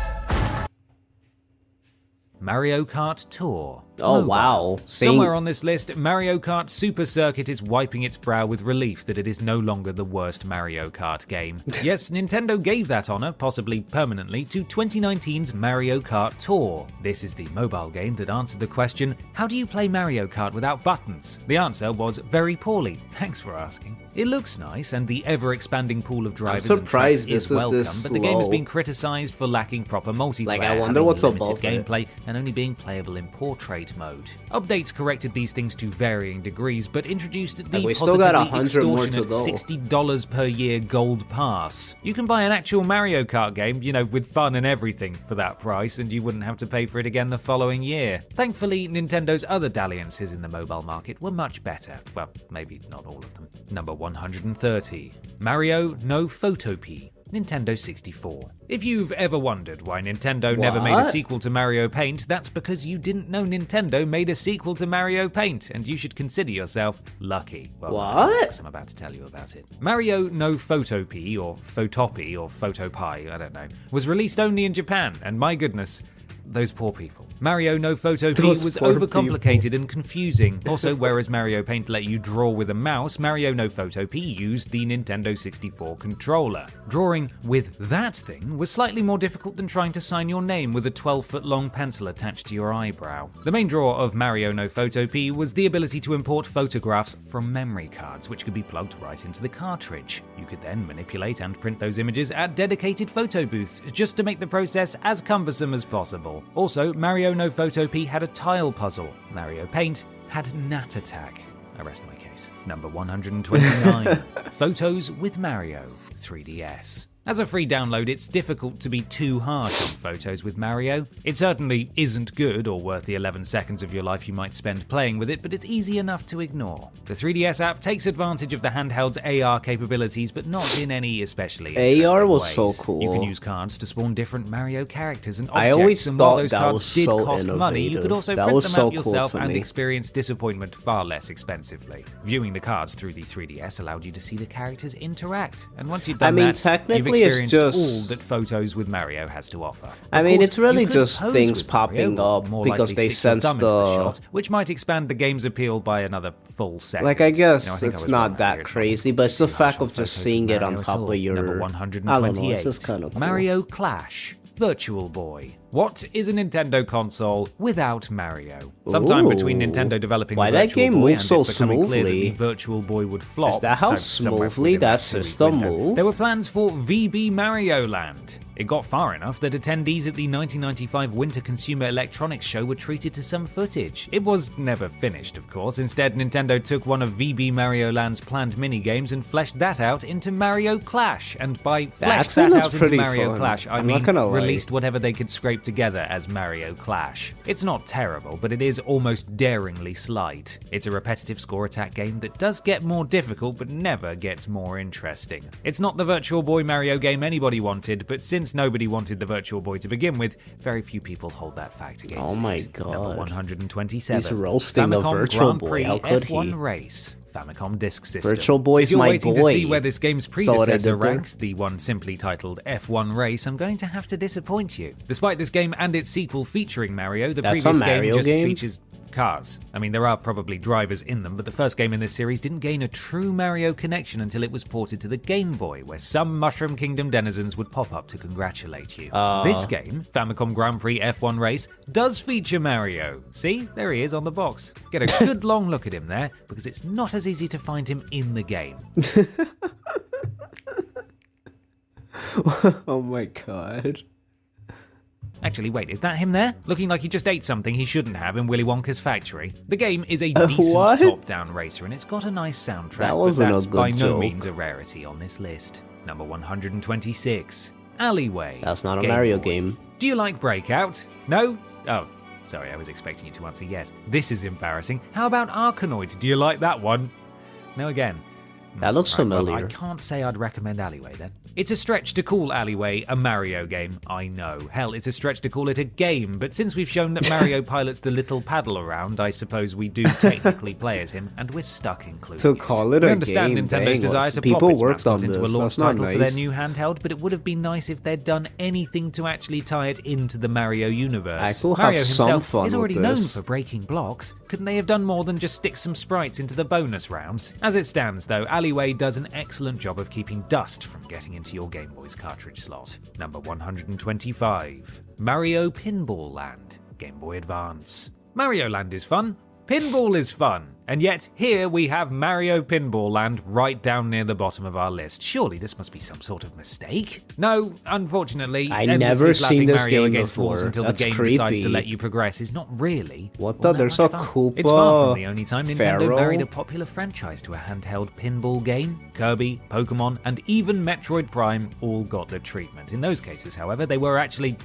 Mario Kart Tour. Oh, Mobile. wow. Somewhere on this list, Mario Kart Super Circuit is wiping its brow with relief that it is no longer the worst Mario Kart game. Yes, Nintendo gave that honor, possibly permanently, to 2019's Mario Kart Tour. This is the mobile game that answered the question, how do you play Mario Kart without buttons? The answer was very poorly. Thanks for asking. It looks nice, and the ever-expanding pool of drivers and tracks is welcome, but the game has been criticized for lacking proper multiplayer, Like, I wonder having what's limited above it. gameplay, and only being playable in portrait mode. Updates corrected these things to varying degrees, but introduced the we still got positively 100 more to extortionate go. $60 per year gold pass. You can buy an actual Mario Kart game, with fun and everything for that price, and you wouldn't have to pay for it again the following year. Thankfully, Nintendo's other dalliances in the mobile market were much better. Well, maybe not all of them. Number 130. Mario No Photopea. Nintendo 64. If you've ever wondered why Nintendo never made a What? sequel to Mario Paint, that's because you didn't know Nintendo made a sequel to Mario Paint, and you should consider yourself lucky. Well, What? because I'm about to tell you about it. Mario No Photopea, or Photopea, or Photopie, I don't know, was released only in Japan, and my goodness, those poor people. Mario No Photopea Those was poor overcomplicated and confusing. Also, whereas Mario Paint let you draw with a mouse, Mario No Photopea used the Nintendo 64 controller. Drawing with that thing was slightly more difficult than trying to sign your name with a 12-foot-long pencil attached to your eyebrow. The main draw of Mario No Photopea was the ability to import photographs from memory cards, which could be plugged right into the cartridge. You could then manipulate and print those images at dedicated photo booths, just to make the process as cumbersome as possible. Also, Mario No Photopea had a tile puzzle. Mario Paint had Gnat Attack. I rest my case. Number 129. Photos with Mario 3DS. As a free download, it's difficult to be too harsh on Photos with Mario. It certainly isn't good or worth the 11 seconds of your life you might spend playing with it, but it's easy enough to ignore. The 3DS app takes advantage of the handheld's AR capabilities, but not in any especially interesting AR was ways. so cool. You can use cards to spawn different Mario characters and I objects, always and while thought those that cards was did so cost money, you could innovative. also That print was them so out cool yourself to and me. experience disappointment far less expensively. Viewing the cards through the 3DS allowed you to see the characters interact, and once you've done that, you've technically it's experienced just all that Photos with Mario has to offer. I Of mean, course, it's really you could just pose things with popping Mario, up more because likely they stick your sense thumb into the- shot, which might expand the game's appeal by another full second. Like, I guess I think I it's was wrong not there. that It's crazy, but it's the fact of just seeing it on Mario at top all. of your... Number I don't know, 128. it's just kind of cool. Mario Clash. Virtual Boy. What is a Nintendo console without Mario? Sometime between Ooh. Nintendo developing Why the that Virtual game Boy moves and so it becoming clear that smoothly? the Virtual Boy would flop, Is that how somewhere smoothly within that 2-week system window, moved? there were plans for VB Mario Land. It got far enough that attendees at the 1995 Winter Consumer Electronics Show were treated to some footage. It was never finished, of course. Instead, Nintendo took one of VB Mario Land's planned minigames and fleshed that out into Mario Clash. And by fleshed actually that looks out into pretty Mario fun. Clash, I I'm mean not gonna lie. released whatever they could scrape together as Mario Clash. It's not terrible, but it is almost daringly slight. It's a repetitive score attack game that does get more difficult, but never gets more interesting. It's not the Virtual Boy Mario game anybody wanted, but since nobody wanted the Virtual Boy to begin with, very few people hold that fact against Oh my it. god. Number 127. He's roasting the Famicom Virtual Grand Boy. Prix How could F1 he? race. Famicom Disk System. Virtual Boy's if you're my waiting to boy. see where this game's Saw what I predecessor did there? ranks, the one simply titled F1 Race, I'm going to have to disappoint you. Despite this game and its sequel featuring Mario, the That's a previous game Mario just game? features cars. I mean, there are probably drivers in them, but the first game in this series didn't gain a true Mario connection until it was ported to the Game Boy, where some Mushroom Kingdom denizens would pop up to congratulate you. This game, Famicom Grand Prix F1 Race, does feature Mario. See, there he is on the box. Get a good long look at him there, because it's not as easy to find him in the game. Oh my god. Actually, wait, is that him there? Looking like he just ate something he shouldn't have in Willy Wonka's factory. The game is a decent top-down racer, and it's got a nice soundtrack, That wasn't but that's a good by no joke. means a rarity on this list. Number 126, Alleyway. That's not a Mario game. Do you like Breakout? No? Oh, sorry, I was expecting you to answer yes. This is embarrassing. How about Arkanoid? Do you like that one? No again. That looks familiar. Well, I can't say I'd recommend Alleyway then. It's a stretch to call Alleyway a Mario game, I know. Hell, it's a stretch to call it a game, but since we've shown that Mario pilots the little paddle around, I suppose we do technically play as him, and we're stuck including To call it a We understand game, Nintendo's dang, desire to people plop its worked on mascot into a this, launch that's not title for their nice. new handheld, but it would have been nice if they'd done anything to actually tie it into the Mario universe. I still have Mario some himself fun is with already known this. for breaking blocks. Couldn't they have done more than just stick some sprites into the bonus rounds? As it stands, though, Alleyway does an excellent job of keeping dust from getting into your Game Boy's cartridge slot. Number 125, Mario Pinball Land, Game Boy Advance. Mario Land is fun, pinball is fun, and yet here we have Mario Pinball Land right down near the bottom of our list. Surely this must be some sort of mistake? No, unfortunately, I endlessly never slapping seen this Mario game against walls before. until That's the game creepy. decides to let you progress is not really What all the? that There's much a fun. Koopa It's far from the only time Nintendo Pharaoh. married a popular franchise to a handheld pinball game. Kirby, Pokemon, and even Metroid Prime all got the treatment. In those cases, however, they were actually,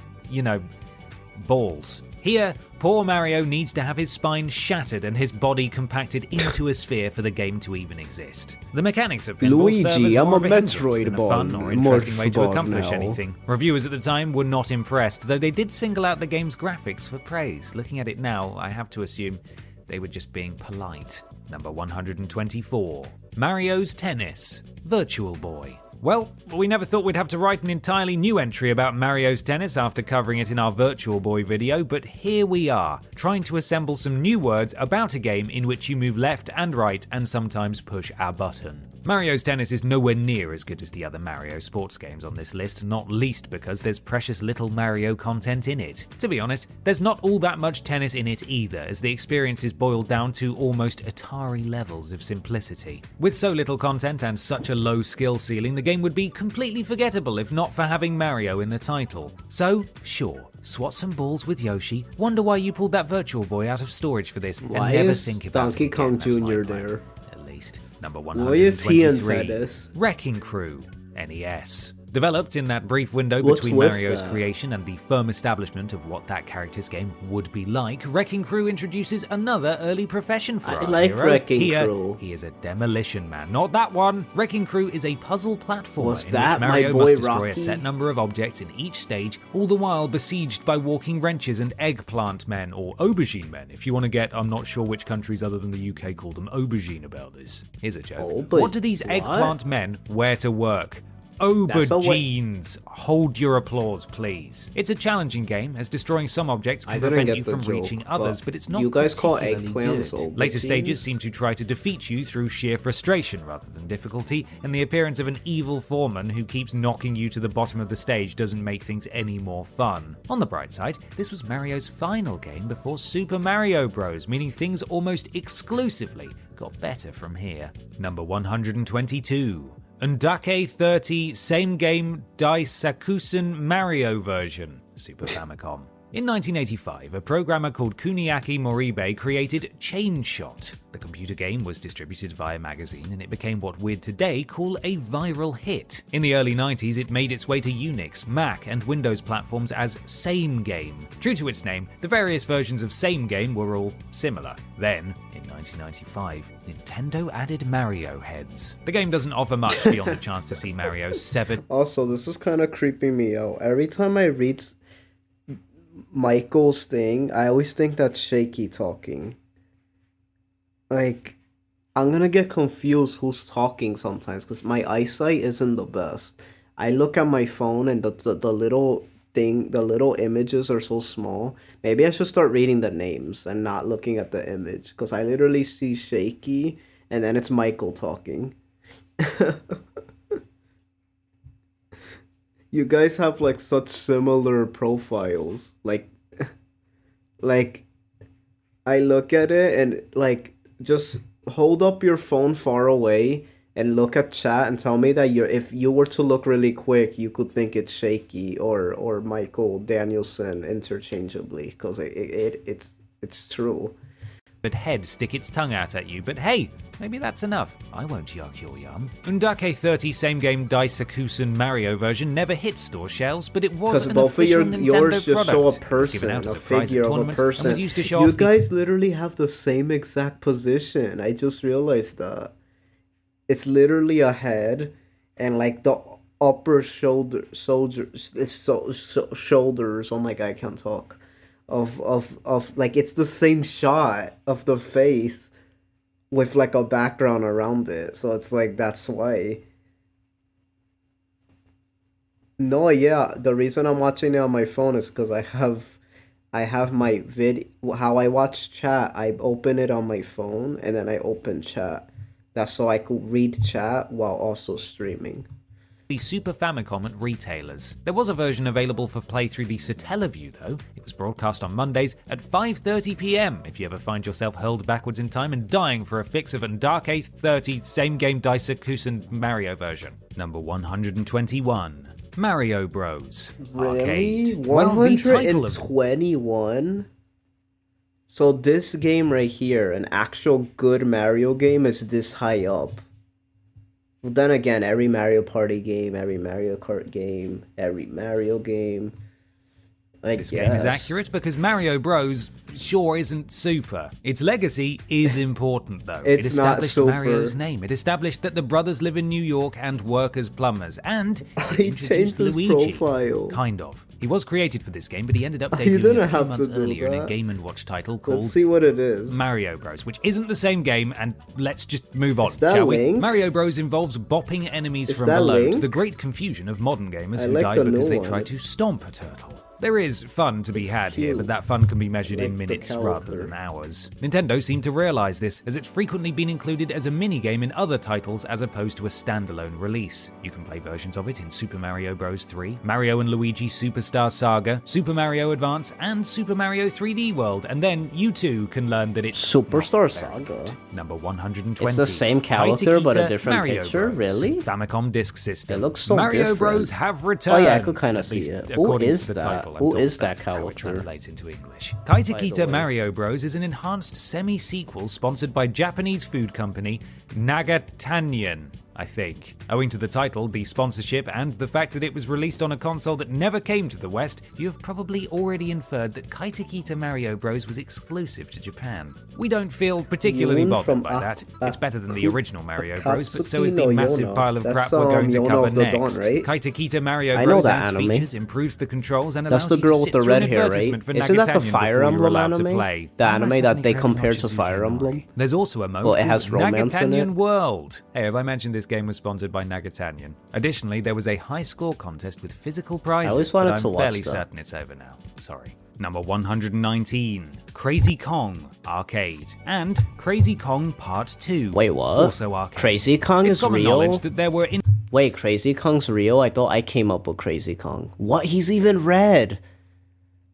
balls. Here, poor Mario needs to have his spine shattered and his body compacted into a sphere for the game to even exist. The mechanics of pinball serve as Luigi, I'm more a of a hindrance Metroid than a ball. fun or interesting way to Morph accomplish now. anything. Reviewers at the time were not impressed, though they did single out the game's graphics for praise. Looking at it now, I have to assume they were just being polite. Number 124, Mario's Tennis, Virtual Boy. Well, we never thought we'd have to write an entirely new entry about Mario's Tennis after covering it in our Virtual Boy video, but here we are, trying to assemble some new words about a game in which you move left and right and sometimes push a button. Mario's Tennis is nowhere near as good as the other Mario sports games on this list, not least because there's precious little Mario content in it. To be honest, there's not all that much tennis in it either, as the experience is boiled down to almost Atari levels of simplicity. With so little content and such a low skill ceiling, the game would be completely forgettable if not for having Mario in the title. So, sure, swat some balls with Yoshi, wonder why you pulled that Virtual Boy out of storage for this, and Why never is think about Donkey it Kong again. Jr. there? At least. Number Why is he in 123, tennis? Wrecking Crew, NES. Developed in that brief window What's between with Mario's that? creation and the firm establishment of what that character's game would be like, Wrecking Crew introduces another early profession for I our like hero. Wrecking Here, Crew. he is a demolition man, not that one. Wrecking Crew is a puzzle platformer Was in that which my Mario boy must destroy Rocky? a set number of objects in each stage, all the while besieged by walking wrenches and eggplant men, or aubergine men, if you want to get, I'm not sure which countries other than the UK call them aubergine about this. Here's a joke. Oh, but What do these what? eggplant men wear to work? That's a wa- Aubergines. Hold your applause, please. It's a challenging game, as destroying some objects I can didn't prevent get you the from joke, reaching others, but but it's not you guys call particularly eggplants good. Later aubergines? stages seem to try to defeat you through sheer frustration rather than difficulty, and the appearance of an evil foreman who keeps knocking you to the bottom of the stage doesn't make things any more fun. On the bright side, this was Mario's final game before Super Mario Bros., meaning things almost exclusively got better from here. Number 122. Undake 30 Same Game Daisakusen Mario version, Super Famicom. In 1985, a programmer called Kuniaki Moribe created Chain Shot. The computer game was distributed via magazine, and it became what we'd today call a viral hit. In the early 90s, it made its way to Unix, Mac, and Windows platforms as Same Game. True to its name, the various versions of Same Game were all similar. Then, in 1995, Nintendo added Mario heads. The game doesn't offer much beyond the chance to see Mario's severed... Also, this is kind of creeping me out. Every time I read Michael's thing, I always think that's Shaky talking. Like, I'm gonna get confused who's talking sometimes because my eyesight isn't the best. I look at my phone and the little the little images are so small. Maybe I should start reading the names and not looking at the image, because I literally see Shaky and then it's Michael talking. You guys have like such similar profiles. Like I look at it and like just hold up your phone far away and look at chat and tell me that if you were to look really quick, you could think it's Shaky or Michael Danielson interchangeably, because it's true. But head stick its tongue out at you, but hey, maybe that's enough. I won't yuck your yum. Undake 30 same game Daisakusen Mario version never hit store shelves, but it was an official Nintendo yours just product. show a It was given person, out as a prize at figure of a tournaments and person. was used to show You off the guys literally have the same exact position. I just realized that. It's literally a head and like the upper shoulders. Oh my god, I can't talk. Of like, it's the same shot of the face with like a background around it, so it's like, that's why. No, yeah, the reason I'm watching it on my phone is because I have my how I watch chat. I open it on my phone and then I open chat. That's so I could read chat while also streaming. The Super Famicom at retailers. There was a version available for play through the Satellaview though. It was broadcast on Mondays at 5:30 p.m. if you ever find yourself hurled backwards in time and dying for a fix of Undake 30 same game Daisakusen Mario version. Number 121. Mario Bros. Really? Arcade. Well, the title of 121? So this game right here, an actual good Mario game, is this high up. Well, then again, every Mario Party game, every Mario Kart game, every Mario game, This game is accurate because Mario Bros. Sure isn't super. Its legacy is important though. It's it established not super. Mario's name. It established that the brothers live in New York and work as plumbers. And He introduced changed his Luigi. profile. Kind of. He was created for this game, but he ended up You debuting didn't a few have months to do earlier in a that. Game & Watch title called Let's see what it is. Mario Bros, which isn't the same game, and let's just move on, Is that shall we? Link? Mario Bros involves bopping enemies Is from that below to Link? the great confusion of modern gamers I who like died the because new they one. tried to stomp a turtle. There is fun to be had here, but that fun can be measured in Like the minutes rather character. than hours. Nintendo seemed to realize this, as it's frequently been included as a minigame in other titles as opposed to a standalone release. You can play versions of it in Super Mario Bros. 3, Mario and Luigi Superstar Saga, Super Mario Advance, and Super Mario 3D World, and then you too can learn that it's Superstar Saga. Number 120. It's the same character, but a Kaita different Mario picture? Bros. Really? Famicom Disk System. It looks so Mario different. Bros. Have returned. Oh yeah, I could kind at of see least it. Who according is to the that? title. I'm Who told is that that's how it character? translates into English. Kaita By the Kita way. Mario Bros. Is an enhanced semi-sequel sponsored by Japanese food company Nagatanyan, I think. Owing to the title, the sponsorship, and the fact that it was released on a console that never came to the West, you have probably already inferred that Kaita Kita Mario Bros. Was exclusive to Japan. We don't feel particularly Yoon bothered from by that. It's better than the original Mario Bros., but so is the Katsuki no massive Yona. pile of That's, crap we're going to Yona cover of the next. Dawn, right? Kaita Kita Mario I know Bros. that adds anime. features, improves the controls, and That's allows the you girl to with sit the through red an hair, advertisement right? for Isn't that the Nagatanyan Fire before you're Emblem allowed to anime? play. The And anime that's that something they very compare much to as you Fire can Emblem? worry. There's also a mode Well, it called has romance in Nagatanyan it. World. Hey, have I mentioned this game was sponsored by Nagatanyan? Additionally, there was a high score contest with physical prizes. always wanted but I'm to watch fairly that. certain it's over now. Sorry. Number 119. Crazy Kong Arcade and Crazy Kong Part 2. Wait, what? Also arcade. Crazy Kong It's is common real? knowledge that there were Wait, Crazy Kong's real? I thought I came up with Crazy Kong. What? He's even red!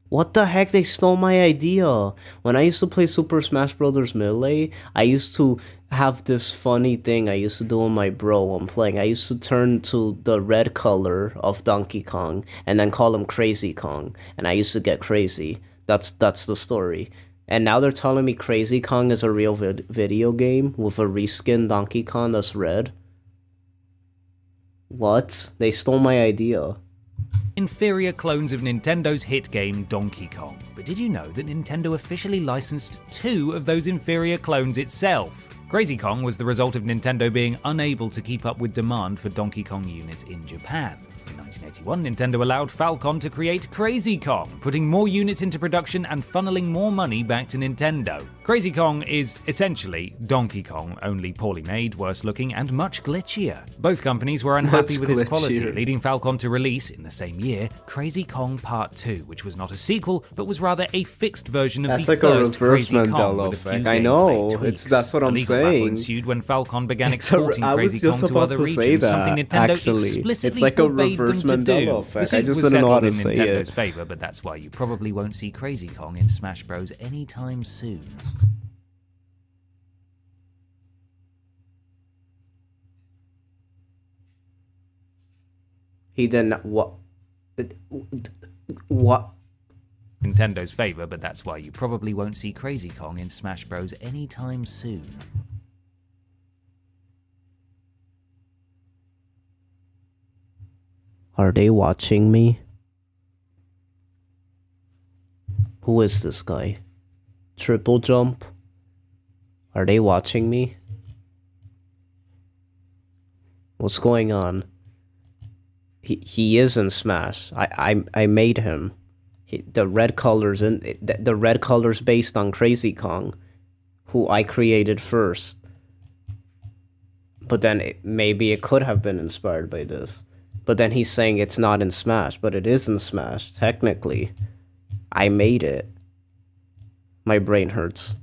What the heck? They stole my idea. When I used to play Super Smash Bros. Melee, I used to have this funny thing I used to do with my bro when playing. I used to turn to the red color of Donkey Kong and then call him Crazy Kong. And I used to get crazy. That's the story. And now they're telling me Crazy Kong is a real video game with a reskin Donkey Kong that's red. What? They stole my idea. inferior clones of Nintendo's hit game Donkey Kong. But did you know that Nintendo officially licensed 2 of those inferior clones itself? Crazy Kong was the result of Nintendo being unable to keep up with demand for Donkey Kong units in Japan. In 1981, Nintendo allowed Falcon to create Crazy Kong, putting more units into production and funneling more money back to Nintendo. Crazy Kong is essentially Donkey Kong, only poorly made, worse looking, and much glitchier. Both companies were unhappy with its quality, leading Falcon to release, in the same year, Crazy Kong Part 2, which was not a sequel, but was rather a fixed version of the first Crazy Kong with a few gameplay tweaks. That's what I'm a legal saying. battle ensued when Falcon began exporting Crazy Kong to other regions, something Nintendo explicitly it's like a forbade them reverse to do. Mandela effect. The suit I just was didn't know how settled to in say Nintendo's it. favor, but that's why you probably won't see Crazy Kong in Smash Bros. Anytime soon. He didn't. What? What? Nintendo's favor, but that's why you probably won't see Crazy Kong in Smash Bros. Anytime soon. Are they watching me? Who is this guy? Triple jump? Are they watching me? What's going on? He is in Smash. I made him. The red colors the red colors based on Crazy Kong, who I created first. But then maybe it could have been inspired by this. But then he's saying it's not in Smash, but it is in Smash technically. I made it. My brain hurts.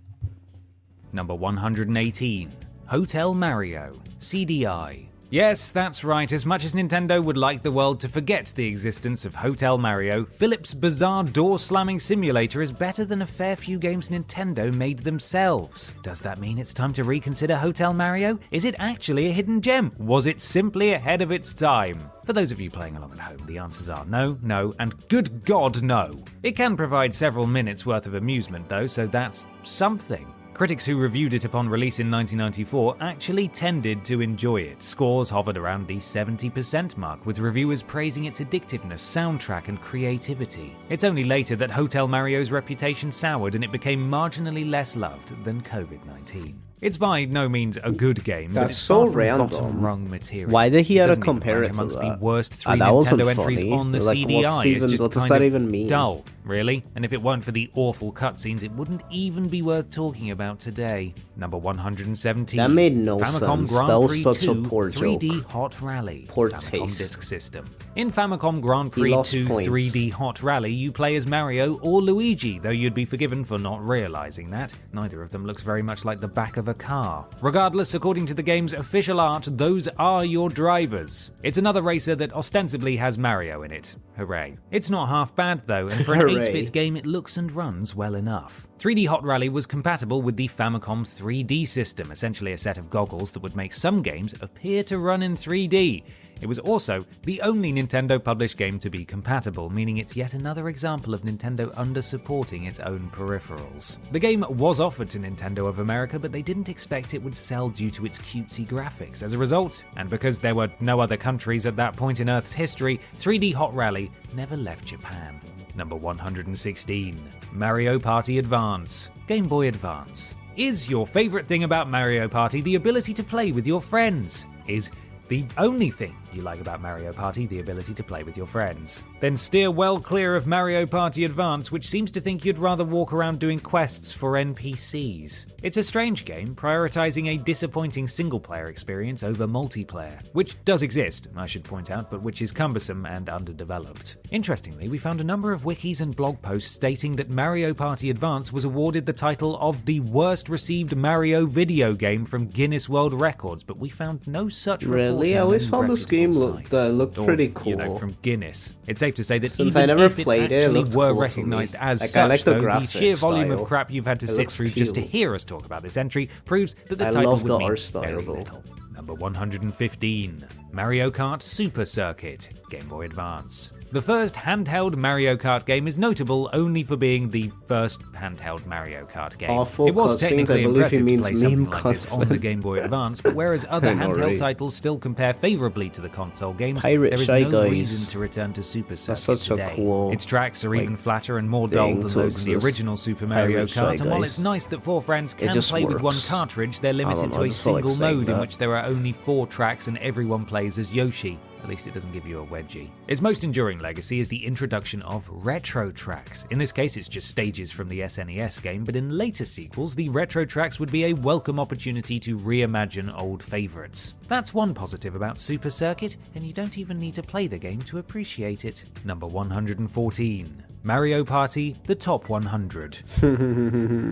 Number 118, Hotel Mario, CDI. Yes, that's right. As much as Nintendo would like the world to forget the existence of Hotel Mario, Philip's bizarre door-slamming simulator is better than a fair few games Nintendo made themselves. Does that mean it's time to reconsider Hotel Mario? Is it actually a hidden gem? Was it simply ahead of its time? For those of you playing along at home, the answers are no, no, and good God, no. It can provide several minutes worth of amusement though, so that's something. Critics who reviewed it upon release in 1994 actually tended to enjoy it. Scores hovered around the 70% mark, with reviewers praising its addictiveness, soundtrack, and creativity. It's only later that Hotel Mario's reputation soured and it became marginally less loved than COVID-19. It's by no means a good game, but it's so far from random. bottom-rung material. Why did he have to Doesn't even compare rank it to amongst that? the worst three That wasn't Nintendo entries funny. on the Like, CDI. It's just what does kind that of even mean? dull, really. And if it weren't for the awful cutscenes, it wouldn't even be worth talking about today. Number 117. That made no Famicom sense. Grand That was Prix such a 2 poor 3D joke. Hot Rally. Poor Famicom taste. Disk System. In Famicom Grand He Prix lost 2 points. 3D Hot Rally, you play as Mario or Luigi, though you'd be forgiven for not realizing that. Neither of them looks very much like the back of a car. Regardless, according to the game's official art, those are your drivers. It's another racer that ostensibly has Mario in it. Hooray. It's not half bad though, and for an Hooray. 8-bit game it looks and runs well enough. 3D Hot Rally was compatible with the Famicom 3D system, essentially a set of goggles that would make some games appear to run in 3D. It was also the only Nintendo-published game to be compatible, meaning it's yet another example of Nintendo under-supporting its own peripherals. The game was offered to Nintendo of America, but they didn't expect it would sell due to its cutesy graphics. As a result, and because there were no other countries at that point in Earth's history, 3D Hot Rally never left Japan. Number 116. Mario Party Advance. Game Boy Advance. Is your favorite thing about Mario Party the ability to play with your friends? Is the only thing you like about Mario Party the ability to play with your friends? Then steer well clear of Mario Party Advance, which seems to think you'd rather walk around doing quests for NPCs. It's a strange game, prioritizing a disappointing single-player experience over multiplayer, which does exist, I should point out, but which is cumbersome and underdeveloped. Interestingly, we found a number of wikis and blog posts stating that Mario Party Advance was awarded the title of the worst received Mario video game from Guinness World Records, but we found no such report. Really? I on always any found this game looked Or, pretty cool. You know, from Guinness. It's safe to say that Since even I never if it played it, it actually looked were cool to recognized me. as Like, I such, like the though, the graphic sheer volume style. of crap you've had to It sit looks through just to cute. hear us talk about this entry proves that the I title love would the mean art style, very though. little. Number 115. Mario Kart Super Circuit. Game Boy Advance. The first handheld Mario Kart game is notable only for being the first handheld Mario Kart game. Awful it was cutscenes, technically I believe he impressive to means play something meme like this on the Game Boy Advance, but whereas other I know, handheld right? titles still compare favorably to the console games, Pirate there is Shy no Guys. reason to return to Super Circuit such a today. cool, Its tracks are like, even flatter and more dull thing than to those in the exist. original Super Mario Pirate Shy Kart, and while Guys. it's nice that 4 friends It can just play with one works. cartridge, they're limited know, to I a just feel like single saying mode in that. which there are only 4 tracks and everyone plays as Yoshi. At least it doesn't give you a wedgie. Its most enduring legacy is the introduction of retro tracks. In this case, it's just stages from the SNES game, but in later sequels, the retro tracks would be a welcome opportunity to reimagine old favorites. That's one positive about Super Circuit, and you don't even need to play the game to appreciate it. Number 114. Mario Party, the top 100.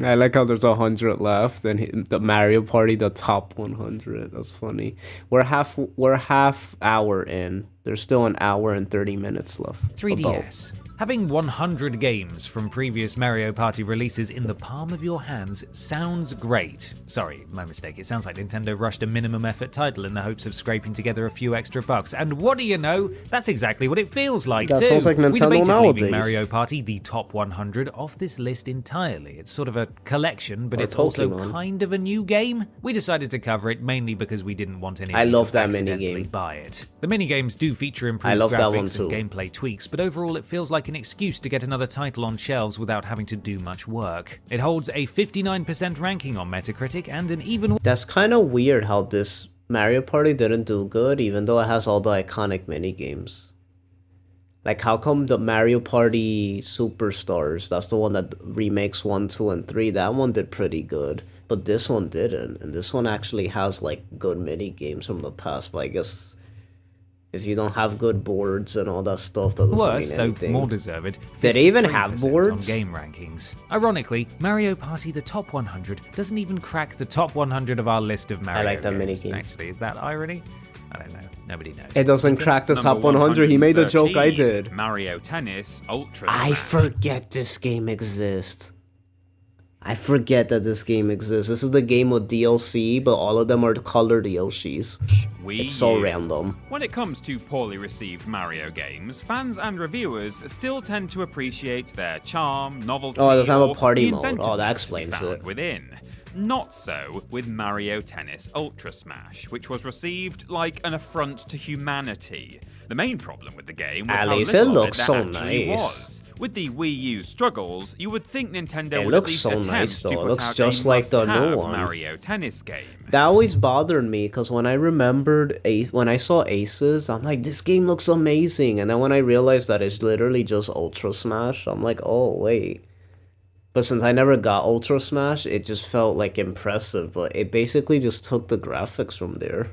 I like how there's 100 left, and the Mario Party, the top 100. That's funny. We're half hour in. There's still an hour and 30 minutes left. 3DS. Having 100 games from previous Mario Party releases in the palm of your hands sounds great. Sorry, my mistake. It sounds like Nintendo rushed a minimum effort title in the hopes of scraping together a few extra bucks. And what do you know? That's exactly what it feels like, That too. sounds like We Nintendo debated nowadays. leaving Mario Party, the top 100, off this list entirely. It's sort of a collection, but Or it's also Pokemon. kind of a new game. We decided to cover it mainly because we didn't want anyone I love to that accidentally minigame. buy it. The minigames do feature improved I love that one graphics too. and gameplay tweaks, but overall it feels like an excuse to get another title on shelves without having to do much work. It holds a 59% ranking on Metacritic and an even... That's kind of weird how this Mario Party didn't do good, even though it has all the iconic minigames. Like, how come the Mario Party Superstars, that's the one that remakes 1, 2, and 3, that one did pretty good. But this one didn't, and this one actually has, like, good minigames from the past, but I guess if you don't have good boards and all that stuff, that doesn't Worse, mean though anything. more deserved, Did they even have 53% boards? on game rankings. Ironically, Mario Party the top 100 doesn't even crack the top 100 of our list of Mario like that games. minigame. Actually, is that irony? I don't know. Nobody knows. It doesn't crack the Number top 100, he made the joke I 113, did. Mario Tennis Ultra I Smash. forget this game exists. I forget that this game exists. This is the game with DLC, but all of them are colored Yoshis. Wii It's so U. random. When it comes to poorly received Mario games, fans and reviewers still tend to appreciate their charm, novelty, Oh, it doesn't have a or party the mode. Oh, that inventiveness to be explains found it. within. Not so with Mario Tennis Ultra Smash, which was received like an affront to humanity. The main problem with the game was At how least little it of looks there so actually nice. was. With the Wii U struggles, you would think Nintendo It would at looks least so attempt nice, to though. It put looks out just a like the new must-have one. Mario Tennis game. That always bothered me, because when I remembered when I saw Aces, I'm like, this game looks amazing. And then when I realized that it's literally just Ultra Smash, I'm like, oh, wait. But since I never got Ultra Smash, it just felt like impressive. But it basically just took the graphics from there.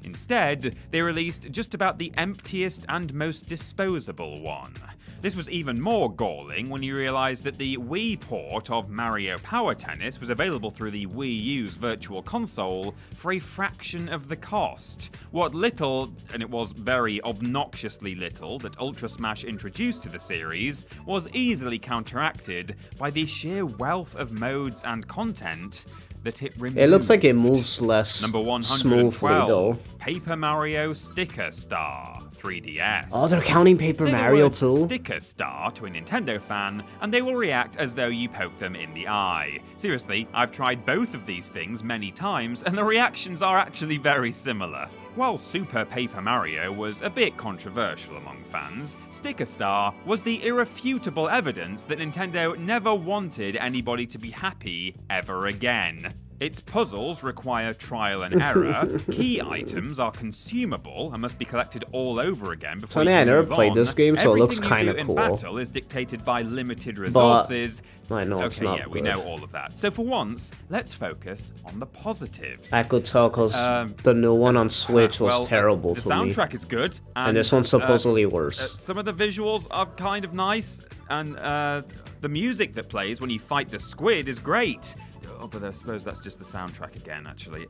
Instead, they released just about the emptiest and most disposable one. This was even more galling when you realised that the Wii port of Mario Power Tennis was available through the Wii U's Virtual Console for a fraction of the cost. What little, and it was very obnoxiously little, that Ultra Smash introduced to the series was easily counteracted by the sheer wealth of modes and content that it removed. It looks like it moves less Number smoothly, though. 112, Paper Mario Sticker Star 3DS. Oh, they're counting Paper Say the Mario word too? Sticker Star to a Nintendo fan, and they will react as though you poked them in the eye. Seriously, I've tried both of these things many times, and the reactions are actually very similar. While Super Paper Mario was a bit controversial among fans, Sticker Star was the irrefutable evidence that Nintendo never wanted anybody to be happy ever again. Its puzzles require trial and error, key items are consumable and must be collected all over again before Funny, you I can never move played on. this game, so it looks Everything you kinda do cool. in battle is dictated by limited resources. I know it's not we good. know all of that. So for once, let's focus on the positives. I could tell, because the new one on Switch was well, terrible the to me. soundtrack is good, And this one's supposedly worse. Some of the visuals are kind of nice, and the music that plays when you fight the squid is great. Oh, but I suppose that's just the soundtrack again, actually.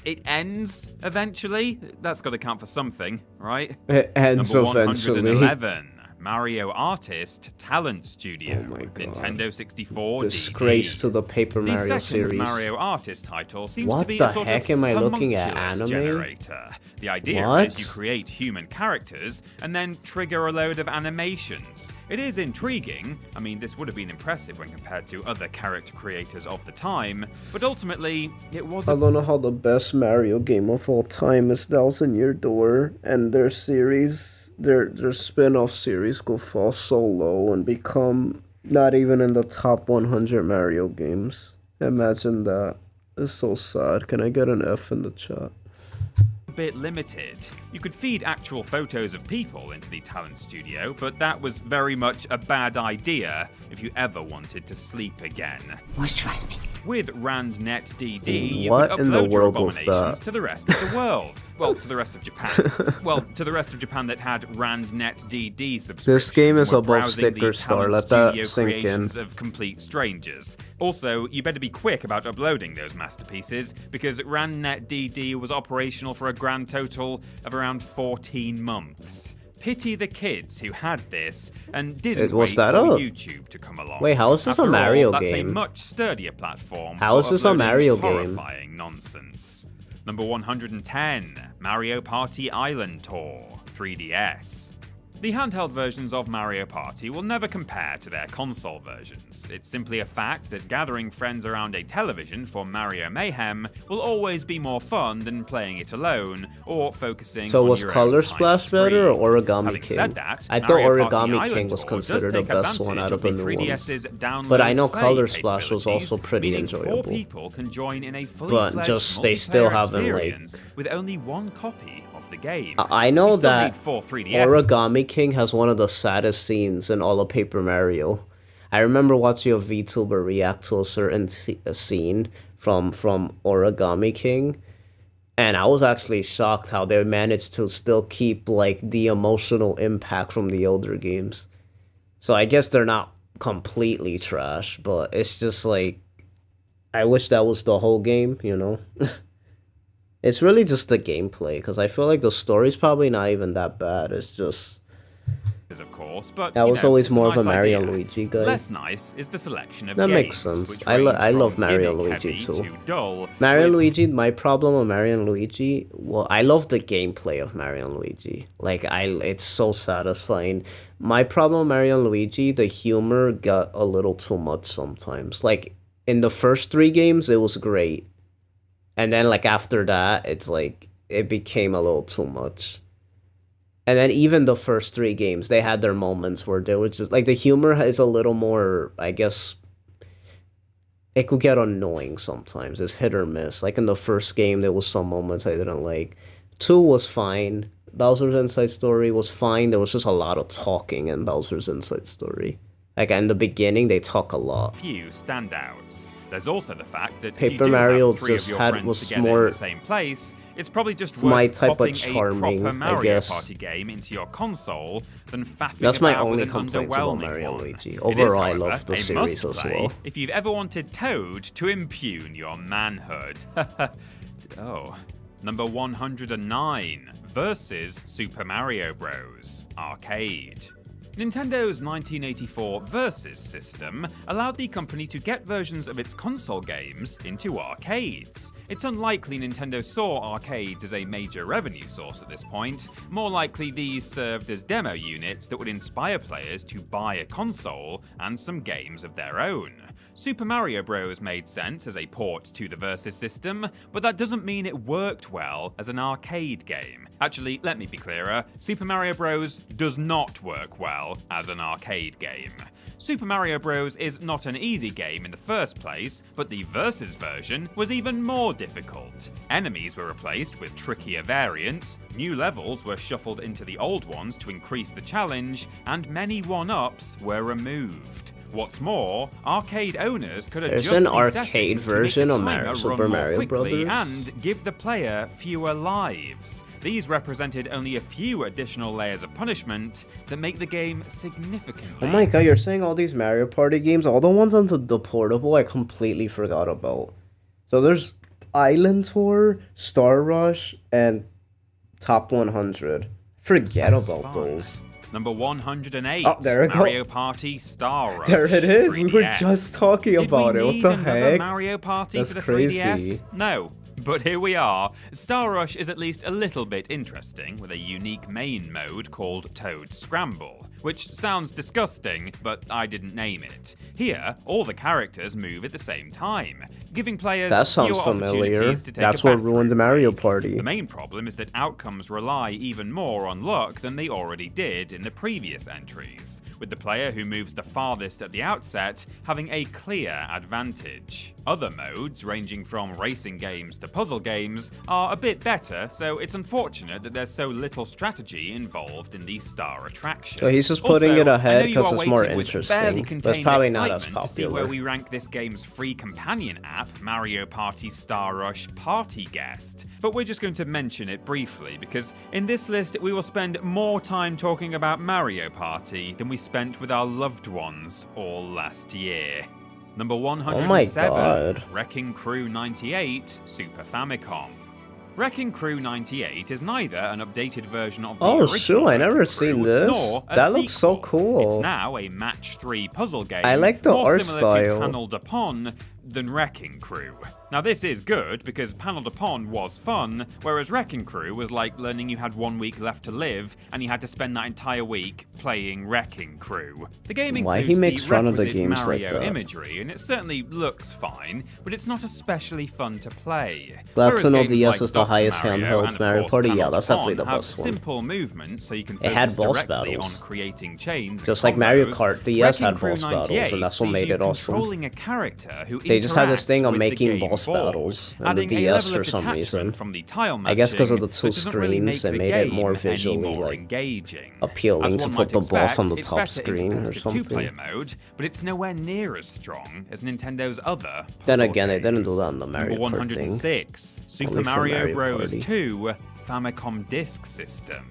It ends eventually. That's got to count for something, right? It ends Number eventually. 111, Mario Artist Talent Studio, Nintendo 64 Disgrace to the Paper the Mario second series. Mario Artist title seems What to be the a sort heck of am I looking at, homunculus anime? generator. The idea What? is you create human characters and then trigger a load of animations. It is intriguing. I mean, this would have been impressive when compared to other character creators of the time, but ultimately, it was I don't know how the best Mario game of all time is Thousand Year Door, and their series, their spin-off series go fall so low and become not even in the top 100 Mario games. Imagine that. It's so sad. Can I get an F in the chat? bit limited. You could feed actual photos of people into the talent studio, but that was very much a bad idea if you ever wanted to sleep again. Moisturize me. With RandNetDD, you What could in the upload your world was abominations that? to the rest of the world. Well, to the rest of Japan. Well, to the rest of Japan that had RandNetDD subscriptions. This game is and were above browsing the Sticker Star. talent Let that studio sink in. creations of complete strangers. Also, you better be quick about uploading those masterpieces, because RandNetDD was operational for a grand total of around 14 months. Pity the kids who had this and didn't Was wait that for a- YouTube to come along. Wait, how is this a After Mario all, that's game? a much sturdier platform. How for is this a uploading Mario game? horrifying nonsense. Number 110, Mario Party Island Tour, 3DS. The handheld versions of Mario Party will never compare to their console versions. It's simply a fact that gathering friends around a television for Mario Mayhem will always be more fun than playing it alone or focusing So on was your own Color time Splash screen. better or Origami Having King? said that, I thought Mario Party Origami Island King was Tour considered the does take best one advantage out of the the new ones. 3DS's download But I know play Color Splash was capabilities, also pretty meaning 4 enjoyable. people can join in a fully But fledged just they still multiplayer haven't, like- experience with only one copy of the game. I know You still that need 4 3DS Origami King has one of the saddest scenes in all of Paper Mario. I remember watching a VTuber react to a certain scene from Origami King, and I was actually shocked how they managed to still keep like the emotional impact from the older games. So I guess they're not completely trash, but it's just like I wish that was the whole game, you know? It's really just the gameplay, because I feel like the story's probably not even that bad. It's just... of course, but I you was know, always it's a more of a nice Mario idea. and Luigi guy. Less nice is the selection of That games, makes sense. which I range love from Mario and Luigi gimmick-heavy too. to dull, Mario and with Luigi, my problem with Mario and Luigi, well, I love the gameplay of Mario and Luigi. Like, it's so satisfying. My problem with Mario and Luigi, the humor got a little too much sometimes. Like, in the first 3 games, it was great. And then, like, after that, it's like, it became a little too much. And then even the first 3 games, they had their moments where they would just, like, the humor is a little more, I guess, it could get annoying sometimes. It's hit or miss. Like in the first game, there was some moments I didn't like. 2 was fine. Bowser's Inside Story was fine. There was just a lot of talking in Bowser's Inside Story. Like in the beginning, they talk a lot. few standouts. There's also the fact that Paper if you do Mario have 3 just of your had- friends was together more in the same place, it's probably just worth my type of popping charming, a proper I Mario guess. Party game into your console than faffing That's my about only with an complaints about underwhelming Mario and one. Luigi. It is, Overall, I however, love the a series as must-play well. if you've ever wanted Toad to impugn your manhood. Oh. Number 109 versus Super Mario Bros. Arcade. Nintendo's 1984 Versus system allowed the company to get versions of its console games into arcades. It's unlikely Nintendo saw arcades as a major revenue source at this point. More likely these served as demo units that would inspire players to buy a console and some games of their own. Super Mario Bros. Made sense as a port to the Versus system, but that doesn't mean it worked well as an arcade game. Actually, let me be clearer, Super Mario Bros. Does not work well as an arcade game. Super Mario Bros. Is not an easy game in the first place, but the Versus version was even more difficult. Enemies were replaced with trickier variants, new levels were shuffled into the old ones to increase the challenge, and many one-ups were removed. What's more, arcade owners could There's adjust an the arcade settings to make version the of timer run Super more Mario quickly Brothers? and give the player fewer lives. These represented only a few additional layers of punishment that make the game significantly. Oh my god, you're saying all these Mario Party games, all the ones on the portable, I completely forgot about. So there's Island Tour, Star Rush, and Top 100. Forget That's about fun. those. Number 108. Oh, there we go. Mario Party Star Rush. There it is. 3DS. We were just talking about it. What the heck? Mario Party That's for the crazy. 3DS? No. But here we are. Star Rush is at least a little bit interesting, with a unique main mode called Toad Scramble, which sounds disgusting, but I didn't name it. Here, all the characters move at the same time, giving players That sounds fewer familiar. opportunities to take That's a what bathroom ruined the Mario Party. The main problem is that outcomes rely even more on luck than they already did in the previous entries, with the player who moves the farthest at the outset having a clear advantage. Other modes, ranging from racing games to puzzle games, are a bit better, so it's unfortunate that there's so little strategy involved in the star attraction. So he's just putting Also, it ahead I know you because are it's more waiting with barely interesting, but it's contained probably not as excitement to see where popular. we rank this game's free companion app, Mario Party Star Rush Party Guest. But we're just going to mention it briefly, because in this list we will spend more time talking about Mario Party than we spent with our loved ones all last year. Number 107, Oh my God. Wrecking Crew 98 Super Famicom. Wrecking Crew 98 is neither an updated version of the Oh original shoot, I never Wrecking seen Crew, this. nor a That looks so sequel. cool. It's now a match 3 puzzle game, I like the more art similar style. to Panel Upon than Wrecking Crew. Now this is good because Panel Upon was fun, whereas Wrecking Crew was like learning you had 1 week left to live and you had to spend that entire week playing Wrecking Crew. The game Why includes he makes the fun of the requisite games like Mario that? imagery, and it certainly looks fine, but it's not especially fun to play. Glad Whereas to know games DS like is the Dr. highest Mario handheld and, of Mario course, Party. Panel Yeah, that's Upon definitely the have best one. simple movement, so you can It had focus boss directly battles. on creating chains. Just and like Mario combos. Kart, DS had Wrecking Crew boss battles, 98 and that's what sees made you it awesome. controlling a character who They just had this thing interacts on with the making game boss board, battles on the adding a DS level for of some detachment reason. from the tile I guess because of matching the two that doesn't really make screens, it the made it game more any visually more like engaging. appealing As to one put the might boss on the expect, top it's better in screen or competitive something. two-player mode, but it's nowhere near as strong as Nintendo's other Then puzzle again, they didn't games. do that on the Mario Number Kart thing. 106, Super Only for Mario Mario Bros. Party. 2 Famicom Disk System.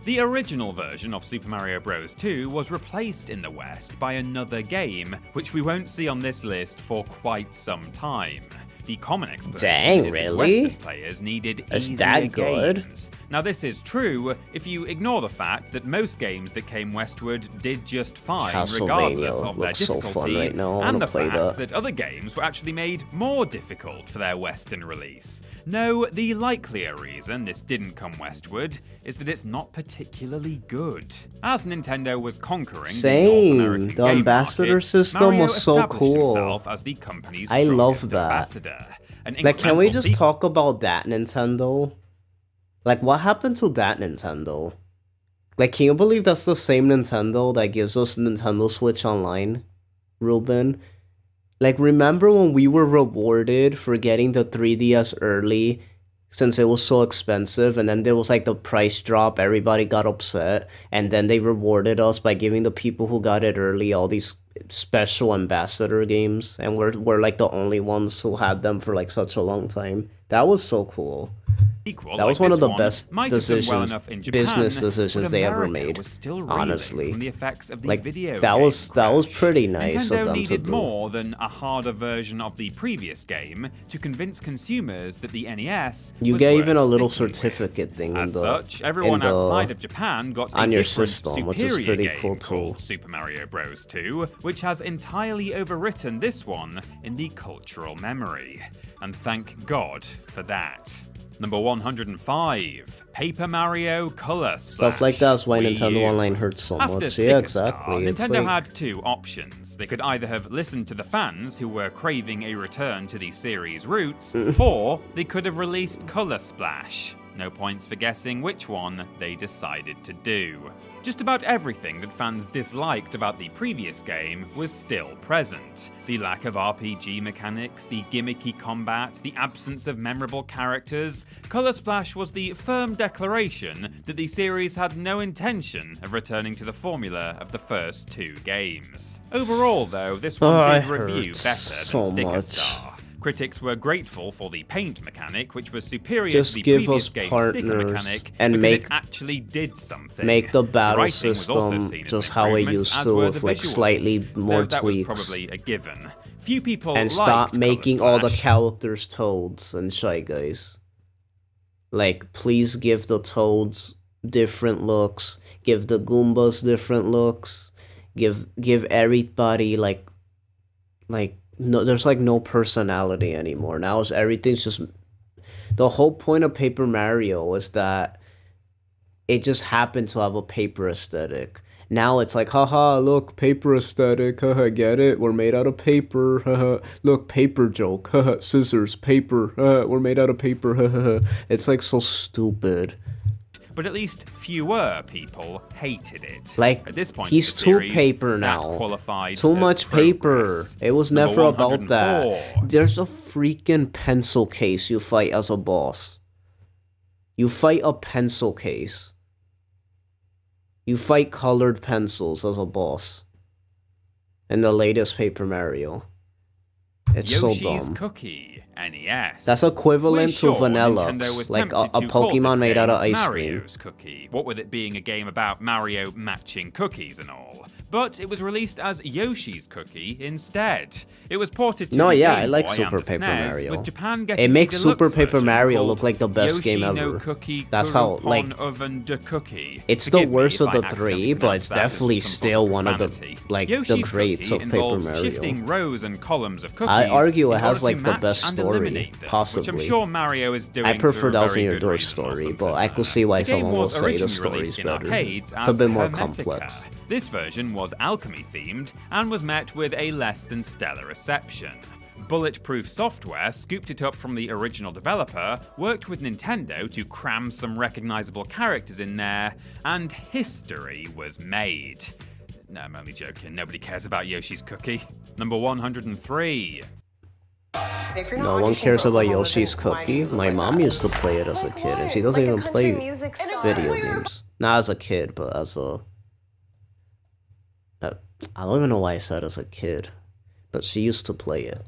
The original version of Super Mario Bros. 2 was replaced in the West by another game, which we won't see on this list for quite some time. The common explanation Dang, is that really? Western players needed Is easier that good? games. Now this is true if you ignore the fact that most games that came westward did just fine regardless of their looks so difficulty, fun right now. I and wanna the play fact that. that other games were actually made more difficult for their Western release. No, the likelier reason this didn't come westward is that it's not particularly good. As Nintendo was conquering the North Same. American The game ambassador market, system Mario was so established cool. himself as the company's I love strongest that. ambassador. An Like, can we incremental just sequel talk about that Nintendo? Like, what happened to that Nintendo? Like, can you believe that's the same Nintendo that gives us Nintendo Switch Online, Ruben? Like, remember when we were rewarded for getting the 3DS early since it was so expensive, and then there was like the price drop, everybody got upset, and then they rewarded us by giving the people who got it early all these special ambassador games, and we're like the only ones who had them for like such a long time. That was so cool. That was one of the best decisions, business decisions they ever made. Honestly, from the effects of the like video that was pretty nice Nintendo of them to needed do. more than a harder version of the previous game to convince consumers that the NES You was get worth even a little sticking with. certificate thing in As the such, everyone outside of Japan got on a your different, system, which is superior pretty game cool too. called Super Mario Bros. 2, which has entirely overwritten this one in the cultural memory. And thank God for that. Number 105, Paper Mario Color Splash. Stuff like that's why Wii Nintendo U. Online hurts so After much. Sticker Yeah, Star, exactly. It's Nintendo like, had two options. They could either have listened to the fans who were craving a return to the series' roots, or they could have released Color Splash. No points for guessing which one they decided to do. Just about everything that fans disliked about the previous game was still present. The lack of RPG mechanics, the gimmicky combat, the absence of memorable characters. Color Splash was the firm declaration that the series had no intention of returning to the formula of the first two games. Overall, though, this one did review better than so Sticker much. Star. Critics were grateful for the paint mechanic, which was superior Just to the give previous us game's partners sticker mechanic, and because make- it actually did something. make the battle writing was also system seen as just an how it improvement, used as to, were with the like visuals, slightly more though that tweaks. was probably a given. Few people And stop liked making Color all the Splash. characters toads and Shy Guys. Like, please give the toads different looks, give the Goombas different looks, give everybody like no, there's like no personality anymore. Now it's everything's just, the whole point of Paper Mario was that it just happened to have a paper aesthetic. Now it's like, haha, look, paper aesthetic, haha, get it? We're made out of paper, haha. Look, paper joke, haha, scissors, paper, haha, we're made out of paper, haha. It's like so stupid. But at least fewer people hated it. Like, at this point he's in the too series, paper that now. qualified Too as much progress. paper. It was Number never about that. 104. There's a freaking pencil case you fight as a boss. You fight a pencil case. You fight colored pencils as a boss. In the latest Paper Mario. It's Yoshi's so dumb. Cookie, NES. That's equivalent We're to sure Vanilla, Nintendo was like a tempted to call Pokemon this made out of game ice cream. Mario's Cookie. What with it being a game about Mario matching cookies and all. But it was released as Yoshi's Cookie instead. It was ported to No, the yeah, Game I like Boy Super and the Paper SNES, Mario. with Japan getting It makes a Super deluxe Paper version Mario called look like the best Yoshi game no ever. Cookie That's how, Kurupon like, Oven de Cookie. it's the Forgive me worst if of I the accidentally three, but pronounced it's that as definitely some still sort of one of the, profanity. like, the Yoshi's greats Cookie of Paper involves Mario. shifting rows and columns of cookies I argue it in has order like to the best match and story, eliminate them, which possibly. I'm sure Mario is doing I prefer for a Thousand very Year good Door reason or story, something. but I could see why The game someone will was say the originally story's released in better. arcades It's a as bit more Hermetica. complex. This version was alchemy themed and was met with a less than stellar reception. Bulletproof Software scooped it up from the original developer, worked with Nintendo to cram some recognizable characters in there, and history was made. No, I'm only joking. Nobody cares about Yoshi's Cookie. Number 103. No one cares about Yoshi's Cookie. My mom used to play it as a kid, and she doesn't even play video games. Not as a kid, but as a... I don't even know why I said as a kid, but she used to play it.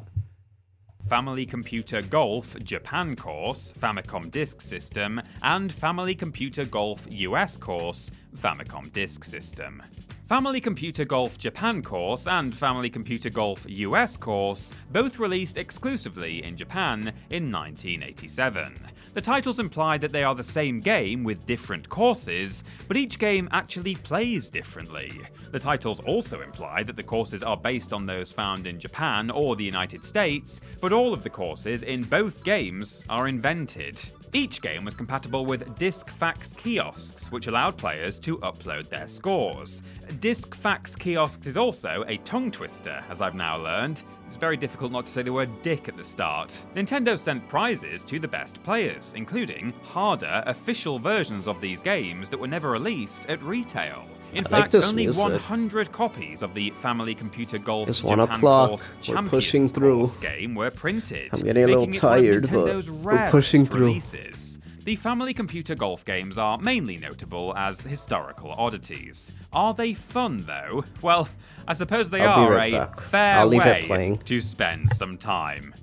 Family Computer Golf Japan course, Famicom Disk System, and Family Computer Golf US course, Famicom Disk System. Family Computer Golf Japan course and Family Computer Golf US course both released exclusively in Japan in 1987. The titles imply that they are the same game with different courses, but each game actually plays differently. The titles also imply that the courses are based on those found in Japan or the United States, but all of the courses in both games are invented. Each game was compatible with Disk Fax kiosks, which allowed players to upload their scores. Disk Fax kiosks is also a tongue twister, as I've now learned. It's very difficult not to say the word dick at the start. Nintendo sent prizes to the best players, including harder official versions of these games that were never released at retail. In fact, only music. 100 copies of the Family Computer Golf It's Japan 1 o'clock. Course We're Champions pushing through. Course game were printed. I'm getting a little making it one of tired, but Nintendo's we're pushing rarest through. releases. The Family Computer Golf games are mainly notable as historical oddities. Are they fun, though? Well, I suppose they I'll be are right a back. fair I'll leave it way playing. to spend some time.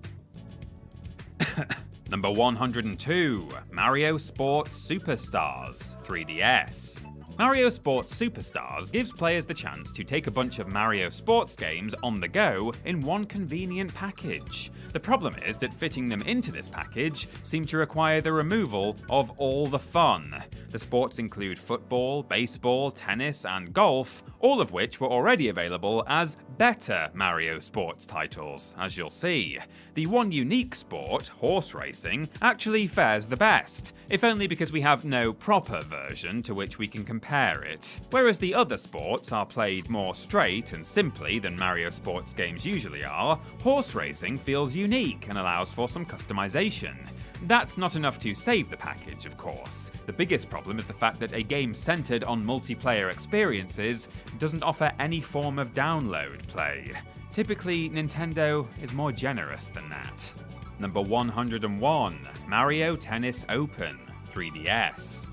Number 102, Mario Sports Superstars 3DS. Mario Sports Superstars gives players the chance to take a bunch of Mario sports games on the go in one convenient package. The problem is that fitting them into this package seems to require the removal of all the fun. The sports include football, baseball, tennis, and golf, all of which were already available as better Mario sports titles, as you'll see. The one unique sport, horse racing, actually fares the best, if only because we have no proper version to which we can compare it. Whereas the other sports are played more straight and simply than Mario sports games usually are, horse racing feels unique and allows for some customization. That's not enough to save the package, of course. The biggest problem is the fact that a game centered on multiplayer experiences doesn't offer any form of download play. Typically, Nintendo is more generous than that. Number 101, Mario Tennis Open 3DS.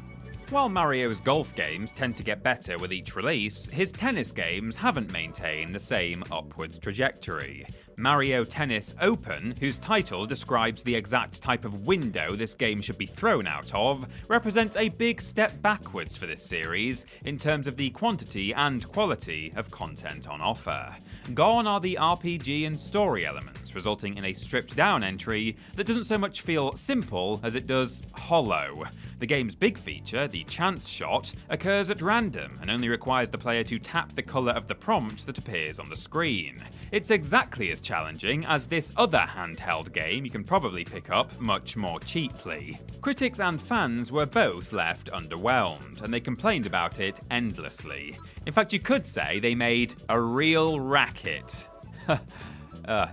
While Mario's golf games tend to get better with each release, his tennis games haven't maintained the same upwards trajectory. Mario Tennis Open, whose title describes the exact type of window this game should be thrown out of, represents a big step backwards for this series in terms of the quantity and quality of content on offer. Gone are the RPG and story elements, resulting in a stripped down entry that doesn't so much feel simple as it does hollow. The game's big feature, the chance shot, occurs at random and only requires the player to tap the colour of the prompt that appears on the screen. It's exactly as challenging as this other handheld game you can probably pick up much more cheaply. Critics and fans were both left underwhelmed, and they complained about it endlessly. In fact, you could say they made a real racket.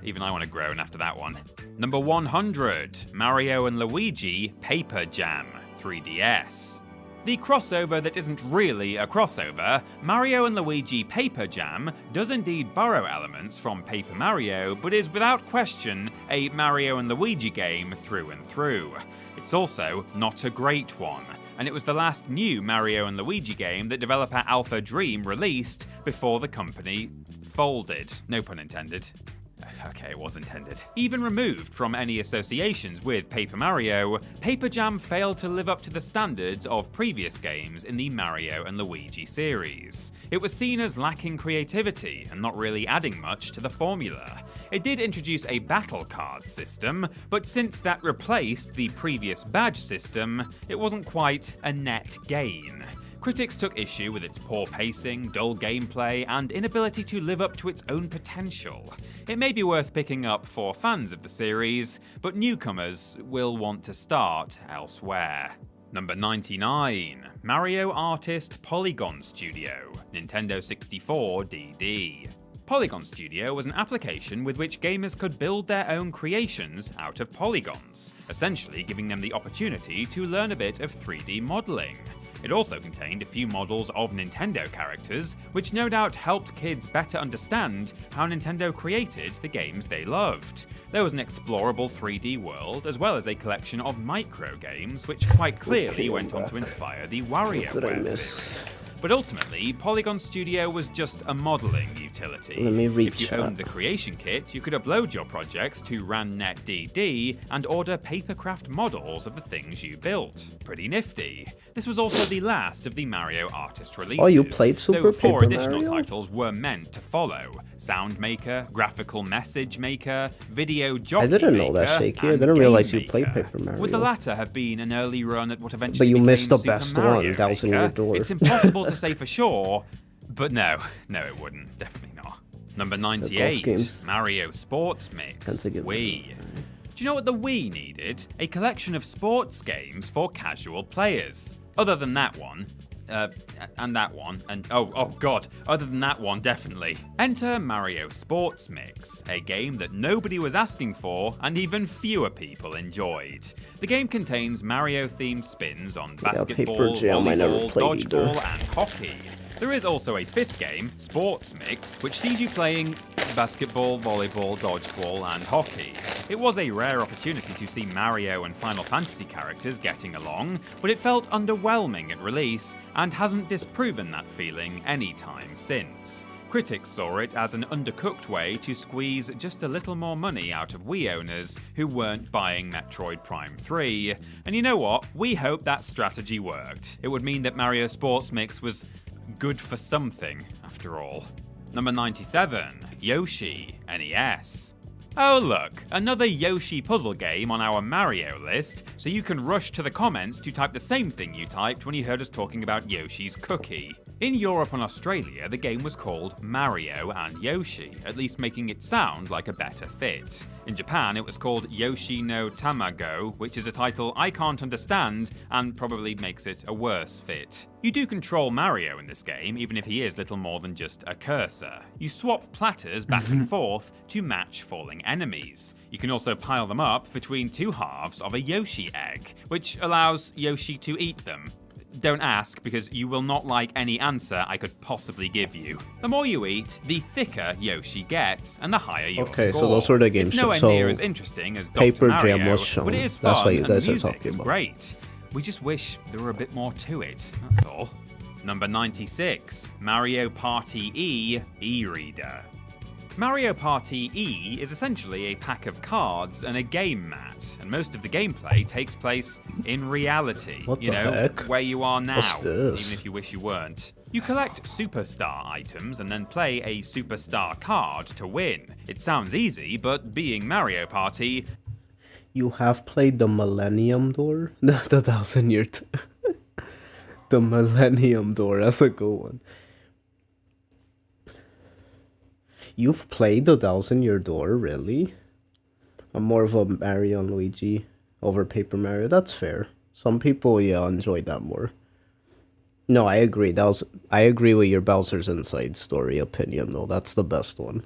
Even I want to groan after that one. Number 100, Mario & Luigi Paper Jam 3DS. The crossover that isn't really a crossover, Mario & Luigi Paper Jam does indeed borrow elements from Paper Mario, but is without question a Mario & Luigi game through and through. It's also not a great one, and it was the last new Mario & Luigi game that developer Alpha Dream released before the company folded. No pun intended. Okay, it was intended. Even removed from any associations with Paper Mario, Paper Jam failed to live up to the standards of previous games in the Mario & Luigi series. It was seen as lacking creativity and not really adding much to the formula. It did introduce a battle card system, but since that replaced the previous badge system, it wasn't quite a net gain. Critics took issue with its poor pacing, dull gameplay, and inability to live up to its own potential. It may be worth picking up for fans of the series, but newcomers will want to start elsewhere. Number 99, Mario Artist Polygon Studio, Nintendo 64 DD. Polygon Studio was an application with which gamers could build their own creations out of polygons, essentially giving them the opportunity to learn a bit of 3D modeling. It also contained a few models of Nintendo characters, which no doubt helped kids better understand how Nintendo created the games they loved. There was an explorable 3D world, as well as a collection of micro games, which quite clearly went on to inspire the WarioWare series. But ultimately, Polygon Studio was just a modeling utility. If you owned the creation kit, you could upload your projects to RanNetDD and order papercraft models of the things you built. Pretty nifty. This was also the last of the Mario Artist releases. Oh, you played Super though Paper 4 additional Mario? titles were meant to follow: Sound Maker, Graphical Message Maker, Video Jockey Maker, I didn't know that, Shaky. I didn't realize you played Paper Mario. Would the latter have been an early run at what eventually But you became missed the Super best Mario one. That was in your Maker? door. It's impossible to say for sure, but no, it wouldn't. Definitely not. Number 98, games. Mario Sports Mix, Can't think of Wii. Do you know what the Wii needed? A collection of sports games for casual players. Other than that one, and that one, and oh god, other than that one, definitely. Enter Mario Sports Mix, a game that nobody was asking for and even fewer people enjoyed. The game contains Mario-themed spins on basketball, Paper Jam I never volleyball, played dodgeball, either. and hockey. There is also a fifth game, Sports Mix, which sees you playing basketball, volleyball, dodgeball, and hockey. It was a rare opportunity to see Mario and Final Fantasy characters getting along, but it felt underwhelming at release and hasn't disproven that feeling anytime since. Critics saw it as an undercooked way to squeeze just a little more money out of Wii owners who weren't buying Metroid Prime 3. And you know what? We hope that strategy worked. It would mean that Mario Sports Mix was good for something, after all. Number 97, Yoshi NES. Oh look, another Yoshi puzzle game on our Mario list, so you can rush to the comments to type the same thing you typed when you heard us talking about Yoshi's Cookie. In Europe and Australia, the game was called Mario and Yoshi, at least making it sound like a better fit. In Japan, it was called Yoshi no Tamago, which is a title I can't understand and probably makes it a worse fit. You do control Mario in this game, even if he is little more than just a cursor. You swap platters back and forth to match falling enemies. You can also pile them up between two halves of a Yoshi egg, which allows Yoshi to eat them. Don't ask, because you will not like any answer I could possibly give you. The more you eat, the thicker Yoshi gets, and the higher your Okay, score. so those were the games. It's nowhere So near as interesting as Dr. Paper Mario, Jam was shown. but it is That's fun, what you and guys the are music talking is about. great. We just wish there were a bit more to it, that's all. Number 96, Mario Party E e-reader. Mario Party E is essentially a pack of cards and a game mat, and most of the gameplay takes place in reality. What you the know, heck? where you are now, What's this? even if you wish you weren't. You collect superstar items and then play a superstar card to win. It sounds easy, but being Mario Party, You have played the Millennium Door? The 1,000-year... The Millennium Door, that's a good one. You've played the 1,000-year Door, really? I'm more of a Mario and Luigi over Paper Mario. That's fair. Some people, yeah, enjoyed that more. No, I agree. I agree with your Bowser's Inside Story opinion, though. That's the best one.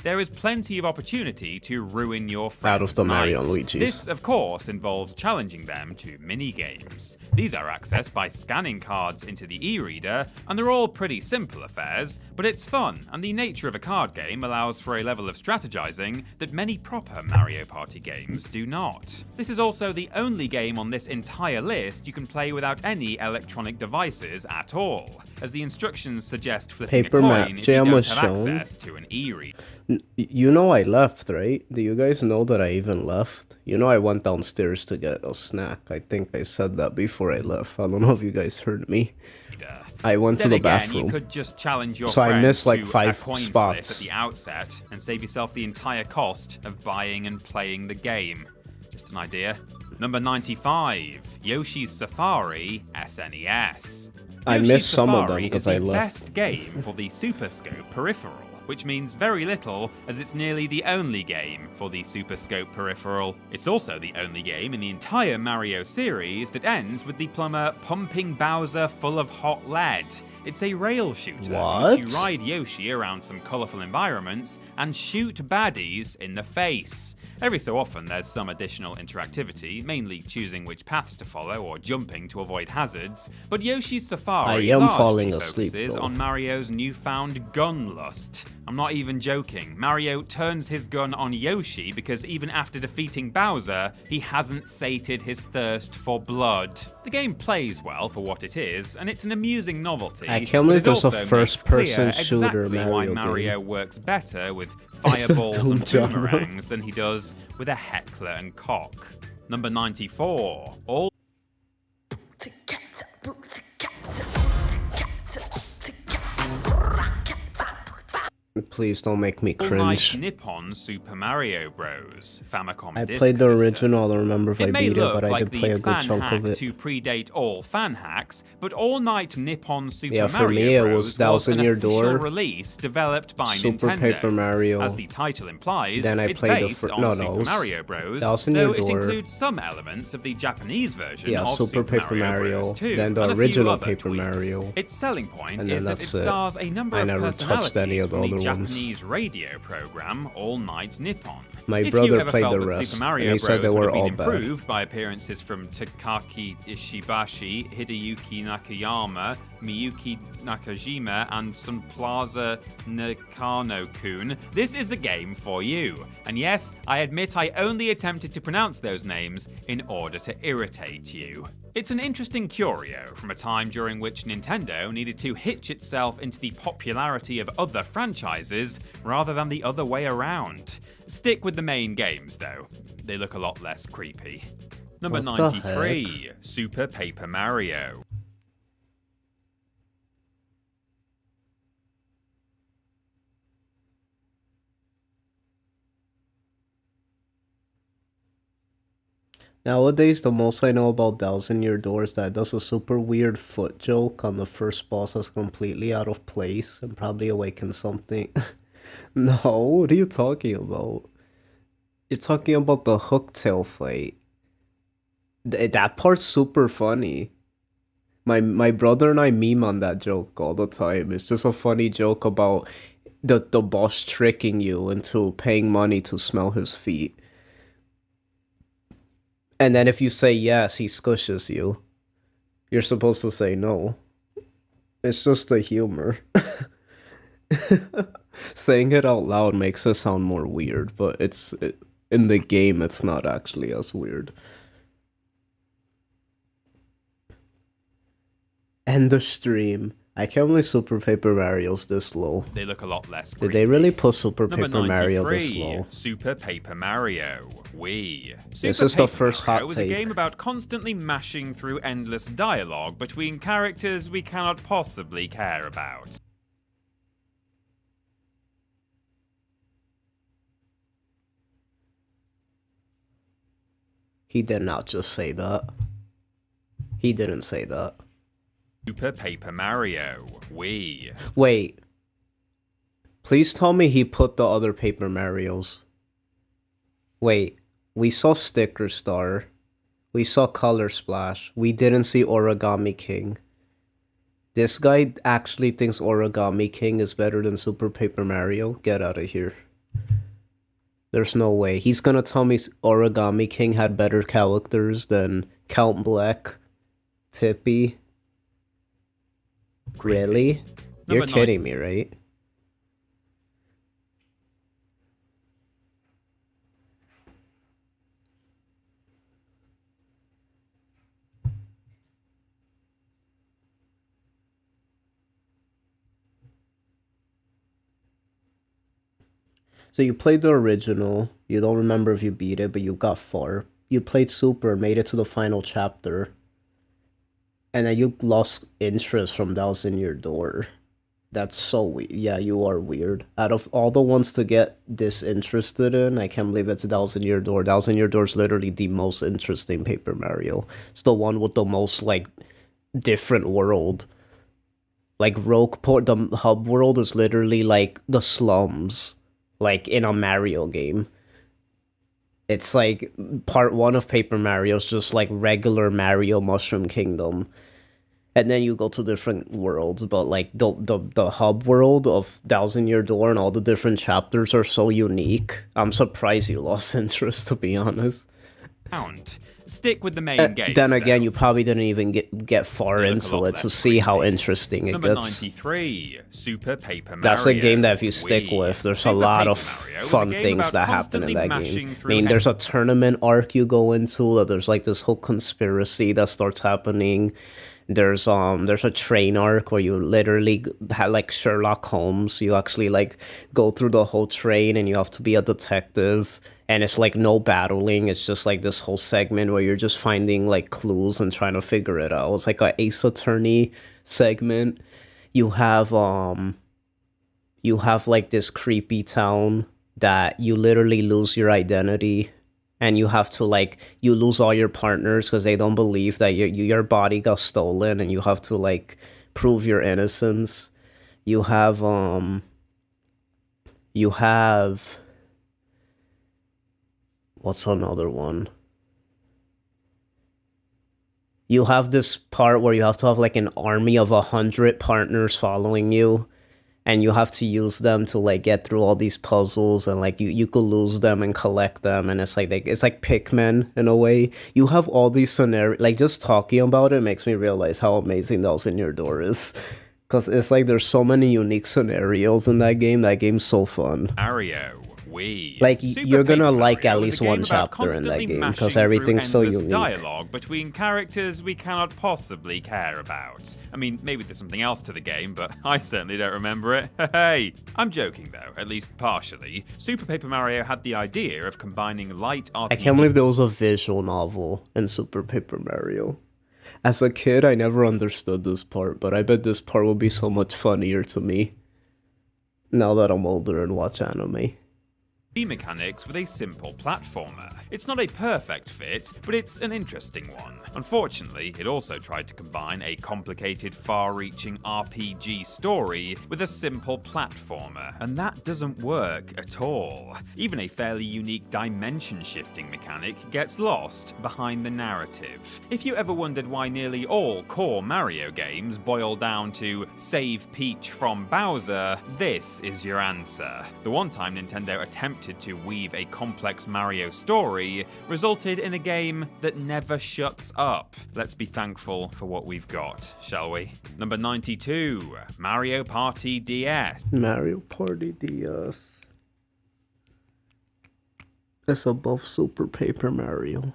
There is plenty of opportunity to ruin your friend's Out of the Mario and night. Luigi's. This, of course, involves challenging them to mini-games. These are accessed by scanning cards into the e-reader, and they're all pretty simple affairs, but it's fun, and the nature of a card game allows for a level of strategizing that many proper Mario Party games do not. This is also the only game on this entire list you can play without any electronic devices at all, as the instructions suggest flipping Paper a coin if you Jam don't was have shown. access to an e-reader. You know I left, right? Do you guys know that I even left? You know I went downstairs to get a snack. I think I said that before I left. I don't know if you guys heard me. I went to the bathroom. You could just challenge your So I friend missed like to 5 a coin spots. flip at the outset and save yourself the entire cost of buying and playing the game. Just an idea. Number 95, Yoshi's Safari SNES. I Yoshi's missed some of them Safari because is I the left. best game for the Super Scope peripheral, which means very little as it's nearly the only game for the Super Scope peripheral. It's also the only game in the entire Mario series that ends with the plumber pumping Bowser full of hot lead. It's a rail shooter in which you ride Yoshi around some colourful environments and shoot baddies in the face. Every so often there's some additional interactivity, mainly choosing which paths to follow or jumping to avoid hazards, but Yoshi's Safari I am largely falling asleep, focuses though. on Mario's newfound gun lust. I'm not even joking. Mario turns his gun on Yoshi because even after defeating Bowser, he hasn't sated his thirst for blood. The game plays well for what it is, and it's an amusing novelty. I can't believe but it there's a also makes first-person clear shooter exactly why Mario game. Mario works better with It's the fireballs Doom and genre. boomerangs than he does with a heckler and cock. Number 94. All Please don't make me All cringe. Night Nippon Super Mario Bros. Famicom I Disk played the System. original, I don't remember if I It may beat it, look but I like did the play a good fan chunk hack of it. to predate all fan hacks, but All Night Nippon Super Yeah, for Mario me, it Bros. was was 1,000-Year an official Door, release developed by Super Nintendo. Paper Mario. As the title implies, Then I it's played the based fir- on no, Super it was Mario Bros. 1,000-Year Though it Door. includes some elements of the Japanese version Yeah, of Super Paper Mario, Bros. too, then the and a few original other Paper tweaks. Mario, Its selling point and is then that it that's it. stars a number I of never touched any personalities of the from the other ones. Japanese radio program All Night Nippon. My If brother you ever played felt the that rest, Super Mario and he said Bros. they would were have been all bad. improved by appearances from Takaki Ishibashi, Hideyuki Nakayama, Miyuki Nakajima, and Sunplaza Nakano-kun, this is the game for you. And yes, I admit I only attempted to pronounce those names in order to irritate you. It's an interesting curio from a time during which Nintendo needed to hitch itself into the popularity of other franchises rather than the other way around. Stick with the main games though, they look a lot less creepy. Number What the 93, Super Paper Mario. Nowadays, the most I know about 1,000-Year Door is that it does a super weird foot joke on the first boss that's completely out of place and probably awakens something. No, what are you talking about? You're talking about the hooktail fight. That part's super funny. My brother and I meme on that joke all the time. It's just a funny joke about the boss tricking you into paying money to smell his feet. And then if you say yes, he squishes you. You're supposed to say no. It's just the humor. Saying it out loud makes it sound more weird, but in the game, it's not actually as weird. End the stream. I can't believe Super Paper Mario's this low. They look a lot less Did creepy. they really put Super Number Paper Mario this 93, low? Super Paper Mario. Wii. This Super is the Paper first Mario hot was a take. game about constantly mashing through endless dialogue between characters we cannot possibly care about. He did not just say that. He didn't say that. Super Paper Mario. Wii. Wait. Please tell me he put the other Paper Marios. Wait. We saw Sticker Star. We saw Color Splash. We didn't see Origami King. This guy actually thinks Origami King is better than Super Paper Mario? Get out of here. There's no way. He's gonna tell me Origami King had better characters than Count Black, Tippy. Really? You're kidding me, right? So you played the original, you don't remember if you beat it, but you got far. You played Super, made it to the final chapter. And then you lost interest from Dows in Your Door. That's so weird. Yeah, you are weird. Out of all the ones to get disinterested in, I can't believe it's Dows in Your Door. Dows in Your Door is literally the most interesting Paper Mario. It's the one with the most, like, different world. Like, Rogueport, the hub world is literally, like, the slums. Like, in a Mario game. It's like, part 1 of Paper Mario is just like regular Mario Mushroom Kingdom. And then you go to different worlds, but like, the hub world of Dows in Your Door and all the different chapters are so unique. I'm surprised you lost interest, to be honest. Stick with the main game. Then again, you probably didn't even get far into it to see how interesting it Number gets. 93, Super Paper Mario. That's a game that if you stick with, there's a lot of fun things that happen in that game. I mean, there's a tournament arc you go into, there's like this whole conspiracy that starts happening. There's a train arc where you literally have like Sherlock Holmes. You actually like go through the whole train and you have to be a detective. And it's like no battling. It's just like this whole segment where you're just finding like clues and trying to figure it out. It's like a Ace Attorney segment. You have like this creepy town that you literally lose your identity. And you have to like, you lose all your partners because they don't believe that your body got stolen, and you have to like prove your innocence. You have what's another one? You have this part where you have to have like an army of 100 partners following you, and you have to use them to like get through all these puzzles, and like you could lose them and collect them, and it's like Pikmin in a way. You have all these scenarios. Like, just talking about it makes me realize how amazing Dows in Your Door is, because it's like there's so many unique scenarios in that game. That game's so fun. Mario. Wii. Like, you're gonna like at least one chapter in that game, because everything's so unique. Dialogue between characters we cannot possibly care about. I mean, maybe there's something else to the game, but I certainly don't remember it. Hey, I'm joking though, at least partially. Super Paper Mario had the idea of combining light RPG. I can't believe there was a visual novel in Super Paper Mario. As a kid, I never understood this part, but I bet this part will be so much funnier to me now that I'm older and watch anime. Mechanics with a simple platformer. It's not a perfect fit, but it's an interesting one. Unfortunately, it also tried to combine a complicated, far-reaching RPG story with a simple platformer, and that doesn't work at all. Even a fairly unique dimension-shifting mechanic gets lost behind the narrative. If you ever wondered why nearly all core Mario games boil down to save Peach from Bowser, this is your answer. The one time Nintendo attempted to weave a complex Mario story resulted in a game that never shuts up. Let's be thankful for what we've got, shall we? Number 92, Mario Party DS. Mario Party DS. It's above Super Paper Mario.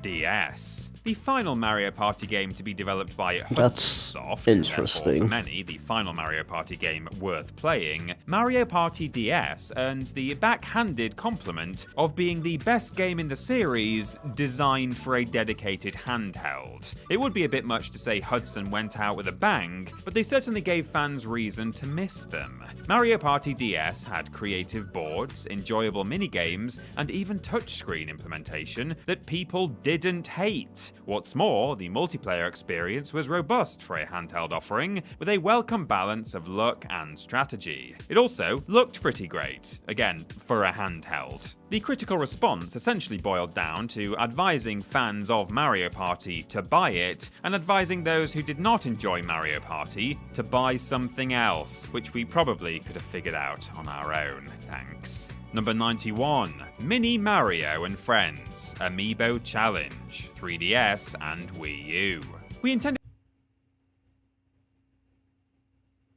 DS. The final Mario Party game to be developed by That's Soft, interesting. for many, the final Mario Party game worth playing, Mario Party DS earns the backhanded compliment of being the best game in the series designed for a dedicated handheld. It would be a bit much to say Hudson went out with a bang, but they certainly gave fans reason to miss them. Mario Party DS had creative boards, enjoyable minigames, and even touchscreen implementation that people didn't hate. What's more, the multiplayer experience was robust for a handheld offering, with a welcome balance of luck and strategy. It also looked pretty great, again, for a handheld. The critical response essentially boiled down to advising fans of Mario Party to buy it, and advising those who did not enjoy Mario Party to buy something else, which we probably could have figured out on our own. Thanks. Number 91, Mini Mario and Friends, Amiibo Challenge, 3DS and Wii U. We intended.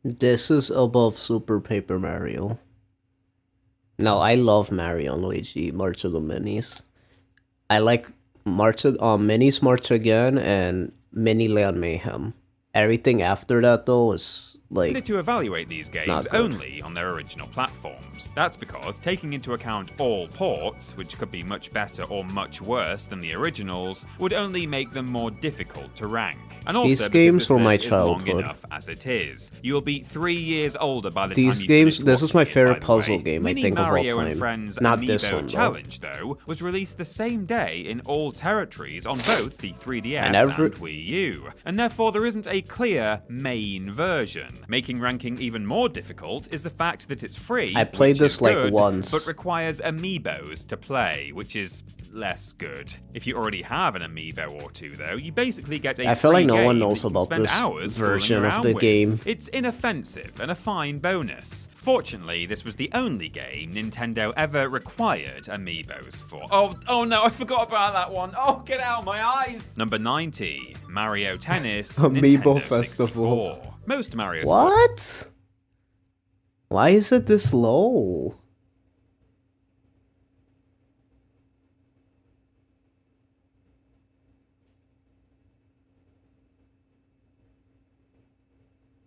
This is above Super Paper Mario. Now, I love Mario and Luigi, March of the Minis. I like Minis March Again and Mini Land Mayhem. Everything after that, though, is like to evaluate these games only on their original platforms. That's because, taking into account all ports, which could be much better or much worse than the originals, would only make them more difficult to rank. And also, these games were my childhood. childhood. Long enough as it is. You will be 3 years older by the These time you games, finish this is my watching it, favorite by the puzzle way. game, I Mini think, of all Mario time. and Friends Not Amiibo this one, though. Challenge, though, was released the same day in all territories on both the 3DS And and Wii U, and therefore there isn't a clear main version. Making ranking even more difficult is the fact that it's free. I played which is this like good, once. but requires amiibos to play, which is less good. If you already have an amiibo or two, though, you basically get a I feel like free no one game knows that you can about spend this hours version fooling of around the with. game. It's inoffensive and a fine bonus. Fortunately, this was the only game Nintendo ever required amiibos for. Oh no, I forgot about that one. Oh, get out of my eyes! Number 90, Mario Tennis Amiibo Nintendo Festival. 64. Most Mario What? Why is it this low?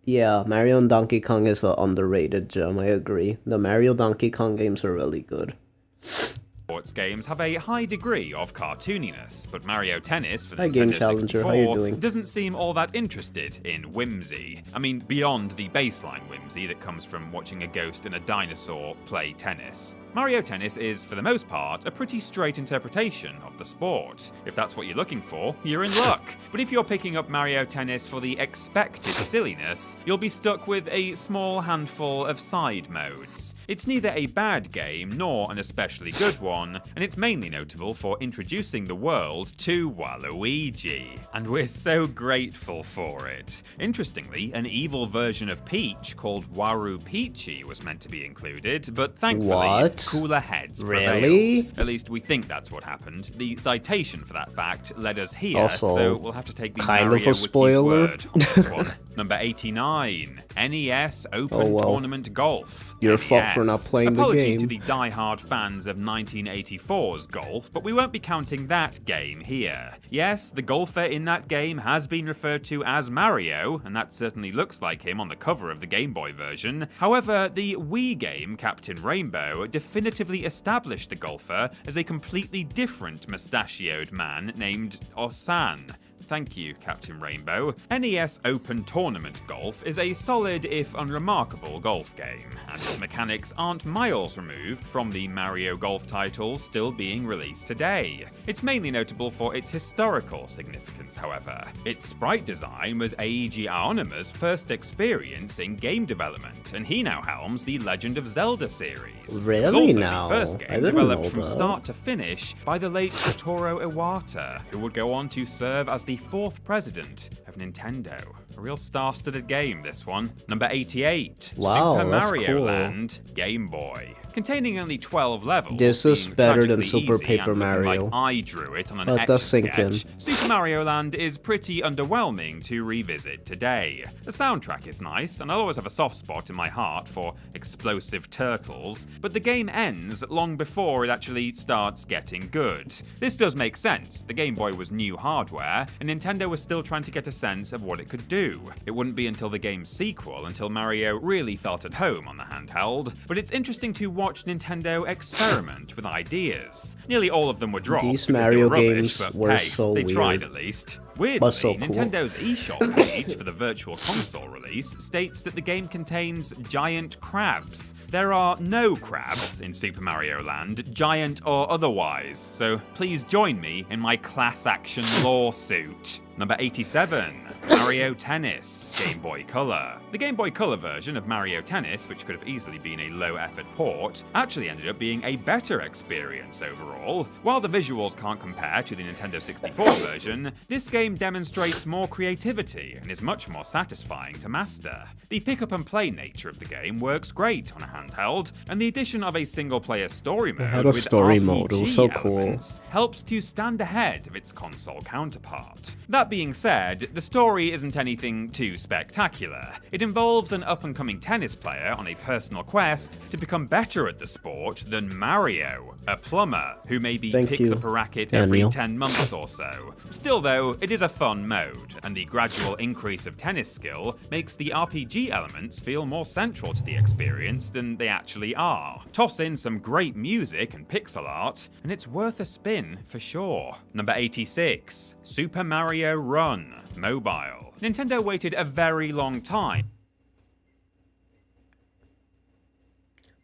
Yeah, Mario and Donkey Kong is an underrated gem, I agree. The Mario Donkey Kong games are really good. Sports games have a high degree of cartooniness, but Mario Tennis for the Hi, Game Nintendo Challenger, 64 how you doing? doesn't seem all that interested in whimsy. I mean, beyond the baseline whimsy that comes from watching a ghost and a dinosaur play tennis. Mario Tennis is, for the most part, a pretty straight interpretation of the sport. If that's what you're looking for, you're in luck. But if you're picking up Mario Tennis for the expected silliness, you'll be stuck with a small handful of side modes. It's neither a bad game nor an especially good one, and it's mainly notable for introducing the world to Waluigi. And we're so grateful for it. Interestingly, an evil version of Peach called Waru Peachy was meant to be included, but thankfully, What? cooler heads Really? prevailed. At least we think that's what happened. The citation for that fact led us here, Also, so we'll have to take the kind Mario of a Wiki's spoiler. word on this one. Number 89, NES Open Tournament Golf. Your fault for not playing the Apologies game. to the die-hard fans of 1984's Golf, but we won't be counting that game here. Yes, the golfer in that game has been referred to as Mario, and that certainly looks like him on the cover of the Game Boy version. However, the Wii game Captain Rainbow definitively established the golfer as a completely different mustachioed man named Osan. Thank you, Captain Rainbow. NES Open Tournament Golf is a solid, if unremarkable, golf game, and its mechanics aren't miles removed from the Mario Golf titles still being released today. It's mainly notable for its historical significance, however. Its sprite design was Eiji Aonama's first experience in game development, and he now helms the Legend of Zelda series. Really It was also now? the first I game didn't developed know from that. start to finish by the late Satoru Iwata, who would go on to serve as the the 4th president of Nintendo. A real star-studded game, this one. Number 88, Wow, Super that's Mario cool. Land Game Boy. Containing only 12 levels, This is being better than tragically Super easy Paper and looking Mario. like I drew it on an Let that sink in. Etch-a-Sketch, Super Mario Land is pretty underwhelming to revisit today. The soundtrack is nice, and I'll always have a soft spot in my heart for explosive turtles, but the game ends long before it actually starts getting good. This does make sense. The Game Boy was new hardware, and Nintendo was still trying to get a sense of what it could do. It wouldn't be until the game's sequel until Mario really felt at home on the handheld, but it's interesting to watch Nintendo experiment with ideas. Nearly all of them were dropped These because Mario they were rubbish, games but were hey, so they tried weird. at least. Weirdly, But so cool. Nintendo's eShop page for the Virtual Console release states that the game contains giant crabs. There are no crabs in Super Mario Land, giant or otherwise, so please join me in my class action lawsuit. Number 87, Mario Tennis Game Boy Color. The Game Boy Color version of Mario Tennis, which could have easily been a low-effort port, actually ended up being a better experience overall. While the visuals can't compare to the Nintendo 64 version, this game demonstrates more creativity and is much more satisfying to master. The pick-up-and-play nature of the game works great on a handheld, and the addition of a single-player story mode had a with story RPG mode, it was so cool. elements helps to stand ahead of its console counterpart. That being said, the story isn't anything too spectacular. It involves an up-and-coming tennis player on a personal quest to become better at the sport than Mario, a plumber who maybe Thank picks you, up a racket every Daniel. 10 months or so. Still though, it is a fun mode, and the gradual increase of tennis skill makes the RPG elements feel more central to the experience than they actually are. Toss in some great music and pixel art, and it's worth a spin for sure. Number 86, Super Mario Run Mobile. Nintendo waited a very long time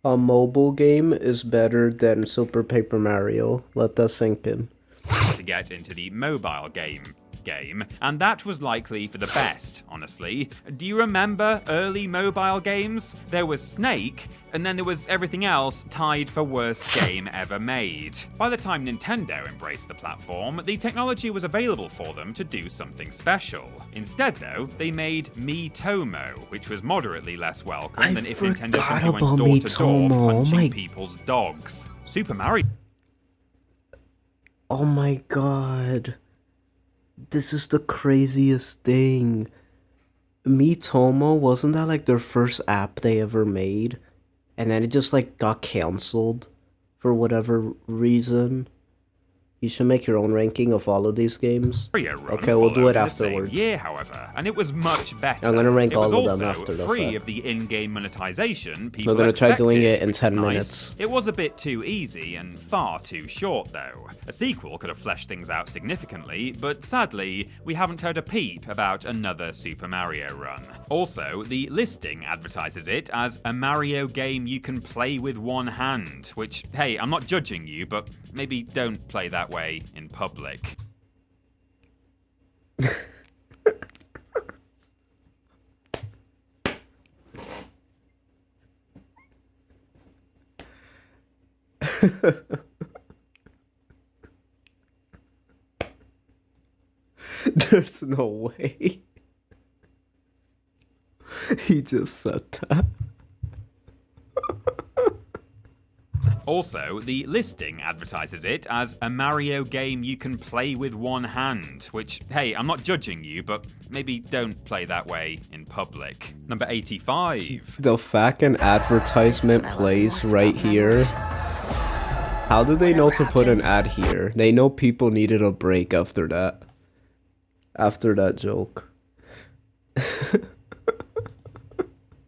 A mobile game is better than Super Paper Mario. Let that sink in. to get into the mobile game, and that was likely for the best, honestly. Do you remember early mobile games? There was Snake, and then there was everything else tied for worst game ever made. By the time Nintendo embraced the platform, the technology was available for them to do something special. Instead, though, they made Miitomo, which was moderately less welcome than if Nintendo simply went door to door punching people's dogs. Super Mario. Oh my god. This is the craziest thing. Miitomo, wasn't that like their first app they ever made? And then it just like got cancelled for whatever reason. You should make your own ranking of all of these games. Okay, we'll do it afterwards. Year, however, and it was much better. I'm gonna rank it was all of them also after the free fact. of the in-game monetization people We're gonna try doing expected, it in which 10 is nice. minutes. It was a bit too easy and far too short, though. A sequel could have fleshed things out significantly, but sadly, we haven't heard a peep about another Super Mario Run. Also, the listing advertises it as a Mario game you can play with one hand, which, hey, I'm not judging you, but maybe don't play that way in public. There's no way. He just said that. Also, the listing advertises it as a Mario game you can play with one hand, which, hey, I'm not judging you, but maybe don't play that way in public. Number 85. The fact an advertisement plays right here. How do they know to put an ad here? They know people needed a break after that. After that joke.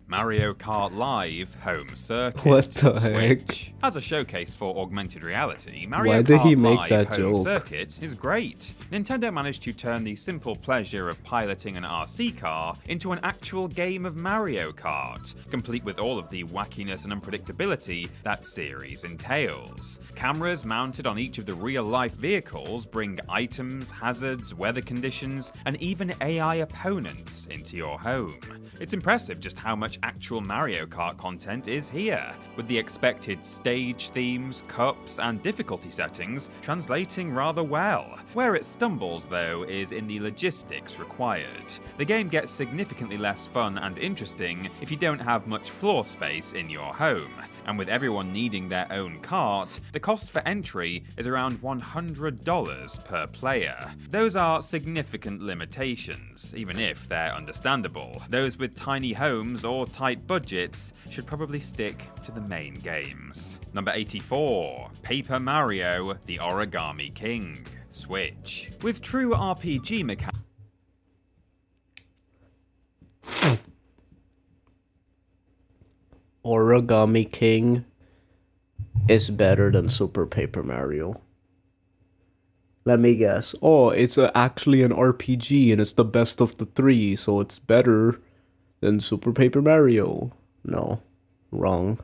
Mario Kart Live Home Circuit. What the Switch. heck? As a showcase for augmented reality, Mario Why did Kart he make Live that Home joke? Circuit is great. Nintendo managed to turn the simple pleasure of piloting an RC car into an actual game of Mario Kart, complete with all of the wackiness and unpredictability that series entails. Cameras mounted on each of the real-life vehicles bring items, hazards, weather conditions, and even AI opponents into your home. It's impressive just how much actual Mario Kart content is here, with the expected stage themes, cups, and difficulty settings translating rather well. Where it stumbles, though, is in the logistics required. The game gets significantly less fun and interesting if you don't have much floor space in your home. And with everyone needing their own kart, the cost for entry is around $100 per player. Those are significant limitations, even if they're understandable. Those with tiny homes or tight budgets should probably stick to the main games. Number 84, Paper Mario: The Origami King, Switch. With true RPG mechanics. Origami King is better than Super Paper Mario. Let me guess. Oh, it's actually an RPG and it's the best of the three, so it's better than Super Paper Mario. No, wrong.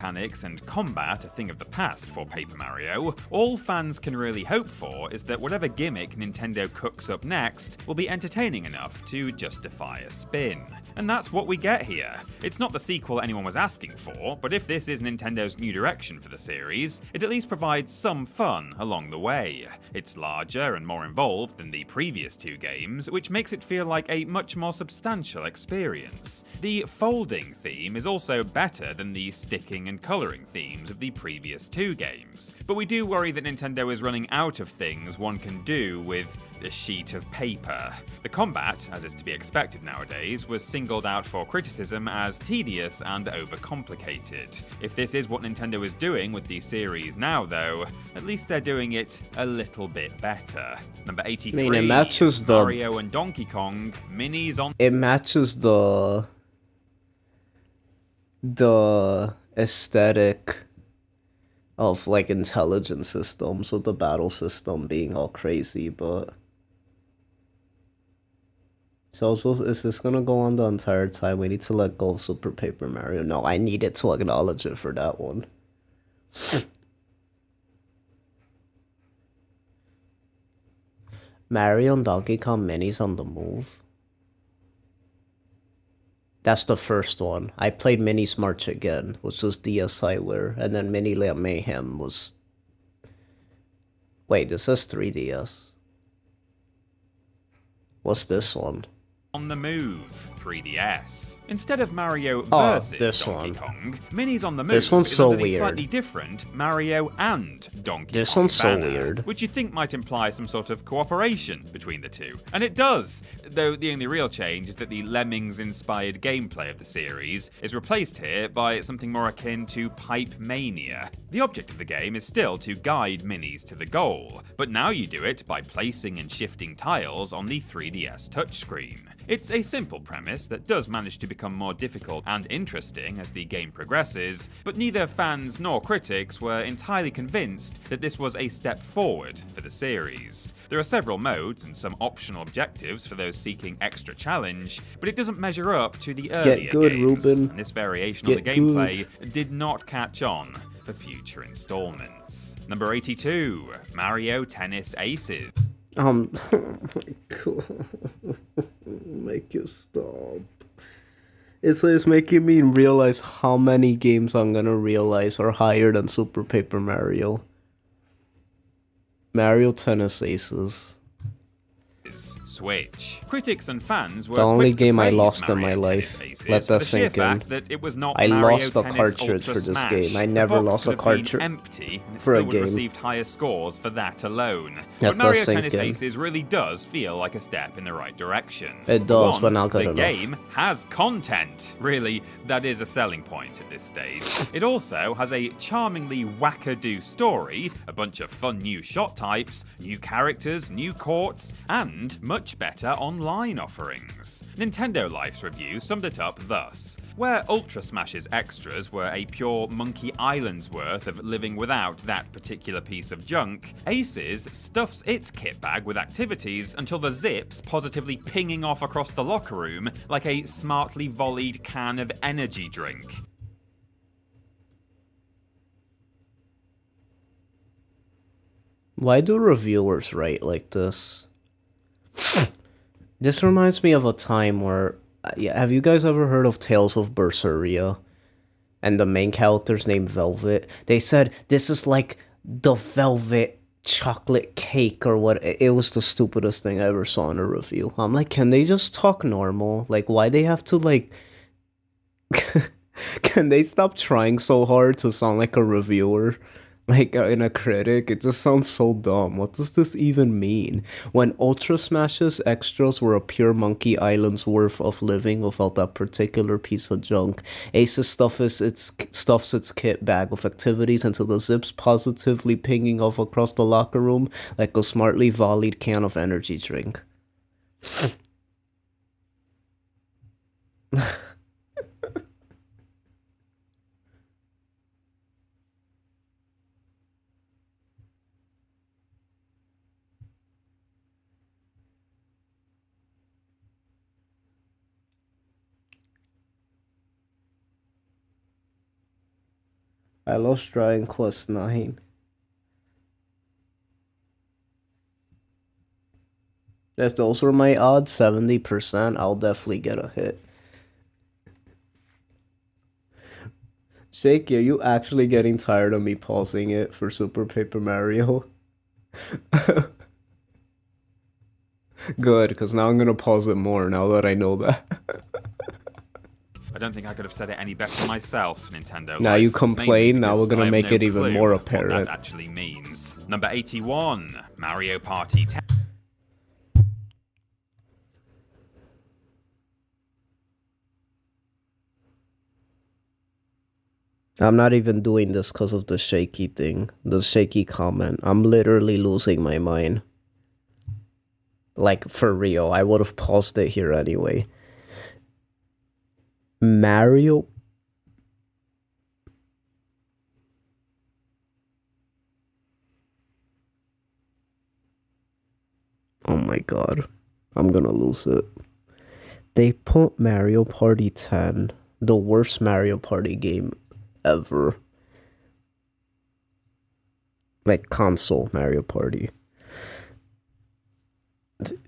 Mechanics and combat a thing of the past for Paper Mario, all fans can really hope for is that whatever gimmick Nintendo cooks up next will be entertaining enough to justify a spin. And that's what we get here. It's not the sequel anyone was asking for, but if this is Nintendo's new direction for the series, it at least provides some fun along the way. It's larger and more involved than the previous two games, which makes it feel like a much more substantial experience. The folding theme is also better than the sticking and colouring themes of the previous two games, but we do worry that Nintendo is running out of things one can do with a sheet of paper. The combat, as is to be expected nowadays, was singled out for criticism as tedious and overcomplicated. If this is what Nintendo is doing with the series now, though, at least they're doing it a little bit better. Number 83, I mean, it matches the Mario and Donkey Kong minis on. It matches the aesthetic of like intelligent systems, with the battle system being all crazy, but so is this gonna go on the entire time? We need to let go of Super Paper Mario. No, I needed to acknowledge it for that one. Mario and Donkey Kong minis on the move. That's the first one. I played Minis March Again, which was DSiWare, and then Mini Land Mayhem was... Wait, this is 3DS. What's this one? On the Move, 3DS. Instead of Mario Oh, versus this Donkey one. Kong, Minis on the Move This one's is so under the weird. slightly different Mario and Donkey This Kong one's so banner, weird. which you'd think might imply some sort of cooperation between the two. And it does, though the only real change is that the Lemmings-inspired gameplay of the series is replaced here by something more akin to Pipe Mania. The object of the game is still to guide Minis to the goal, but now you do it by placing and shifting tiles on the 3DS touchscreen. It's a simple premise that does manage to become more difficult and interesting as the game progresses, but neither fans nor critics were entirely convinced that this was a step forward for the series. There are several modes and some optional objectives for those seeking extra challenge, but it doesn't measure up to the earlier good, games, Ruben. and this variation Get on the gameplay did not catch on for future installments. Number 82, Mario Tennis Aces. Oh my god. Make it stop. It's making me realize how many games I'm gonna realize are higher than Super Paper Mario. Mario Tennis Aces. Switch. Critics and fans were The only quick to game I praise lost in Mario my Tennis life. Aces Let for that the sheer sink in. fact that it was not I Mario lost a Tennis cartridge Ultra for this Smash. game. I The never box lost could a have been cartridge empty, and it for a still would have game. received higher scores for that alone. That But Mario does sink Tennis in. Aces really does feel like a step in the right direction. It For does, one, but not good the enough. game has content. Really, that is a selling point at this stage. It also has a charmingly wackadoo story, a bunch of fun new shot types, new characters, new courts, and much better online offerings. Nintendo Life's review summed it up thus: where Ultra Smash's extras were a pure Monkey Island's worth of living without that particular piece of junk, Aces stuffs its kit bag with activities until the zips positively pinging off across the locker room like a smartly volleyed can of energy drink. Why do reviewers write like this? This reminds me of a time where Yeah, have you guys ever heard of Tales of Berseria? And the main character's named Velvet. They said this is like the velvet chocolate cake or what. It was the stupidest thing I ever saw in a review. I'm like, can they just talk normal? Like, why they have to like? Can they stop trying so hard to sound like a reviewer? Like in a critic, it just sounds so dumb. What does this even mean? When Ultra Smash's extras were a pure Monkey Island's worth of living without that particular piece of junk, Ace's stuffs its kit bag of activities until the zips positively pinging off across the locker room like a smartly volleyed can of energy drink. I lost Dragon Quest 9. If those were my odds, 70%, I'll definitely get a hit. Shaky, are you actually getting tired of me pausing it for Super Paper Mario? Good, because now I'm gonna pause it more now that I know that. I don't think I could have said it any better myself, Nintendo. Now you complain, now we're gonna make it even more What apparent. that actually means. Number 81, Mario Party 10. I'm not even doing this because of the shaky thing, the shaky comment. I'm literally losing my mind. Like, for real, I would have paused it here anyway. Mario... Oh my god. I'm gonna lose it. They put Mario Party 10, the worst Mario Party game ever. Like console Mario Party.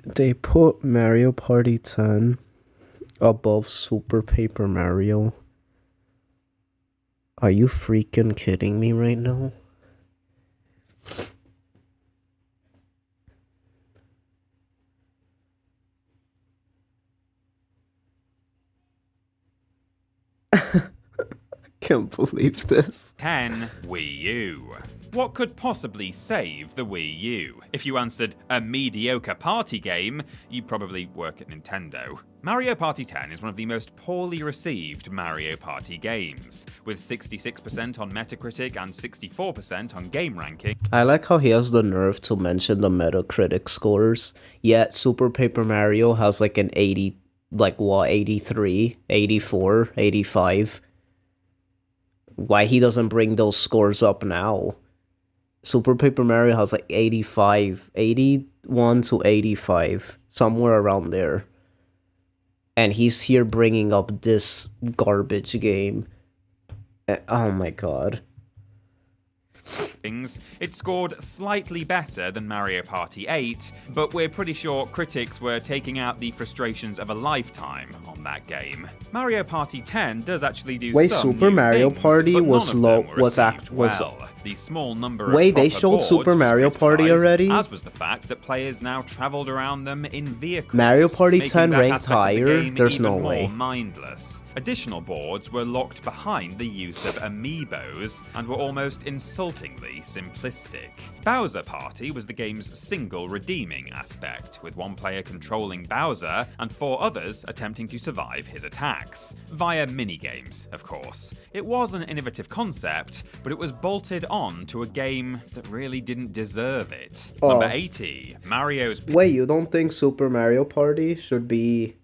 They put Mario Party 10 above Super Paper Mario. Are you freaking kidding me right now? Can't believe this. 10, Wii U. What could possibly save the Wii U? If you answered a mediocre party game, you probably work at Nintendo. Mario Party 10 is one of the most poorly received Mario Party games, with 66% on Metacritic and 64% on Game Ranking. I like how he has the nerve to mention the Metacritic scores, yet Super Paper Mario has like an 80, like what, 83, 84, 85. Why he doesn't bring those scores up now? Super Paper Mario has like 85, 81 to 85, somewhere around there. And he's here bringing up this garbage game. Oh my god. It scored slightly better than Mario Party 8, but we're pretty sure critics were taking out the frustrations of a lifetime on that game. Mario Party 10 does actually do Wait, some Super new Mario things, Party but was none of low, them were was received was well. The small number of Wait, they proper showed boards Super was Mario Party criticised, already? as was the fact that players now traveled around them in vehicles. Mario Party making 10 that ranked aspect of the higher? game There's even no more way. mindless. Additional boards were locked behind the use of amiibos and were almost insultingly simplistic. Bowser Party was the game's single redeeming aspect, with one player controlling Bowser and 4 others attempting to survive his attacks, via minigames, of course. It was an innovative concept, but it was bolted on to a game that really didn't deserve it. Oh. Number 80, Mario's... Wait, you don't think Super Mario Party should be...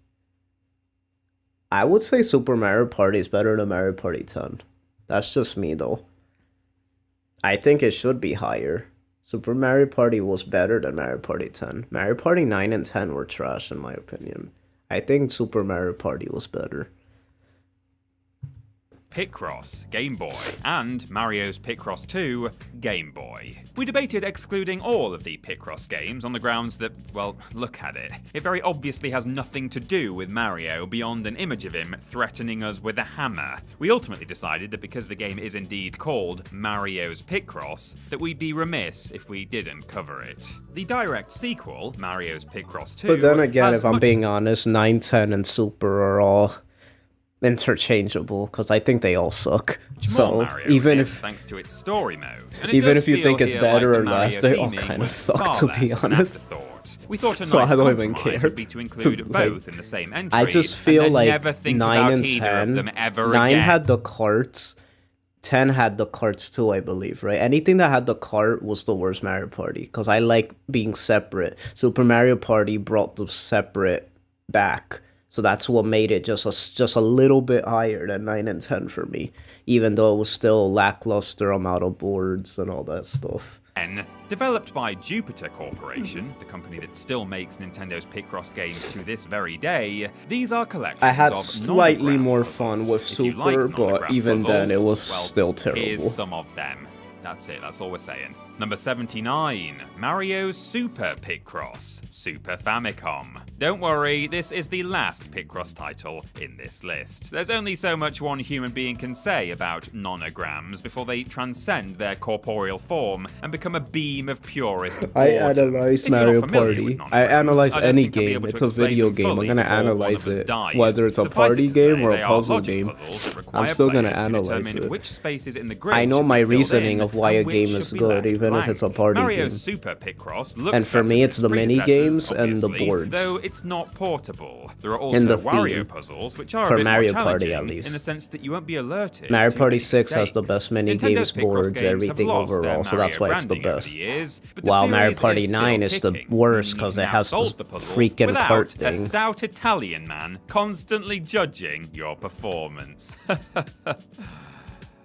I would say Super Mario Party is better than Mario Party 10. That's just me, though. I think it should be higher. Super Mario Party was better than Mario Party 10. Mario Party 9 and 10 were trash, in my opinion. I think Super Mario Party was better. Picross, Game Boy, and Mario's Picross 2, Game Boy. We debated excluding all of the Picross games on the grounds that, well, look at it. It very obviously has nothing to do with Mario beyond an image of him threatening us with a hammer. We ultimately decided that because the game is indeed called Mario's Picross, that we'd be remiss if we didn't cover it. The direct sequel, Mario's Picross 2, but then again, if I'm being honest, 9, 10, and Super are all interchangeable because I think they all suck. So even if thanks to its story mode, even if you think it's better or less, they all kind of suck, to be honest. We thought a nice so I don't even care. Would be to include both in the same entry. I just feel like never think 9 and either 10. Of them ever 9 again. had the carts. 10 had the carts too, I believe, right? Anything that had the cart was the worst Mario Party because I like being separate. Super Mario Party brought the separate back. So that's what made it just a little bit higher than 9 and 10 for me, even though it was still lackluster amount of boards and all that stuff. Developed by Jupiter Corporation, the company that still makes Nintendo's Picross games to this very day, these are collections I had of slightly more fun with Super, but even then it was still terrible. Here's some of them. That's it, that's all we're saying. Number 79, Mario's Super Picross, Super Famicom. Don't worry, this is the last Picross title in this list. There's only so much one human being can say about nonograms before they transcend their corporeal form and become a beam of purest boredom. I analyze Mario Party. I analyze any game. It's a video game. I'm gonna analyze it, whether it's a party game or a puzzle game. I'm still gonna analyze it. I know my reasoning of why a game is good, even if it's a party game. Super Picross looks and for me, it's the mini games and the boards. Though it's not portable. There are also in the Wario theme. puzzles, which are for a bit Mario more Party at least. in the sense that you won't be alerted. Mario to Party many 6 has the mistakes. best mini Nintendo's games, Picross boards, games have everything lost their overall, so that's why it's the branding over best. the years, but the While Mario series Party is 9 is still the kicking. worst You because can it now has the solve puzzles freaking without cart a thing. stout Italian man constantly judging your performance.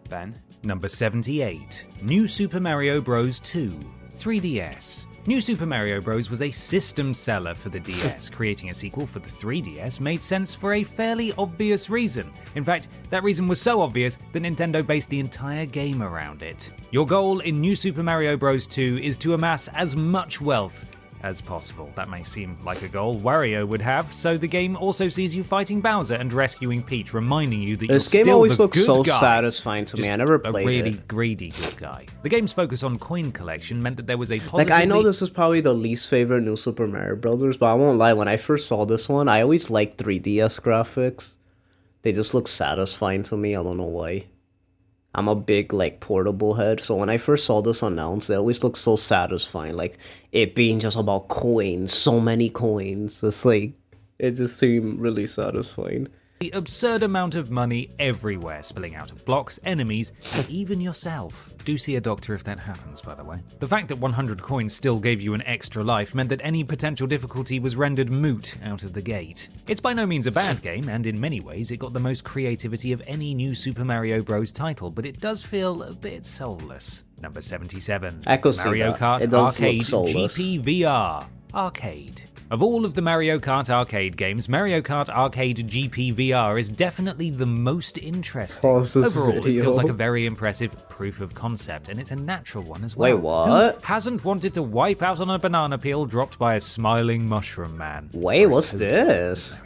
Ben? Number 78. New Super Mario Bros. 2, 3DS. New Super Mario Bros. Was a system seller for the DS. Creating a sequel for the 3DS made sense for a fairly obvious reason. In fact, that reason was so obvious that Nintendo based the entire game around it. Your goal in New Super Mario Bros. 2 is to amass as much wealth as possible. That may seem like a goal Wario would have, so the game also sees you fighting Bowser and rescuing Peach, reminding you that this you're game still always the looks good so guy. satisfying to me. I never played a really it. greedy good guy. The game's focus on coin collection meant that there was a positively... Like, I know this is probably the least favorite New Super Mario Brothers, but I won't lie, when I first saw this one, I always liked 3DS graphics. They just look satisfying to me, I don't know why. I'm a big, like, portable head, so when I first saw this announced, it always looked so satisfying, like, it being just about coins, so many coins. It's like, it just seemed really satisfying. The absurd amount of money everywhere, spilling out of blocks, enemies, and even yourself. Do see a doctor if that happens, by the way. The fact that 100 coins still gave you an extra life meant that any potential difficulty was rendered moot out of the gate. It's by no means a bad game, and in many ways it got the most creativity of any new Super Mario Bros. Title, but it does feel a bit soulless. Number 77. Mario Kart Arcade GP VR Arcade. Of all of the Mario Kart arcade games, Mario Kart Arcade GP VR is definitely the most interesting. Overall, it feels like a very impressive proof of concept, and it's a natural one as well. Wait, what? Who hasn't wanted to wipe out on a banana peel dropped by a smiling mushroom man? Wait, what's this?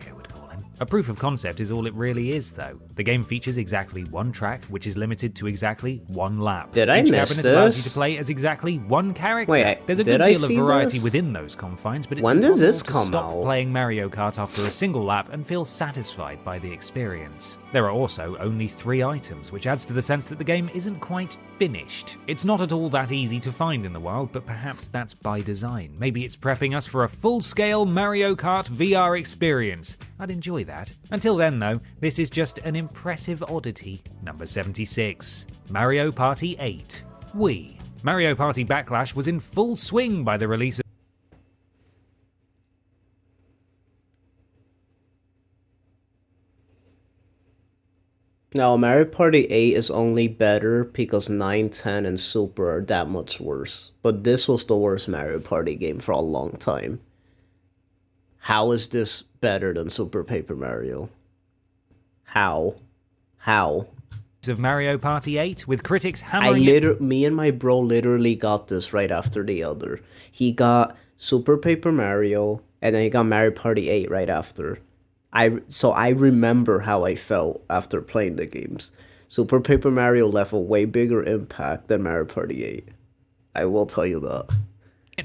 A proof of concept is all it really is, though. The game features exactly one track, which is limited to exactly one lap. Did I Each miss cabinet allows you this? to play as exactly one character. Wait, There's a did good I deal of see variety this? within those confines, but it's When did impossible this to come stop out? playing Mario Kart after a single lap and feel satisfied by the experience. There are also only 3 items, which adds to the sense that the game isn't quite finished. It's not at all that easy to find in the wild, but perhaps that's by design. Maybe it's prepping us for a full-scale Mario Kart VR experience. I'd enjoy that. Until then, though, this is just an impressive oddity. Number 76. Mario Party 8. Wii. Mario Party Backlash was in full swing by the release of No, Mario Party 8 is only better because 9, 10, and Super are that much worse. But this was the worst Mario Party game for a long time. How is this better than Super Paper Mario? How? of Mario Party 8, with critics hammering Me and my bro literally got this right after the other. He got Super Paper Mario, and then he got Mario Party 8 right after. So I remember how I felt after playing the games. Super Paper Mario left a way bigger impact than Mario Party 8. I will tell you that.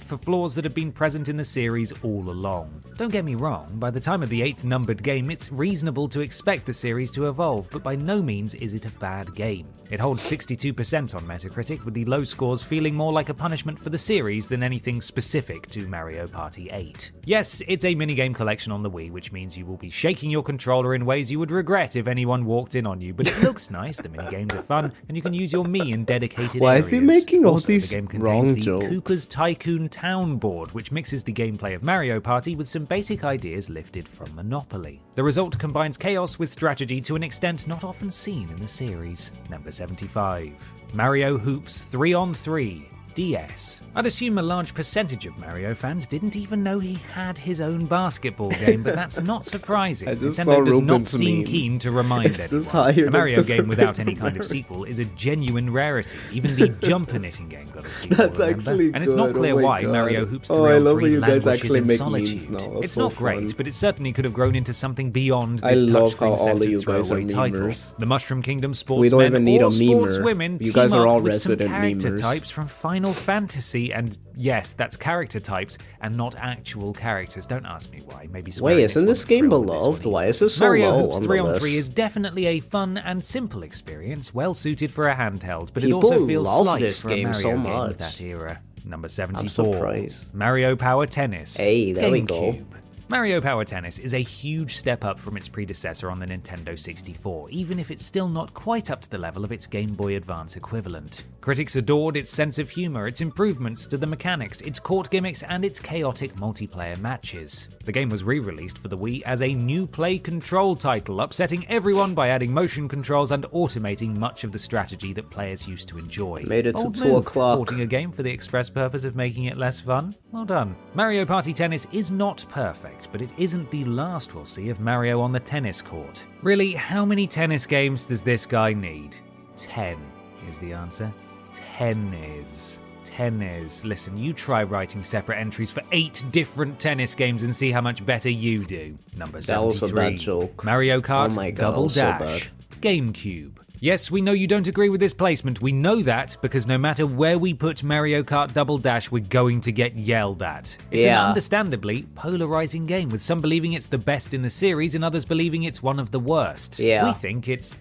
for flaws that have been present in the series all along. Don't get me wrong, by the time of the 8th numbered game, it's reasonable to expect the series to evolve, but by no means is it a bad game. It holds 62% on Metacritic, with the low scores feeling more like a punishment for the series than anything specific to Mario Party 8. Yes, it's a minigame collection on the Wii, which means you will be shaking your controller in ways you would regret if anyone walked in on you, but it looks nice, the minigames are fun, and you can use your Mii in dedicated Why areas. is he making all Also, these the game wrong contains the jokes? Koopa's Tycoon Town board, which mixes the gameplay of Mario Party with some basic ideas lifted from Monopoly. The result combines chaos with strategy to an extent not often seen in the series. Number 75. Mario Hoops 3-on-3 DS. I'd assume a large percentage of Mario fans didn't even know he had his own basketball game, but that's not surprising. I just Nintendo saw does not Ruben's seem meme. keen to remind It's this anyone. higher A Mario than game without Super any kind of Mario. sequel is a genuine rarity. Even the jumper knitting game got a sequel, That's remember? actually And it's not good. clear Oh my why God. Mario Hoops Oh, I love 3-on-3 how you guys languishes actually in make solitude. memes now. That's It's so not great, fun. but it certainly could have grown into something beyond I this love how all of touchscreen-centered you guys are throwaway title. memers. The Mushroom Kingdom sportsmen We don't even need or a memer. sportswomen You guys team are up all with some resident character memers. types from Final Fantasy, and yes, that's character types and not actual characters. Don't ask me why. Maybe Square Wait, Enix isn't this wasn't game thrilled with this beloved? one Why is this so Mario low Hoops on the 3-on-3 list? is definitely a fun and simple experience, well suited for a handheld, but People it also feels love slight this for game a Mario so game much. of that era. Number I'm 74. surprised. Mario Power Tennis. Hey, there we go. GameCube. Mario Power Tennis is a huge step up from its predecessor on the Nintendo 64, even if it's still not quite up to the level of its Game Boy Advance equivalent. Critics adored its sense of humor, its improvements to the mechanics, its court gimmicks, and its chaotic multiplayer matches. The game was re-released for the Wii as a new play control title, upsetting everyone by adding motion controls and automating much of the strategy that players used to enjoy. Made it to Old 2 move, o'clock. porting a game for the express purpose of making it less fun. Well done. Mario Party Tennis is not perfect, but it isn't the last we'll see of Mario on the tennis court. Really, how many tennis games does this guy need? 10 is the answer. 10 is. Listen, you try writing separate entries for 8 different tennis games and see how much better you do. Number 73. That was a bad joke. Mario Kart Oh my God, Double that was so Dash. GameCube. Yes, we know you don't agree with this placement. We know that because no matter where we put Mario Kart Double Dash, we're going to get yelled at. It's an Yeah. understandably polarizing game, with some believing it's the best in the series and others believing it's one of the worst. Yeah. We think it's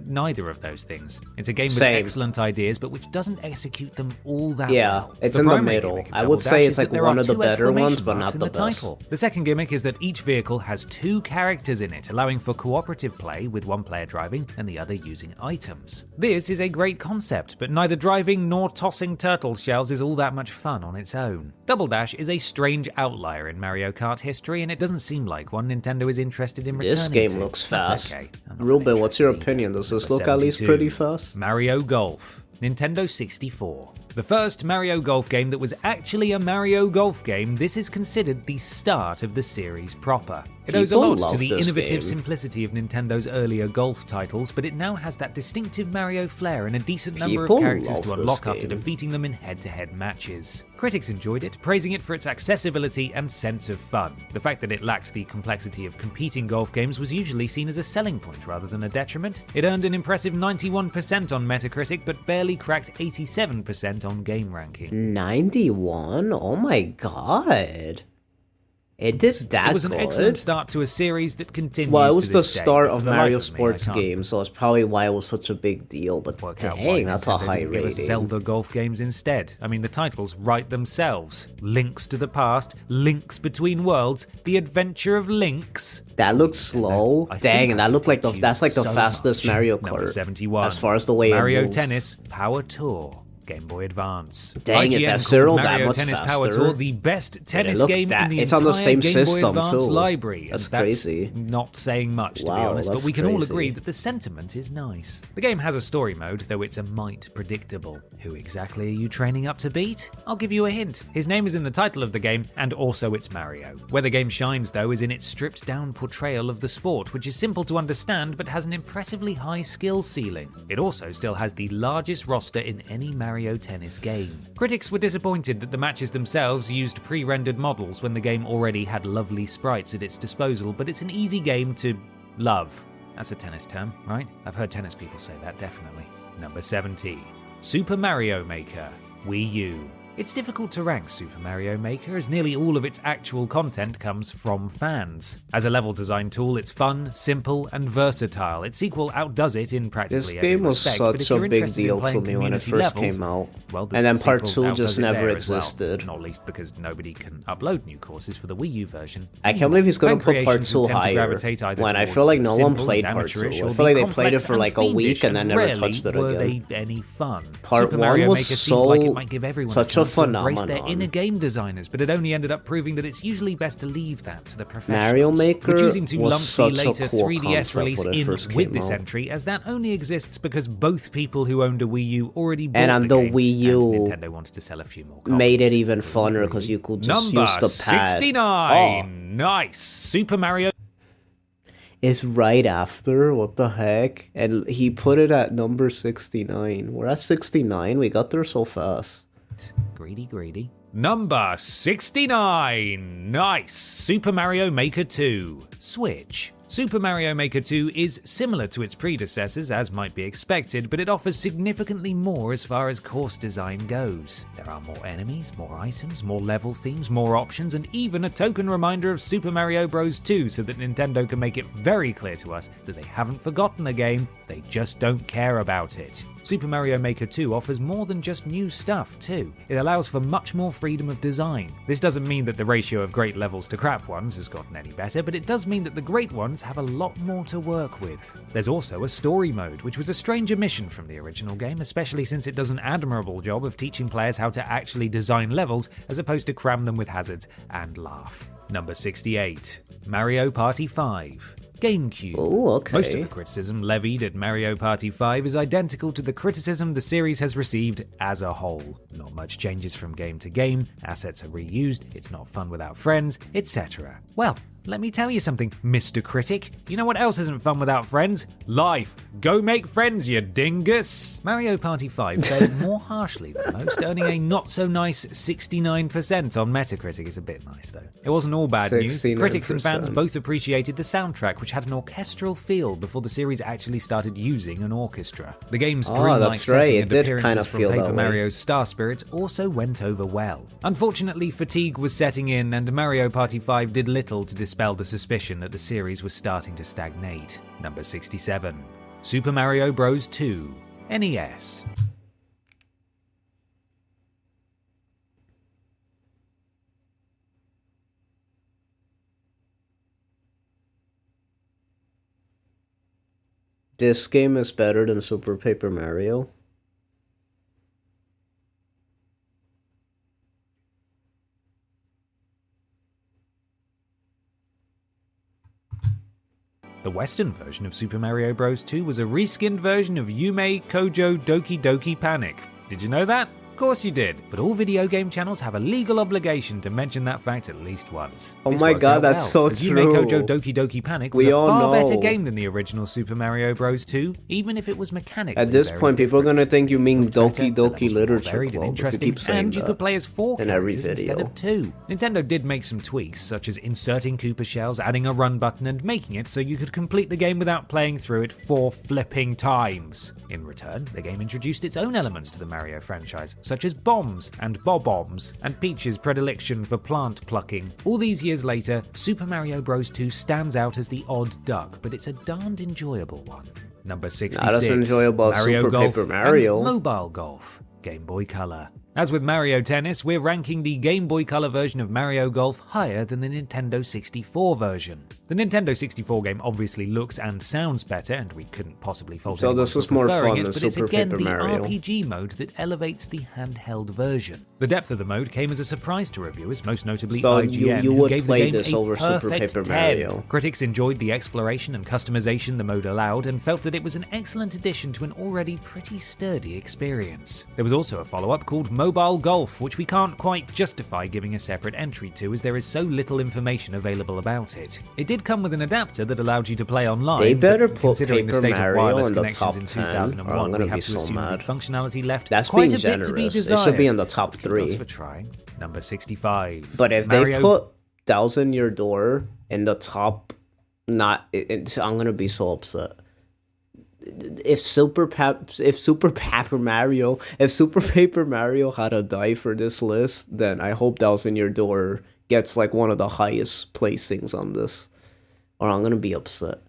neither of those things. It's a game with Same. excellent ideas, but which doesn't execute them all that Yeah, well. it's in the primary middle. gimmick of I Double would say Dash it's is like that there one are of the 2 better ones, exclamation but marks not in the best. title. The second gimmick is that each vehicle has 2 characters in it, allowing for cooperative play with one player driving and the other using items. This is a great concept, but neither driving nor tossing turtle shells is all that much fun on its own. Double Dash is a strange outlier in Mario Kart history, and it doesn't seem like one Nintendo is interested in returning This game to. looks That's fast. okay. Ruben, what's your opinion? Does this look at least 72. pretty fast? Mario Golf, Nintendo 64. The first Mario Golf game that was actually a Mario Golf game, this is considered the start of the series proper. It owes a People lot to love the this innovative game. simplicity of Nintendo's earlier golf titles, but it now has that distinctive Mario flair and a decent number People of characters love to this unlock after game. defeating them in head-to-head matches. Critics enjoyed it, praising it for its accessibility and sense of fun. The fact that it lacked the complexity of competing golf games was usually seen as a selling point rather than a detriment. It earned an impressive 91% on Metacritic, but barely cracked 87% on Game Ranking. 91? Oh my god. It is that It was an good? excellent start to a series that continues. Well, it was to the this day, start but of for the Mario life of me, Sports I can't games, so that's probably why it was such a big deal. But work out why dang, that's a Nintendo high didn't give us rating. Zelda golf games instead. I mean, the titles write themselves. Links to the past, links between worlds, the adventure of Links. That looks slow. I Dang, think and that looked like I that's like the so fastest much. Mario Number Kart. 71. As far as the way Mario it moves. Tennis Power Tour. Game Boy Advance. Dang, is IGN F-Zero called that Mario much Tennis faster? Power Tour the best tennis look, game in the it's entire on the same Game system, Boy Advance too. library. That's And crazy. Not saying much, to be Wow, honest, but that's we can all crazy. agree that the sentiment is nice. The game has a story mode, though it's a mite predictable. Who exactly are you training up to beat? I'll give you a hint. His name is in the title of the game, and also it's Mario. Where the game shines, though, is in its stripped-down portrayal of the sport, which is simple to understand but has an impressively high skill ceiling. It also still has the largest roster in any Mario Tennis game. Critics were disappointed that the matches themselves used pre-rendered models when the game already had lovely sprites at its disposal, but it's an easy game to love. That's a tennis term, right? I've heard tennis people say that, definitely. Number 70. Super Mario Maker, Wii U. It's difficult to rank Super Mario Maker as nearly all of its actual content comes from fans. As a level design tool, it's fun, simple, and versatile. Its sequel outdoes it in practically This every game was respect, but if such a you're big interested in deal to playing me when it community first levels, came out. well, the And then part sequel 2 outdoes just it never there as well, existed. not least because nobody can upload new courses for the Wii U version. I can't believe he's gonna Fan put part creations 2 tend to higher, gravitate either when I towards feel like the no one simple played and part 2. amateurish I or feel the like they played it complex for like a week fiendish, and then never rarely touched it were again. they any fun. Part Super 1 Mario was Maker so seemed like it might give everyone such a chance to embrace their phenomenon. inner game designers, but it only ended up proving that it's usually best to leave that to the professionals. Mario Maker We're choosing to was lump the such a later cool 3DS concept release when it in first with came this out. entry, as that only exists because both people who owned a Wii U already bought And on the game, Wii U, and Nintendo wanted to sell a few more copies. made it even funner because you could just Number use the pad. 69. Nice. Super Mario. It's right after, what the heck? And he put it at number 69. We're at 69, we got there so fast. Greedy. Number 69. Nice. Super Mario Maker 2. Switch. Super Mario Maker 2 is similar to its predecessors, as might be expected, but it offers significantly more as far as course design goes. There are more enemies, more items, more level themes, more options, and even a token reminder of Super Mario Bros. 2 so that Nintendo can make it very clear to us that they haven't forgotten the game, they just don't care about it. Super Mario Maker 2 offers more than just new stuff, too. It allows for much more freedom of design. This doesn't mean that the ratio of great levels to crap ones has gotten any better, but it does mean that the great ones have a lot more to work with. There's also a story mode, which was a strange omission from the original game, especially since it does an admirable job of teaching players how to actually design levels as opposed to cram them with hazards and laugh. Number 68. Mario Party 5. GameCube. Ooh, okay. Most of the criticism levied at Mario Party 5 is identical to the criticism the series has received as a whole. Not much changes from game to game, assets are reused, it's not fun without friends, etc. Well, let me tell you something, Mr. Critic. You know what else isn't fun without friends? Life. Go make friends, you dingus. Mario Party 5 fared more harshly than most, earning a not-so-nice 69% on Metacritic. It's a bit nice, though. It wasn't all bad news. 69%. Critics and fans both appreciated the soundtrack, which had an orchestral feel before the series actually started using an orchestra. The game's dreamlike that's right. setting It and did appearances kind of from feel Paper that way. Mario's Star Spirits also went over well. Unfortunately, fatigue was setting in, and Mario Party 5 did little to dispel the suspicion that the series was starting to stagnate. Number 67. Super Mario Bros. 2. NES. This game is better than Super Paper Mario. The Western version of Super Mario Bros. 2 was a reskinned version of Yume Kojo Doki Doki Panic. Did you know that? Of course you did, but all video game channels have a legal obligation to mention that fact at least once. Oh This my worked god, out that's well, so as true. Yume Kojo Doki Doki Panic was We a all far better know. game than the original Super Mario Bros. 2, even if it was mechanically At this very point, people are gonna think you mean Doki better, Doki Literature varied and Club if you interesting, keep saying and you could that play as 4 in every characters instead video. of 2. Nintendo did make some tweaks, such as inserting Koopa shells, adding a run button, and making it so you could complete the game without playing through it 4 flipping times. In return, the game introduced its own elements to the Mario franchise, such as bombs and bob-ombs, and Peach's predilection for plant plucking. All these years later, Super Mario Bros. 2 stands out as the odd duck, but it's a darned enjoyable one. Number 66. Not as enjoyable as Mario Super Golf Paper Mario. and Mobile Golf. Game Boy Color. As with Mario Tennis, we're ranking the Game Boy Color version of Mario Golf higher than the Nintendo 64 version. The Nintendo 64 game obviously looks and sounds better, and we couldn't possibly fault So anyone this for is more preferring fun it, than but it's Super again Paper the Mario. RPG mode that elevates the handheld version. The depth of the mode came as a surprise to reviewers, most notably So IGN, you who would gave the play game this a over Super perfect Paper 10. Mario. Critics enjoyed the exploration and customization the mode allowed, and felt that it was an excellent addition to an already pretty sturdy experience. There was also a follow-up called Mobile Golf, which we can't quite justify giving a separate entry to, as there is so little information available about it. It did come with an adapter that allowed you to play online. They better but put considering the Paper state of Mario wireless in the connections top in 10, 2001, or I'm gonna we have be to so assume mad. the functionality left That's quite being a bit to be generous. It desired. should be in the top Kudos 3. for trying. Number 65. But if Mario... they put Thousand Year Door in the top, I'm gonna be so upset. If Super Paper Mario had a die for this list, then I hope Thousand Year Door gets like one of the highest placings on this, or I'm gonna be upset.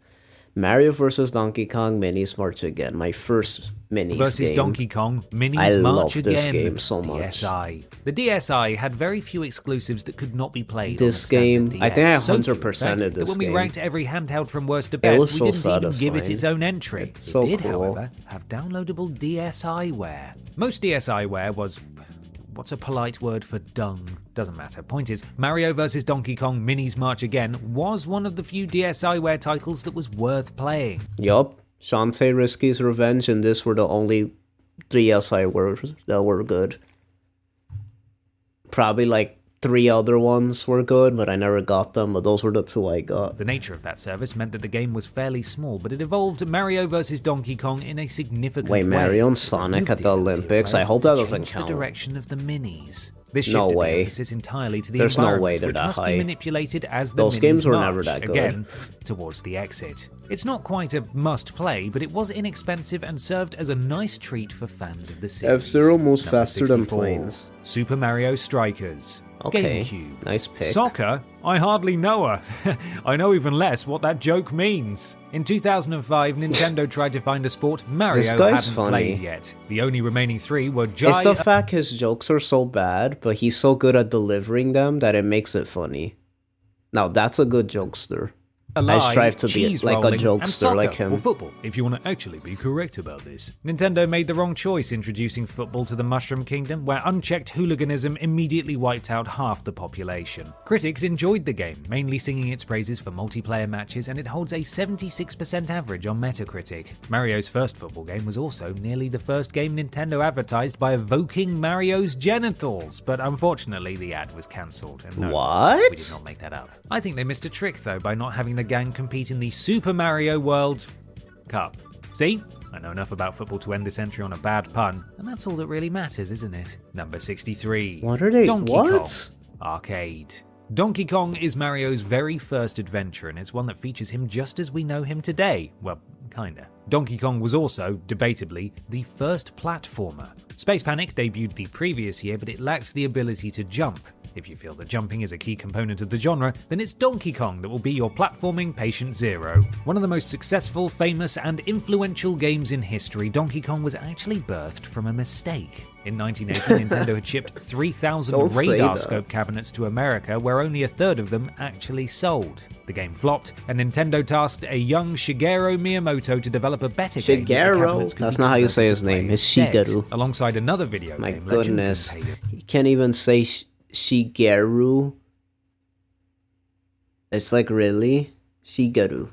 Mario vs. Donkey Kong Minis March Again, my first Minis versus game. Donkey Kong Minis I March love this Again. game so much. DSi. The DSi had very few exclusives that could not be played This on the standard game, I DS. think I So few, 100%ed that this when we game. ranked every handheld from worst to It best, was we so didn't even give it satisfying. its own entry. It's so it did, cool. however, have downloadable DSiware. Most DSiware was... what's a polite word for dung? Doesn't matter. Point is, Mario vs. Donkey Kong Minis March Again was one of the few DSiware titles that was worth playing. Yup, Shantae Risky's Revenge and this were the only DSiware that were good. Probably like 3 other ones were good, but I never got them, but those were the 2 I got. The nature of that service meant that the game was fairly small, but it evolved Mario vs. Donkey Kong in a significant way. Wait, Mario and Sonic at the Olympics? I hope that doesn't Changed count. the direction of the minis. This No shifted way. the emphasis entirely to the There's no environment, way they're which that must high. be manipulated as the Those minis games were march, never that good. again, towards the exit. It's not quite a must-play, but it was inexpensive and served as a nice treat for fans of the series. F-Zero moves Number faster than 64, planes. Super Mario Strikers. Okay, GameCube. nice pick. Soccer? I hardly know her. I know even less what that joke means. In 2005, Nintendo tried to find a sport Mario This guy's hadn't funny. played yet. The only remaining 3 were It's the fact his jokes are so bad, but he's so good at delivering them that it makes it funny. Now that's a good jokester. I strive to be cheese like a rolling, and jokester soccer, like him. or football, if you want to actually be correct about this. Nintendo made the wrong choice introducing football to the Mushroom Kingdom, where unchecked hooliganism immediately wiped out half the population. Critics enjoyed the game, mainly singing its praises for multiplayer matches, and it holds a 76% average on Metacritic. Mario's first football game was also nearly the first game Nintendo advertised by evoking Mario's genitals, but unfortunately the ad was cancelled. And no, What? we did not make that up. I think they missed a trick though by not having the gang compete in the Super Mario World Cup. See? I know enough about football to end this entry on a bad pun, and that's all that really matters, isn't it? Number 63. What are they? Donkey What? Kong Arcade. Donkey Kong is Mario's very first adventure, and it's one that features him just as we know him today. Well, kinda. Donkey Kong was also, debatably, the first platformer. Space Panic debuted the previous year, but it lacked the ability to jump. If you feel that jumping is a key component of the genre, then it's Donkey Kong that will be your platforming patient zero. One of the most successful, famous, and influential games in history, Donkey Kong was actually birthed from a mistake. In 1980, Nintendo had shipped 3,000 Don't say radar that. scope cabinets to America, where only a third of them actually sold. The game flopped, and Nintendo tasked a young Shigeru Miyamoto to develop a better game. that the Shigeru? cabinets could That's be not how you converted say to his name. play It's instead, Shigeru. alongside another video My game, Legend goodness. and Pay- He can't even say Shigeru. It's like, really? Shigeru.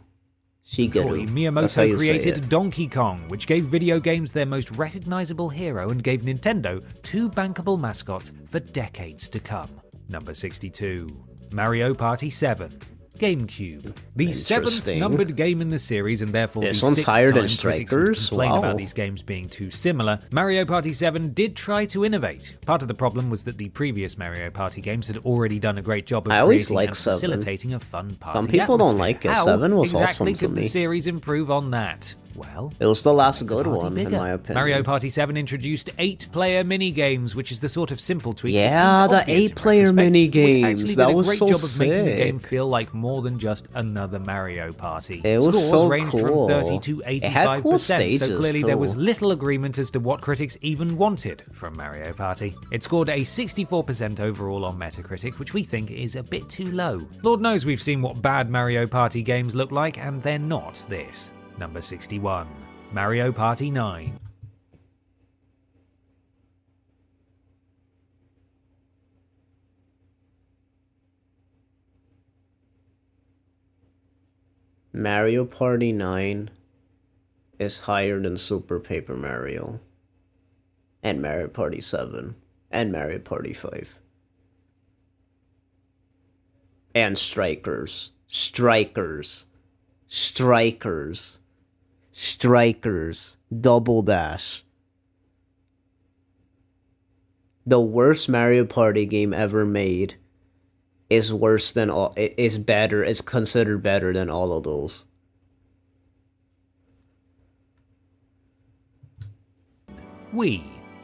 Shortly, Shigeru. That's how Miyamoto you say created it. Donkey Kong, which gave video games their most recognizable hero and gave Nintendo 2 bankable mascots for decades to come. Number 62. Mario Party 7. GameCube. The 7th Interesting. numbered game in the series, and therefore This the one's 6th higher than time critics Strikers? would complain Wow. about these games being too similar. Mario Party 7 did try to innovate. Part of the problem was that the previous Mario Party games had already done a great job of I always creating like and 7. facilitating a fun party Some people don't atmosphere. like it. How 7 was exactly awesome to could the me. series improve on that? Well, it was the last good Party one, bigger. in my opinion. Mario Party 7 introduced 8-player mini-games, which is the sort of simple tweak yeah, that the seems 8-player mini-games. That was great so job of making the game sick. feel like more than just another Mario Party. It was Scores so ranged cool. from 30 to 85%, It had cool so stages, clearly there was too. little agreement as to what critics even wanted from Mario Party. It scored a 64% overall on Metacritic, which we think is a bit too low. Lord knows we've seen what bad Mario Party games look like, and they're not this. Number 61. Mario Party 9. Mario Party 9 is higher than Super Paper Mario. And Mario Party 7. And Mario Party 5. And Strikers. Strikers. Strikers. Strikers. Double Dash. The worst Mario Party game ever made is worse than all. Is better. Is considered better than all of those.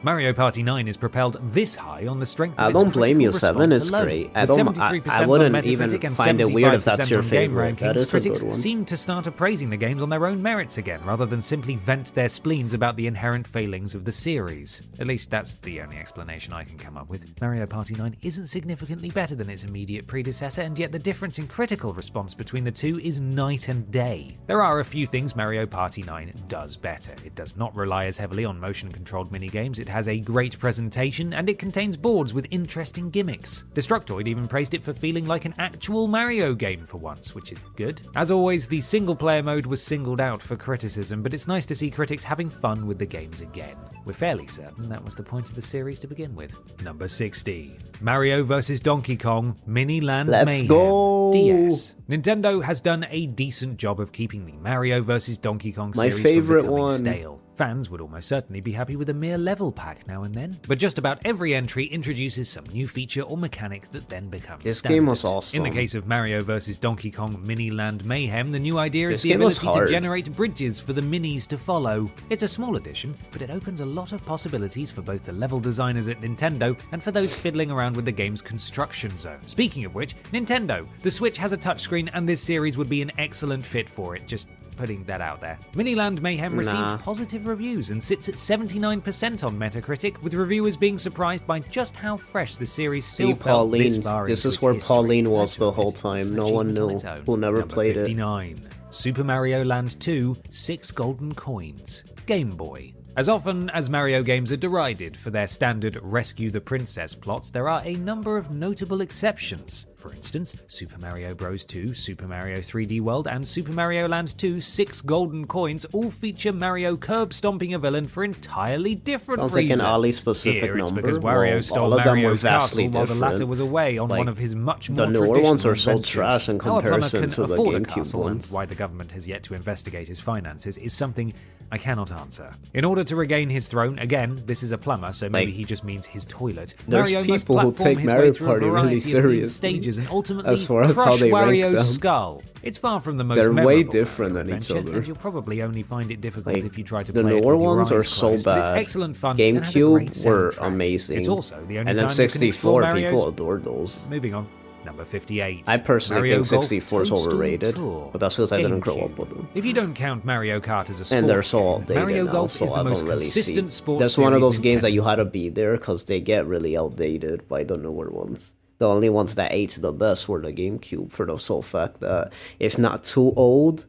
Mario Party 9 is propelled this high on the strength of I its don't blame you. critical 7 response is alone. great. With I wouldn't on even Metacritic and find it weird if that's 75% your on game favorite. That rankings, is a critics good one. seem to start appraising the games on their own merits again, rather than simply vent their spleens about the inherent failings of the series. At least that's the only explanation I can come up with. Mario Party 9 isn't significantly better than its immediate predecessor, and yet the difference in critical response between the two is night and day. There are a few things Mario Party 9 does better. It does not rely as heavily on motion-controlled minigames, it has a great presentation, and it contains boards with interesting gimmicks. Destructoid even praised it for feeling like an actual Mario game for once, which is good. As always, the single-player mode was singled out for criticism, but it's nice to see critics having fun with the games again. We're fairly certain that was the point of the series to begin with. Number 60. Mario vs. Donkey Kong Mini Land Let's Mayhem go! DS. Nintendo has done a decent job of keeping the Mario vs. Donkey Kong My series favorite from becoming one. stale. Fans would almost certainly be happy with a mere level pack now and then, but just about every entry introduces some new feature or mechanic that then becomes This standard. game was awesome. In the case of Mario vs. Donkey Kong Mini Land Mayhem, the new idea is This the game was ability to hard. generate bridges for the minis to follow. It's a small addition, but it opens a lot of possibilities for both the level designers at Nintendo and for those fiddling around with the game's construction zone. Speaking of which, Nintendo, the Switch has a touchscreen and this series would be an excellent fit for it, just putting that out there. Miniland Mayhem received positive reviews and sits at 79% on Metacritic, with reviewers being surprised by just how fresh the series still See, felt this Pauline. far This into is its where history. Pauline was the whole time. No one Achievement on knew. its own. Who never Number played 59. Super Mario Land 2, 6 golden coins. Game Boy. As often as Mario games are derided for their standard rescue the princess plots, there are a number of notable exceptions. For instance, Super Mario Bros. 2, Super Mario 3D World, and Super Mario Land 2, 6 golden coins all feature Mario curb-stomping a villain for entirely different Sounds reasons. like an Ali-specific Here, it's number. because Wario Well, stole all of them were Mario's vastly castle while the latter different. was away on Like, one of his much more the newer traditional ones are so adventures. trash in How a plumber comparison can to the afford a GameCube castle and ones. why the government has yet to investigate his finances is something I cannot answer. In order to regain his throne, again, this is a plumber, so maybe Like, he just means his toilet. there's Mario must people who platform take his Mario way through a Party really variety of themed seriously stages and ultimately as far as how crush they rank Wario's them. skull. It's far from the most They're way memorable different than each adventure, other. and you'll probably only find it difficult Like, if you try to the play it newer with your ones eyes are so closed, but it's bad. excellent fun and has a great GameCube were soundtrack. amazing. It's also the only and time then you can explore 64, people Mario's... adored those. Moving on. Number 58. I personally Mario think Golf 64 is Toadstool overrated, Tour. but that's because I didn't grow GameCube. up with them. If you don't count Mario Kart as a sport And they're so game, outdated Mario now, Golf so is the I most don't really consistent see. sports That's one of series those games that Nintendo. you had to be there because they get really outdated by the newer ones. The only ones that aged the best were the GameCube for the sole fact that it's not too old,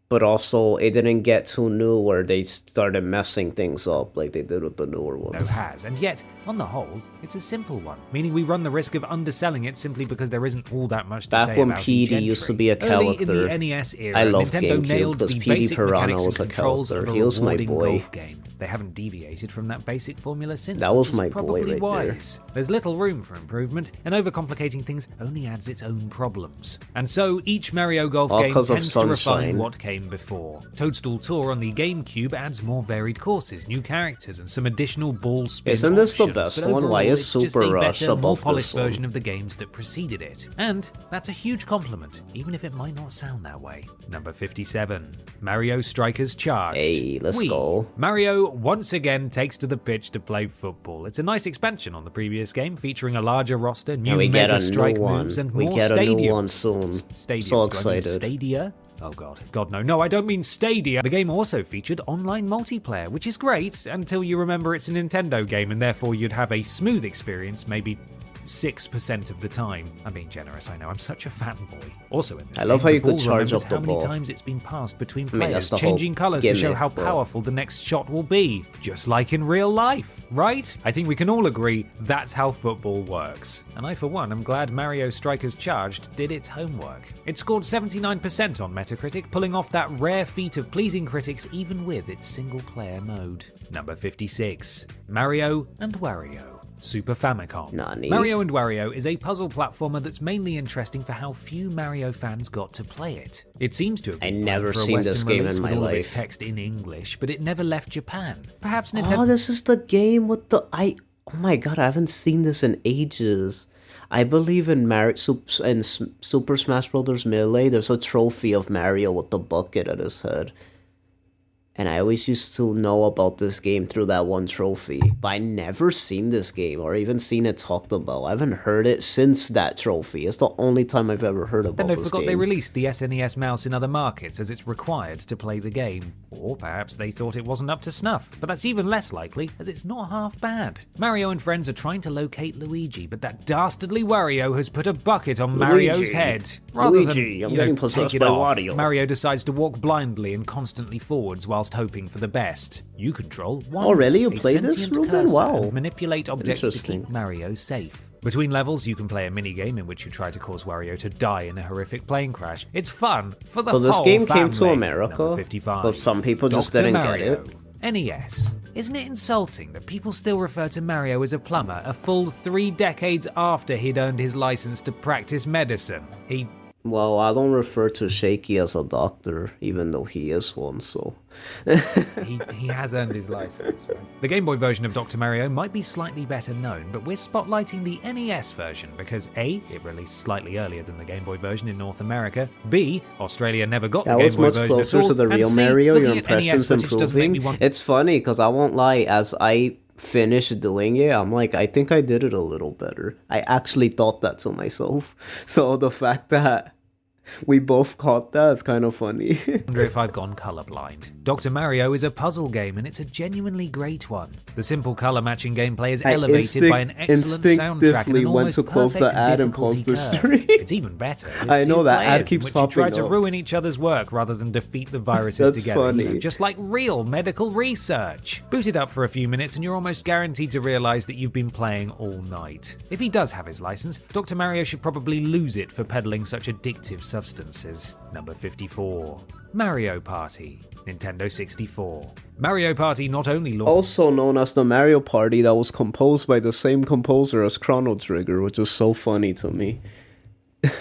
but also it didn't get too new where they started messing things up like they did with the newer ones. No has, and yet, on the whole, it's a simple one, meaning we run the risk of underselling it simply because there isn't all that much to Back say when about each PD used to entry. be a Early in character, the NES era, I loved Nintendo GameCube nailed because the PD basic Piranha mechanics was and a controls character. of a He was my rewarding boy. golf game. They haven't deviated from that basic formula since. That was which is my boy probably right wise. There's little room for improvement, and overcomplicating things only adds its own problems. And so each Mario Golf All game 'cause of tends to refine sunshine. what came before. Toadstool Tour on the GameCube adds more varied courses, new characters, and some additional ball spin Isn't this the options, best but one? Why overall, is it's just Super a Rush better, more above polished this one? version of the games that preceded it. And that's a huge compliment, even if it might not sound that way. Number 57. Mario Strikers Charged. Hey, let's go. Mario once again takes to the pitch to play football. It's a nice expansion on the previous game, featuring a larger roster, new And we get mega a strike new one. moves, and We more get a stadiums. new one soon. Stadiums. So Do I mean excited. Stadia? Oh god, no, I don't mean Stadia. The game also featured online multiplayer, which is great until you remember it's a Nintendo game and therefore you'd have a smooth experience, maybe 6% of the time. I'm being generous, I know, I'm such a fanboy. Also in this I love game, how the you could ball charge remembers up the how many ball. times it's been passed between I mean, players, that's the changing whole colours to show gimmick, how but- powerful the next shot will be, just like in real life, right? I think we can all agree that's how football works. And I, for one, am glad Mario Strikers Charged did its homework. It scored 79% on Metacritic, pulling off that rare feat of pleasing critics even with its single-player mode. Number 56. Mario and Wario. Super Famicom. Nani? Mario and Wario is a puzzle platformer that's mainly interesting for how few Mario fans got to play it. It seems to have been planned never for a seen this Western game release in with my all of its life. text in English, but it never left Japan. Perhaps Nintendo. Oh, this is the game with the Oh my god, I haven't seen this in ages. I believe in Super Smash Bros. Melee, there's a trophy of Mario with the bucket at his head. And I always used to know about this game through that one trophy. But I never seen this game or even seen it talked about. I haven't heard it since that trophy. It's the only time I've ever heard about Nintendo this forgot game. they released the SNES mouse in other markets as it's required to play the game. Or perhaps they thought it wasn't up to snuff, but that's even less likely as it's not half bad. Mario and friends are trying to locate Luigi, but that dastardly Wario has put a bucket on Mario's Luigi. head. Rather Luigi, than, I'm getting take possessed it by off, Wario. Mario decides to walk blindly and constantly forwards whilst hoping for the best. You control one. Oh, really? You a played this, sentient Ruben? cursor, Wow. and manipulate objects to Interesting. keep Mario safe. Between levels, you can play a mini-game in which you try to cause Wario to die in a horrific plane crash. It's fun for the So whole this game came to family. America, Number 55. but some people just Dr. didn't Mario. get it. NES. Isn't it insulting that people still refer to Mario as a plumber a full 3 decades after he'd earned his license to practice medicine? Well, I don't refer to Shaky as a doctor, even though he is one, so... he has earned his license. Right? The Game Boy version of Dr. Mario might be slightly better known, but we're spotlighting the NES version because A, it released slightly earlier than the Game Boy version in North America, B, Australia never got That the was Game Boy much version closer at all, to the and real C, Mario, your looking at NES impressions footage doesn't make me improving. want It's funny, because I won't lie, as I finished doing it, I'm like, I think I did it a little better. I actually thought that to myself. So the fact that we both caught that is kind of funny. I wonder if I've gone colorblind. Dr. Mario is a puzzle game and it's a genuinely great one. The simple color matching gameplay is elevated by an excellent soundtrack and an instinctively went almost to close the perfect ad and difficulty pause the curve. stream. It's even better. with I know two that ad players in keeps which you try popping to up. ruin each other's work rather than defeat the viruses That's together. You know, funny. just like real medical research. Boot it up for a few minutes and you're almost guaranteed to realize that you've been playing all night. If he does have his license, Dr. Mario should probably lose it for peddling such addictive substances. Number 54. Mario Party. Nintendo 64. Mario Party not only launched... Also known as the Mario Party, that was composed by the same composer as Chrono Trigger, which is so funny to me.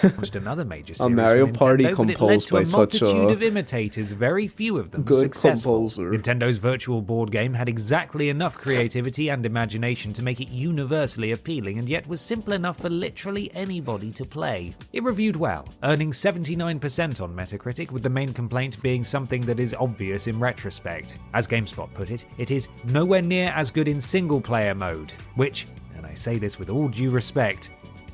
launched another major series Mario for Nintendo, Party but it led composed to a by such a multitude of imitators, very few of them good successful. composer. Nintendo's virtual board game had exactly enough creativity and imagination to make it universally appealing and yet was simple enough for literally anybody to play. It reviewed well, earning 79% on Metacritic, with the main complaint being something that is obvious in retrospect. As GameSpot put it, it is nowhere near as good in single-player mode, which, and I say this with all due respect,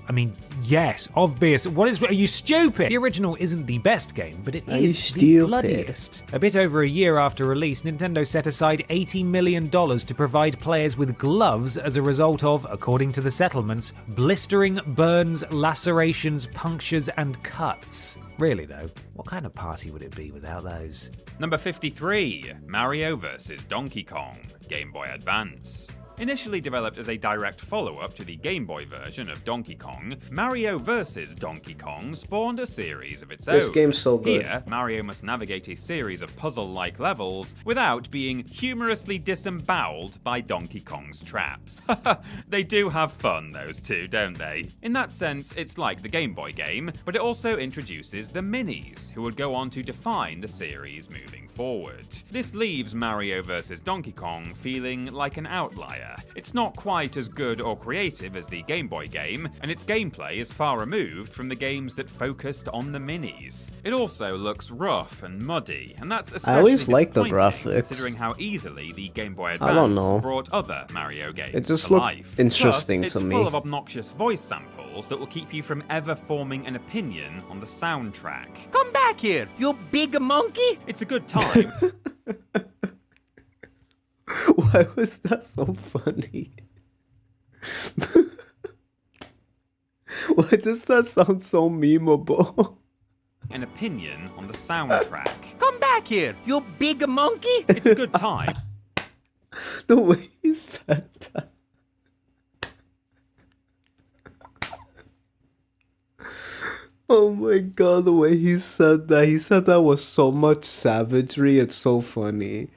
I mean, yes, obvious. Are you stupid? The original isn't the best game, but it Are you is the stupid? bloodiest. A bit over a year after release, Nintendo set aside $80 million to provide players with gloves as a result of, according to the settlements, blistering, burns, lacerations, punctures, and cuts. Really though, what kind of party would it be without those? Number 53, Mario vs. Donkey Kong, Game Boy Advance. Initially developed as a direct follow-up to the Game Boy version of Donkey Kong, Mario vs. Donkey Kong spawned a series of its own. This game's so good. Here, Mario must navigate a series of puzzle-like levels without being humorously disemboweled by Donkey Kong's traps. They do have fun, those two, don't they? In that sense, it's like the Game Boy game, but it also introduces the Minis, who would go on to define the series moving forward. This leaves Mario vs. Donkey Kong feeling like an outlier. It's not quite as good or creative as the Game Boy game, and its gameplay is far removed from the games that focused on the Minis. It also looks rough and muddy, and that's especially I always liked the disappointing graphics. considering how easily the Game Boy I don't know. Advance brought other Mario games It just to looked life. interesting Plus, to it's me. full of obnoxious voice samples that will keep you from ever forming an opinion on the soundtrack. Come back here, you big monkey! It's a good time. Why was that so funny? Why does that sound so memeable? An opinion on the soundtrack. Come back here, you big monkey! It's a good time. The way he said that. Oh my god, the way he said that. He said that with so much savagery. It's so funny.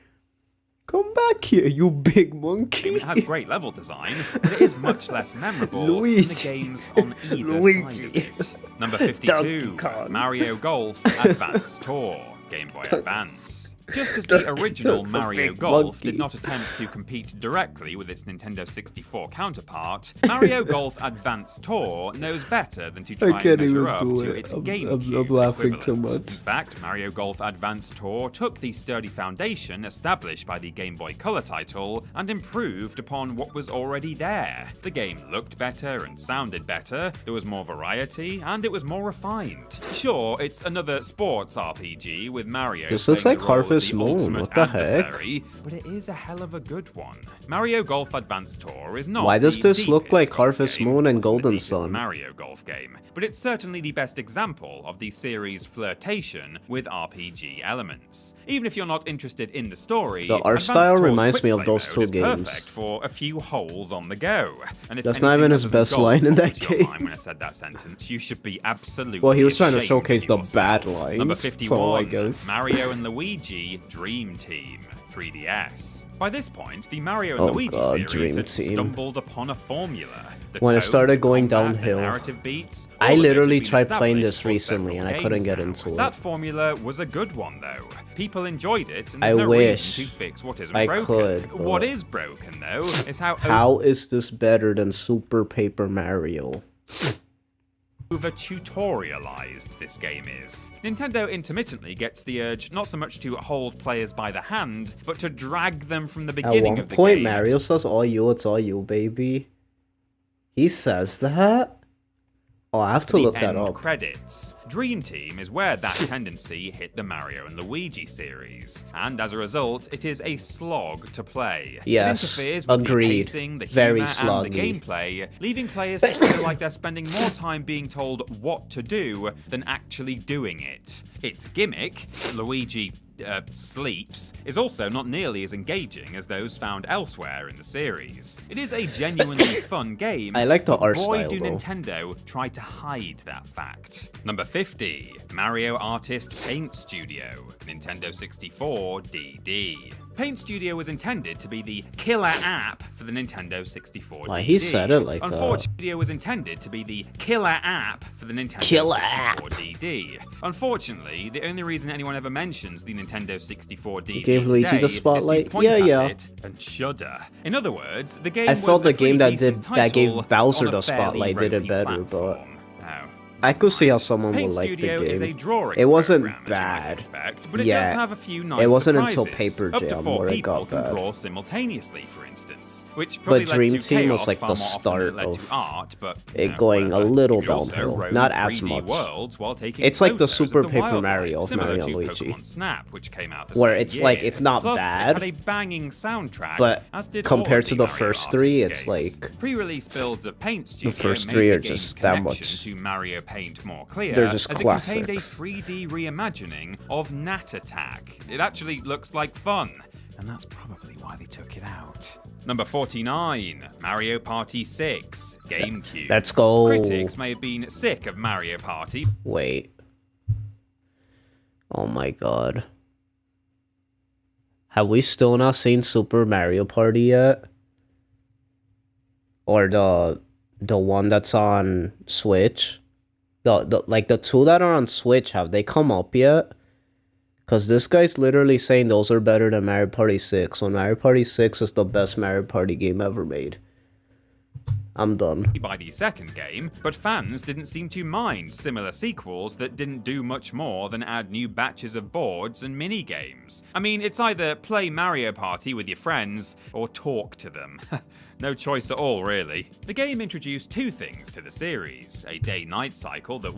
Come back here, you big monkey. It has great level design, but it is much less memorable Luigi. than the games on either Luigi. side of it. Number Donkey 52, Kong. Mario Golf Advance Tour, Game Boy Advance. Just as the original That's a Mario big Golf monkey. did not attempt to compete directly with its Nintendo 64 counterpart, Mario Golf Advance Tour knows better than to try and can't measure even up do to it. its I'm GameCube laughing too equivalent. much. In fact, Mario Golf Advance Tour took the sturdy foundation established by the Game Boy Color title and improved upon what was already there. The game looked better and sounded better, there was more variety, and it was more refined. Sure, it's another sports RPG with Mario This looks playing like the role of Harvest the Moon. ultimate What the heck? adversary, but it is a hell of a good one. Mario Golf Advance Tour is not Why does the this look deepest like golf Harvest game, Moon and or the Golden deepest Sun? Mario Golf game, but it's certainly the best example of the series' flirtation with RPG elements. Even if you're not interested in the story, The art Advance style Tour's reminds me of quick those play two mode is games. perfect for a few holes on the go. And if That's not anything even his other than best golf line in that crossed your game. mind when I said that sentence, you should be absolutely Well, he was trying to ashamed showcase of the yourself. bad lines, Number so 51, I guess. Mario and Luigi Dream Team 3DS. By this point, the Mario and Oh Luigi god, series Dream had Team. stumbled upon a formula. The When it tone, started the going combat, the downhill, narrative beats, I all of it had literally been tried playing established this for recently and I several couldn't games get now. into That it. formula was a good one, though. People enjoyed it, and I there's no wish reason to fix what isn't I broken. could, What but- is broken, though, is How is this better than Super Paper Mario? over-tutorialized this game is. Nintendo intermittently gets the urge not so much to hold players by the hand, but to drag them from the At beginning one of the point, game. Mario says, it's all you, baby. He says that? Oh, I have to the look that end up. credits. Dream Team is where that tendency hit the Mario and Luigi series, and as a result, it is a slog to play. Yes, it interferes with agreed. the pacing, the Very humor, and the sloggy. gameplay, leaving players to feel like they're spending more time being told what to do than actually doing it. Its gimmick, Luigi sleeps, is also not nearly as engaging as those found elsewhere in the series. It is a genuinely fun game. I like the but art boy, style, do though. Nintendo try to hide that fact. Number 50, Mario Artist Paint Studio, Nintendo 64 DD. Paint Studio was intended to be the killer app for the Nintendo 64 Why, DD. he said it like that. Unfortunately, it was intended to be the killer app for the Nintendo Killer 64 DD. Unfortunately, the only reason anyone ever mentions the Nintendo 64 DD gave Luigi today the is to spotlight? point Yeah, at yeah. it and shudder. In other words, the game I was felt the a pretty game that decent that gave title Bowser on a the fairly spotlight did it ropey better, platform. but Now, I could see how someone Paint would like the Studio is a game. drawing It wasn't program, as you might bad. expect, but it Yeah. does have a few nice It wasn't until surprises. Paper Up to Jam 4 where it people got can bad. draw simultaneously, for instance, which probably But Dream led to Team was chaos like far the more often than start it led of to art, but, it going a little you could also downhill. roam Not as 3D much. worlds while taking It's like the photos of Super the Paper wildlife, Mario of similar Mario to and Luigi. Pokemon Snap, which came out the Where same it's year. like, it's not Plus, bad, it had a banging soundtrack, but as did compared all to of the Mario first three, Artist it's games. like Pre-release builds of Paint Studio first made three the are game's just that connection much- to Mario Paint more clear, they're just as it contained a classics. 3D reimagining of Nat Attack. It actually looks like fun, and that's probably why they took it out. Number 49, Mario Party 6, GameCube. Let's go. Critics may have been sick of Mario Party. Wait. Oh my god. Have we still not seen Super Mario Party yet? Or the one that's on Switch? The two that are on Switch, have they come up yet? Because this guy's literally saying those are better than Mario Party 6, when Mario Party 6 is the best Mario Party game ever made. I'm done. By the second game, but fans didn't seem to mind similar sequels that didn't do much more than add new batches of boards and mini-games. I mean, it's either play Mario Party with your friends, or talk to them. No choice at all, really. The game introduced two things to the series, a day-night cycle that...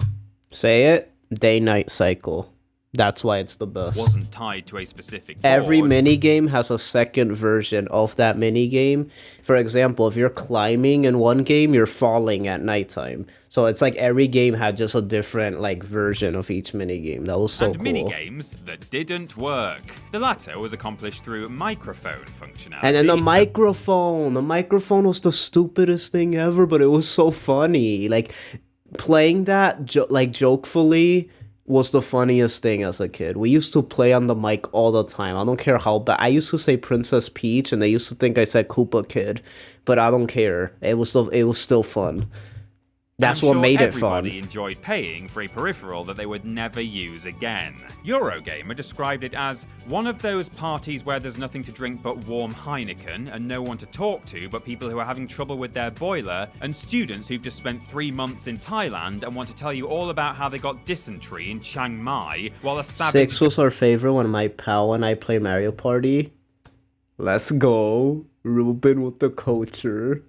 Say it? Day-night cycle. That's why it's the best. Wasn't tied to a specific board. Every minigame has a second version of that minigame. For example, if you're climbing in one game, you're falling at nighttime. So it's like every game had just a different version of each minigame. That was so cool. And minigames that didn't work. The latter was accomplished through microphone functionality. And then the microphone was the stupidest thing ever, but it was so funny. Like, playing that jokefully was the funniest thing as a kid. We used to play on the mic all the time. I don't care how bad. I used to say Princess Peach, and they used to think I said Koopa Kid, but I don't care. It was still fun. That's what made it fun. Everybody enjoyed paying for a peripheral that they would never use again. Eurogamer described it as one of those parties where there's nothing to drink but warm Heineken and no one to talk to but people who are having trouble with their boiler and students who've just spent 3 months in Thailand and want to tell you all about how they got dysentery in Chiang Mai while a savage... 6 was our favorite when my pal and I played Mario Party. Let's go. Ruben with the culture.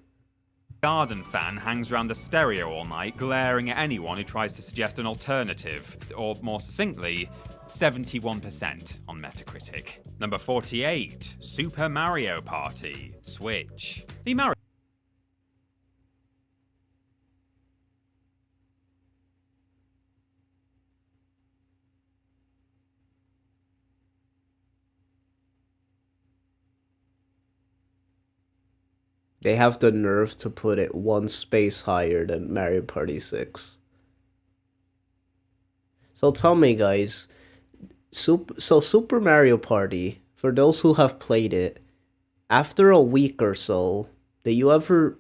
Garden fan hangs around the stereo all night, glaring at anyone who tries to suggest an alternative, or more succinctly, 71% on Metacritic. Number 48, Super Mario Party, Switch. The Mario... They have the nerve to put it one space higher than Mario Party 6. So tell me, guys, Super Mario Party, for those who have played it, after a week or so, did you ever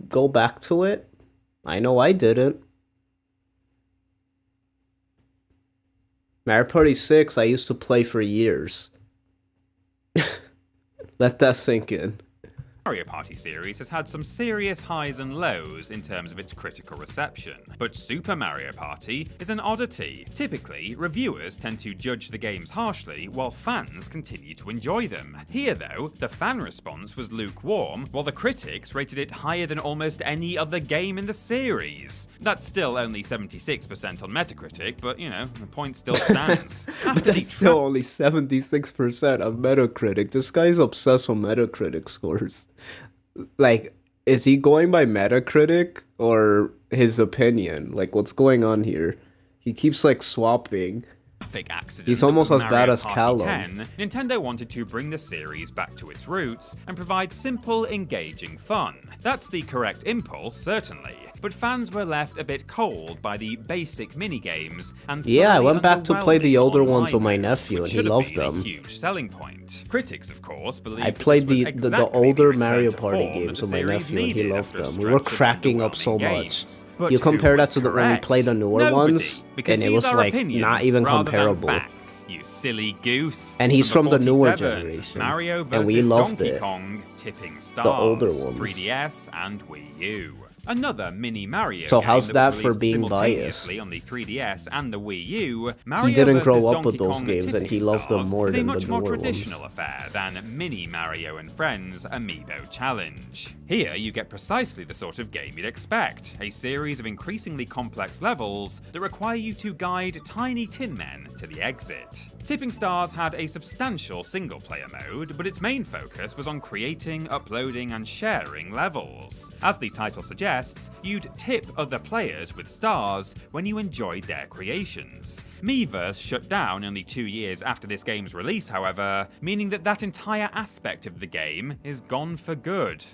go back to it? I know I didn't. Mario Party 6, I used to play for years. Let that sink in. Mario Party series has had some serious highs and lows in terms of its critical reception, but Super Mario Party is an oddity. Typically, reviewers tend to judge the games harshly while fans continue to enjoy them. Here though, the fan response was lukewarm, while the critics rated it higher than almost any other game in the series. That's still only 76% on Metacritic, but you know, the point still stands. But that's still only 76% on Metacritic. This guy's obsessed with Metacritic scores. Like, is he going by Metacritic or his opinion? Like, what's going on here? He keeps swapping. He's almost as bad as Callum. 10, Nintendo wanted to bring the series back to its roots and provide simple, engaging fun. That's the correct impulse, certainly. But fans were left a bit cold by the basic minigames and I went back to play the older ones with my nephew, and he loved them. A huge selling point. Critics, of course, believe I played the older Mario Party games with my nephew, and he loved them. We were cracking up so much. You compare that to when we played the newer ones, and it was not even comparable. Facts, you silly goose. And he's from the newer generation, Mario and we loved Donkey it. Kong, Tipping Stars, the older ones. 3DS and Wii U. Another mini Mario So game how's that was for being simultaneously biased? on the 3DS and the Wii U, Mario He didn't grow vs. up Donkey with those Kong games, and he Tipping loved them Stars more is than a much the more newer traditional ones. affair than Mini Mario and Friends Amiibo Challenge. Here you get precisely the sort of game you'd expect, a series of increasingly complex levels that require you to guide tiny tin men to the exit. Tipping Stars had a substantial single-player mode, but its main focus was on creating, uploading, and sharing levels. As the title suggests, suggests, you'd tip other players with stars when you enjoyed their creations. Miiverse shut down only 2 years after this game's release, however, meaning that entire aspect of the game is gone for good.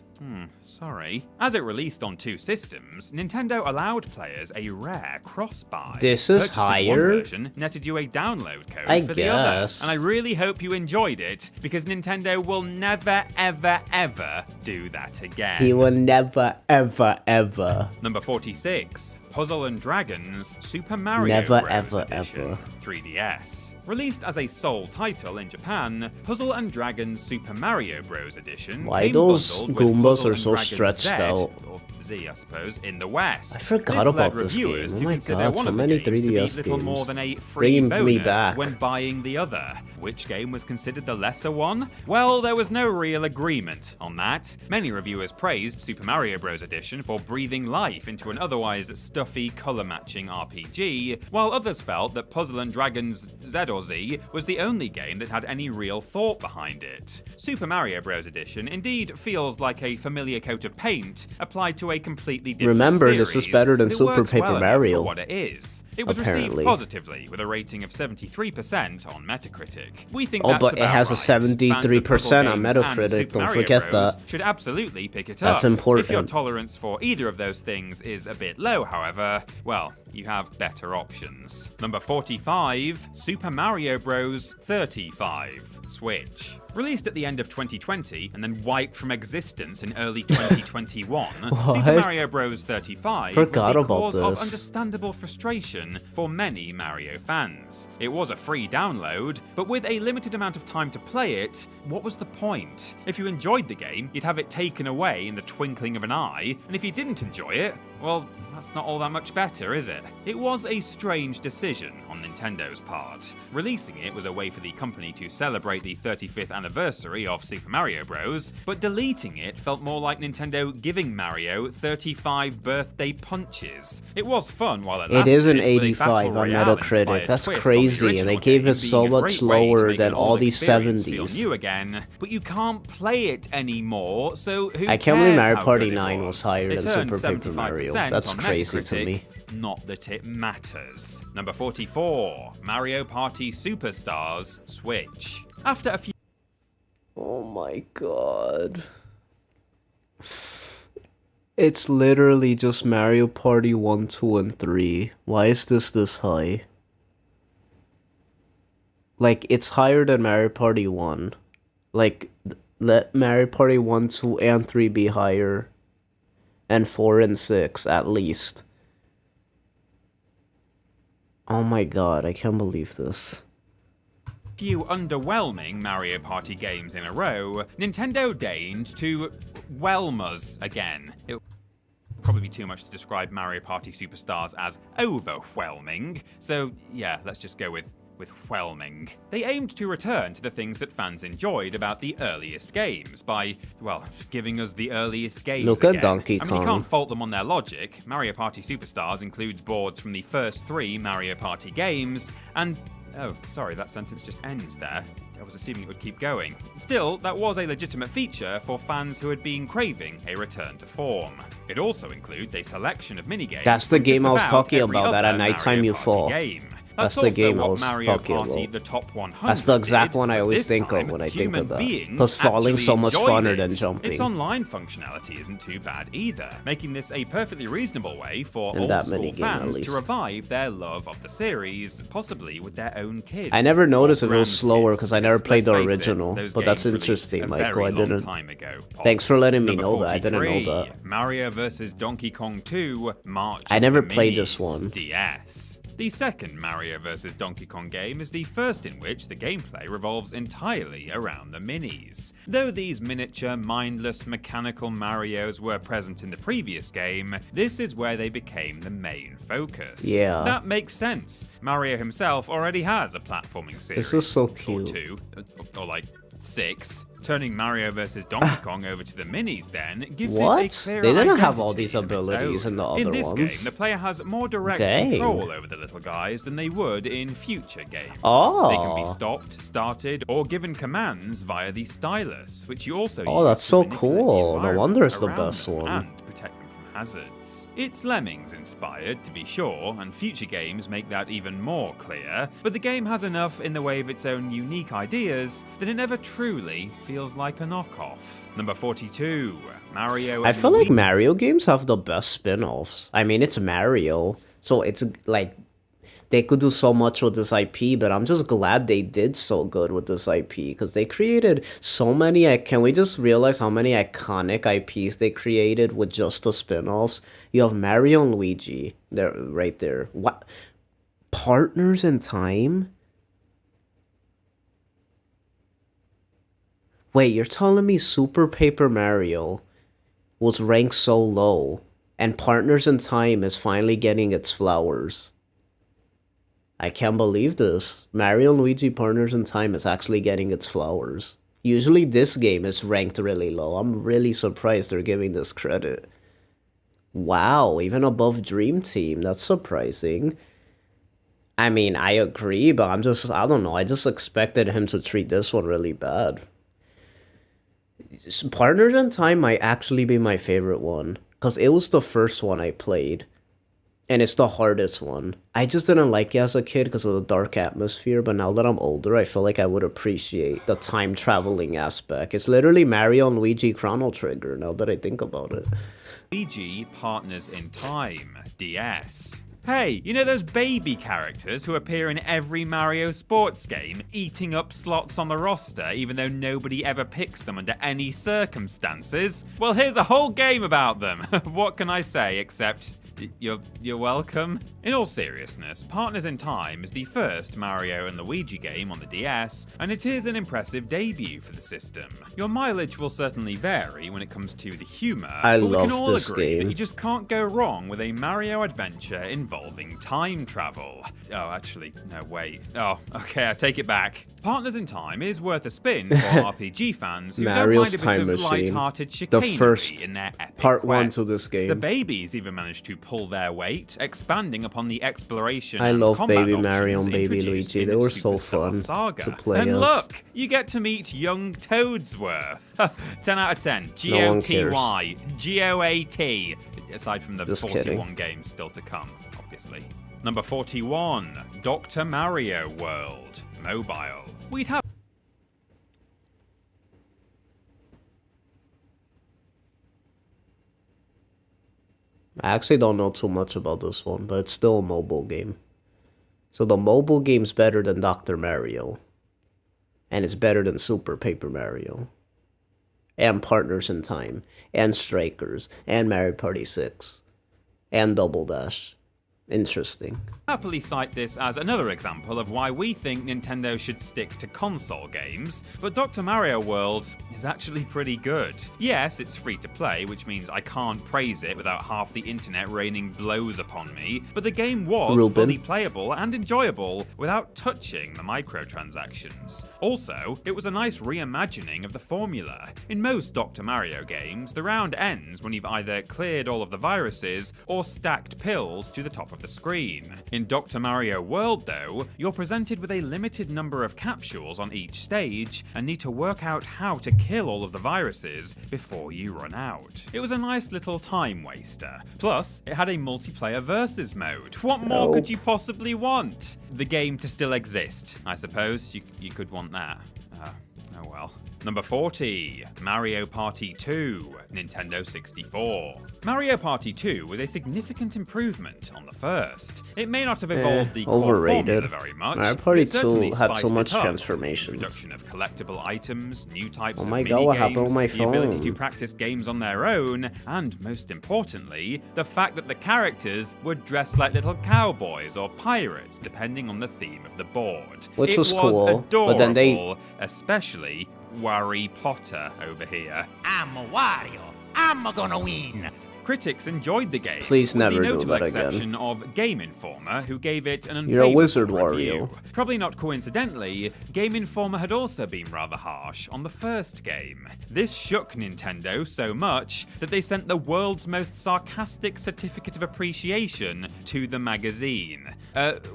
Sorry. As it released on 2 systems, Nintendo allowed players a rare cross-buy. This is Purchasing higher? one version netted you a download code for the other. And I really hope you enjoyed it, because Nintendo will never, ever, ever do that again. He will never, ever, ever. Number 46. Puzzle and Dragons Super Mario Never, Bros. ever, Edition, ever. 3DS. Released as a sole title in Japan, Puzzle and Dragons Super Mario Bros. Edition Why came those bundled with Goombas Puzzle are and so Dragons stretched Z, out? or Z, I suppose, in the West. I forgot This about led this game. reviewers Oh to my consider god, one so of the many games to be 3DS little games. more than a free Bringing me bonus back. when buying the other. Which game was considered the lesser one? Well, there was no real agreement on that. Many reviewers praised Super Mario Bros. Edition for breathing life into an otherwise stuffy, colour-matching RPG, while others felt that Puzzle and Dragons Z or Z was the only game that had any real thought behind it. Super Mario Bros. Edition indeed feels like a familiar coat of paint applied to a completely different Remember, series, this is better than but it Super works well Paper enough Mario. for what it is. It was Apparently. received positively with a rating of 73% on Metacritic. We think Oh, that's but it about has a right. 73% on Fans of puzzle games Metacritic, and Super don't Mario forget Bros. that. Should absolutely pick it That's up. important. If your tolerance for either of those things is a bit low, however, well, you have better options. Number 45, Super Mario Bros. 35, Switch. Released at the end of 2020 and then wiped from existence in early 2021, Super Mario Bros. 35 Forgot was the about cause of this. understandable frustration for many Mario fans. It was a free download, but with a limited amount of time to play it, what was the point? If you enjoyed the game, you'd have it taken away in the twinkling of an eye, and if you didn't enjoy it, well, that's not all that much better, is it? It was a strange decision on Nintendo's part. Releasing it was a way for the company to celebrate the 35th anniversary of Super Mario Bros., but deleting it felt more like Nintendo giving Mario 35 birthday punches. It was fun while it lasted. It is an with a 85 battle on royale Metacritic. inspired That's twist on the crazy, and they original gave game it so being a much great way to lower make than an all old these experience feel 70s. new again, but you can't play it anymore, so who I can't believe cares Mario how Party good it 9 was higher It than earned Super Paper Mario. 75% That's on crazy to Metacritic. me. Not that it matters. Number 44, Mario Party Superstars Switch. After a few Oh my god. It's literally just Mario Party 1, 2, and 3. Why is this high? Like, it's higher than Mario Party 1. Like, let Mario Party 1, 2, and 3 be higher. And 4 and 6, at least. Oh my god, I can't believe this. few underwhelming Mario Party games in a row, Nintendo deigned to whelm us again. It would probably be too much to describe Mario Party Superstars as overwhelming, so yeah, let's just go with whelming. They aimed to return to the things that fans enjoyed about the earliest games by, well, giving us the earliest games Look at again. Donkey I mean, you Kong. can't fault them on their logic. Mario Party Superstars includes boards from the first 3 Mario Party games, and oh, sorry, that sentence just ends there. I was assuming it would keep going. Still, that was a legitimate feature for fans who had been craving a return to form. It also includes a selection of minigames. That's the from game just I was about talking every about, that other at nighttime Mario you Party fall. game. That's That's the game I also was what Mario talking Party about. The Top 100 That's the exact did, one I but always this think of time, when I think human of that. beings Plus falling actually so much enjoyed funner it. than jumping. Its online functionality isn't too bad either, making this a perfectly reasonable way for In old that school minigame, at fans least. to revive their love of the series, possibly with their own kids. I never noticed if it was grandkids, slower because I never played the let's face it, original, those but that's games released interesting, a Michael. very I long didn't. time ago, Thanks for letting me Number know that. I didn't know 43, that. Mario vs. Donkey Kong 2 March I of never the played this Minis, one. DS. The second Mario vs. Donkey Kong game is the first in which the gameplay revolves entirely around the minis. Though these miniature, mindless, mechanical Marios were present in the previous game, this is where they became the main focus. Yeah. That makes sense. Mario himself already has a platforming series. This is so Or cute. 2, or like 6. Turning Mario vs. Donkey Kong over to the minis then gives What? it a clear They didn't have identity all these of its abilities own. in the other In this ones. game, the player has more direct Dang. control over the little guys than they would in future games. Oh. They can be stopped, started, or given commands via the stylus, which you also Oh, use that's to so manipulate the cool. No wonder it's the environment best around one. them and protect them from hazards. It's Lemmings inspired, to be sure, and future games make that even more clear, but the game has enough in the way of its own unique ideas that it never truly feels like a knockoff. Number 42, Mario. I feel like Mario games have the best spin-offs. I mean, it's Mario, so it's like they could do so much with this IP, but I'm just glad they did so good with this IP because they created so many. Can we just realize how many iconic IPs they created with just the spin-offs? You have Mario and Luigi, they're right there. What? Partners in Time? Wait, you're telling me Super Paper Mario was ranked so low, and Partners in Time is finally getting its flowers? I can't believe this. Mario and Luigi Partners in Time is actually getting its flowers. Usually this game is ranked really low. I'm really surprised they're giving this credit. Wow, even above Dream Team. That's surprising. I mean, I agree, but I don't know. I just expected him to treat this one really bad. Partners in Time might actually be my favorite one, because it was the first one I played. And it's the hardest one. I just didn't like it as a kid because of the dark atmosphere, but now that I'm older, I feel like I would appreciate the time traveling aspect. It's literally Mario and Luigi Chrono Trigger, now that I think about it. Luigi Partners in Time, DS. Hey, you know those baby characters who appear in every Mario sports game, eating up slots on the roster even though nobody ever picks them under any circumstances? Well, here's a whole game about them. What can I say except... You're welcome. In all seriousness, Partners in Time is the first Mario and Luigi game on the DS, and it is an impressive debut for the system. Your mileage will certainly vary when it comes to the humor, but we can all agree that you just can't go wrong with a Mario adventure involving time travel. Oh, actually, no, wait. Oh, okay, I take it back. Partners in Time is worth a spin for RPG fans who Mario's don't mind a bit of light-hearted chicanery in their epic part one quests. to this game. The babies even managed to pull their weight, expanding upon the exploration I and love combat Baby Mario options and Baby introduced Luigi. in They its were so Superstar fun Saga. to play And as. look, you get to meet young Toadsworth. 10 out of 10. No one G-O-T-Y. G-O-A-T. Aside from the Just 41 kidding. games still to come, obviously. Number 41, Dr. Mario World, mobile. We'd have I actually don't know too much about this one, but it's still a mobile game. So the mobile game's better than Dr. Mario. And it's better than Super Paper Mario. And Partners in Time. And Strikers. And Mario Party 6. And Double Dash. Interesting. happily cite this as another example of why we think Nintendo should stick to console games, but Dr. Mario World is actually pretty good. Yes, it's free to play, which means I can't praise it without half the internet raining blows upon me, but the game was fully playable and enjoyable without touching the microtransactions. Also, it was a nice reimagining of the formula. In most Dr. Mario games, the round ends when you've either cleared all of the viruses or stacked pills to the top of the screen. In Dr. Mario World, though, you're presented with a limited number of capsules on each stage and need to work out how to kill all of the viruses before you run out. It was a nice little time waster. Plus, it had a multiplayer versus mode. What more could you possibly want? The game to still exist, I suppose. You could want that. Oh well. Number 40, Mario Party 2, Nintendo 64. Mario Party 2 was a significant improvement on the first. It may not have evolved the core formula very much. Mario Party it certainly 2 had so spiced much it up. transformations. Introduction of collectible items, new types of my God, what happened with mini-games, my the ability to phone? practice games on their own, and most importantly, the fact that the characters were dressed like little cowboys or pirates, depending on the theme of the board. Which it was cool, adorable, but then they- especially Harry Potter over here. I'm a Wario. I'm gonna win. Critics enjoyed the game. Please with never the do notable that exception again. of Game Informer, who gave it an You're a unfavorable wizard, review. Wario. Probably not coincidentally, Game Informer had also been rather harsh on the first game. This shook Nintendo so much that they sent the world's most sarcastic certificate of appreciation to the magazine.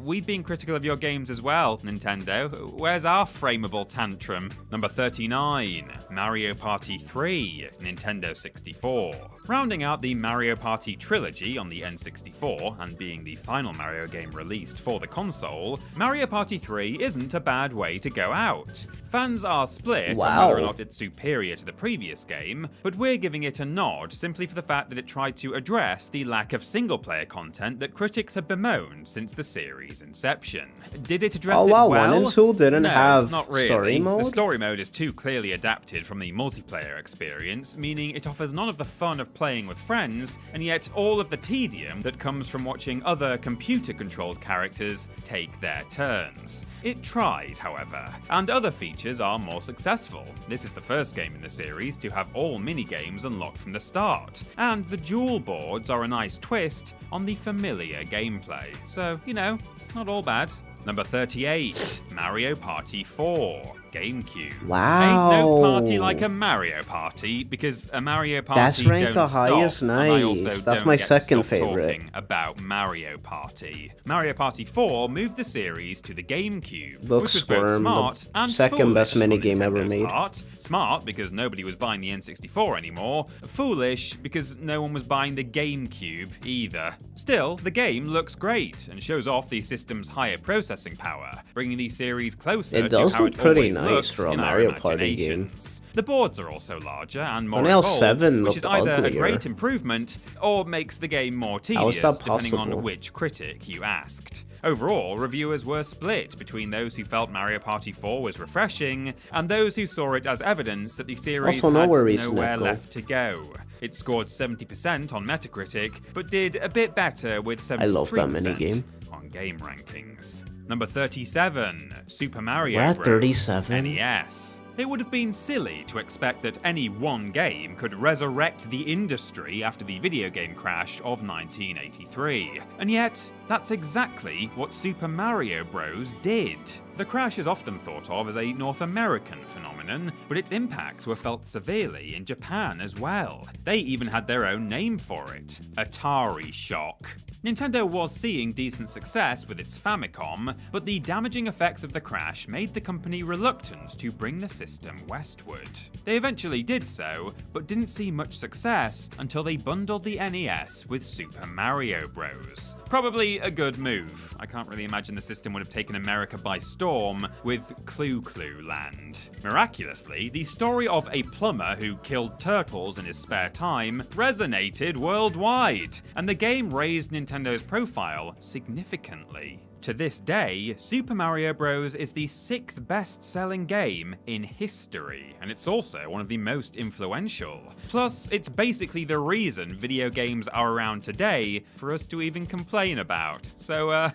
We've been critical of your games as well, Nintendo. Where's our frameable tantrum? Number 39, Mario Party 3, Nintendo 64. Rounding out the Mario Party trilogy on the N64 and being the final Mario game released for the console, Mario Party 3 isn't a bad way to go out. Fans are split on whether or not it's superior to the previous game, but we're giving it a nod simply for the fact that it tried to address the lack of single-player content that critics have bemoaned since the series' inception. Did it address it well? 1 and 2 didn't have not really. story mode? The story mode is too clearly adapted from the multiplayer experience, meaning it offers none of the fun of playing with friends, and yet all of the tedium that comes from watching other computer-controlled characters take their turns. It tried, however, and other features are more successful. This is the first game in the series to have all mini-games unlocked from the start, and the dual boards are a nice twist on the familiar gameplay. So, you know, it's not all bad. Number 38, Mario Party 4. GameCube. Wow. Ain't no party like a Mario Party, because a Mario Party That's ranked don't the highest. stop, and I also Nice. That's don't my get to second stop favorite. talking about Mario Party. Mario Party 4 moved the series to the GameCube, Looks which was both squirm, smart the and second best foolish on minigame ever Nintendo's made. part. Smart because nobody was buying the N64 anymore. Foolish because no one was buying the GameCube either. Still, the game looks great and shows off the system's higher processing power, bringing the series closer It to does how look it pretty always nice looked for a in our Mario Party game. imaginations. The boards are also larger and more Final involved, 7 which is looked either a uglier. great improvement or makes the game more How is tedious, that depending possible? on which critic you asked. Overall, reviewers were split between those who felt Mario Party 4 was refreshing and those who saw it as evidence that the series Also, had nowhere is nowhere Neko. left to go. It scored 70% on Metacritic, but did a bit better with 73% I love that minigame. on game rankings. Number 37, Super Mario We're at Bros. 37? NES. It would have been silly to expect that any one game could resurrect the industry after the video game crash of 1983. And yet, that's exactly what Super Mario Bros. Did. The crash is often thought of as a North American phenomenon, but its impacts were felt severely in Japan as well. They even had their own name for it, Atari Shock. Nintendo was seeing decent success with its Famicom, but the damaging effects of the crash made the company reluctant to bring the system westward. They eventually did so, but didn't see much success until they bundled the NES with Super Mario Bros. Probably a good move. I can't really imagine the system would have taken America by storm with Clu Clu Land. Miraculously, the story of a plumber who killed turtles in his spare time resonated worldwide, and the game raised Nintendo's profile significantly. To this day, Super Mario Bros. Is the 6th best-selling game in history, and it's also one of the most influential. Plus, it's basically the reason video games are around today for us to even complain about. So,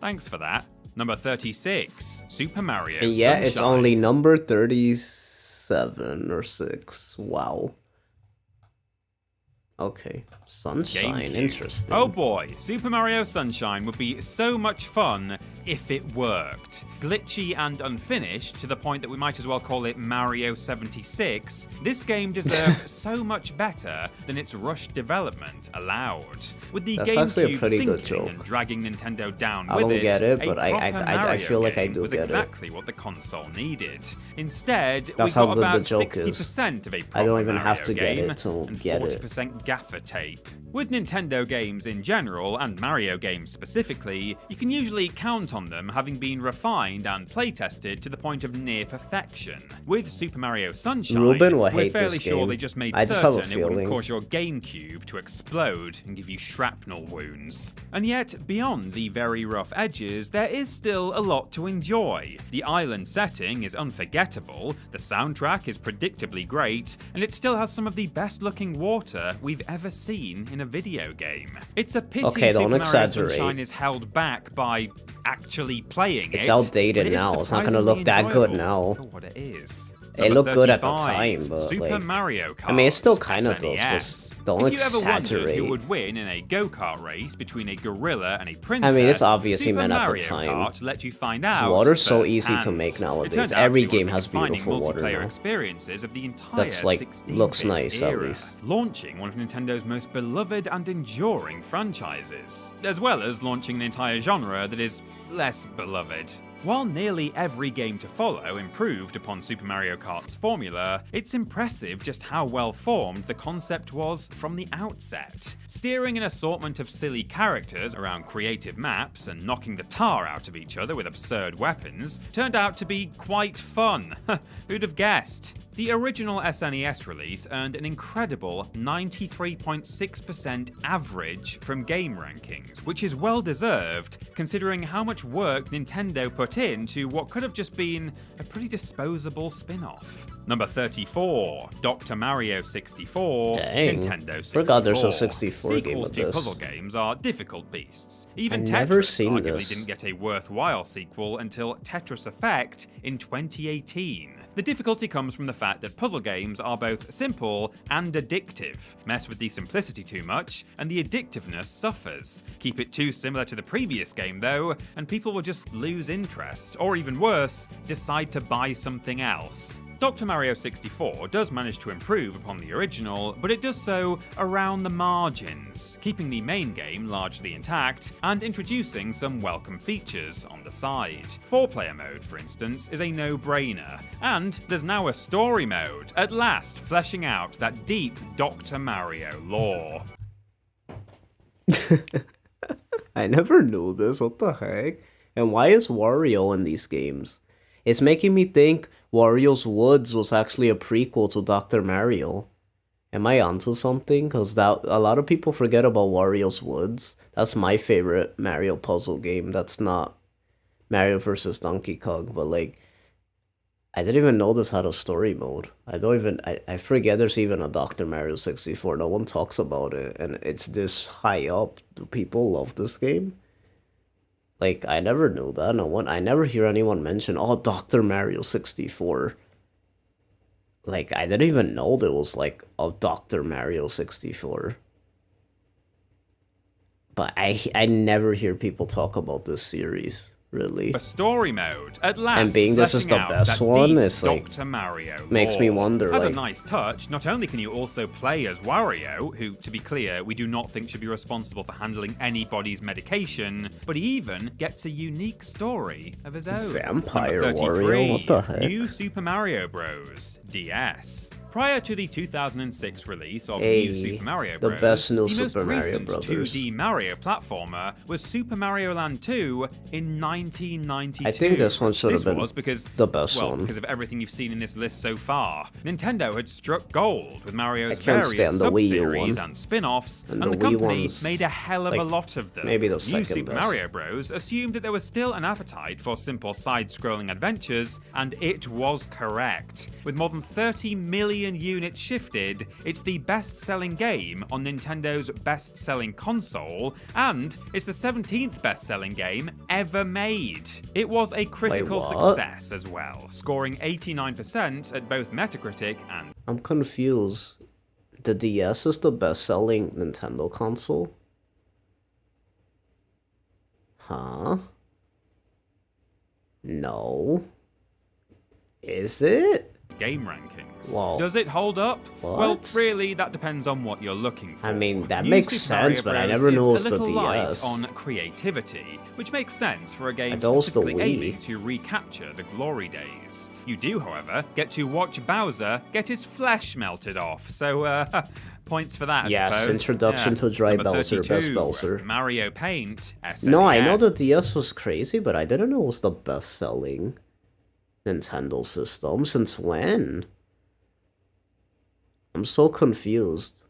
thanks for that. Number 36, Super Mario And yeah, Sunshine. it's only number 37 or 6. Wow. Okay, Sunshine, GameCube. interesting. Oh boy, Super Mario Sunshine would be so much fun if it worked. Glitchy and unfinished to the point that we might as well call it Mario 76, this game deserved so much better than its rushed development allowed. With the That's actually a GameCube pretty good sinking joke. and dragging Nintendo down I with don't it, get it, a but I proper I feel Mario like I game do was get it. exactly what the console needed. Instead, That's we how got good the about joke is. 60% of a proper I don't even Mario have to get game it to and get it. 40% gaffer tape. With Nintendo games in general, and Mario games specifically, you can usually count on them having been refined and playtested to the point of near perfection. With Super Mario Sunshine, Ruben will we're hate fairly this sure game. they just made I just have a certain it wouldn't feeling. cause your GameCube to explode and give you shrapnel wounds. And yet, beyond the very rough edges, there is still a lot to enjoy. The island setting is unforgettable, the soundtrack is predictably great, and it still has some of the best looking water we've ever seen in a video game. It's a pity Okay, don't Super Mario exaggerate. Sunshine is held back by actually playing It's it. outdated but it is now. It's not gonna surprisingly look that good enjoyable now. for what it is. It Number looked good at the 35, time, but Super like, Mario Kart I mean, it still kind of does, SNES. but don't If you ever wondered exaggerate. who would win in a go-kart race between a gorilla and a princess, I mean, it's obviously Super meant at the Mario time. Kart let you find out. Water's so easy to firsthand. make It nowadays. turned out Every to be one game of has the defining beautiful water multiplayer now. experiences of the entire That's like 16-bit looks nice at era, least. launching one of Nintendo's most beloved and enduring franchises, as well as launching an entire genre that is less beloved. While nearly every game to follow improved upon Super Mario Kart's formula, it's impressive just how well formed the concept was from the outset. Steering an assortment of silly characters around creative maps and knocking the tar out of each other with absurd weapons turned out to be quite fun. Who'd have guessed? The original SNES release earned an incredible 93.6% average from game rankings, which is well deserved considering how much work Nintendo put into what could have just been a pretty disposable spin-off. Number 34, Dr. Mario 64, Dang. Nintendo 64. Forgot there's a 64 game Sequels of to this. puzzle games are difficult beasts. Even I've never Tetris seen arguably this. didn't get a worthwhile sequel until Tetris Effect in 2018. The difficulty comes from the fact that puzzle games are both simple and addictive. Mess with the simplicity too much, and the addictiveness suffers. Keep it too similar to the previous game though, and people will just lose interest, or even worse, decide to buy something else. Dr. Mario 64 does manage to improve upon the original, but it does so around the margins, keeping the main game largely intact and introducing some welcome features on the side. 4-player mode, for instance, is a no-brainer, and there's now a story mode, at last fleshing out that deep Dr. Mario lore. I never knew this, what the heck? And why is Wario in these games? It's making me think Wario's Woods was actually a prequel to Dr. Mario. Am I onto something? Because that a lot of people forget about Wario's Woods. That's my favorite Mario puzzle game. That's not Mario vs. Donkey Kong, but like, I didn't even know this had a story mode. I forget there's even a Dr. Mario 64. No one talks about it, and it's this high up. Do people love this game? Like, I never knew that. I never hear anyone mention, oh, Dr. Mario 64. Like, I didn't even know there was, like, a Dr. Mario 64. But I never hear people talk about this series, really. A story mode, at last. And being this is the best one, it's like, Dr. Mario makes me wonder, As like, a nice touch, not only can you also play as Wario, who, to be clear, we do not think should be responsible for handling anybody's medication, but he even gets a unique story of his own. Vampire Number 33, Wario, what the heck? New Super Mario Bros. DS. Prior to the 2006 release of Hey, New Super Mario the Bros., best new the most Super Mario recent Brothers. 2D Mario platformer was Super Mario Land 2 in 1992. I think this one should have been was because, the best well, one. because of everything you've seen in this list so far. Nintendo had struck gold with Mario's I can't various stand the Wii U sub-series one. and spin-offs, And and the the Wii company one's, made a hell of a like, lot of them. maybe the New second Super best. Mario Bros. Assumed that there was still an appetite for simple side-scrolling adventures, and it was correct. With more than 30 million units shifted, it's the best-selling game on Nintendo's best-selling console, and it's the 17th best-selling game ever made. It was a critical what? success as well, scoring 89% at both Metacritic and... I'm confused. The DS is the best-selling Nintendo console? Huh? No. Is it? game rankings. Whoa. Does it hold up? What? Well, really, that depends on what you're looking for. I mean, that New makes Super Mario sense, but I Bros. never knew it was is a the little light DS. on creativity, which makes sense for a game thought it was the specifically aiming Wii. to recapture the glory days. You do, however, get to watch Bowser get his flesh melted off, so points for that, I Yes, suppose. introduction to Dry Number Bowser, 32, best Bowser. Mario Paint, SNES. No, I know the DS was crazy, but I didn't know it was the best-selling Nintendo system. Since when? I'm so confused.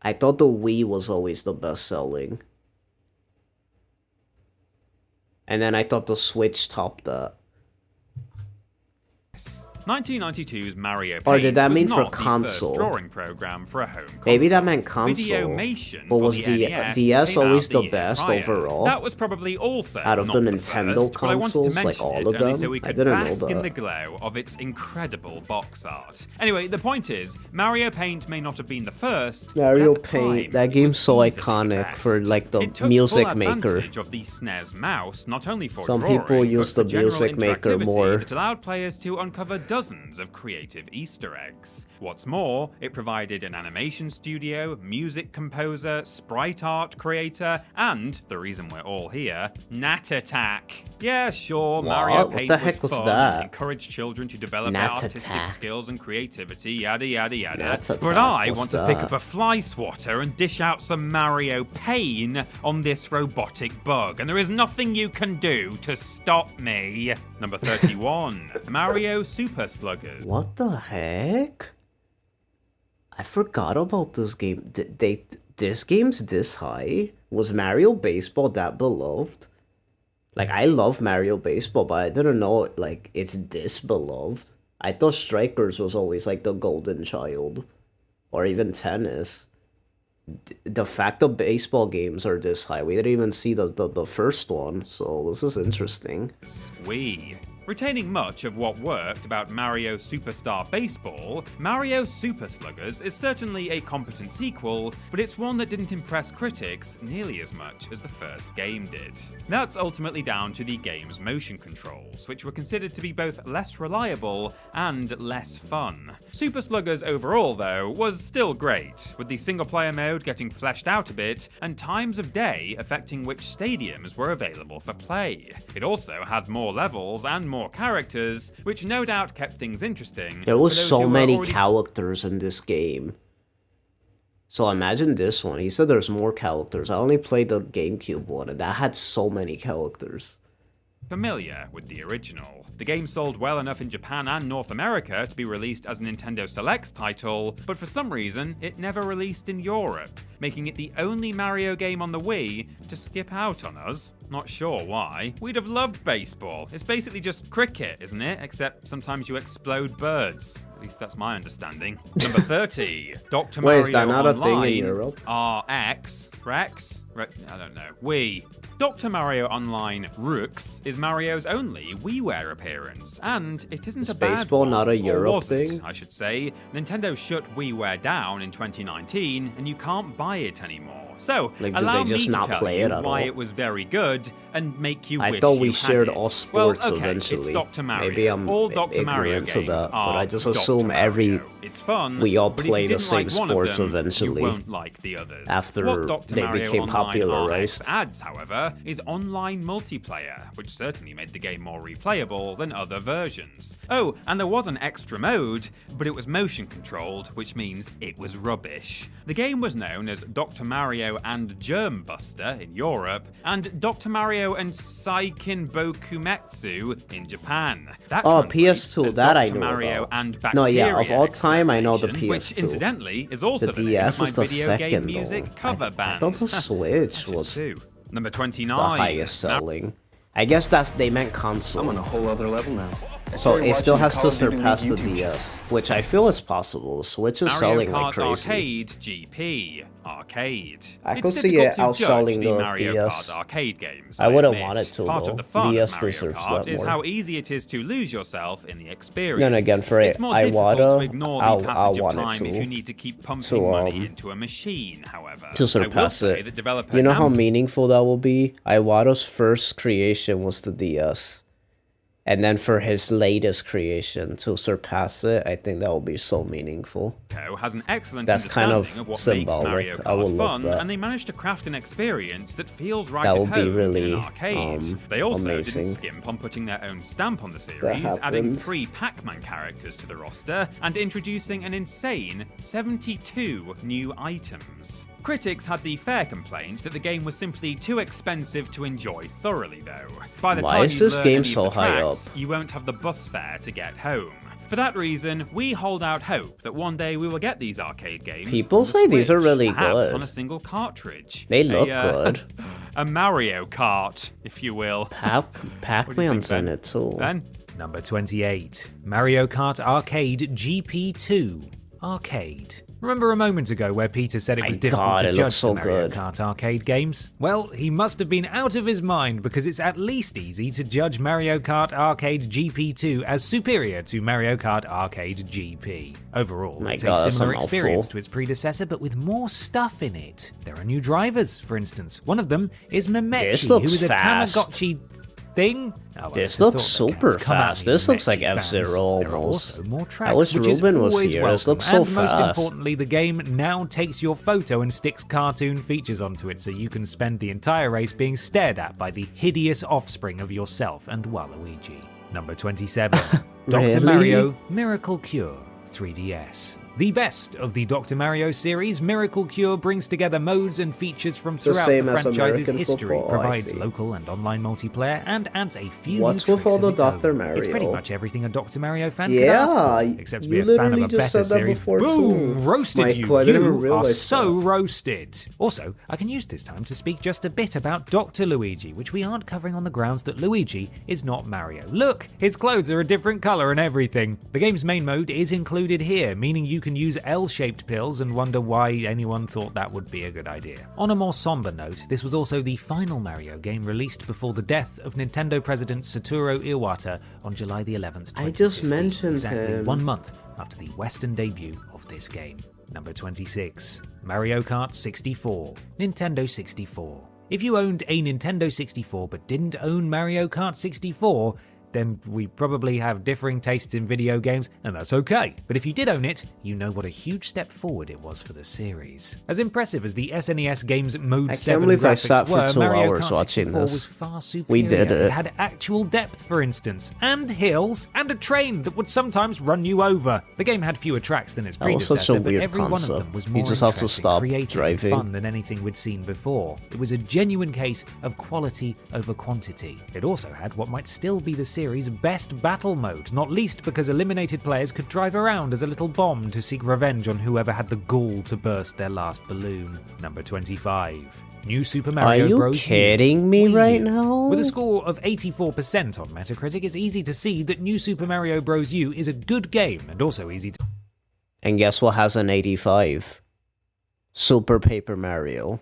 I thought the Wii was always the best-selling. And then I thought the Switch topped that. 1992's Mario Paint Or did that was mean for not the console? first drawing program for a home console. Maybe that meant console. Videomation But for was the the NES DS came out always the year best prior. overall? That was probably also Out of not the the Nintendo first, but I wanted to consoles, like mention all it of only them? so we I could didn't know bask in that. the glow of its incredible box art. Anyway, the point is, Mario Paint may not have been the first, Mario but at the Paint, time, that it game's was so easily iconic best. for like the It took music full maker. advantage of the SNES mouse, not only for Some drawing, people but use for the general music maker interactivity more. that allowed players to uncover dozens of creative Easter eggs. What's more, it provided an animation studio, music composer, sprite art creator, and, the reason we're all here, Nat Attack. Yeah, sure, Mario Paint was fun and encouraged children to develop their artistic skills and creativity, yada yada yada. But I want to pick up a fly swatter and dish out some Mario pain on this robotic bug, and there is nothing you can do to stop me. Number 31, Mario Super Sluggers. What the heck? I forgot about this game. This game's this high? Was Mario Baseball that beloved? Like, I love Mario Baseball, but I didn't know, like, it's this beloved. I thought Strikers was always, like, the golden child. Or even tennis. The fact that baseball games are this high, we didn't even see the first one, so this is interesting. Retaining much of what worked about Mario Superstar Baseball, Mario Super Sluggers is certainly a competent sequel, but it's one that didn't impress critics nearly as much as the first game did. That's ultimately down to the game's motion controls, which were considered to be both less reliable and less fun. Super Sluggers overall, though, was still great, with the single-player mode getting fleshed out a bit, and times of day affecting which stadiums were available for play. It also had more levels and more characters, which no doubt kept things interesting. There was so many characters in this game. So imagine this one. He said there's more characters. I only played the GameCube one, and that had so many characters. Familiar with the original. The game sold well enough in Japan and North America to be released as a Nintendo Selects title, but for some reason, it never released in Europe, making it the only Mario game on the Wii to skip out on us. Not sure why. We'd have loved baseball. It's basically just cricket, isn't it? Except sometimes you explode birds. At least that's my understanding. Number 30, Dr. Mario is that not Online, a thing in Europe? RX, Rex? I don't know. Wii. Dr. Mario Online Rooks is Mario's only WiiWare appearance, and it isn't a bad baseball one, not a or Europe wasn't, thing? I should say. Nintendo shut WiiWare down in 2019, and you can't buy it anymore. So, Like, do allow they just me to not tell play you it at why all? it was very good and make you I wish thought we you shared had it. all sports well, okay, eventually. It's Dr. Mario. Maybe I'm all Dr. Mario ignorant to games that, but are I just Dr. assume Mario. It's fun, we all but if you play the didn't same like one of sports them, eventually. You won't like the others. After what Dr. they Mario became Online popularized. RX adds, however, is online multiplayer, which certainly made the game more replayable than other versions. Oh, and there was an extra mode, but it was motion controlled, which means it was rubbish. The game was known as Dr. Mario and Germ Buster in Europe, and Dr. Mario and Saikin Bokumetsu in Japan. That Oh, translates PS2, as that Dr. I know Mario about. and No, yeah, Bacteria of all time, I know the Extermination, which PS2. incidentally is also The the name DS of my is the video game second, music though. cover band. I thought the Switch was Number 29. the highest selling. I guess they meant console. I'm on a whole other level now. So it still has to surpass the DS, which I feel is possible. Switch is Mario selling Kart like crazy. Arcade GP Arcade. I It's could see difficult it to outselling judge the Mario DS. Kart arcade games. I wouldn't admit. want it to, Part though. of the fun DS of Mario deserves Kart that is more. how easy it is to lose yourself in the experience. Then again, for it's more difficult Iwata, to ignore I'll the passage of want it time if to- you need to keep pumping to, money into a machine. However, to surpass I will say it. that developer You know how Namco meaningful that will be? Iwata's first creation was the DS. And then for his latest creation to surpass it, I think that will be so meaningful. has an excellent That's kind understanding of what symbolic. makes Mario I will Kart love fun, that. and they managed to craft an experience that feels right That at would be home really, in an arcade. They also amazing. didn't skimp on putting their own stamp on the series, adding happened. 3 Pac-Man characters to the roster, and introducing an insane 72 new items. Critics had the fair complaint that the game was simply too expensive to enjoy thoroughly, though. By the Why time is you this learn game any of so the high tracks, you won't have the bus fare to get home. For that reason, we hold out hope that one day we will get these arcade games. People on the say these are Switch, really perhaps good. on a single cartridge. They look a, good. A Mario Kart, if you will. Pac-Man's in it too. Ben? Number 28. Mario Kart Arcade GP2 Arcade. Remember a moment ago where Peter said it was difficult to it judge looks so the Mario good. Kart arcade games? Well, he must have been out of his mind because it's at least easy to judge Mario Kart Arcade GP2 as superior to Mario Kart Arcade GP. Overall, My it's God, a that's similar a mouthful. experience to its predecessor, but with more stuff in it. There are new drivers, for instance. One of them is This Memechi, who looks is a fast. Tamagotchi thing? Oh, This looks super fast. This looks like F-Zero almost. I wish Ruben was here. This looks so and fast. Most importantly, the game now takes your photo and sticks cartoon features onto it, so you can spend the entire race being stared at by the hideous offspring of yourself and Waluigi. Number 27. Dr. Mario Miracle Cure 3DS. The best of the Dr. Mario series, Miracle Cure brings together modes and features from throughout the franchise's history, provides local and online multiplayer, and adds a few new tricks of its own. It's pretty much everything a Dr. Mario fan could ask for, except to be a fan of a better series. Boom! Roasted you! You are so roasted! Also, I can use this time to speak just a bit about Dr. Luigi, which we aren't covering on the grounds that Luigi is not Mario. Look! His clothes are a different color and everything. The game's main mode is included here, meaning you can use L-shaped pills and wonder why anyone thought that would be a good idea. On a more somber note, this was also the final Mario game released before the death of Nintendo president Satoru Iwata on July the 11th, 2015, I just mentioned exactly 1 month after the Western debut of this game. Number 26. Mario Kart 64. Nintendo 64. If you owned a Nintendo 64 but didn't own Mario Kart 64, then we probably have differing tastes in video games, and that's okay. But if you did own it, you know what a huge step forward it was for the series. As impressive as the SNES game's Mode 7 graphics were, Mario Kart 64 was far superior. We did it. It had actual depth, for instance, and hills, and a train that would sometimes run you over. The game had fewer tracks than its predecessor, but every one of them was more interesting, creative, and fun than anything we'd seen before. It was a genuine case of quality over quantity. It also had what might still be the series' best battle mode, not least because eliminated players could drive around as a little bomb to seek revenge on whoever had the gall to burst their last balloon. Number 25. New Super Mario Bros. Are you kidding me right now? With a score of 84% on Metacritic, it's easy to see that New Super Mario Bros. U is a good game and also easy to... And guess what has an 85? Super Paper Mario.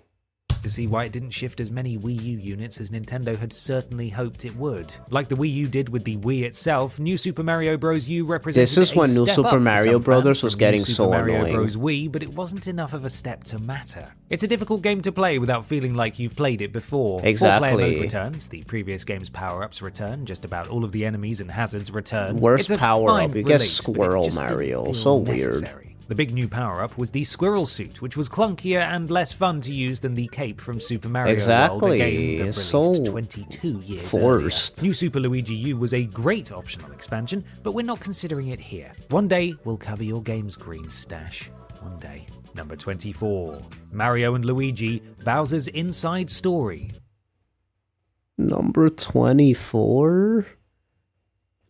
To see why it didn't shift as many Wii U units as Nintendo had certainly hoped it would. Like the Wii U did with the Wii itself, New Super Mario Bros. U represented This is when New Super Mario Brothers was getting so annoying. Mario Bros. Wii, but it wasn't enough of a step to matter. It's a difficult game to play without feeling like you've played it before. Exactly. 4-player mode returns, the previous game's power-ups return, just about all of the enemies and hazards return. Worst power-up, you get Squirrel Mario, so weird. The big new power-up was the squirrel suit, which was clunkier and less fun to use than the cape from Super Mario World, a game that released 22 years forced. earlier. New Super Luigi U was a great optional expansion, but we're not considering it here. One day, we'll cover your game's green stash. One day. Number 24. Mario and Luigi, Bowser's Inside Story. Number 24?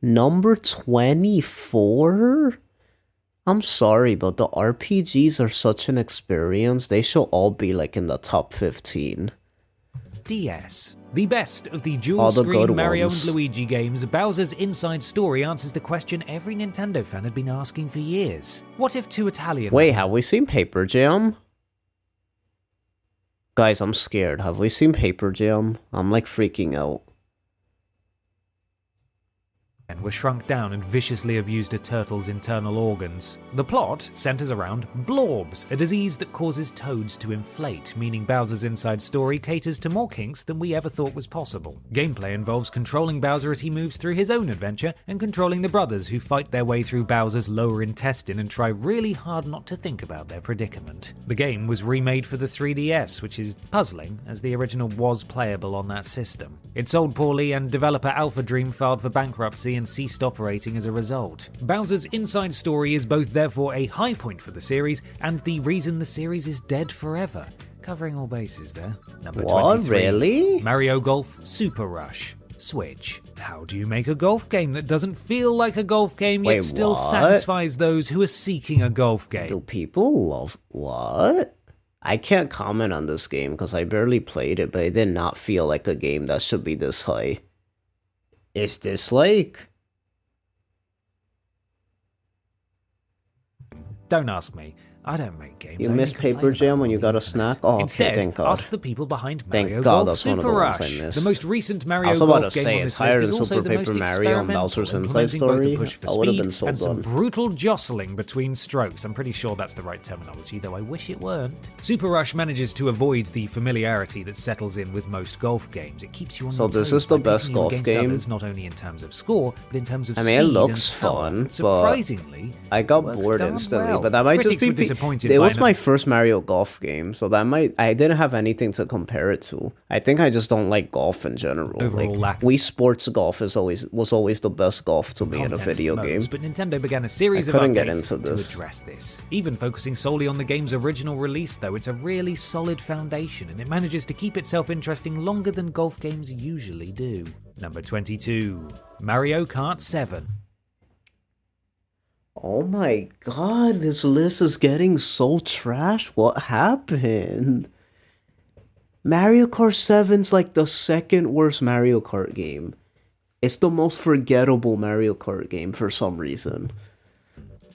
Number 24? I'm sorry, but the RPGs are such an experience. They should all be like in the top 15. DS. The best of the dual-screen Mario and Luigi games, Bowser's Inside Story answers the question every Nintendo fan had been asking for years. What if two Italian... Wait, have we seen Paper Jam? Guys, I'm scared. Have we seen Paper Jam? I'm like freaking out. And were shrunk down and viciously abused a turtle's internal organs. The plot centers around blorbs, a disease that causes toads to inflate, meaning Bowser's Inside Story caters to more kinks than we ever thought was possible. Gameplay involves controlling Bowser as he moves through his own adventure, and controlling the brothers who fight their way through Bowser's lower intestine and try really hard not to think about their predicament. The game was remade for the 3DS, which is puzzling, as the original was playable on that system. It sold poorly, and developer Alpha Dream filed for bankruptcy and ceased operating as a result. Bowser's Inside Story is both therefore a high point for the series and the reason the series is dead forever. Covering all bases there. Number 23. Really? Mario Golf Super Rush. Switch. How do you make a golf game that doesn't feel like a golf game yet still satisfies those who are seeking a golf game? Do people love... What? I can't comment on this game because I barely played it, but it did not feel like a game that should be this high. Is this like... Don't ask me. I don't make games. You I missed only Paper complain Jam about when you got a snack? Oh, okay, Instead, thank God. ask the people behind Thank Mario God, Golf that's one of Super the ones I Rush. missed. The most recent Mario I was about Golf to game say, on it's this higher list than is also Super the most Paper Mario and experimental, Bowser's Inside implementing both Story. a push for I would have speed been so and some done. brutal jostling between strokes. I'm pretty sure that's the right terminology, though I wish it weren't. Super Rush manages to avoid the familiarity that settles in with most golf games. It keeps you on So your this toes is the by best pitting you golf against game? others, not only in terms of score, but in terms of I speed mean, it looks and power. fun, Surprisingly, but I got works bored darn instantly. well. But that might Critics just were be. disappointed It by was an my first Mario Golf game, so that might. I didn't have anything to compare it to. I think I just don't like golf in general. Overall lack Wii Sports Golf was always the best golf to me in a content video modes, game. But Nintendo began a series I of couldn't get updates into this. to address this. Even focusing solely on the game's original release, though, it's a really solid foundation, and it manages to keep itself interesting longer than golf games usually do. Number 22, Mario Kart 7. Oh my God, this list is getting so trash. What happened? Mario Kart 7's like the second worst Mario Kart game. It's the most forgettable Mario Kart game for some reason.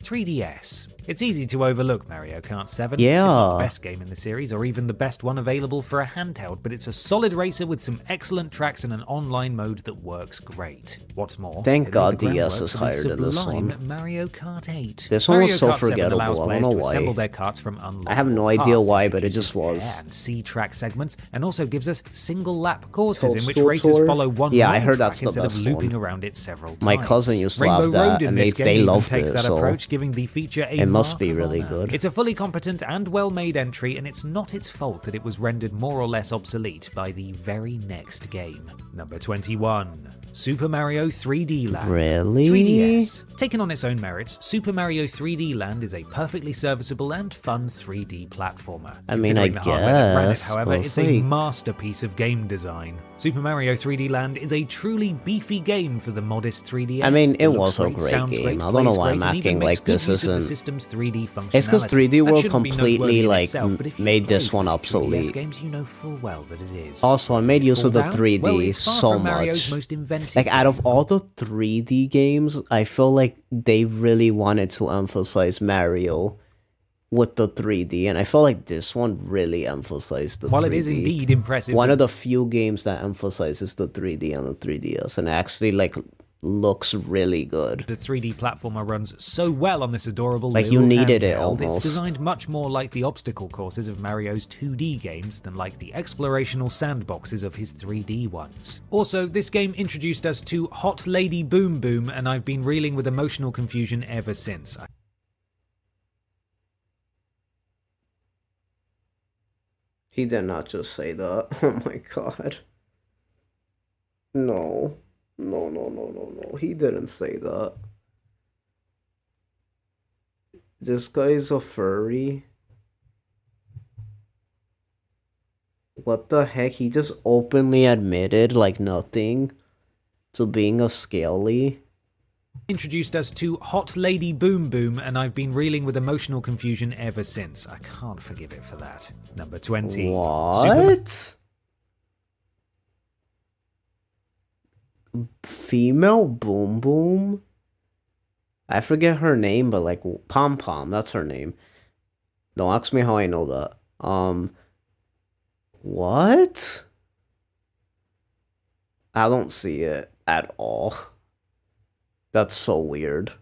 3DS. It's easy to overlook Mario Kart 7. Yeah. It's not the best game in the series, or even the best one available for a handheld, but it's a solid racer with some excellent tracks and an online mode that works great. What's more, Thank it God laid the DS groundwork is for the higher than this sublime one. Mario Kart 8. This one Mario was so Kart 7 forgettable, allows I players don't know to assemble why. their karts from unlockable I have no idea parts, why, but it introduces just was. air and C-track segments, and also gives us single lap courses in which Toadstool racers Tour? follow one Yeah, I long heard track that's the instead of best looping one. around it several times. My cousin used to Rainbow love that, Road in and this they game even loved takes it, that so approach, giving the feature a it must mark be of really honor. good. It's a fully competent and well-made entry, and it's not its fault that it was rendered more or less obsolete by the very next game. Number 21. Super Mario 3D Land. Really? 3DS. Taken on its own merits, Super Mario 3D Land is a perfectly serviceable and fun 3D platformer. I mean, I Considering the hardware that ran it, guess, however, but it's it's a like- masterpiece of game design. Super Mario 3D Land is a truly beefy game for the modest 3DS. I mean, it looks was a great sounds game. great, I don't know plays why great, I'm and even acting makes like good this use of the isn't- system's 3D functionality. It's because 3D That World shouldn't be noteworthy completely in like itself, but if you've made this played one 3DS obsolete. games, you know full well that it is. Also, I made use of the Fall down? 3D Well, it's far so from Mario's much. most inventive Like, out game. of all the 3D games, I feel like they really wanted to emphasize Mario with the 3D, and I feel like this one really emphasized the 3D. While it is indeed impressive, One of the few games that emphasizes the 3D on the 3DS, and actually like looks really good. the 3D platformer runs so well on this adorable Like, little you needed it handheld. almost. It's designed much more like the obstacle courses of Mario's 2D games than like the explorational sandboxes of his 3D ones. Also, this game introduced us to Hot Lady Boom Boom, and I've been reeling with emotional confusion ever since. He did not just say that. Oh my god. No. No. He didn't say that. This guy's a furry. What the heck? He just openly admitted, like nothing, to being a scaly. Introduced us to Hot Lady Boom Boom, and I've been reeling with emotional confusion ever since. I can't forgive it for that. Number 20. What? Female Boom Boom? I forget her name, but like Pom Pom, that's her name. Don't ask me how I know that. What? I don't see it at all. That's so weird.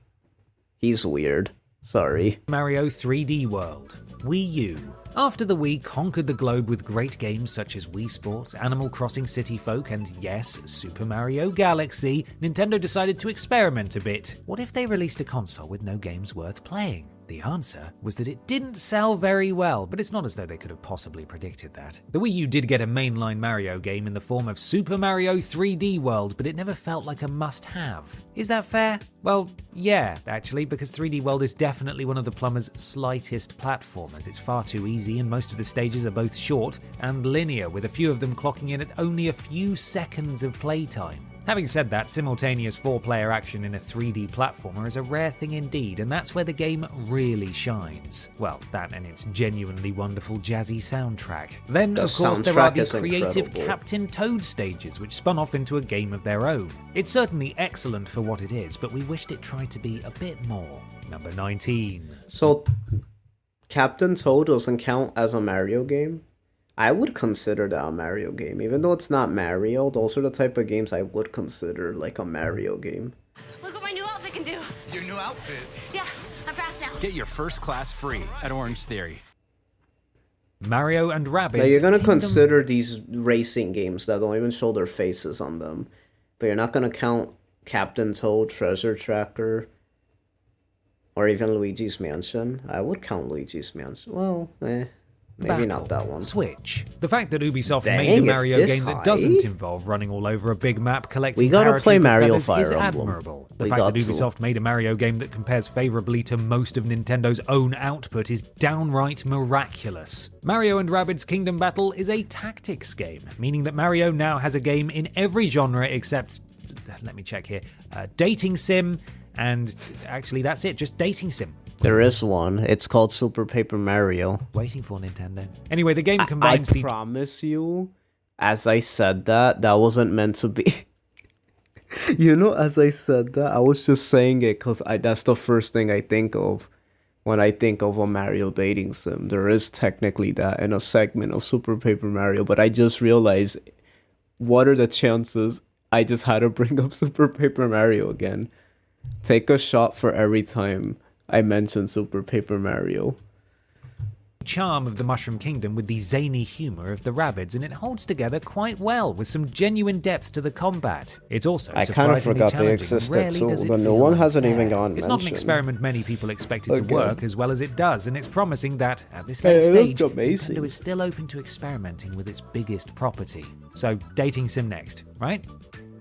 He's weird. Sorry. Mario 3D World. Wii U. After the Wii conquered the globe with great games such as Wii Sports, Animal Crossing City Folk, and yes, Super Mario Galaxy, Nintendo decided to experiment a bit. What if they released a console with no games worth playing? The answer was that it didn't sell very well, but it's not as though they could have possibly predicted that. The Wii U did get a mainline Mario game in the form of Super Mario 3D World, but it never felt like a must-have. Is that fair? Well, yeah, actually, because 3D World is definitely one of the plumber's slightest platformers. It's far too easy, and most of the stages are both short and linear, with a few of them clocking in at only a few seconds of playtime. Having said that, simultaneous 4-player action in a 3D platformer is a rare thing indeed, and that's where the game really shines. Well, that and its genuinely wonderful jazzy soundtrack. Then, The of course, there are soundtrack the is creative incredible. Captain Toad stages, which spun off into a game of their own. It's certainly excellent for what it is, but we wished it tried to be a bit more. Number 19. So, Captain Toad doesn't count as a Mario game? I would consider that a Mario game. Even though it's not Mario, those are the type of games I would consider like a Mario game. Look what my new outfit can do. Your new outfit? Yeah, I'm fast now. Get your first class free at Orange Theory. Mario and Rabbids. Now you're gonna consider these racing games that don't even show their faces on them. But you're not gonna count Captain Toad, Treasure Tracker, or even Luigi's Mansion. I would count Luigi's Mansion. Well, maybe not that one. Switch. The fact that Ubisoft Dang, made a it's Mario this game high? that doesn't involve running all over a big map collecting We gotta play paratroop Mario feathers Fire is Emblem. admirable. The We fact that got to. Ubisoft made a Mario game that compares favorably to most of Nintendo's own output is downright miraculous. Mario and Rabbids Kingdom Battle is a tactics game, meaning that Mario now has a game in every genre except, let me check here, dating sim, and actually that's it, just dating sim. There is one. It's called Super Paper Mario. Waiting for Nintendo. Anyway, the game I combines the... promise you, as I said that wasn't meant to be. You know, as I said that, I was just saying it because that's the first thing I think of when I think of a Mario dating sim. There is technically that in a segment of Super Paper Mario, but I just realized, what are the chances I just had to bring up Super Paper Mario again? Take a shot for every time I mentioned Super Paper Mario. Charm of the Mushroom Kingdom with the zany humour of the Rabbids, and it holds together quite well with some genuine depth to the combat. It's also I kind of forgot they existed too. The new one hasn't even gone It's mentioned. not an experiment many people expected to Again. work as well as it does, and it's promising that at this late Hey, it stage, looked amazing. Nintendo is still open to experimenting with its biggest property. So, dating sim next, right?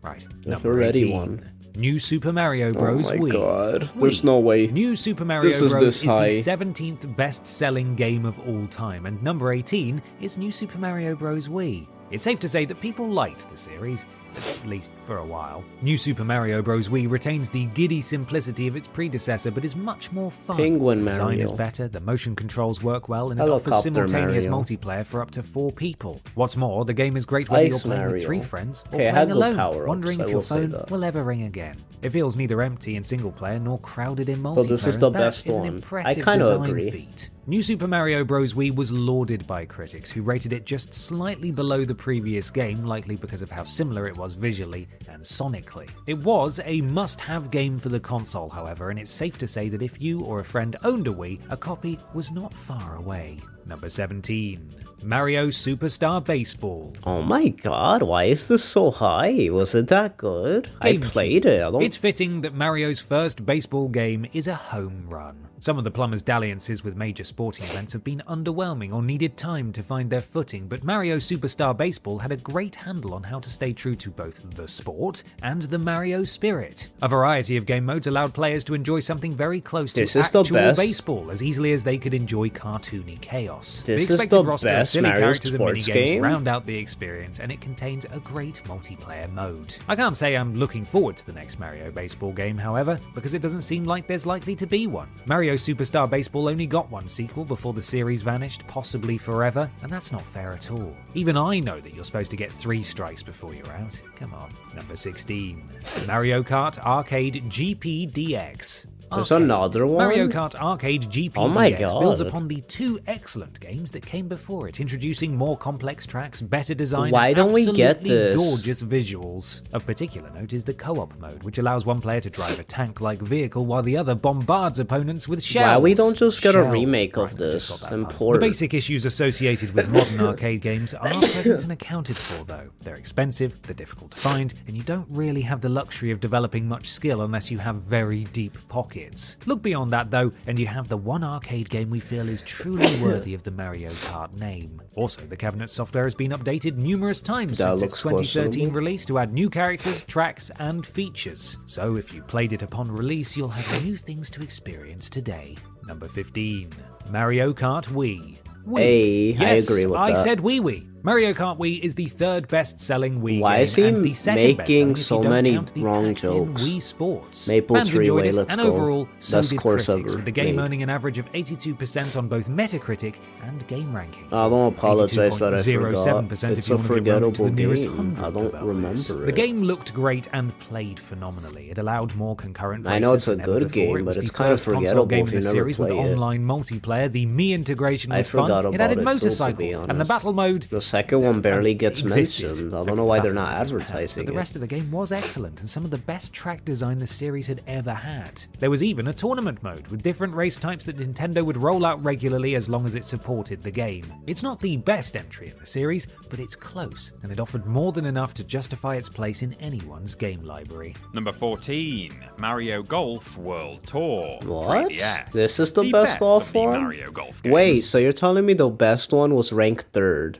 Right. Number already 18. one. New Super Mario Bros. Oh my Wii. god. There's no way. New Super Mario This is Bros. this is high. the 17th best-selling game of all time, and number 18 is New Super Mario Bros. Wii. It's safe to say that people liked the series, at least for a while. New Super Mario Bros. Wii retains the giddy simplicity of its predecessor, but is much more fun. Penguin the design is Mario. better, the motion controls work well, and it Helicopter offers simultaneous Mario. multiplayer for up to 4 people. What's more, the game is great whether you're Ice playing with Mario. 3 friends or Okay, it had playing no alone, power-ups, wondering I if your will say phone that. will ever ring again. It feels neither empty in single player nor crowded in multiplayer. So this is the and that best is an one. impressive I kind of design agree. feat. New Super Mario Bros. Wii was lauded by critics, who rated it just slightly below the previous game, likely because of how similar it was visually and sonically. It was a must-have game for the console, however, and it's safe to say that if you or a friend owned a Wii, a copy was not far away. Number 17. Mario Superstar Baseball. Oh my god, why is this so high? Was it that good? I GameCube. played it. I don't... It's fitting that Mario's first baseball game is a home run. Some of the plumber's dalliances with major sporting events have been underwhelming or needed time to find their footing, but Mario Superstar Baseball had a great handle on how to stay true to both the sport and the Mario spirit. A variety of game modes allowed players to enjoy something very close to This is the actual best. baseball as easily as they could enjoy cartoony chaos. This the is expected the roster of best silly Mario characters and sports minigames game. round out the experience, and it contains a great multiplayer mode. I can't say I'm looking forward to the next Mario Baseball game, however, because it doesn't seem like there's likely to be one. Mario Superstar Baseball only got one sequel before the series vanished, possibly forever, and that's not fair at all. Even I know that you're supposed to get 3 strikes before you're out. Come on. Number 16. Mario Kart Arcade GP DX. There's another one? Mario Kart Arcade GP Oh my DX builds God. upon the 2 excellent games that came before it, introducing more complex tracks, better design, Why and don't we get absolutely this? gorgeous visuals. Of particular note is the co-op mode, which allows one player to drive a tank-like vehicle while the other bombards opponents with shells. Why we don't just get a Shells. remake Right, of I just this got that and pun. port The it? basic issues associated with modern arcade games are present and accounted for, though. They're expensive, they're difficult to find, and you don't really have the luxury of developing much skill unless you have very deep pockets. Look beyond that, though, and you have the one arcade game we feel is truly worthy of the Mario Kart name. Also, the cabinet software has been updated numerous times That since its looks 2013 questionable. release to add new characters, tracks, and features. So if you played it upon release, you'll have new things to experience today. Number 15. Mario Kart Wii. Wii. Hey, I Yes, agree with I that. said Wii. Mario Kart Wii is the third best-selling Wii Why game is he and the second making best-selling if so you don't many count the wrong packed-in jokes? Wii Sports. Maple Fans Tree enjoyed Way, it, let's and go. overall, so Best did course critics, ever with the game made. earning an average of 82% on both Metacritic and Game Rankings. I don't apologize that I 82.07% forgot. if It's you a want to give ranking to the forgettable nearest game. 100th I don't about remember this. it. The game looked great and played phenomenally. It allowed more concurrent races I know it's a than ever good before. game, It was but it's the kind of first console forgettable game if in you the never series with play it. online multiplayer. The Mii integration I was fun. forgot It about added it, too, to be motorcycles, and the honest. battle mode. The second one barely gets existed. mentioned. I don't know why they're not But advertising the it. rest of the game was excellent and some of the best track design the series had ever had. There was even a tournament mode with different race types that Nintendo would roll out regularly as long as it supported the game. It's not the best entry in the series, but it's close, and it offered more than enough to justify its place in anyone's game library. Number 14, Mario Golf World Tour. What? 3DS. This is the best golf of the one? Mario Golf games. Wait, so you're telling me the best one was ranked third,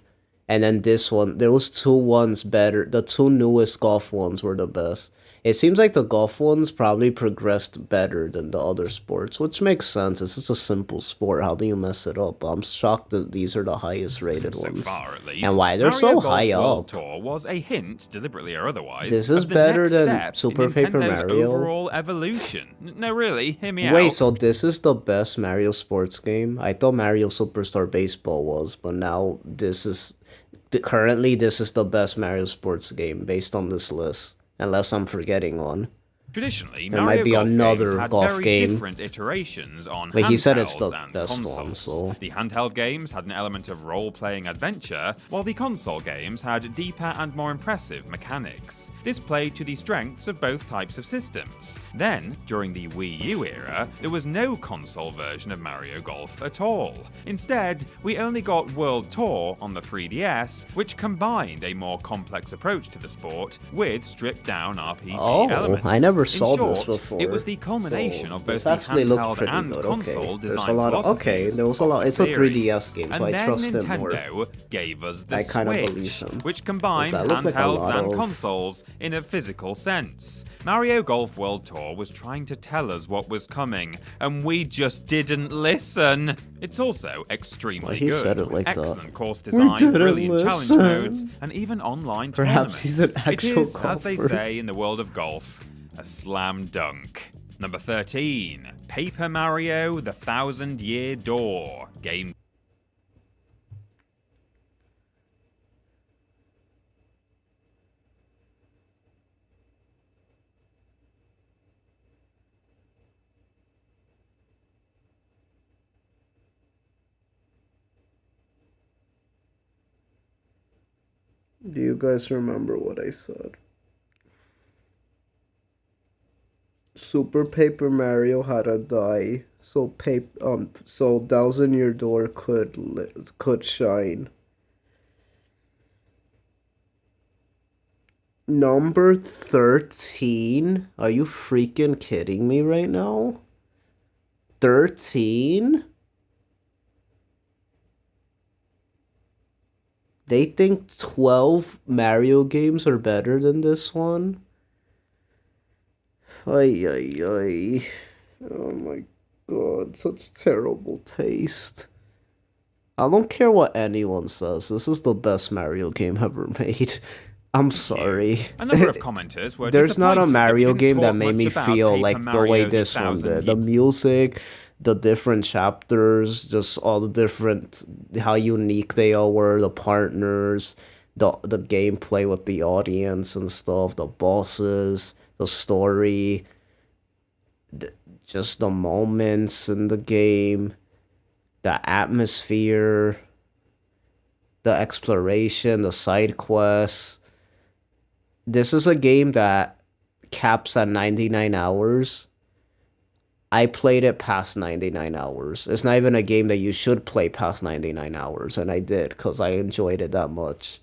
and then this one, there was two ones better. The two newest golf ones were the best. It seems like the golf ones probably progressed better than the other sports, which makes sense. It's just a simple sport. How do you mess it up? I'm shocked that these are the highest rated So ones. far, at least. And why they're Mario so Golf high World up. Tour was a hint, deliberately or otherwise. This is of the better next than step Super in Paper Nintendo's Mario. overall evolution. No, really, hear me out. Wait, so this is the best Mario sports game? I thought Mario Superstar Baseball was, but now this is... Currently, this is the best Mario sports game based on this list. Unless I'm forgetting one. Traditionally, There Mario might be Golf another games had golf very game. different iterations on But he said it's handhelds the and best consoles. one, so... The handheld games had an element of role-playing adventure, while the console games had deeper and more impressive mechanics. This played to the strengths of both types of systems. Then, during the Wii U era, there was no console version of Mario Golf at all. Instead, we only got World Tour on the 3DS, which combined a more complex approach to the sport with stripped-down RPG elements. I never In saw short, this before. It was the culmination of both This the actually looked handheld pretty and good. console Okay, there's design a lot of philosophies there was a lot. of the It's a series. 3DS game, so And I then trust it Nintendo more. gave us the I kind of Switch, believe them. which combined Does that look like a handhelds lot and of- consoles in a physical sense. Mario Golf World Tour was trying to tell us what was coming, and we just didn't listen. It's also extremely Well, he good. said it like that. Excellent course We design, didn't brilliant challenge listen. modes, and even online Perhaps he's an tournaments. It actual is, as they golfer. say in the world of golf, a slam dunk. Number 13, Paper Mario: The Thousand-Year Door. Game. Do you guys remember what I said? Super Paper Mario had a die, so so Thousand Year Door could shine. Number 13? Are you freaking kidding me right now? 13? They think 12 Mario games are better than this one? Ay, ay, ay. Oh my god, such terrible taste. I don't care what anyone says, this is the best Mario game ever made. I'm sorry. A number of commenters were There's not a disappointed Mario that we didn't game that talk made much me about feel Paper like the Mario way the this one did. 1000 The music, the different chapters, just all the different, how unique they all were, the partners, the gameplay with the audience and stuff, the bosses, the story, just the moments in the game, the atmosphere, the exploration, the side quests. This is a game that caps at 99 hours. I played it past 99 hours. It's not even a game that you should play past 99 hours, and I did because I enjoyed it that much.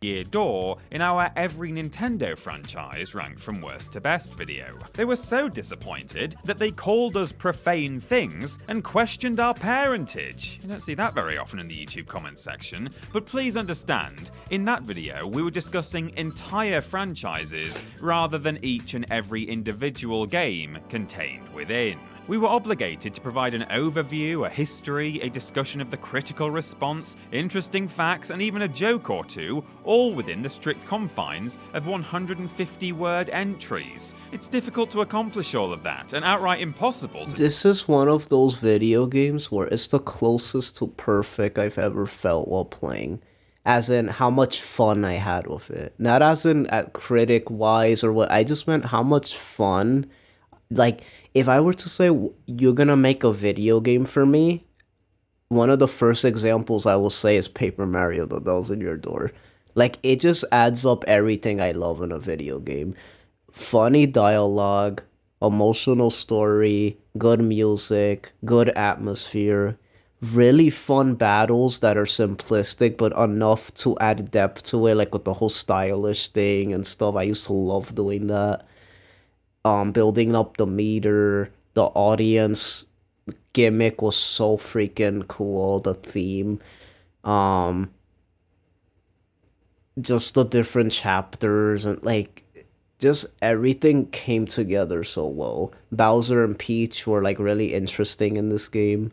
Year door in our Every Nintendo franchise ranked from worst to best video. They were so disappointed that they called us profane things and questioned our parentage. You don't see that very often in the YouTube comments section, but please understand, in that video we were discussing entire franchises rather than each and every individual game contained within. We were obligated to provide an overview, a history, a discussion of the critical response, interesting facts, and even a joke or two, all within the strict confines of 150-word entries. It's difficult to accomplish all of that, and outright impossible to— This is one of those video games where it's the closest to perfect I've ever felt while playing. As in how much fun I had with it. Not as in at critic-wise or what, I just meant how much fun. Like, if I were to say, you're gonna make a video game for me, one of the first examples I will say is Paper Mario: The Thousand Year Door. Like, it just adds up everything I love in a video game. Funny dialogue, emotional story, good music, good atmosphere, really fun battles that are simplistic but enough to add depth to it, like with the whole stylish thing and stuff. I used to love doing that. Building up the meter, the audience gimmick was so freaking cool, the theme. Just the different chapters and like just everything came together so well. Bowser and Peach were like really interesting in this game.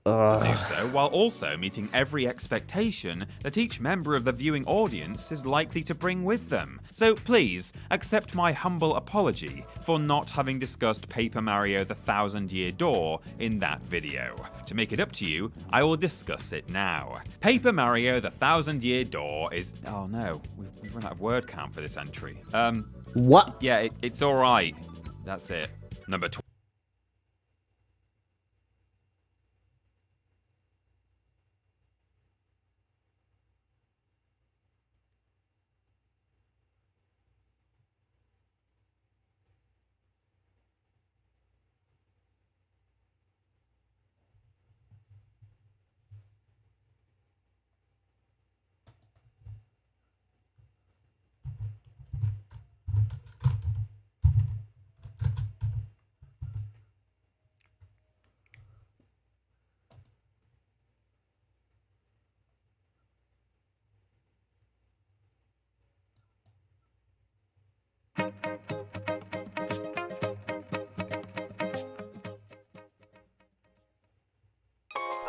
do so while also meeting every expectation that each member of the viewing audience is likely to bring with them. So please, accept my humble apology for not having discussed Paper Mario: The Thousand Year Door in that video. To make it up to you, I will discuss it now. Paper Mario: The Thousand Year Door is— oh no, we've run out of word count for this entry. What? Yeah, it's alright. That's it. Number 12.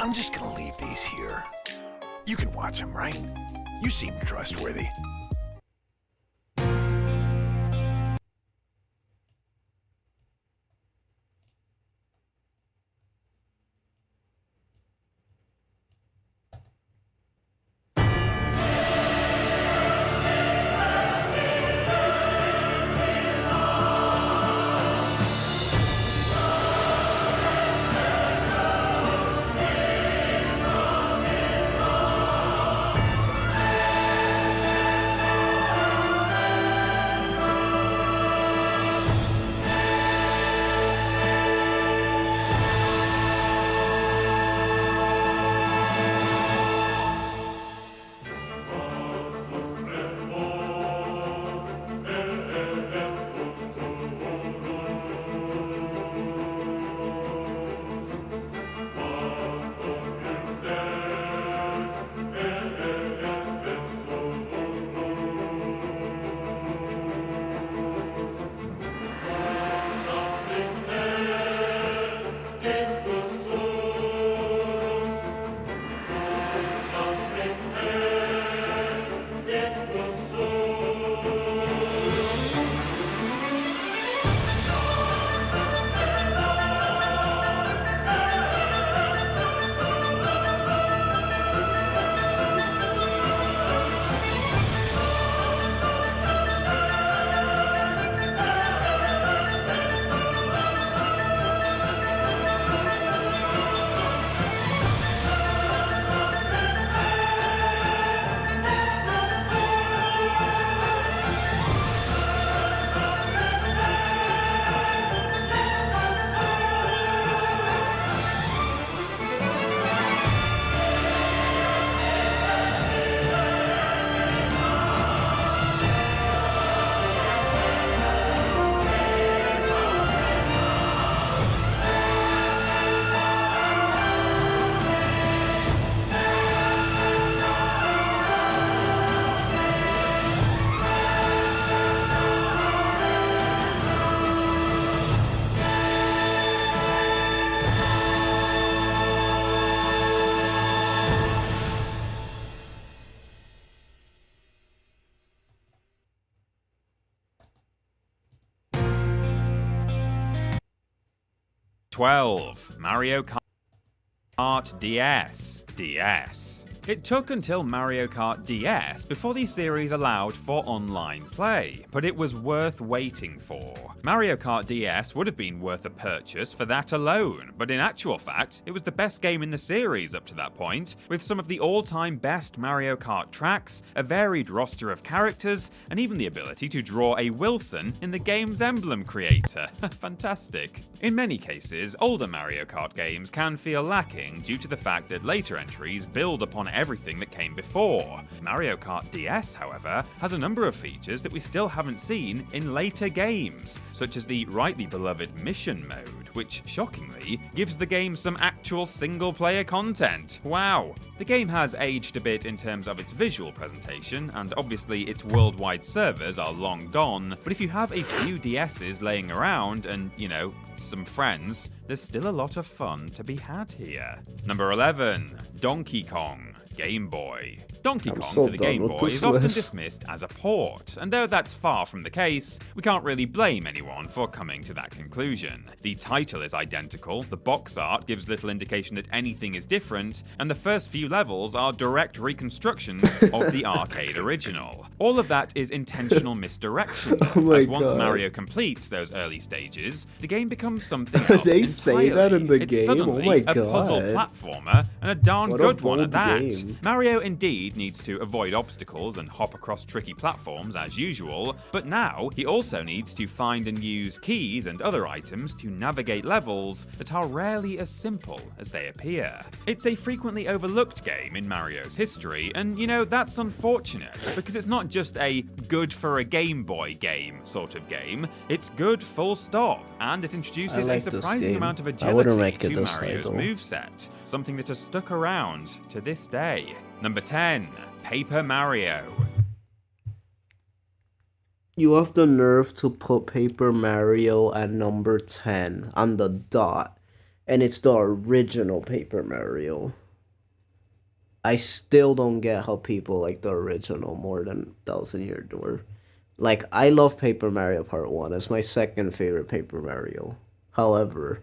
I'm just gonna leave these here. You can watch them, right? You seem trustworthy. 12. Mario Kart DS. It took until Mario Kart DS before the series allowed for online play, but it was worth waiting for. Mario Kart DS would have been worth a purchase for that alone, but in actual fact, it was the best game in the series up to that point, with some of the all-time best Mario Kart tracks, a varied roster of characters, and even the ability to draw a Wilson in the game's emblem creator. Fantastic. In many cases, older Mario Kart games can feel lacking due to the fact that later entries build upon everything that came before. Mario Kart DS, however, has a number of features that we still haven't seen in later games, such as the rightly beloved mission mode, which, shockingly, gives the game some actual single-player content. Wow! The game has aged a bit in terms of its visual presentation, and obviously its worldwide servers are long gone, but if you have a few DSs laying around and, you know, some friends, there's still a lot of fun to be had here. Number 11. Donkey Kong Game Boy. Donkey Kong for the Game Boy is often dismissed as a port, and though that's far from the case, we can't really blame anyone for coming to that conclusion. The title is identical, the box art gives little indication that anything is different, and the first few levels are direct reconstructions of the arcade original. All of that is intentional misdirection, as once Mario completes those early stages, the game becomes something else They entirely. say that in the It's game? suddenly Oh my a puzzle God. platformer, and a darn What a good one at bold that. game. Mario indeed needs to avoid obstacles and hop across tricky platforms as usual, but now he also needs to find and use keys and other items to navigate levels that are rarely as simple as they appear. It's a frequently overlooked game in Mario's history, and you know, that's unfortunate, because it's not just a good for a Game Boy game sort of game, it's good full stop, and it introduces like a this surprising game. amount of I wouldn't agility rank it to this Mario's high, though. moveset, something that has stuck around to this day. Number 10. Paper Mario. You have the nerve to put Paper Mario at number 10 on the dot, and it's the original Paper Mario. I still don't get how people like the original more than Thousand Year Door. Like, I love Paper Mario Part 1. It's my second favorite Paper Mario. However,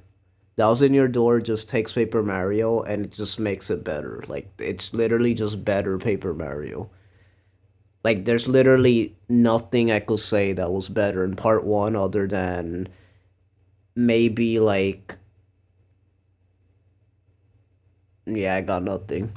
Thousand Year Door just takes Paper Mario and it just makes it better. Like, it's literally just better Paper Mario. Like, there's literally nothing I could say that was better in Part 1 other than maybe, like... Yeah, I got nothing.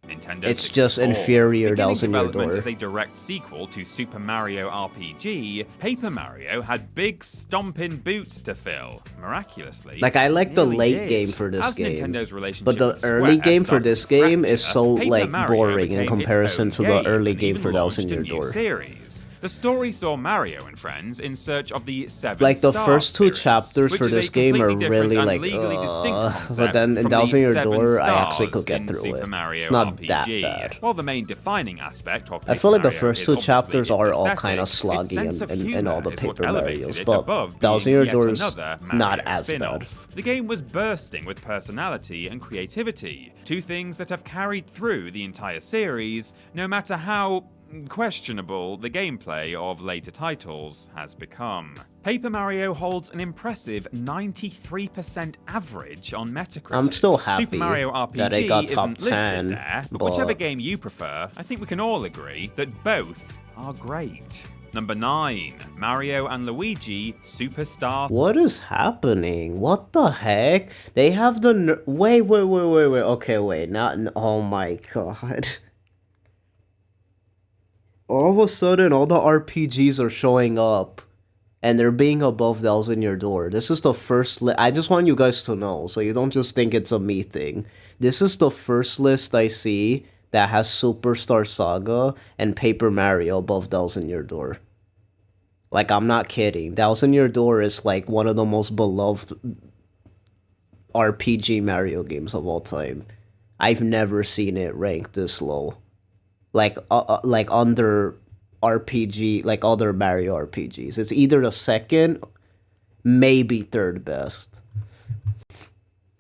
Nintendo It's just 64. inferior Beginning Thousand Year development Door. as a direct sequel to Super Mario RPG, Paper Mario had big stomping boots to fill. Miraculously, Like, I like the nearly late did. game for this As game, Nintendo's relationship but the with early Square game for started this to game is fracture, so, Paper like, Mario boring in became its comparison own to the game early and game even for launched Thousand a Year new Door. series. The story saw Mario and friends in search of the Seven Like, the Star first two Spirits, chapters which for is a this game are completely different really, and like, legally distinct concept but then in from the Thousand Year Seven Door, I actually Stars could get in through Super it. Mario It's not RPG. that bad. While the main defining aspect of I feel like the Mario first is two obviously chapters its are all aesthetic, kind of its sloggy sense of in all the humor is what Paper elevated Marios, it but above Thousand being Year yet Door is another not Mario as spin-off. bad. The game was bursting with personality and creativity, two things that have carried through the entire series, no matter how questionable the gameplay of later titles has become. Paper Mario holds an impressive 93% average on Metacritic. I'm still happy Super Mario RPG that it got top isn't listed 10, there, but but- whichever game you prefer, I think we can all agree that both are great. Number 9. Mario and Luigi Superstar. What is happening? What the heck? They have the... Wait. Okay, wait. Oh my god. All of a sudden, all the RPGs are showing up. And they're being above Thousand Year Door. This is the first... I just want you guys to know, so you don't just think it's a me thing. This is the first list I see that has Superstar Saga and Paper Mario above Thousand Year Door. Like, I'm not kidding. Thousand Year Door is, like, one of the most beloved RPG Mario games of all time. I've never seen it ranked this low. Like under RPG, like other Mario RPGs. It's either the second, maybe third best.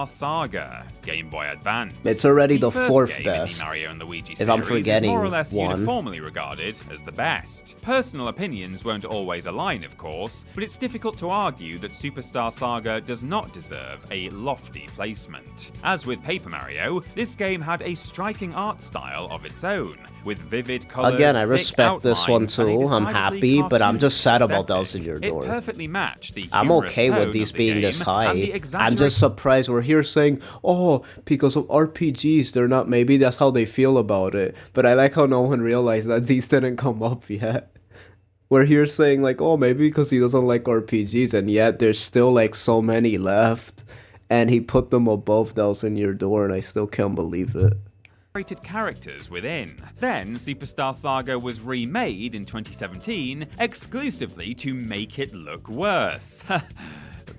Saga, Game Boy Advance. It's already the first fourth game in the best. Mario and Luigi If I'm series forgetting is more or less one. uniformly regarded as the best. Personal opinions won't always align, of course, but it's difficult to argue that Superstar Saga does not deserve a lofty placement. As with Paper Mario, this game had a striking art style of its own, with vivid colors. Again, I thick respect this one outlines, and a too. I'm decidedly happy, but I'm just sad about cartoonish Those in Your Door. It perfectly matched the I'm humorous okay tone with these of the being game this and high. the I'm just surprised we're here saying, oh, because of RPGs, they're not. Maybe that's how they feel about it. But I like how no one realized that these didn't come up yet. We're here saying like, oh, maybe because he doesn't like RPGs, and yet there's still like so many left, and he put them above Those in Your Door, and I still can't believe it. Characters within. Then Superstar Saga was remade in 2017 exclusively to make it look worse.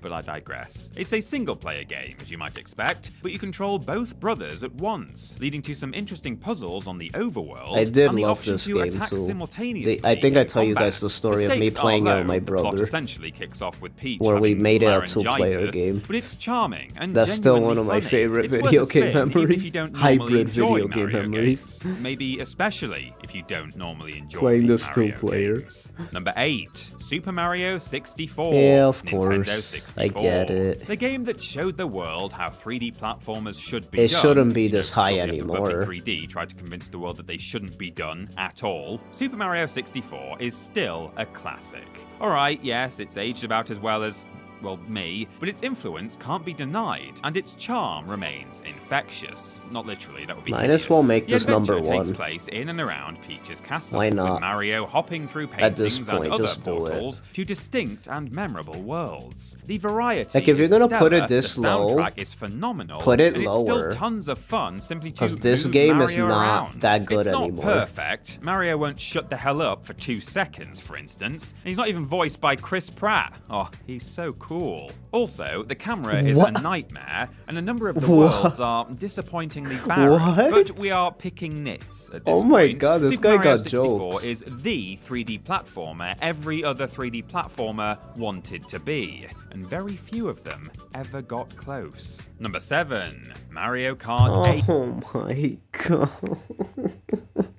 But I digress. It's a single-player game, as you might expect, but you control both brothers at once, leading to some interesting puzzles on the overworld. I did and the love option this to game attack too. simultaneously I think I in tell you combat. guys the story of me stakes playing are it with my low. The plot brother, essentially kicks off with Peach where we having made it a laryngitis, two-player game. But it's charming and That's still one genuinely of my funny. favorite It's worth video a game spin, even memories. if you don't normally Hybrid enjoy video game Mario memories. games. Maybe especially if you don't normally enjoy Playing this Mario two-player. games. Number 8, Super Mario 64. Yeah, of Nintendo course. 64. I get it. The game that showed the world how 3D platformers should be It done. shouldn't be You know, this high surely if the anymore. perfect 3D tried to convince the world that they shouldn't be done at all. Super Mario 64 is still a classic. Alright, yes, it's aged about as well as, well, me, but its influence can't be denied, and its charm remains infectious. Not literally, that would be Might as well hideous. make The this number adventure takes one. place in and around Peach's castle, Why not? with Mario hopping through At this paintings point, and other just do it. portals to distinct and memorable worlds. The variety Like, if you're is gonna put stellar, it this the low, soundtrack is phenomenal, put it and it's lower. still tons of fun simply to Because this move game is Mario not around. that good It's not anymore. perfect. Mario won't shut the hell up for 2 seconds, for instance. And he's not even voiced by Chris Pratt. Oh, he's so cool. Also, the camera is What? a nightmare, and a number of the What? worlds are disappointingly barren. What? But we are picking nits at this Oh my point. god, this Super guy Mario got 64 jokes. is the 3D platformer every other 3D platformer wanted to be, and very few of them ever got close. Number 7, Mario Kart 8. Oh my god.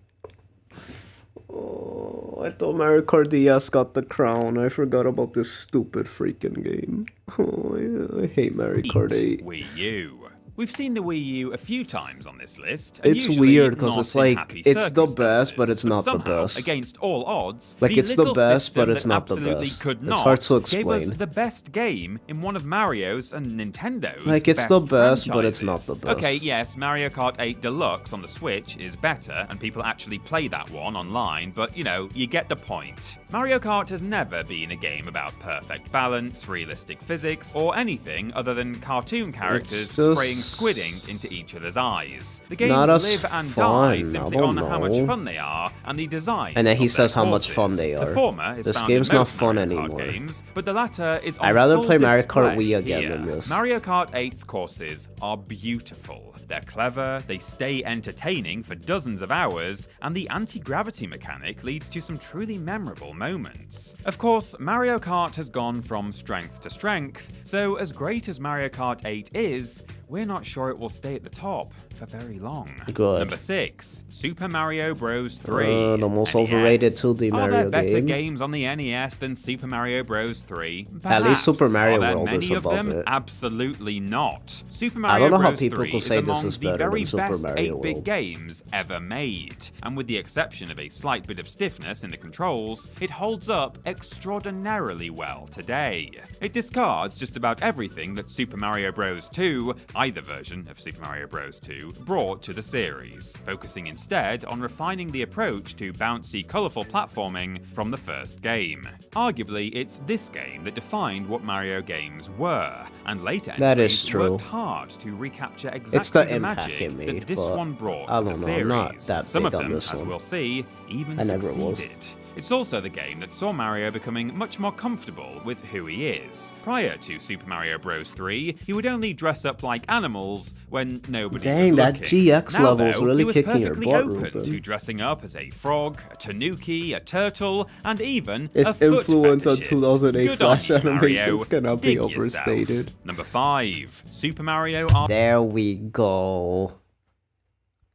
Oh, I thought Mario Kart DS got the crown. I forgot about this stupid freaking game. Oh, I hate Mario Kart 8. Wii U. We've seen the Wii U a few times on this list. and It's usually weird because not it's in like, happy it's the best, circumstances, but it's not the somehow, best. Against all odds, Like, it's the little best, but system it's that not the absolutely best. Could It's not hard to gave us explain. the best game in one of Mario's and Nintendo's Like, it's best the best, but it's not franchises. the best. Okay, yes, Mario Kart 8 Deluxe on the Switch is better, and people actually play that one online, but, you know, you get the point. Mario Kart has never been a game about perfect balance, realistic physics, or anything other than cartoon characters It's just spraying squid ink into each other's eyes. The games not as live and fun, die simply I on don't how much know. fun they are and the design. And then he of their says how much courses. fun they The are. former is This found game's in not most fun Mario Kart anymore. games, but the latter is on I'd rather full play Mario Kart display Wii again here. than this. Mario Kart 8's courses are beautiful. They're clever, they stay entertaining for dozens of hours, and the anti-gravity mechanic leads to some truly memorable moments. Of course, Mario Kart has gone from strength to strength, so as great as Mario Kart 8 is, we're not sure it will stay at the top for very long. Good. Number 6, Super Mario Bros. 3. The most NES. overrated 2D Are there Mario better game. games on the NES than Super Mario Bros. 3? At least Super Perhaps. Mario Are there World many is of above them? it. Absolutely not. Super I Mario don't know how Bros. people 3 could say is this among is the better very than Super best Mario 8-bit World. games ever made, and with the exception of a slight bit of stiffness in the controls, it holds up extraordinarily well today. It discards just about everything that Super Mario Bros. 2, either version of Super Mario Bros. 2, brought to the series, focusing instead on refining the approach to bouncy, colourful platforming from the first game. Arguably, it's this game that defined what Mario games were, and later That is entries true. worked hard to recapture It's exactly the impact magic it made, that this but one brought I to the don't know, series. I'm not that Some big of on them, this as one. we'll see, even I never was. succeeded. It's also the game that saw Mario becoming much more comfortable with who he is. Prior to Super Mario Bros. 3, he would only dress up like animals when nobody was looking. Dang, that GX Now, level's though, really he was kicking your perfectly butt, open Ruben. to dressing up as a frog, a tanuki, a turtle, and even Its a foot influence on fetishist. 2008 Good on Flash you, animations Mario. cannot be Dig yourself. overstated. Number 5. Super Mario There we go.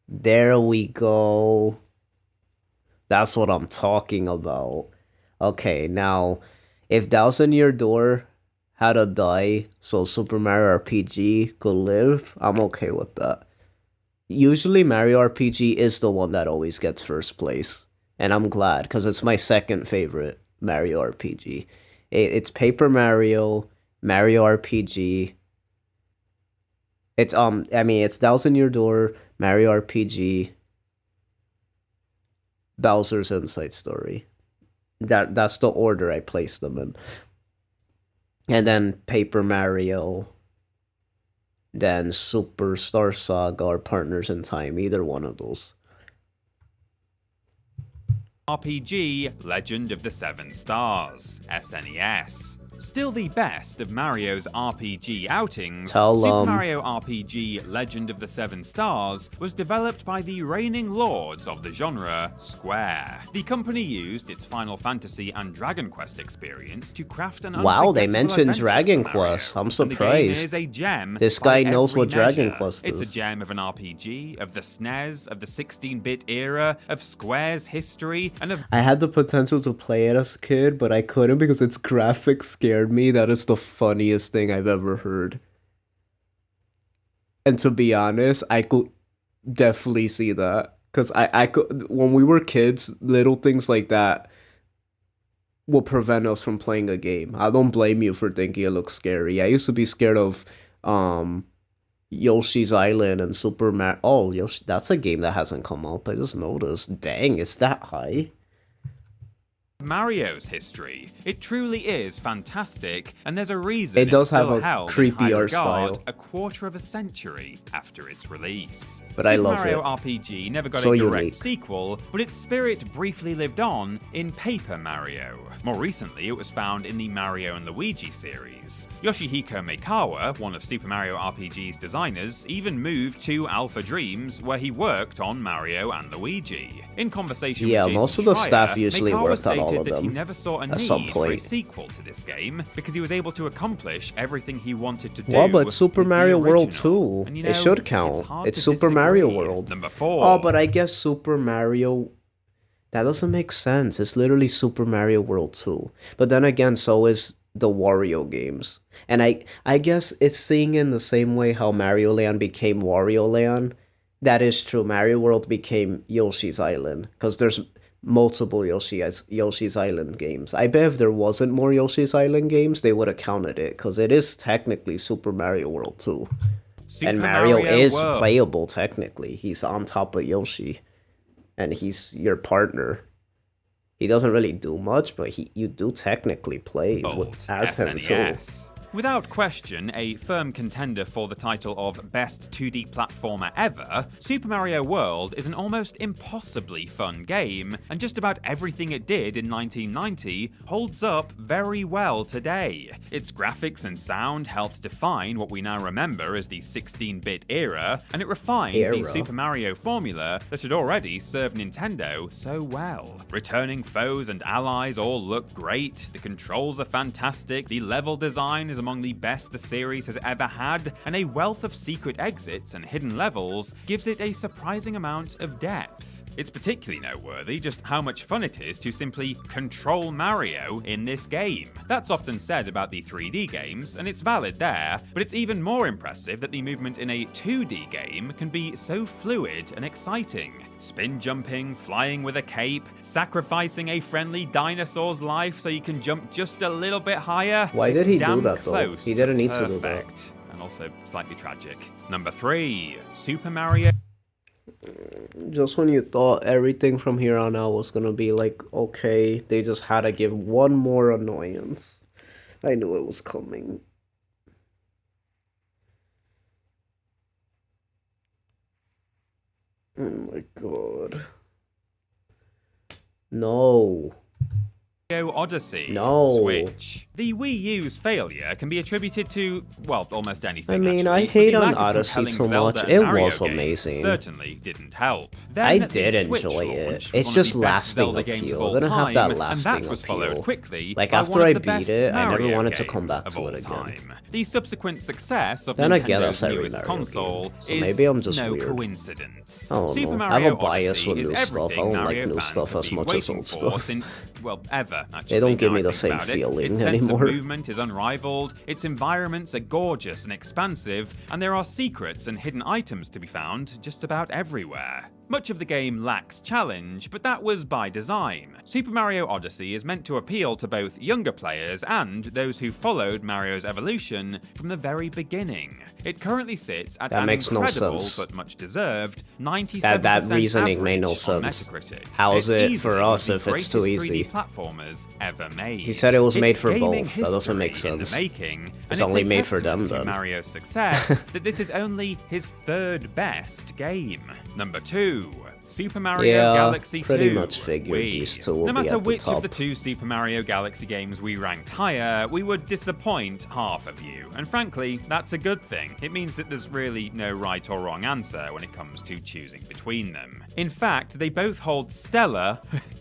There we go. That's what I'm talking about. Okay, now, if Thousand Year Door had to die so Super Mario RPG could live, I'm okay with that. Usually Mario RPG is the one that always gets first place. And I'm glad, because it's my second favorite Mario RPG. It's Paper Mario, Mario RPG. It's it's Thousand Year Door, Mario RPG, Bowser's Inside Story. That's the order I placed them in. And then Paper Mario, then Superstar Saga or Partners in Time, either one of those. RPG Legend of the Seven Stars, SNES. Still the best of Mario's RPG outings, Super Mario RPG Legend of the Seven Stars was developed by the reigning lords of the genre, Square. The company used its Final Fantasy and Dragon Quest experience to craft an Wow, they unforgettable mentioned adventure Dragon for Mario. Quest. I'm And the game surprised. is a gem This by guy knows every what Dragon measure. Quest It's is. a gem of an RPG, of the SNES, of the 16-bit era, of Square's history, and of I had the potential to play it as a kid, but I couldn't because its graphics scared me. That is the funniest thing I've ever heard. And to be honest, I could definitely see that. Because I could, when we were kids, little things like that will prevent us from playing a game. I don't blame you for thinking it looks scary. I used to be scared of Yoshi's Island and Super Mario. Oh, Yoshi, that's a game that hasn't come up. I just noticed. Dang, it's that high. Mario's history. It truly is fantastic, and there's a reason It does have still a held in creepy high art regard style. a quarter of a century after its release. But Super I love Mario it. RPG never got So a direct unique. sequel, but its spirit briefly lived on in Paper Mario. More recently, it was found in the Mario and Luigi series. Yoshihiko Maekawa, one of Super Mario RPG's designers, even moved to Alpha Dreams, where he worked on Mario and Luigi. In conversation with Jason most of the Schreier, staff usually Maekawa worked on all stated of that he them never saw a at some need for a point. sequel to this game because he was able to accomplish everything he wanted to do. Well, but Super with the Mario World original. 2, And, you it know, should count. hard It's to Super Mario disagree. World. Number 4. Oh, but I guess Super Mario... That doesn't make sense. It's literally Super Mario World 2. But then again, so is the Wario games. And I guess it's seeing in the same way how Mario Land became Wario Land. That is true. Mario World became Yoshi's Island. Because there's multiple Yoshi's Island games. I bet if there wasn't more Yoshi's Island games, they would have counted it. Because it is technically Super Mario World 2. Super And Mario is World. playable, technically. He's on top of Yoshi. And he's your partner. He doesn't really do much, but you do technically play as him too. SNES. Without question, a firm contender for the title of Best 2D Platformer Ever, Super Mario World is an almost impossibly fun game, and just about everything it did in 1990 holds up very well today. Its graphics and sound helped define what we now remember as the 16-bit era, and it refined the Super Mario formula that had already served Nintendo so well. Returning foes and allies all look great, the controls are fantastic, the level design is among the best the series has ever had, and a wealth of secret exits and hidden levels gives it a surprising amount of depth. It's particularly noteworthy just how much fun it is to simply control Mario in this game. That's often said about the 3D games, and it's valid there, but it's even more impressive that the movement in a 2D game can be so fluid and exciting. Spin jumping, flying with a cape, sacrificing a friendly dinosaur's life so you can jump just a little bit higher. Why did It's he do damn that though? close He didn't need to perfect, do that. and also slightly tragic. Number 3, Super Mario. Just when you thought everything from here on out was gonna be like, okay, they just had to give one more annoyance. I knew it was coming. Oh my god. No. Odyssey No. Switch. The Wii U's failure can be attributed to, well, almost anything. I mean, actually, I but hate the on lack of Odyssey compelling too Zelda much. and It Mario was games amazing. Certainly didn't help. Then I the did Switch enjoy it. launch was It's one just of the best lasting Zelda games of appeal. all It didn't have that time, lasting and that was followed appeal. quickly Like by after one of I the beat best it, I never Mario wanted to come games back of to all it again. time. The subsequent success of Then again, Nintendo's that's every newest Mario console game. So is maybe I'm just no weird. coincidence. I don't Super know. I Mario have a bias Odyssey with is new stuff. I everything don't like Mario new fans stuff have as been much as waiting old for stuff. since, well, ever, actually. They don't give now me I the think same about it. feeling Its sense anymore. of movement is unrivaled, its environments are gorgeous and expansive, and there are secrets and hidden items to be found just about everywhere. Much of the game lacks challenge, but that was by design. Super Mario Odyssey is meant to appeal to both younger players and those who followed Mario's evolution from the very beginning. It currently sits at That an makes no incredible sense. but much deserved 97% That reasoning made no average on sense. Metacritic. How is It's it for easily us the if it's too greatest 3D easy? platformers ever made. He said it was made It's for gaming both. That doesn't make history in the sense. making, It's and only a made for them testament to then. Mario's success that this is only his third best game. Number 2. Super Mario Yeah, Galaxy 2. pretty much figured Wii. these two will No be matter at the which top. of the two Super Mario Galaxy games we ranked higher, we would disappoint half of you. And frankly, that's a good thing. It means that there's really no right or wrong answer when it comes to choosing between them. In fact, they both hold stellar,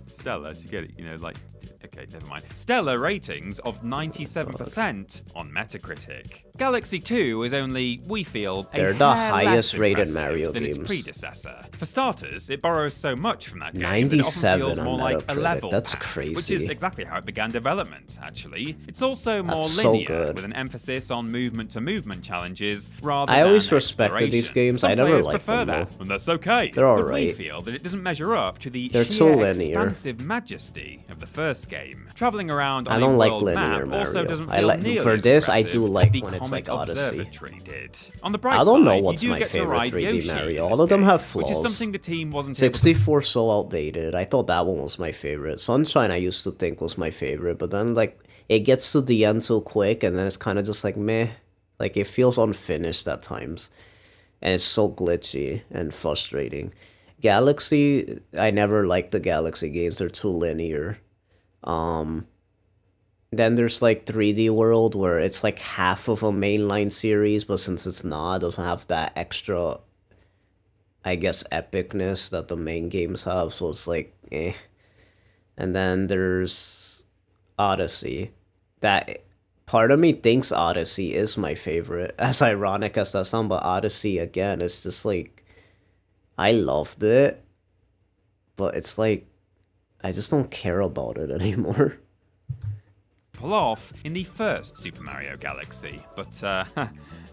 stellar, to get it, you know, like, okay, never mind. Stellar ratings of 97% on Metacritic. Galaxy 2 is only, we feel, They're a the hair highest less rated impressive Mario than its games. predecessor. For starters, it borrows so much from that game that it often 97 feels on more like a Metacritic. level That's pack, crazy. which is exactly how it began development, actually. It's also more That's so linear, good. with an emphasis on movement-to-movement challenges rather I than always respected these exploration. games. Some I never players liked prefer them that, though. and that's okay. They're But we alright. feel that it doesn't measure up to the They're sheer too linear. expansive majesty of the first game. Traveling around on I don't a like world linear map also Mario. doesn't I feel like nearly for as this. I impressive do as like the when it's Comet like Odyssey. Observatory did. On the bright I don't know side, what's you do my get to favorite ride 3D Yoshi in Mario. this All of them game, have flaws. which is something the team wasn't able to 64 so outdated. I thought that one was my favorite. Sunshine I used to think was my favorite, but then like it gets to the end so quick and then it's kind of just like meh. Like it feels unfinished at times. And it's so glitchy and frustrating. Galaxy, I never liked the Galaxy games. They're too linear. Then there's like 3D World where it's like half of a mainline series, but since it's not, it doesn't have that extra, I guess, epicness that the main games have, so it's like, eh. And then there's Odyssey. That part of me thinks Odyssey is my favorite, as ironic as that sounds, but Odyssey, again, it's just like, I loved it, but it's like, I just don't care about it anymore. pull off in the first Super Mario Galaxy. But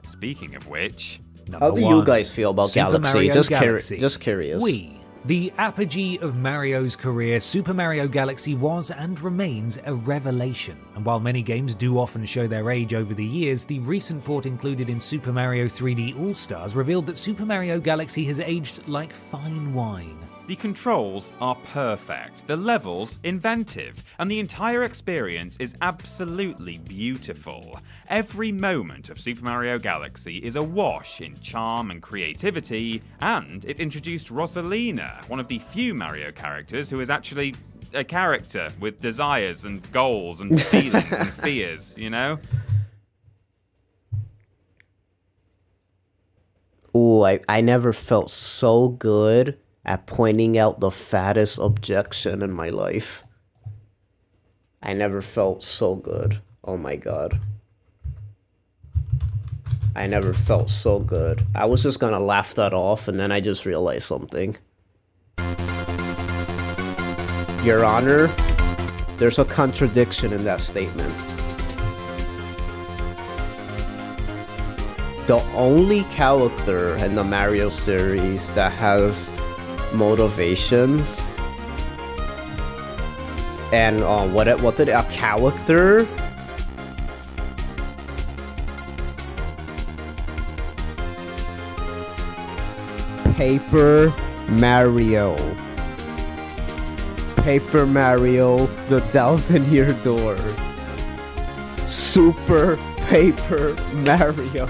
speaking of which, How do you guys feel about Super Galaxy? Mario Just Galaxy. just curious. Wii. The apogee of Mario's career, Super Mario Galaxy was and remains a revelation. And while many games do often show their age over the years, the recent port included in Super Mario 3D All-Stars revealed that Super Mario Galaxy has aged like fine wine. the controls are perfect, the levels inventive, and the entire experience is absolutely beautiful. Every moment of Super Mario Galaxy is awash in charm and creativity, and it introduced Rosalina, one of the few Mario characters who is actually a character with desires and goals and feelings and fears, you know? Ooh, I never felt so good at pointing out the fattest objection in my life. I never felt so good. Oh my god. I never felt so good. I was just gonna laugh that off, and then I just realized something. Your Honor, there's a contradiction in that statement. The only character in the Mario series that has motivations and what did a character Paper Mario. Paper Mario, the 1,000-year door. Super Paper Mario.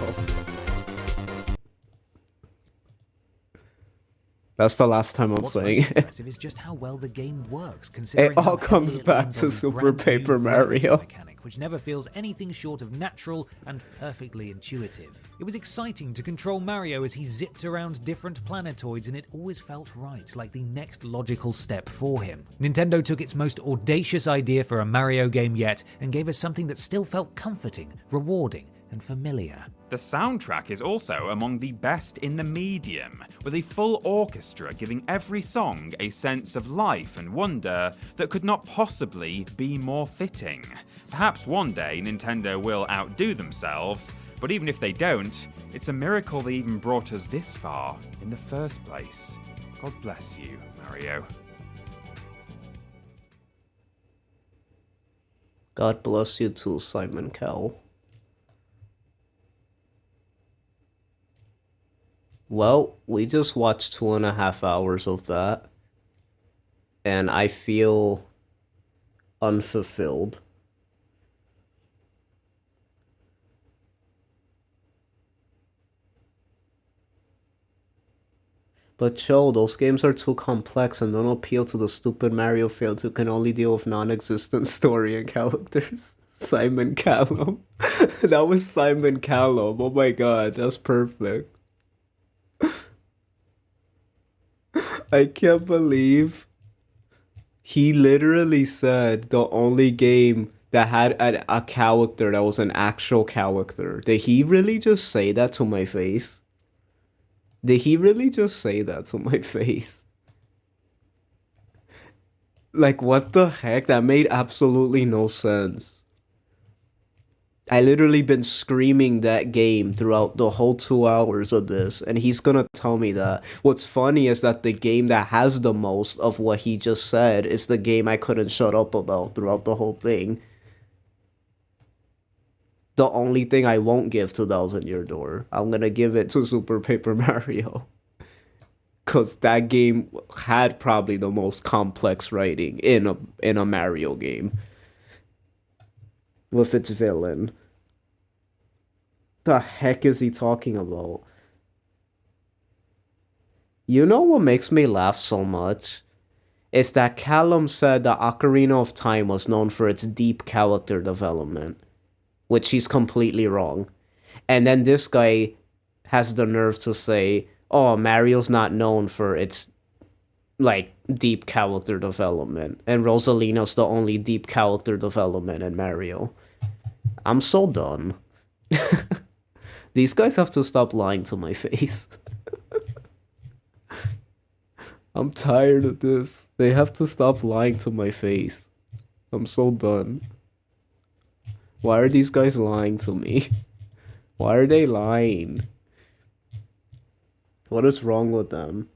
That's the last time I'm What's saying most it. impressive is just how well the game works, considering It all how comes heavily it back leans to on the Super brand new Paper gravity Mario. mechanic, which never feels anything short of natural and perfectly intuitive. It was exciting to control Mario as he zipped around different planetoids, and it always felt right, like the next logical step for him. Nintendo took its most audacious idea for a Mario game yet and gave us something that still felt comforting, rewarding, and familiar. The soundtrack is also among the best in the medium, with a full orchestra giving every song a sense of life and wonder that could not possibly be more fitting. Perhaps one day Nintendo will outdo themselves, but even if they don't, it's a miracle they even brought us this far in the first place. God bless you, Mario. God bless you too, Simon Cowell. Well, we just watched 2.5 hours of that, and I feel unfulfilled. But chill, those games are too complex and don't appeal to the stupid Mario fans who can only deal with non-existent story and characters. Simon Callum. That was Simon Callum. Oh my god, that's perfect. I can't believe he literally said the only game that had a character that was an actual character. Did he really just say that to my face? Did he really just say that to my face? Like, what the heck? That made absolutely no sense. I literally been screaming that game throughout the whole 2 hours of this, and he's gonna tell me that. What's funny is that the game that has the most of what he just said is the game I couldn't shut up about throughout the whole thing. The only thing I won't give to Thousand Year Door, I'm gonna give it to Super Paper Mario. Cause that game had probably the most complex writing in a Mario game. With its villain. The heck is he talking about? You know what makes me laugh so much? Is that Callum said that Ocarina of Time was known for its deep character development. Which he's completely wrong. And then this guy has the nerve to say, oh, Mario's not known for its, like, deep character development. And Rosalina's the only deep character development in Mario. I'm so done. These guys have to stop lying to my face. I'm tired of this. They have to stop lying to my face. I'm so done. Why are these guys lying to me? Why are they lying? What is wrong with them?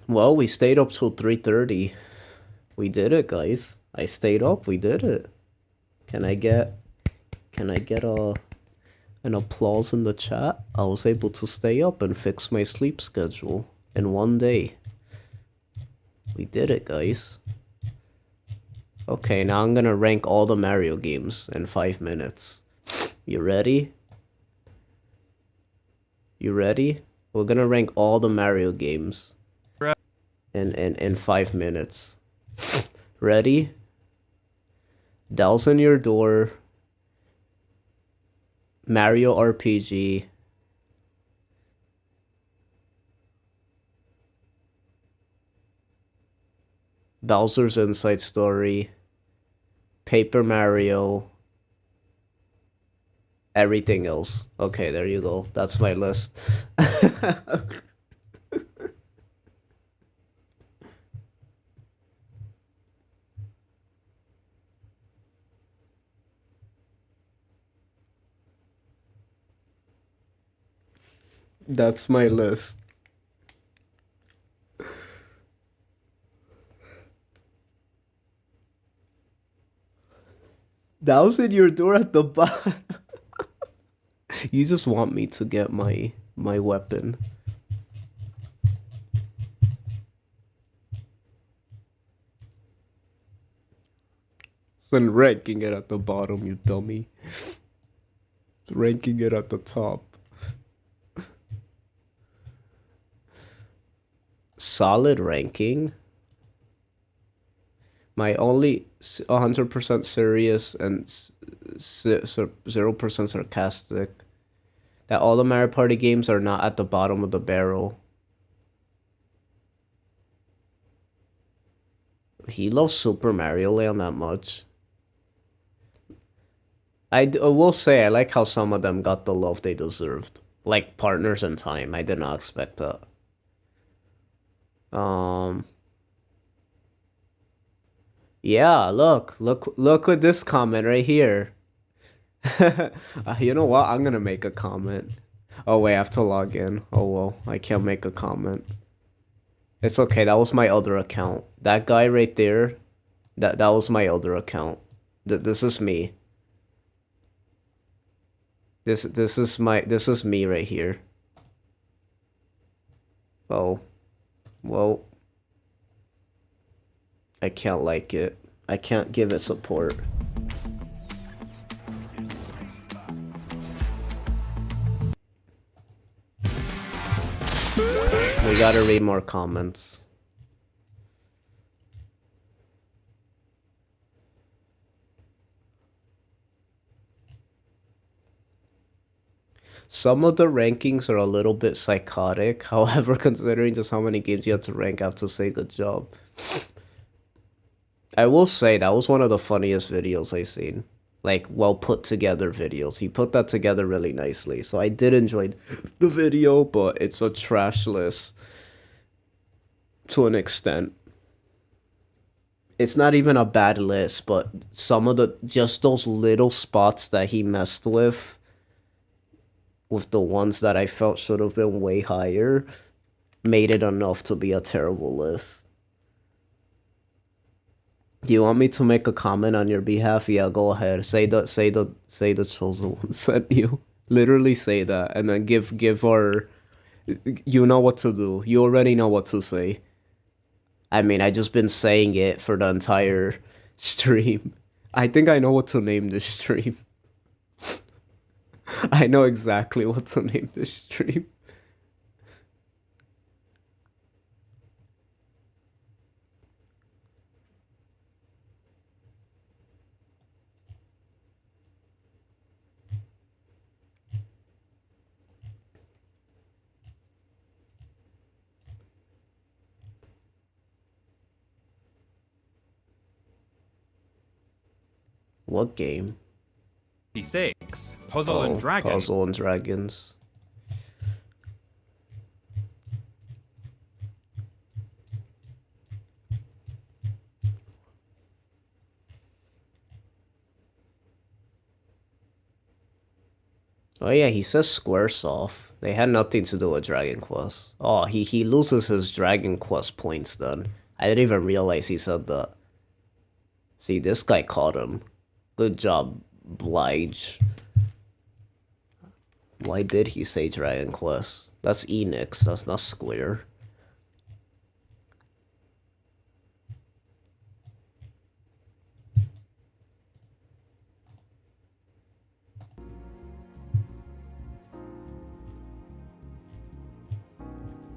Well, we stayed up till 3:30. We did it, guys. I stayed up. We did it. Can I get an applause in the chat? I was able to stay up and fix my sleep schedule in one day. We did it, guys. Okay, now I'm gonna rank all the Mario games in 5 minutes. You ready? You ready? We're gonna rank all the Mario games in 5 minutes. Ready? Thousand Year Door, Mario RPG, Bowser's Inside Story, Paper Mario, everything else. Okay, there you go. That's my list. That's my list. Thousand Year Door at the bottom. You just want me to get my weapon. Then ranking it at the bottom, you dummy. Ranking it at the top. Solid ranking. My only 100% serious and 0% sarcastic. That all the Mario Party games are not at the bottom of the barrel. He loves Super Mario Land that much. I will say I like how some of them got the love they deserved. Like Partners in Time. I did not expect that. Yeah, look at this comment right here. You know what? I'm gonna make a comment. Oh wait, I have to log in. Oh well, I can't make a comment. It's okay, that was my other account. That guy right there, that was my other account. This is me. This is me right here. Oh. Well, I can't like it. I can't give it support. We gotta read more comments. Some of the rankings are a little bit psychotic. However, considering just how many games you have to rank, I have to say good job. I will say that was one of the funniest videos I've seen. Like, well put together videos. He put that together really nicely. So I did enjoy the video, but it's a trash list to an extent. It's not even a bad list, but some of just those little spots that he messed with the ones that I felt should have been way higher, made it enough to be a terrible list. Do you want me to make a comment on your behalf? Yeah, go ahead. Say the chosen one sent you. Literally say that, and then give our. You know what to do. You already know what to say. I mean, I just been saying it for the entire stream. I think I know what to name this stream. I know exactly what to name this stream. What game? 6. Puzzle and Dragons. Puzzle and Dragons. Oh yeah, he says Squaresoft. They had nothing to do with Dragon Quest. Oh, he loses his Dragon Quest points then. I didn't even realize he said that. See, this guy caught him. Good job, Blige. Why did he say Dragon Quest? That's Enix, that's not Square.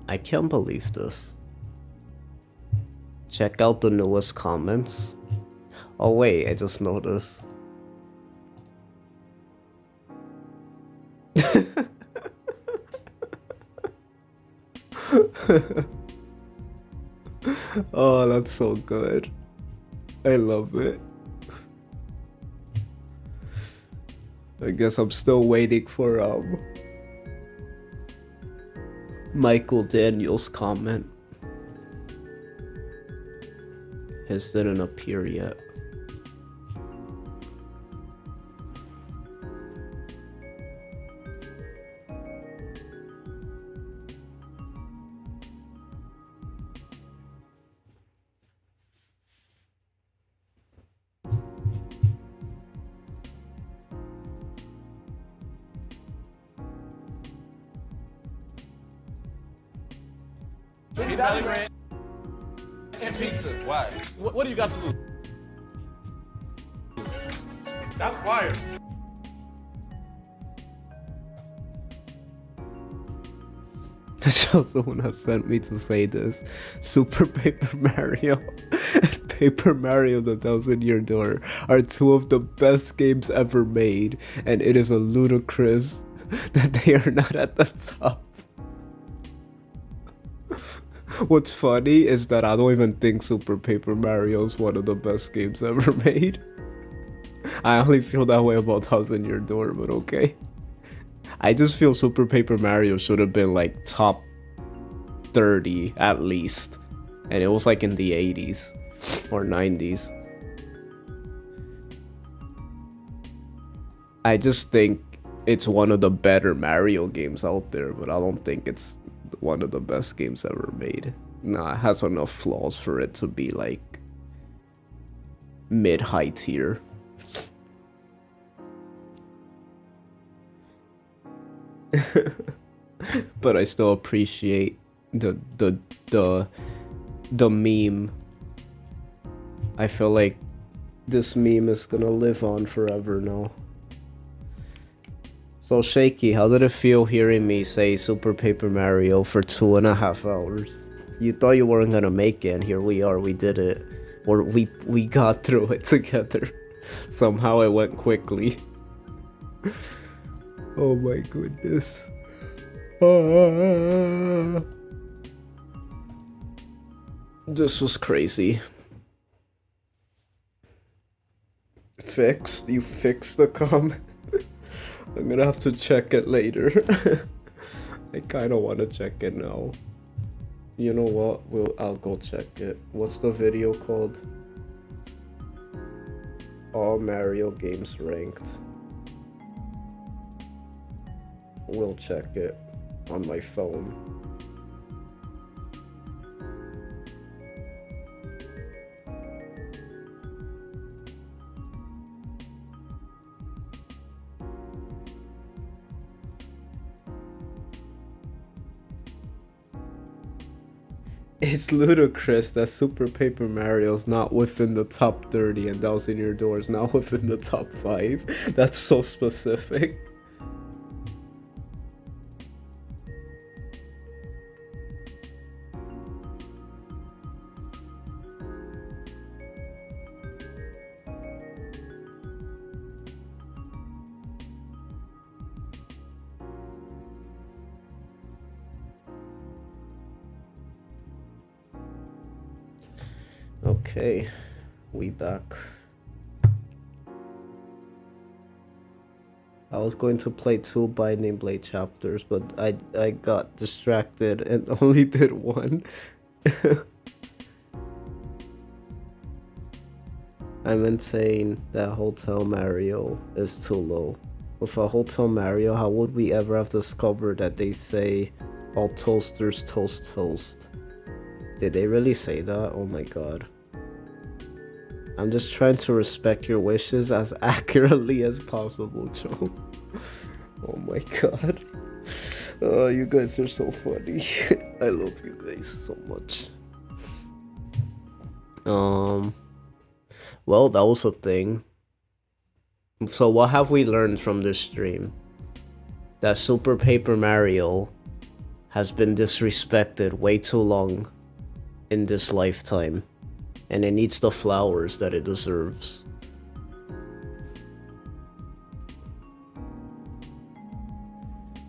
I can't believe this. Check out the newest comments. Oh wait, I just noticed. Oh, that's so good. I love it. I guess I'm still waiting for Michael Daniels' comment. His didn't appear yet. And pizza. Why? What do you got to lose? That's fire. Someone has sent me to say this. Super Paper Mario and Paper Mario the Thousand Year Door are two of the best games ever made, and it is a ludicrous that they are not at the top. What's funny is that I don't even think Super Paper Mario is one of the best games ever made. I only feel that way about Thousand Year Door, but okay. I just feel Super Paper Mario should have been like top 30 at least. And it was like in the 80s or 90s. I just think it's one of the better Mario games out there, but I don't think it's one of the best games ever made. Nah, it has enough flaws for it to be like mid-high tier. But I still appreciate the meme. I feel like this meme is gonna live on forever now. So Shaky, how did it feel hearing me say Super Paper Mario for 2.5 hours? You thought you weren't gonna make it, and here we are, we did it. Or we got through it together. Somehow it went quickly. Oh my goodness. This was crazy. Fixed? You fixed the comment? I'm gonna have to check it later. I kinda wanna check it now. You know what? I'll go check it. What's the video called? All Mario games ranked. We'll check it on my phone. It's ludicrous that Super Paper Mario's not within the top 30 and Thousand Year Door is not within the top 5. That's so specific. Okay, we back. I was going to play 2 Binding Blade chapters, but I got distracted and only did 1. I'm insane that Hotel Mario is too low. With a Hotel Mario, how would we ever have discovered that they say all toasters toast toast? Did they really say that? Oh my god. I'm just trying to respect your wishes as accurately as possible, Joe. Oh my god. Oh, you guys are so funny. I love you guys so much. Well, that was a thing. So what have we learned from this stream? That Super Paper Mario has been disrespected way too long in this lifetime, and it needs the flowers that it deserves.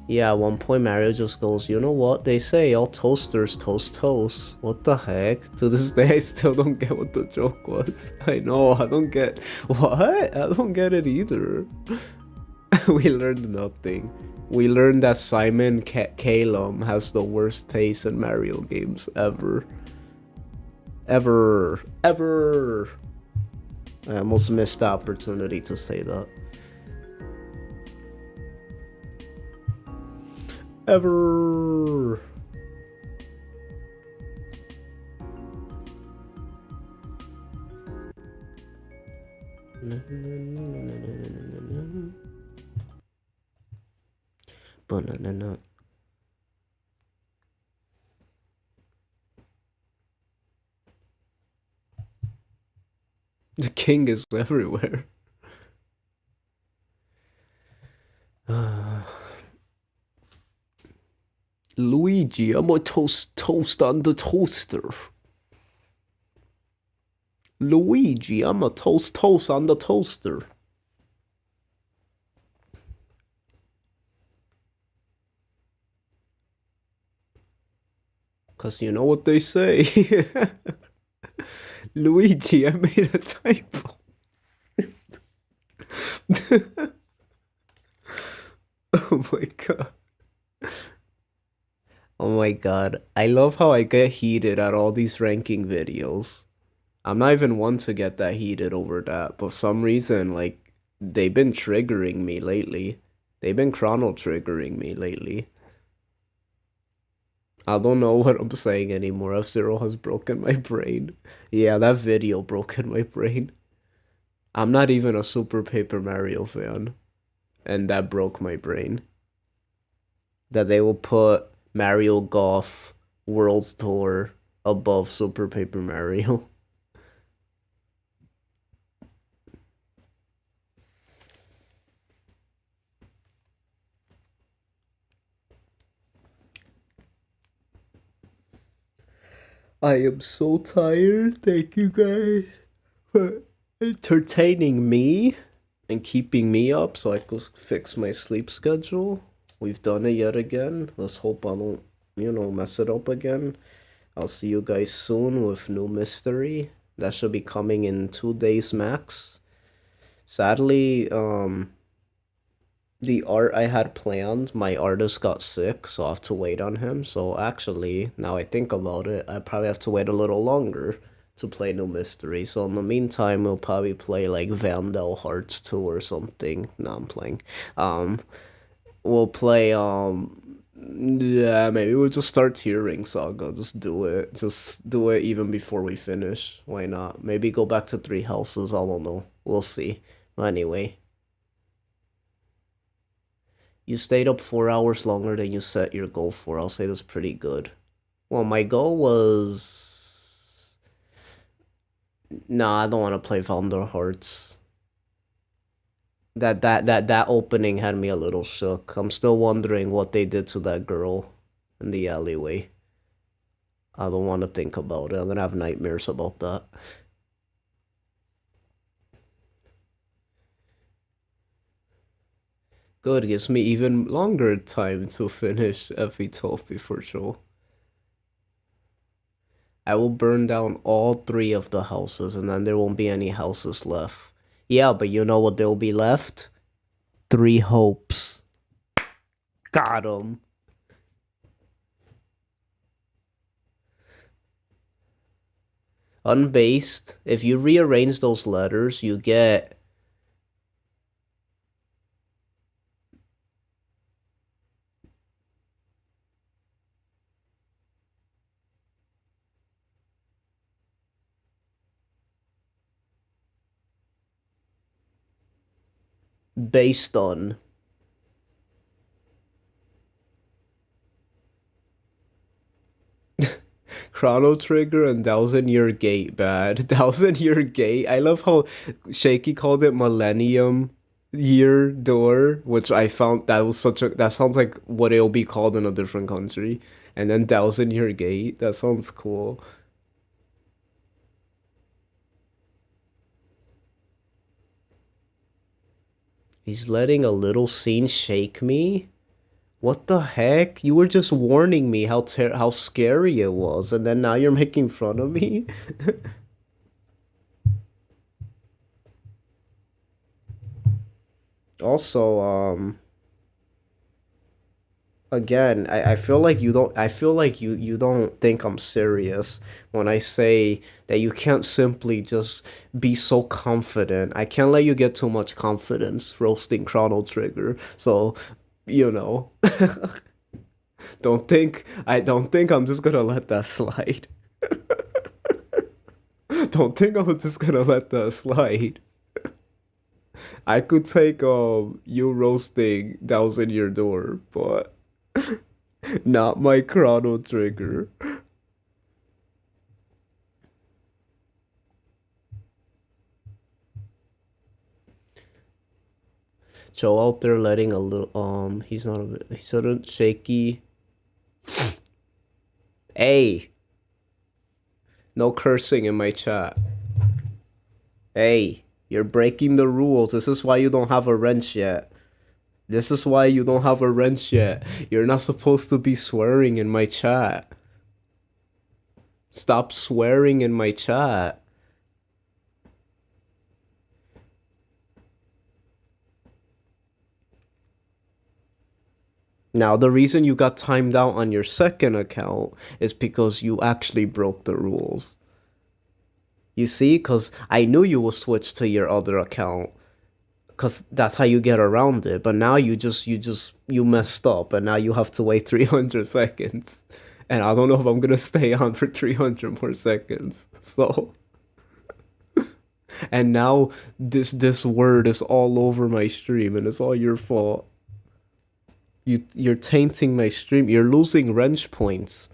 Yeah, at one point Mario just goes, you know what, they say all toasters toast toast. What the heck? To this day I still don't get what the joke was. I know, I don't get... What? I don't get it either. We learned nothing. We learned that Simon Calum has the worst taste in Mario games ever. Ever. I almost missed the opportunity to say that. Ever. Banana. The king is everywhere. Luigi, I'm gonna toast on the toaster. Luigi, I'm gonna toast on the toaster. Cause you know what they say. Luigi, I made a typo. Oh my god. Oh my god. I love how I get heated at all these ranking videos. I'm not even one to get that heated over that, but for some reason, like, they've been triggering me lately. They've been chrono triggering me lately. I don't know what I'm saying anymore. F-Zero has broken my brain. Yeah, that video broken my brain. I'm not even a Super Paper Mario fan. And that broke my brain. That they will put Mario Golf World Tour above Super Paper Mario. I am so tired. Thank you guys for entertaining me and keeping me up so I could fix my sleep schedule. We've done it yet again. Let's hope I don't, mess it up again. I'll see you guys soon with new mystery. That should be coming in 2 days max. Sadly, the art I had planned, my artist got sick, so I have to wait on him. So actually, now I think about it, I probably have to wait a little longer to play new mystery. So in the meantime, we'll probably play like Vandal Hearts 2 or something. No, I'm playing. We'll play yeah, maybe we'll just start Tearing Saga. Just do it. Just do it even before we finish. Why not? Maybe go back to 3 houses. I don't know. We'll see. Anyway. You stayed up 4 hours longer than you set your goal for. I'll say that's pretty good. Well, my goal was... Nah, I don't want to play Vandal Hearts. That opening had me a little shook. I'm still wondering what they did to that girl in the alleyway. I don't want to think about it. I'm gonna have nightmares about that. Good, gives me even longer time to finish FE12 before show. I will burn down all 3 of the houses and then there won't be any houses left. Yeah, but you know what there'll be left? 3 hopes. Got 'em. Unbased, if you rearrange those letters, you get... based on... Chrono Trigger and 1000-Year Gate bad. 1000-Year Gate. I love how Shaky called it Millennium Year Door, which I found that was that sounds like what it'll be called in a different country. And then 1000-Year Gate. That sounds cool. He's letting a little scene shake me. What the heck? You were just warning me how scary it was, and then now you're making fun of me? Also, again, I feel like you don't think I'm serious when I say that you can't simply just be so confident. I can't let you get too much confidence roasting Chrono Trigger. So, you know, I don't think I'm just gonna let that slide. Don't think I'm just gonna let that slide. I could take you roasting 1000-Year Door, but not my Chrono Trigger. Joe out there letting a little he's not a he's sort of shaky. Hey, no cursing in my chat. Hey, you're breaking the rules. This is why you don't have a wrench yet. This is why you don't have a wrench yet. You're not supposed to be swearing in my chat. Stop swearing in my chat. Now, the reason you got timed out on your second account is because you actually broke the rules. You see, because I knew you would switch to your other account. Because that's how you get around it. But now you messed up. And now you have to wait 300 seconds. And I don't know if I'm going to stay on for 300 more seconds. So... and now this word is all over my stream. And it's all your fault. You're tainting my stream. You're losing wrench points.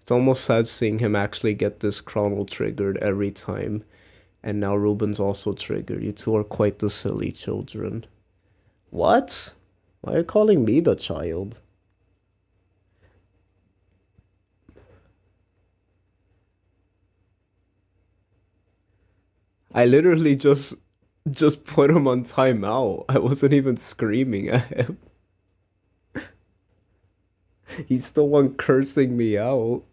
It's almost sad seeing him actually get this chrono triggered every time. And now Ruben's also triggered. You two are quite the silly children. What? Why are you calling me the child? I literally just put him on timeout. I wasn't even screaming at him. He's the one cursing me out.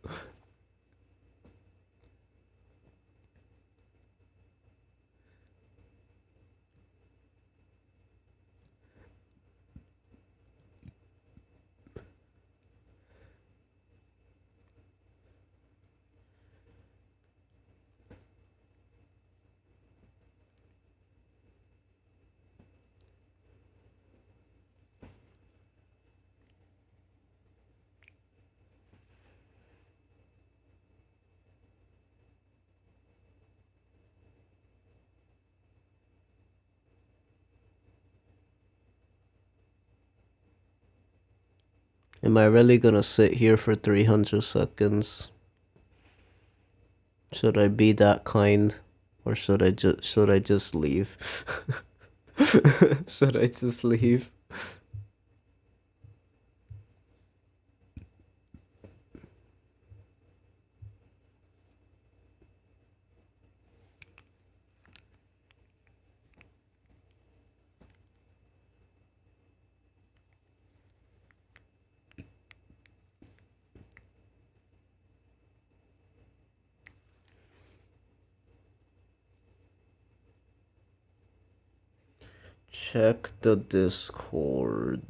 Am I really gonna sit here for 300 seconds? Should I be that kind? Or should I just leave? Should I just leave? Check the Discord.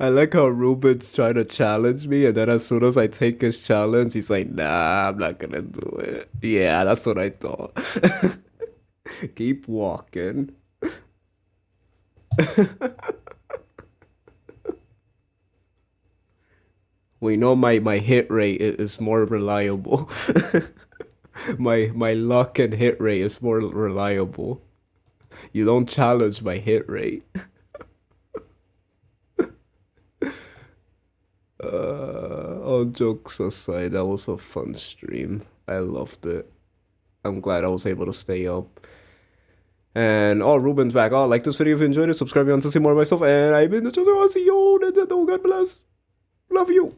I like how Ruben's trying to challenge me, and then as soon as I take his challenge, he's like, nah, I'm not gonna do it. Yeah, that's what I thought. Keep walking. We know my hit rate is more reliable. my luck and hit rate is more reliable. You don't challenge my hit rate. All jokes aside, that was a fun stream. I loved it. I'm glad I was able to stay up. And Ruben's back. Like this video if you enjoyed it. Subscribe to see more of myself. And I've been the Chosen. I'll see you. God bless. Love you.